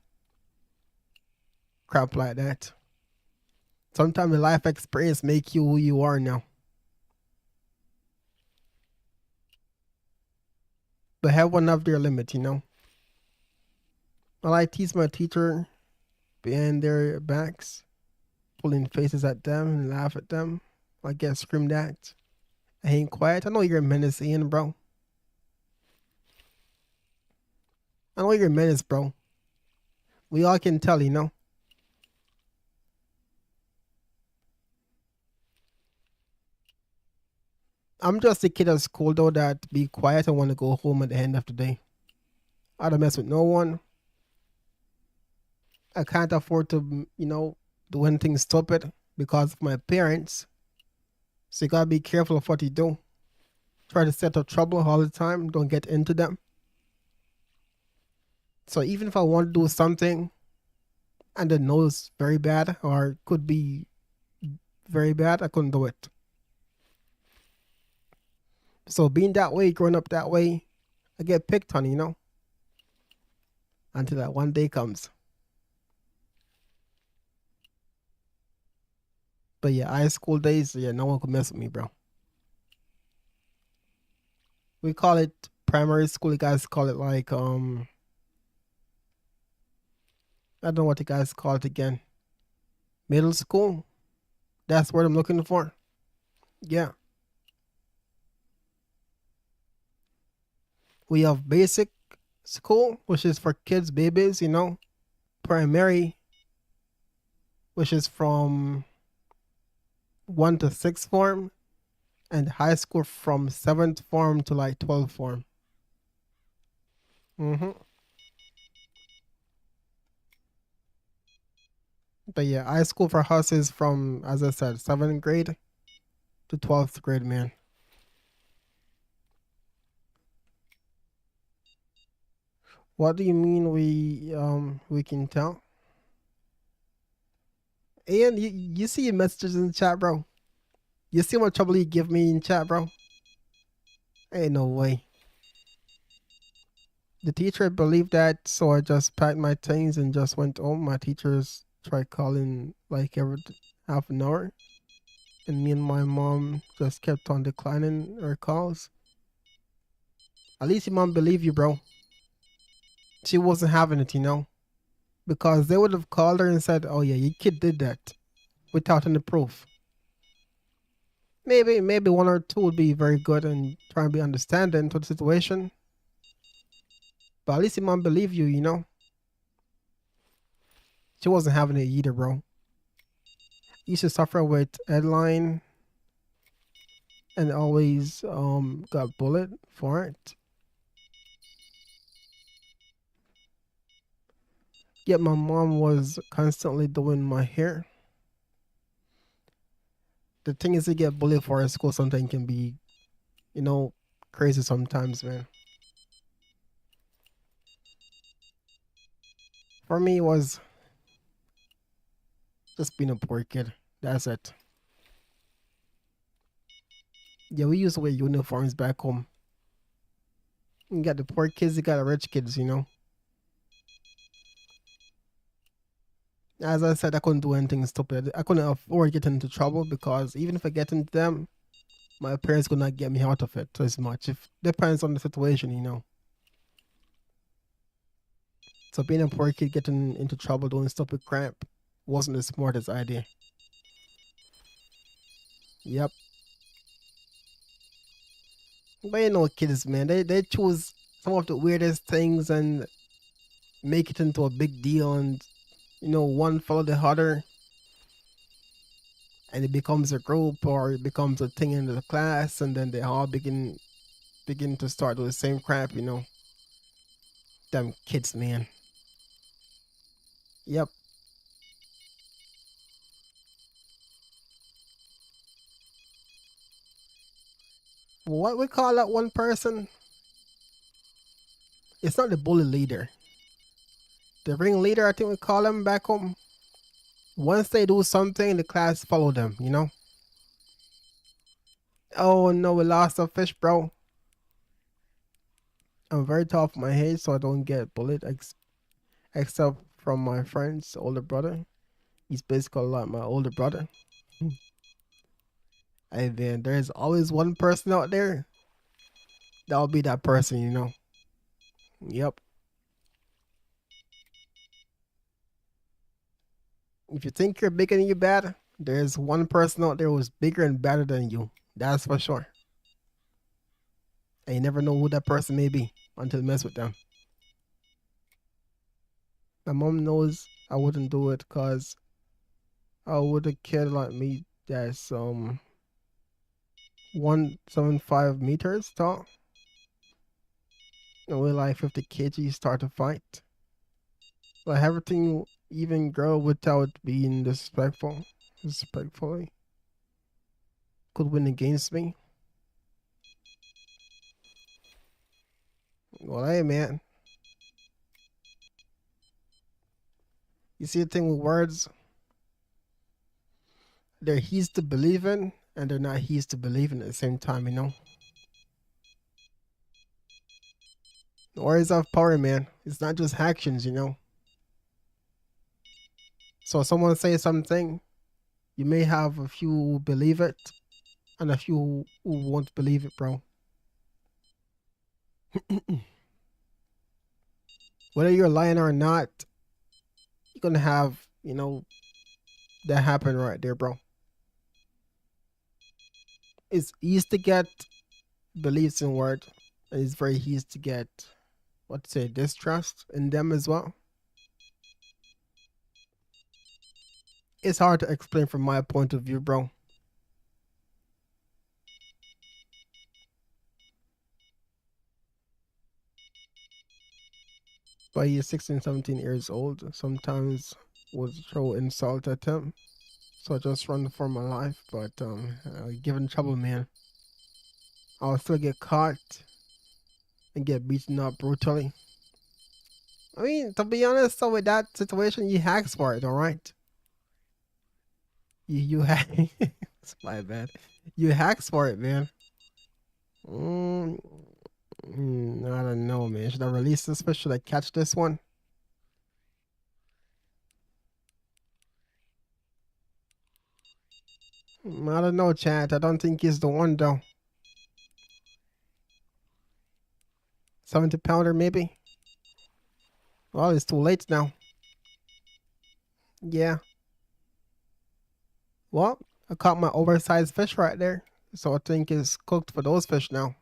crap like that. Sometimes the life experience make you who you are now. But have one of their limit, you know. I like tease my teacher behind their backs, pulling faces at them and laugh at them. I get screamed at. I ain't quiet. I know you're a menace, Ian, bro. I know you're a menace, bro. We all can tell, you know. I'm just a kid at school though that be quiet and want to go home at the end of the day. I don't mess with no one. I can't afford to, you know, do anything stupid because of my parents. So you gotta be careful of what you do. Try to set up trouble all the time. Don't get into them. So even if I want to do something and the know it's very bad or could be very bad, I couldn't do it. So being that way, growing up that way, I get picked on, until that one day comes. But yeah, high school days, yeah, no one could mess with me, bro. We call it primary school. You guys call it like I don't know what you guys call it again. Middle school. That's what I'm looking for. Yeah. We have basic school, which is for kids, babies, Primary, which is from 1 to 6 form, and high school from 7th form to like 12th form. Mm-hmm. But yeah, high school for us is from, as I said, 7th grade to 12th grade, man. What do you mean we can tell? And you see your messages in the chat, bro. You see what trouble you give me in chat, bro? Ain't no way. The teacher believed that, so I just packed my things and just went home. My teachers tried calling like every half an hour, and me and my mom just kept on declining her calls. At least your mom believed you, bro. She wasn't having it, because they would have called her and said, "Oh yeah, your kid did that," without any proof. Maybe one or two would be very good and try and be understanding to the situation. But at least your mom believed you. She wasn't having it either, bro. You should suffer with headline and always got bullet for it. Yet my mom was constantly doing my hair. The thing is, to get bullied for at school sometimes can be, crazy sometimes, man. For me, it was just being a poor kid. That's it. Yeah, we used to wear uniforms back home. You got the poor kids, you got the rich kids. As I said, I couldn't do anything stupid. I couldn't afford getting into trouble because even if I get into them, my parents could not get me out of it as much. It depends on the situation. So being a poor kid getting into trouble doing stupid crap wasn't the smartest idea. Yep. But kids, man, they choose some of the weirdest things and make it into a big deal, and one follow the other, and it becomes a group or it becomes a thing in the class, and then they all begin to start with the same crap. Them kids, man. Yep. What we call that one person? It's not the bully leader. The ring leader, I think we call him back home. Once they do something, the class follow them. Oh no, we lost a fish, bro. I'm very tough on my head, so I don't get bullied, except from my friend's older brother. He's basically like my older brother. And then there's always one person out there that'll be that person. Yep. If you think you're bigger than you're bad, there's one person out there who's bigger and badder than you. That's for sure. And you never know who that person may be until you mess with them. My mom knows I wouldn't do it because I would a kid like me that's 175 meters tall and weigh like 50 kg start a fight. Like everything even girl without being disrespectfully. could win against me. Well, hey, man. You see the thing with words? They're he's to believe in, and they're not he's to believe in at the same time, you know? Words have power, man. It's not just actions, you know? So someone say something, you may have a few who believe it, and a few who won't believe it, bro. Whether you're lying or not, you're gonna have, you know, that happen right there, bro. It's easy to get beliefs in word, and it's very easy to get, what to say, distrust in them as well. It's hard to explain from my point of view, bro. But he's 16, 17 years old. Sometimes would throw insult at him. So I just run for my life. But given trouble, man, I'll still get caught and get beaten up brutally. I mean, to be honest, so with that situation, you hacks for it, all right? You hack. It's my bad. You hacks for it, man. Mm, I don't know, man. Should I release this fish? Should I catch this one? I don't know, chat. I don't think he's the one, though. 70-pounder, maybe? Well, it's too late now. Yeah. Well, I caught my oversized fish right there. So I think it's cooked for those fish now.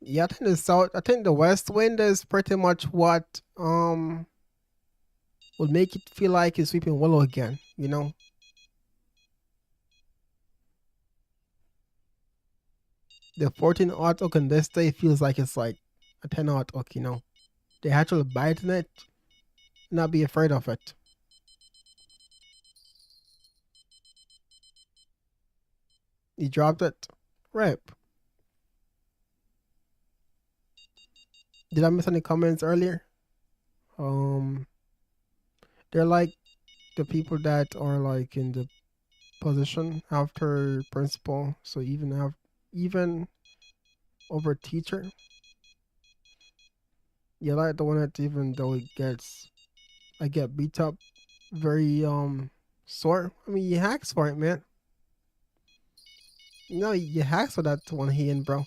Yeah, I think the west wind is pretty much what would make it feel like it's sweeping willow again, you know? The 14-aught hook on this day feels like it's like a 10-aught hook, you know? They actually biting it, not be afraid of it. You dropped it. Rip. Did I miss any comments earlier? They're like the people that are like in the position after principal, so even over teacher. You like the one that even though I get beat up very sore. I mean, you hacks for it, man. No, you hacks for that one hand, bro.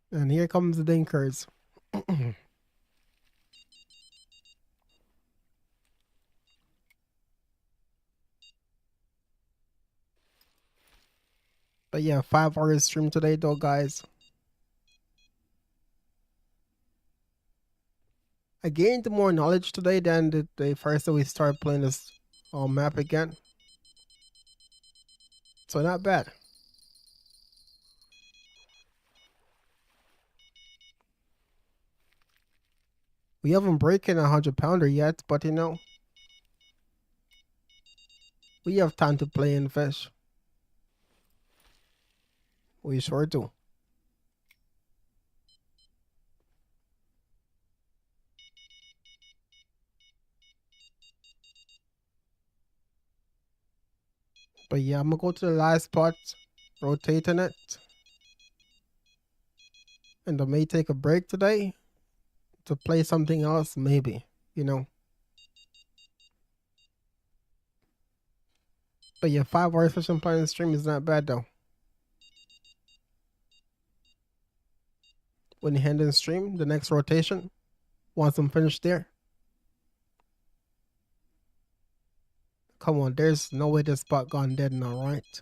And here comes the dinkers. But yeah, 5 hours stream today though, guys. I gained more knowledge today than the first day we started playing this map again. So not bad. We haven't broken a 100-pounder yet, but you know, we have time to play and fish. We sure do. But yeah, I'm gonna go to the last spot, rotating it. And I may take a break today to play something else, maybe, you know. But yeah, 5 hours fishing playing the stream is not bad though. When you hand in stream, the next rotation, once I'm finished there. Come on, there's no way this spot gone dead now, right?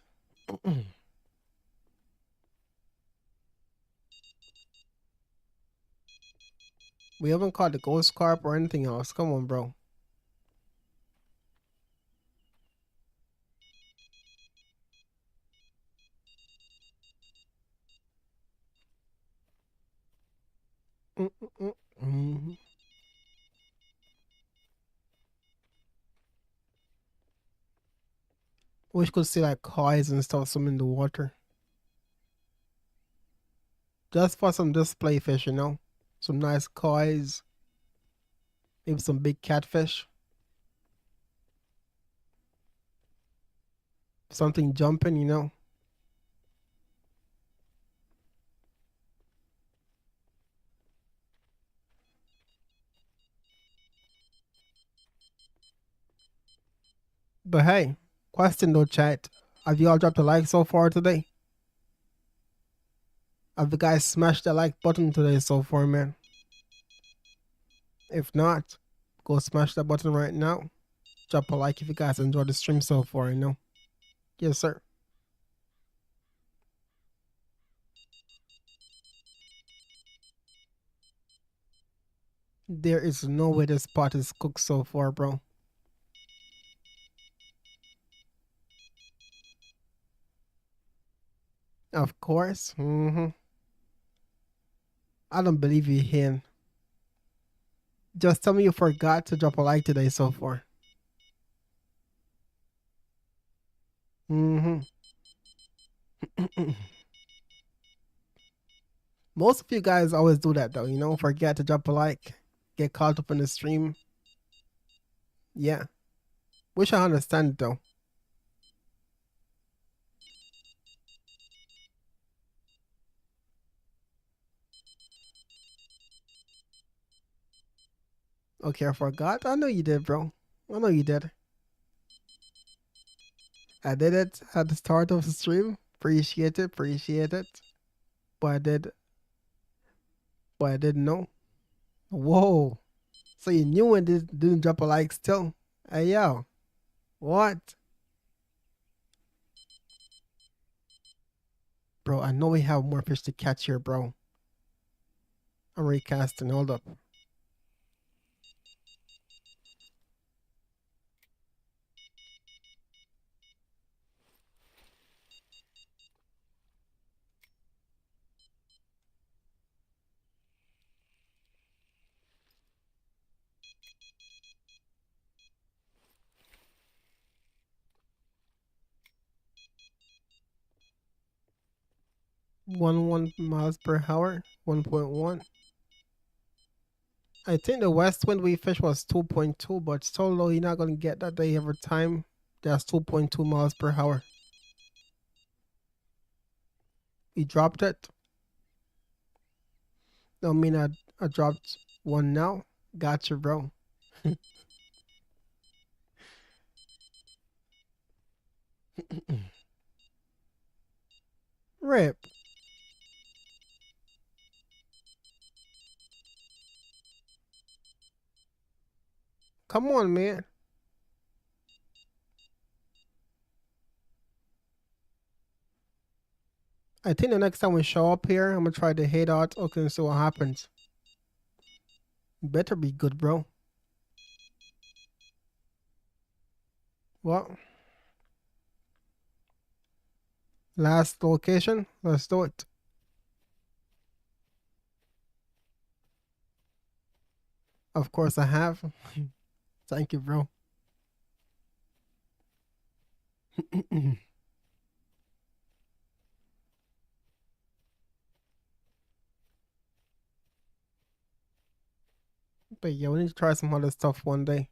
We haven't caught the ghost carp or anything else. Come on, bro. Wish could see like koi and stuff swim in the water. Just for some display fish, you know? Some nice koi, maybe some big catfish. Something jumping, you know? But hey, question though, chat. Have you all dropped a like so far today? Have you guys smashed the like button today so far, man? If not, go smash that button right now. Drop a like if you guys enjoyed the stream so far, you know? Yes, sir. There is no way this pot is cooked so far, bro. Of course. I don't believe you, Hen. Just tell me you forgot to drop a like today so far. Mm-hmm. Most of you guys always do that though, you know, forget to drop a like, get caught up in the stream. Yeah. Wish I understand it though. Okay, I forgot. I know you did, bro. I know you did. I did it at the start of the stream. Appreciate it, appreciate it. But I didn't know. Whoa. So you knew and didn't drop a like still? Hey yo. What? Bro, I know we have more fish to catch here, bro. I'm recasting. Hold up. One miles per hour. 1.1. I think the west wind we fished was 2.2, but so low you're not gonna get that day every time. That's 2.2 miles per hour. We dropped it. I mean I dropped one now. Gotcha, bro. Rip. Come on, man. I think the next time we show up here, I'm gonna try the head out. Okay, and see what happens. Better be good, bro. Well, last location. Let's do it. Of course I have. Thank you, bro. But yeah, we need to try some other stuff one day.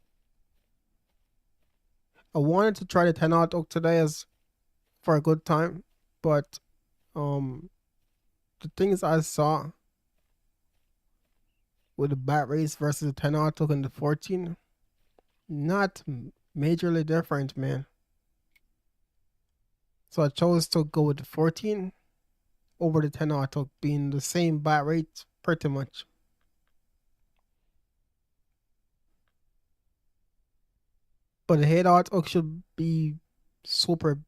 I wanted to try the 10 out oak today as for a good time, but um the things I saw with the bat race versus the 10 out oak and the 14, not majorly different, man. So I chose to go with the 14 over the 10 out oak being the same bat rate pretty much. But the head out oak should be super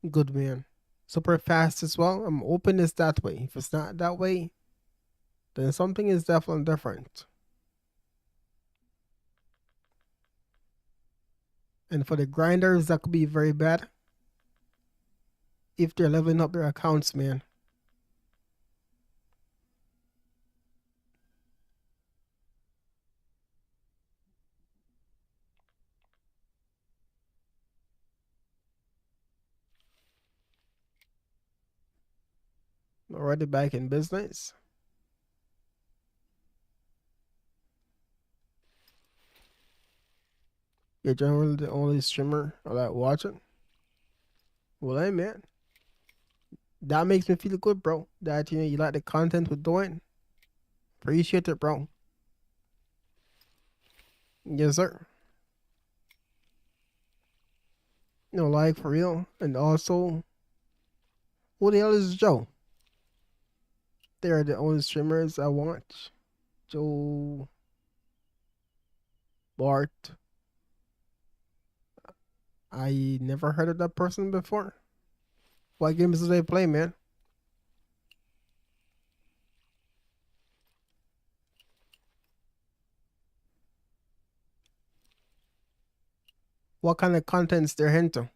good, man. Super fast as well. I'm hoping it's that way. If it's not that way, then something is definitely different. And for the grinders, that could be very bad if they're leveling up their accounts, man. Already back in business. You're generally the only streamer I like watching. Well, hey man, that makes me feel good, bro. That you like the content we're doing. Appreciate it, bro. Yes, sir. Like for real. And also, who the hell is Joe? They are the only streamers I watch. Joe, Bart. I never heard of that person before. What games do they play, man? What kind of contents they're into?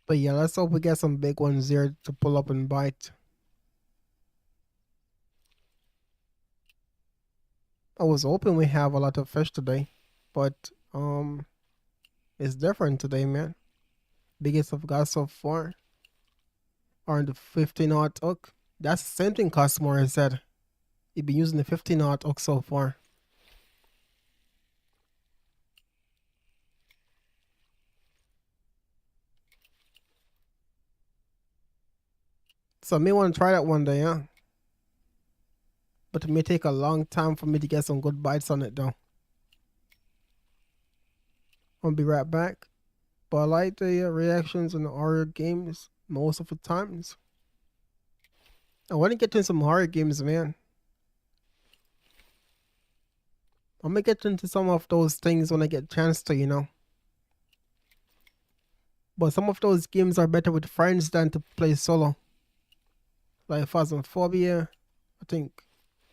But yeah, let's hope we get some big ones there to pull up and bite. I was hoping we have a lot of fish today, but it's different today, man. Biggest I've got so far are the 15-aught hook. That's the same thing Cosmore said. He'd been using the 15-aught hook so far. So I may want to try that one day, huh? But it may take a long time for me to get some good bites on it, though. I'll be right back. But I like the reactions on the horror games most of the times. I want to get into some horror games, man. I'm gonna get into some of those things when I get a chance to. But some of those games are better with friends than to play solo. Like Phasmophobia, I think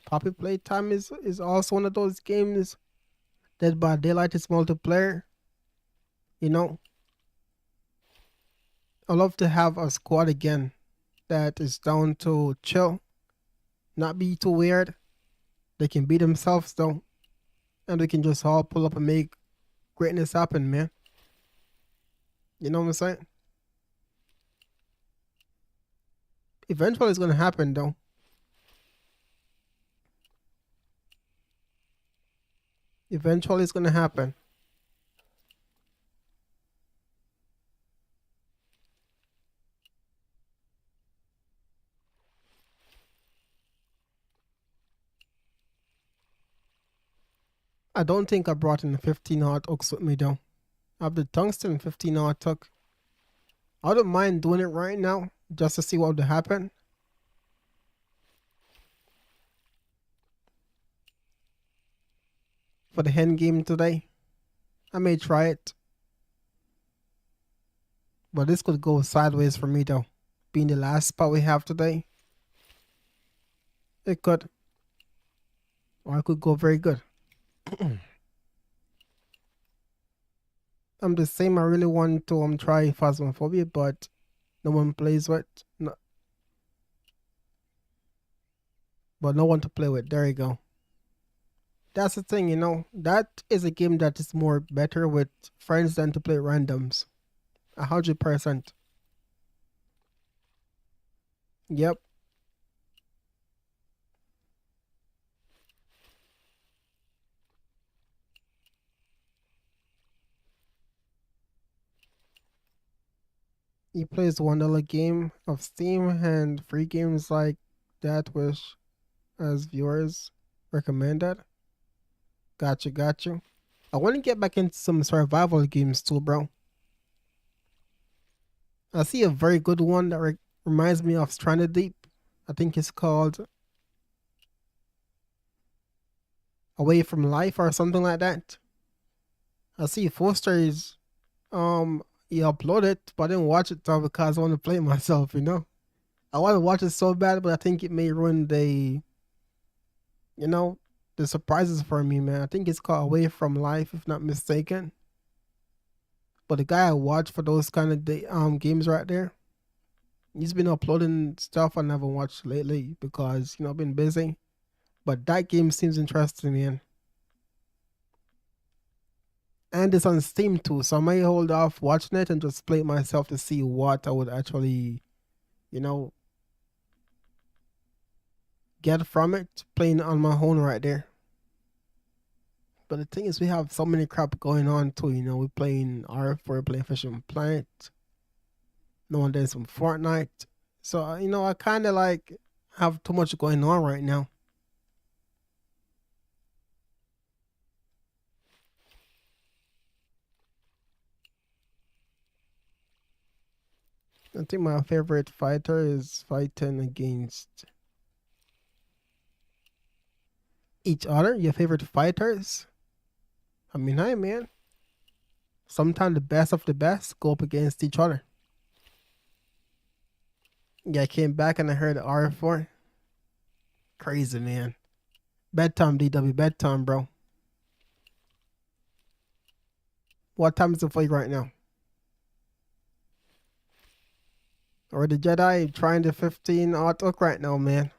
Poppy Playtime is also one of those games. Dead by Daylight is multiplayer. You know, I love to have a squad again that is down to chill, not be too weird. They can be themselves though, and we can just all pull up and make greatness happen, man. You know what I'm saying? Eventually, it's gonna happen though. Eventually, it's gonna happen. I don't think I brought in the 15-aught hooks with me though. I have the tungsten 15-aught hook. I don't mind doing it right now just to see what would happen. For the hen game today, I may try it. But this could go sideways for me though. Being the last spot we have today. It could. Or it could go very good. I'm just saying I really want to try Phasmophobia, but no one plays with. No, but no one to play with. There you go. That's the thing. That is a game that is more better with friends than to play randoms. 100%. Yep. He plays $1 game of Steam and free games like that which as viewers recommended. Got you. I want to get back into some survival games too, bro. I see a very good one that reminds me of Stranded Deep. I think it's called Away from Life or something like that. I see Foster is he uploaded, but I didn't watch it though because I want to play it myself. I want to watch it so bad, but I think it may ruin you know, the surprises for me, man. I think it's called Away from Life, if not mistaken. But the guy I watch for those kind of games right there, he's been uploading stuff I never watched lately because I've been busy. But that game seems interesting, man. And it's on Steam too, so I might hold off watching it and just play it myself to see what I would actually, you know, get from it playing on my own right there. But the thing is, we have so many crap going on too. We're playing RF4, we're playing Fishing Planet. No one does some Fortnite. So I kind of like have too much going on right now. I think my favorite fighter is fighting against each other. Your favorite fighters? I mean, hey man. Sometimes the best of the best go up against each other. Yeah, I came back and I heard RF4. Crazy, man. Bedtime, DW, bedtime, bro. What time is it for you right now? Or the Jedi trying the 15 artwork right now, man.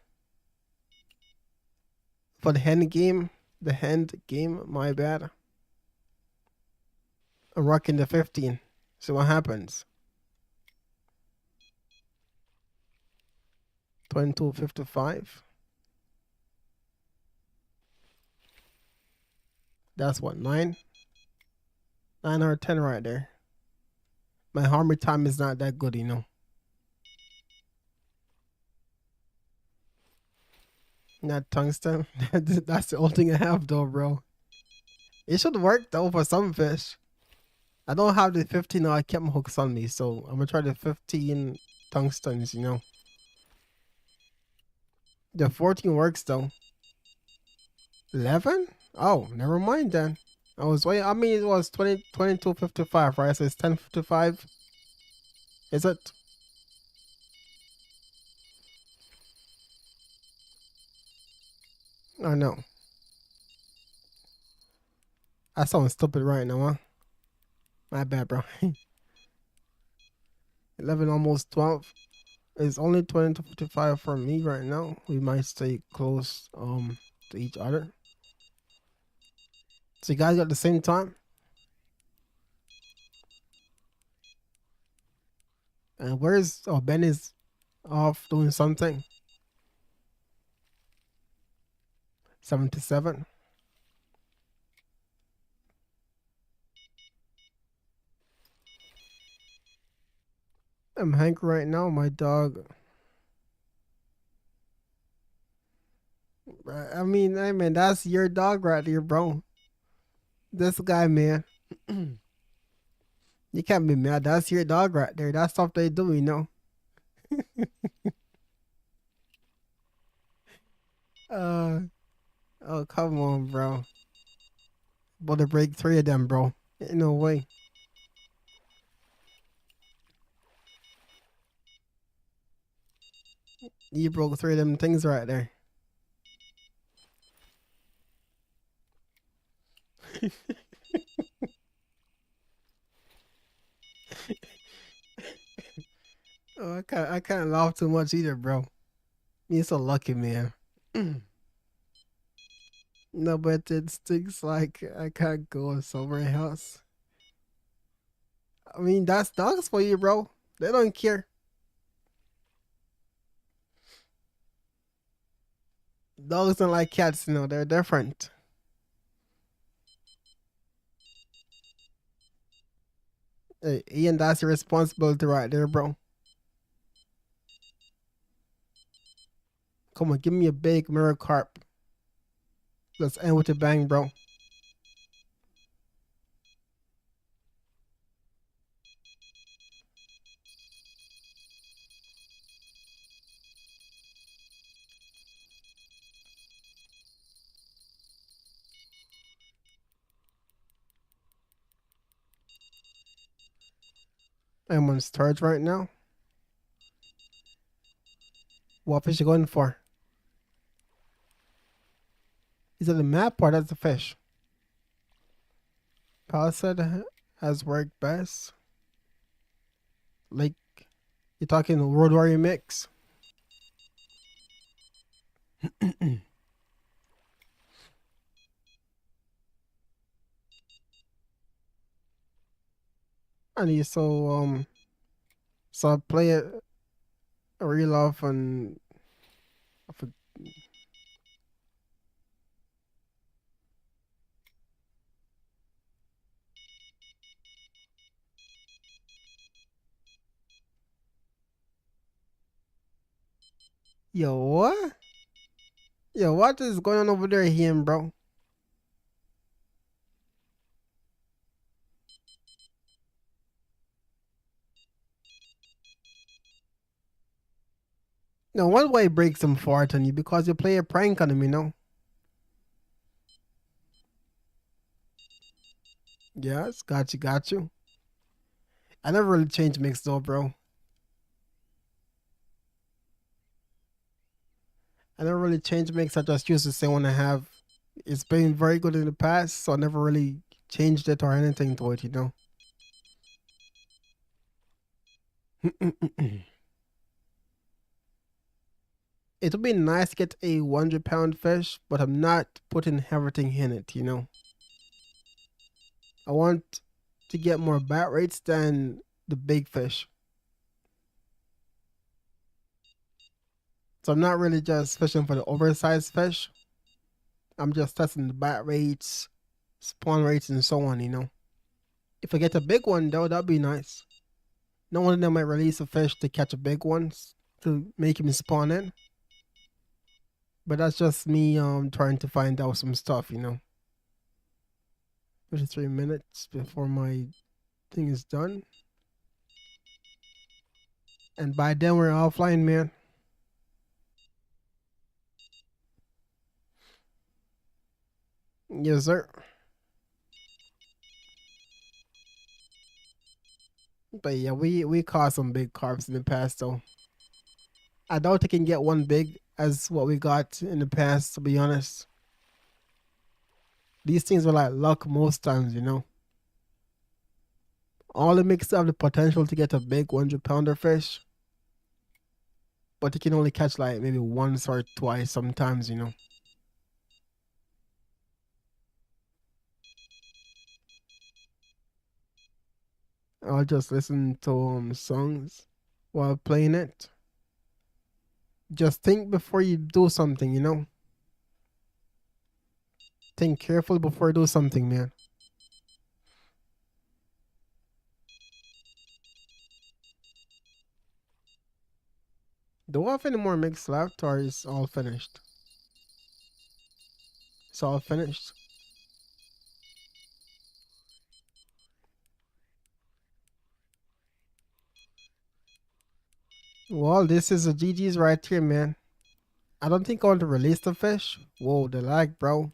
For the hand game, my bad. I'm rocking the 15. So what happens? 2255. That's what, 9? 9 or 10 right there. My harmony time is not that good. Not tungsten. That's the only thing I have though, bro. It should work though for some fish. I don't have the 15 I kept my hooks on me, so I'm gonna try the 15 tungstens. The 14 works though. 11? Oh, never mind then. I mean it was 2255, right? So it's 1055. Is it? Oh no. I sound stupid right now, huh? My bad, bro. 11, almost 12. It's only 2255 for me right now. We might stay close to each other. So you guys got the same time? And Ben is off doing something. 77. I'm Hank right now, my dog. I mean, hey man, that's your dog right there, bro. This guy, man. You can't be mad. That's your dog right there. That's stuff they do. Uh, oh, come on, bro. About to break 3 of them, bro. Ain't no way. You broke 3 of them things right there. Oh, I can't laugh too much either, bro. You're so lucky, man. No, but it stinks like I can't go somewhere else. I mean, that's dogs for you, bro. They don't care. Dogs don't like cats, they're different. Hey, Ian, that's your responsibility right there, bro. Come on, give me a big mirror carp. Let's end with a bang, bro. I'm on storage right now. What fish you going for? Is it the map or that's the fish? Palisade has worked best. Like, you're talking Road Warrior mix. And you so I play it real often. Yo, what? Yo, what is going on over there, him, bro? No, one way breaks some fart on you because you play a prank on him, you know? Yes, got you, got you. I never really changed mix though, bro. I never really changed mix. I just used the same one I have. It's been very good in the past, so I never really changed it or anything to it, you know? It would be nice to get a 100-pound fish, but I'm not putting everything in it, you know? I want to get more bat rates than the big fish. So I'm not really just fishing for the oversized fish. I'm just testing the bat rates, spawn rates, and so on, you know? If I get a big one, though, that'd be nice. No one of them might release a fish to catch a big one to make him spawn in. But that's just me trying to find out some stuff, you know? 53 minutes before my thing is done. And by then we're offline, man. Yes, sir. But yeah, we caught some big carps in the past, though. I doubt I can get one big as what we got in the past, to be honest. These things are like luck most times, you know. All the mix have the potential to get a big 100-pounder fish, but you can only catch like maybe once or twice sometimes, you know. I'll just listen to songs while playing it. Just think before you do something, you know. Think carefully before you do something, man. Do I have any more mix left or is all finished? It's all finished. Well, this is a GG's right here, man. I don't think I want to release the fish. Whoa, the lag, bro.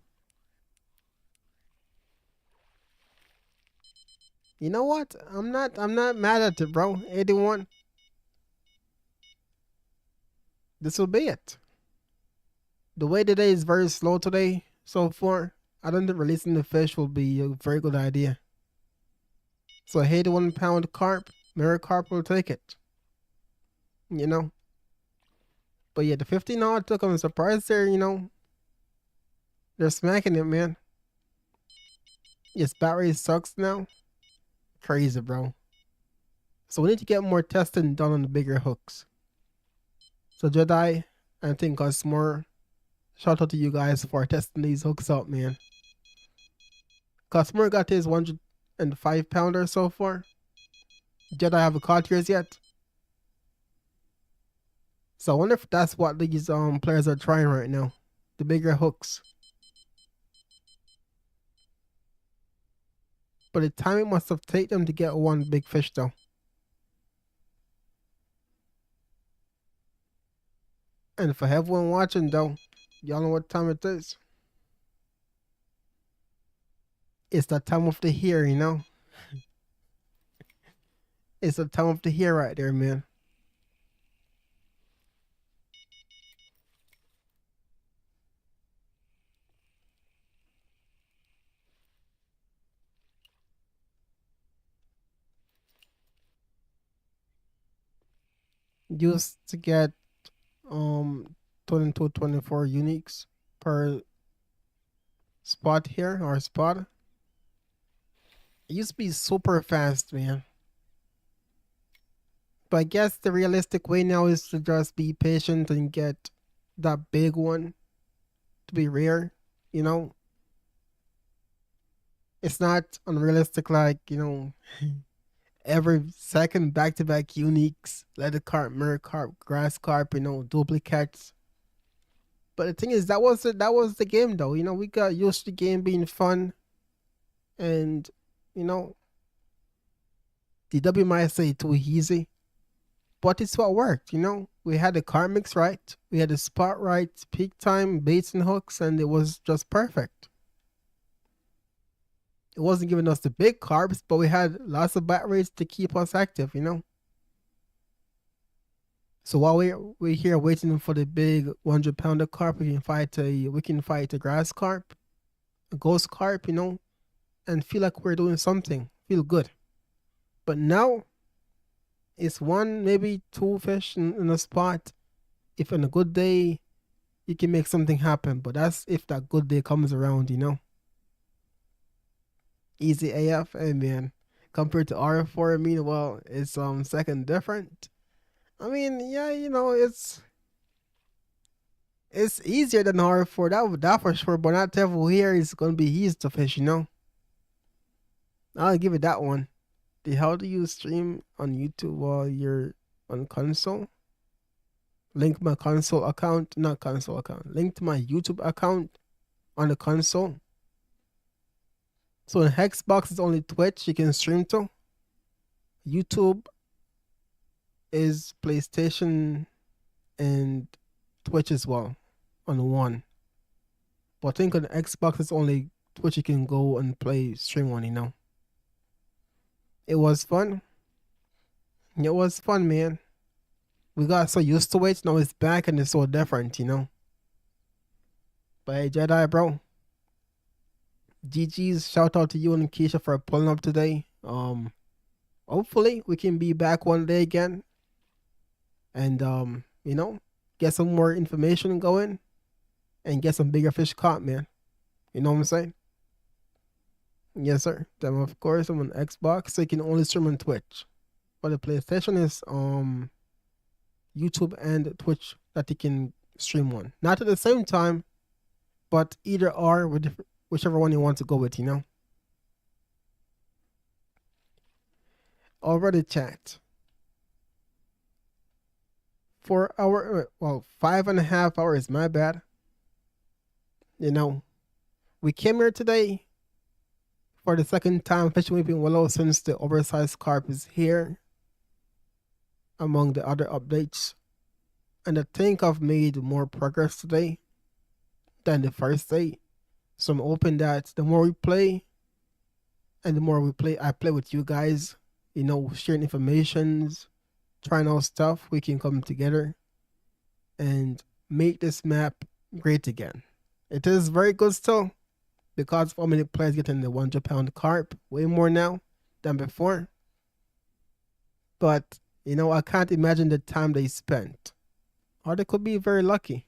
You know what? I'm not mad at it, bro. 81. This will be it. The way today is very slow today so far. I don't think releasing the fish will be a very good idea. So a 81-pound carp, mirror carp will take it. You know? But yeah, the 15 hour took them a surprise there, you know. They're smacking it, man. Yes, battery sucks now. Crazy, bro. So we need to get more testing done on the bigger hooks. So Jedi, I think us more. Shout out to you guys for testing these hooks out, man. Customer got his 105-pounder so far. Jedi haven't caught yours yet. So I wonder if that's what these players are trying right now. The bigger hooks. But the time it must have taken them to get one big fish though. And for everyone watching though, y'all know what time it is. It's that time of the year, you know? It's the time of the year right there, man. Used to get 22, 24 uniques per spot here or spot. It used to be super fast, man. But I guess the realistic way now is to just be patient and get that big one to be rare, you know? It's not unrealistic like, every second back to back uniques, leather carp, mirror carp, grass carp, duplicates. But the thing is that was the game though. We got used to the game being fun and you know, the W might say too easy. But it's what worked. We had the car mix right, we had the spot right, peak time, baits and hooks, and it was just perfect. It wasn't giving us the big carbs, but we had lots of bat rates to keep us active. So while we're here waiting for the big 100-pounder carp, we can fight a grass carp, a ghost carp, and feel like we're doing something, feel good. But now it's one, maybe two fish in a spot. If on a good day, you can make something happen, but that's if that good day comes around. Easy AF, hey man. Compared to R4, well, it's second different. I mean, yeah, it's easier than R4, that for sure, but not every here is gonna be easy to fish. I'll give it that one. How do you stream on YouTube while you're on console? Link my console account, not console account. Link to my YouTube account on the console. So in Xbox is only Twitch you can stream to. YouTube is PlayStation and Twitch as well on one. But I think on Xbox it's only Twitch you can go and play stream on. It was fun. It was fun, man. We got so used to it. Now it's back and it's so different. But hey, Jedi, bro. GG's, shout out to you and Keisha for pulling up today. Hopefully we can be back one day again. And get some more information going and get some bigger fish caught, man. You know what I'm saying? Yes, sir. Then of course I'm on Xbox, so you can only stream on Twitch. But the PlayStation is YouTube and Twitch that you can stream on. Not at the same time, but either or with whichever one you want to go with. Already chat. 4 hour, well, 5.5 hours, my bad. We came here today for the second time fishing Weeping Willow since the oversized carp is here, among the other updates. And I think I've made more progress today than the first day. So I'm hoping that the more we play and the more I play with you guys, sharing informations, trying out stuff, we can come together and make this map great again. It is very good still because of how many players getting the 100-pound carp, way more now than before. But, I can't imagine the time they spent. Or they could be very lucky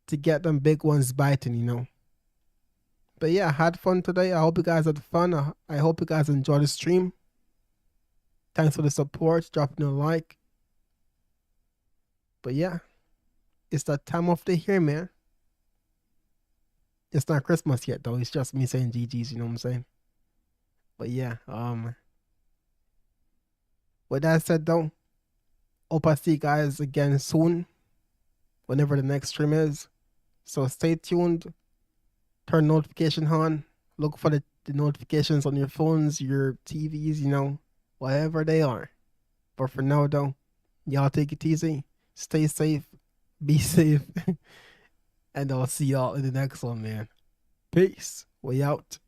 to get them big ones biting. But yeah, I had fun today. I hope you guys had fun. I hope you guys enjoyed the stream. Thanks for the support, dropping a like. But yeah, it's that time of the year, man. It's not Christmas yet though. It's just me saying GG's, you know what I'm saying? But yeah, with that said though, hope I see you guys again soon, whenever the next stream is. So stay tuned, turn notification on, look for the notifications on your phones, your TVs, whatever they are. But for now though, y'all take it easy, stay safe, be safe, and I'll see y'all in the next one, man. Peace. We out.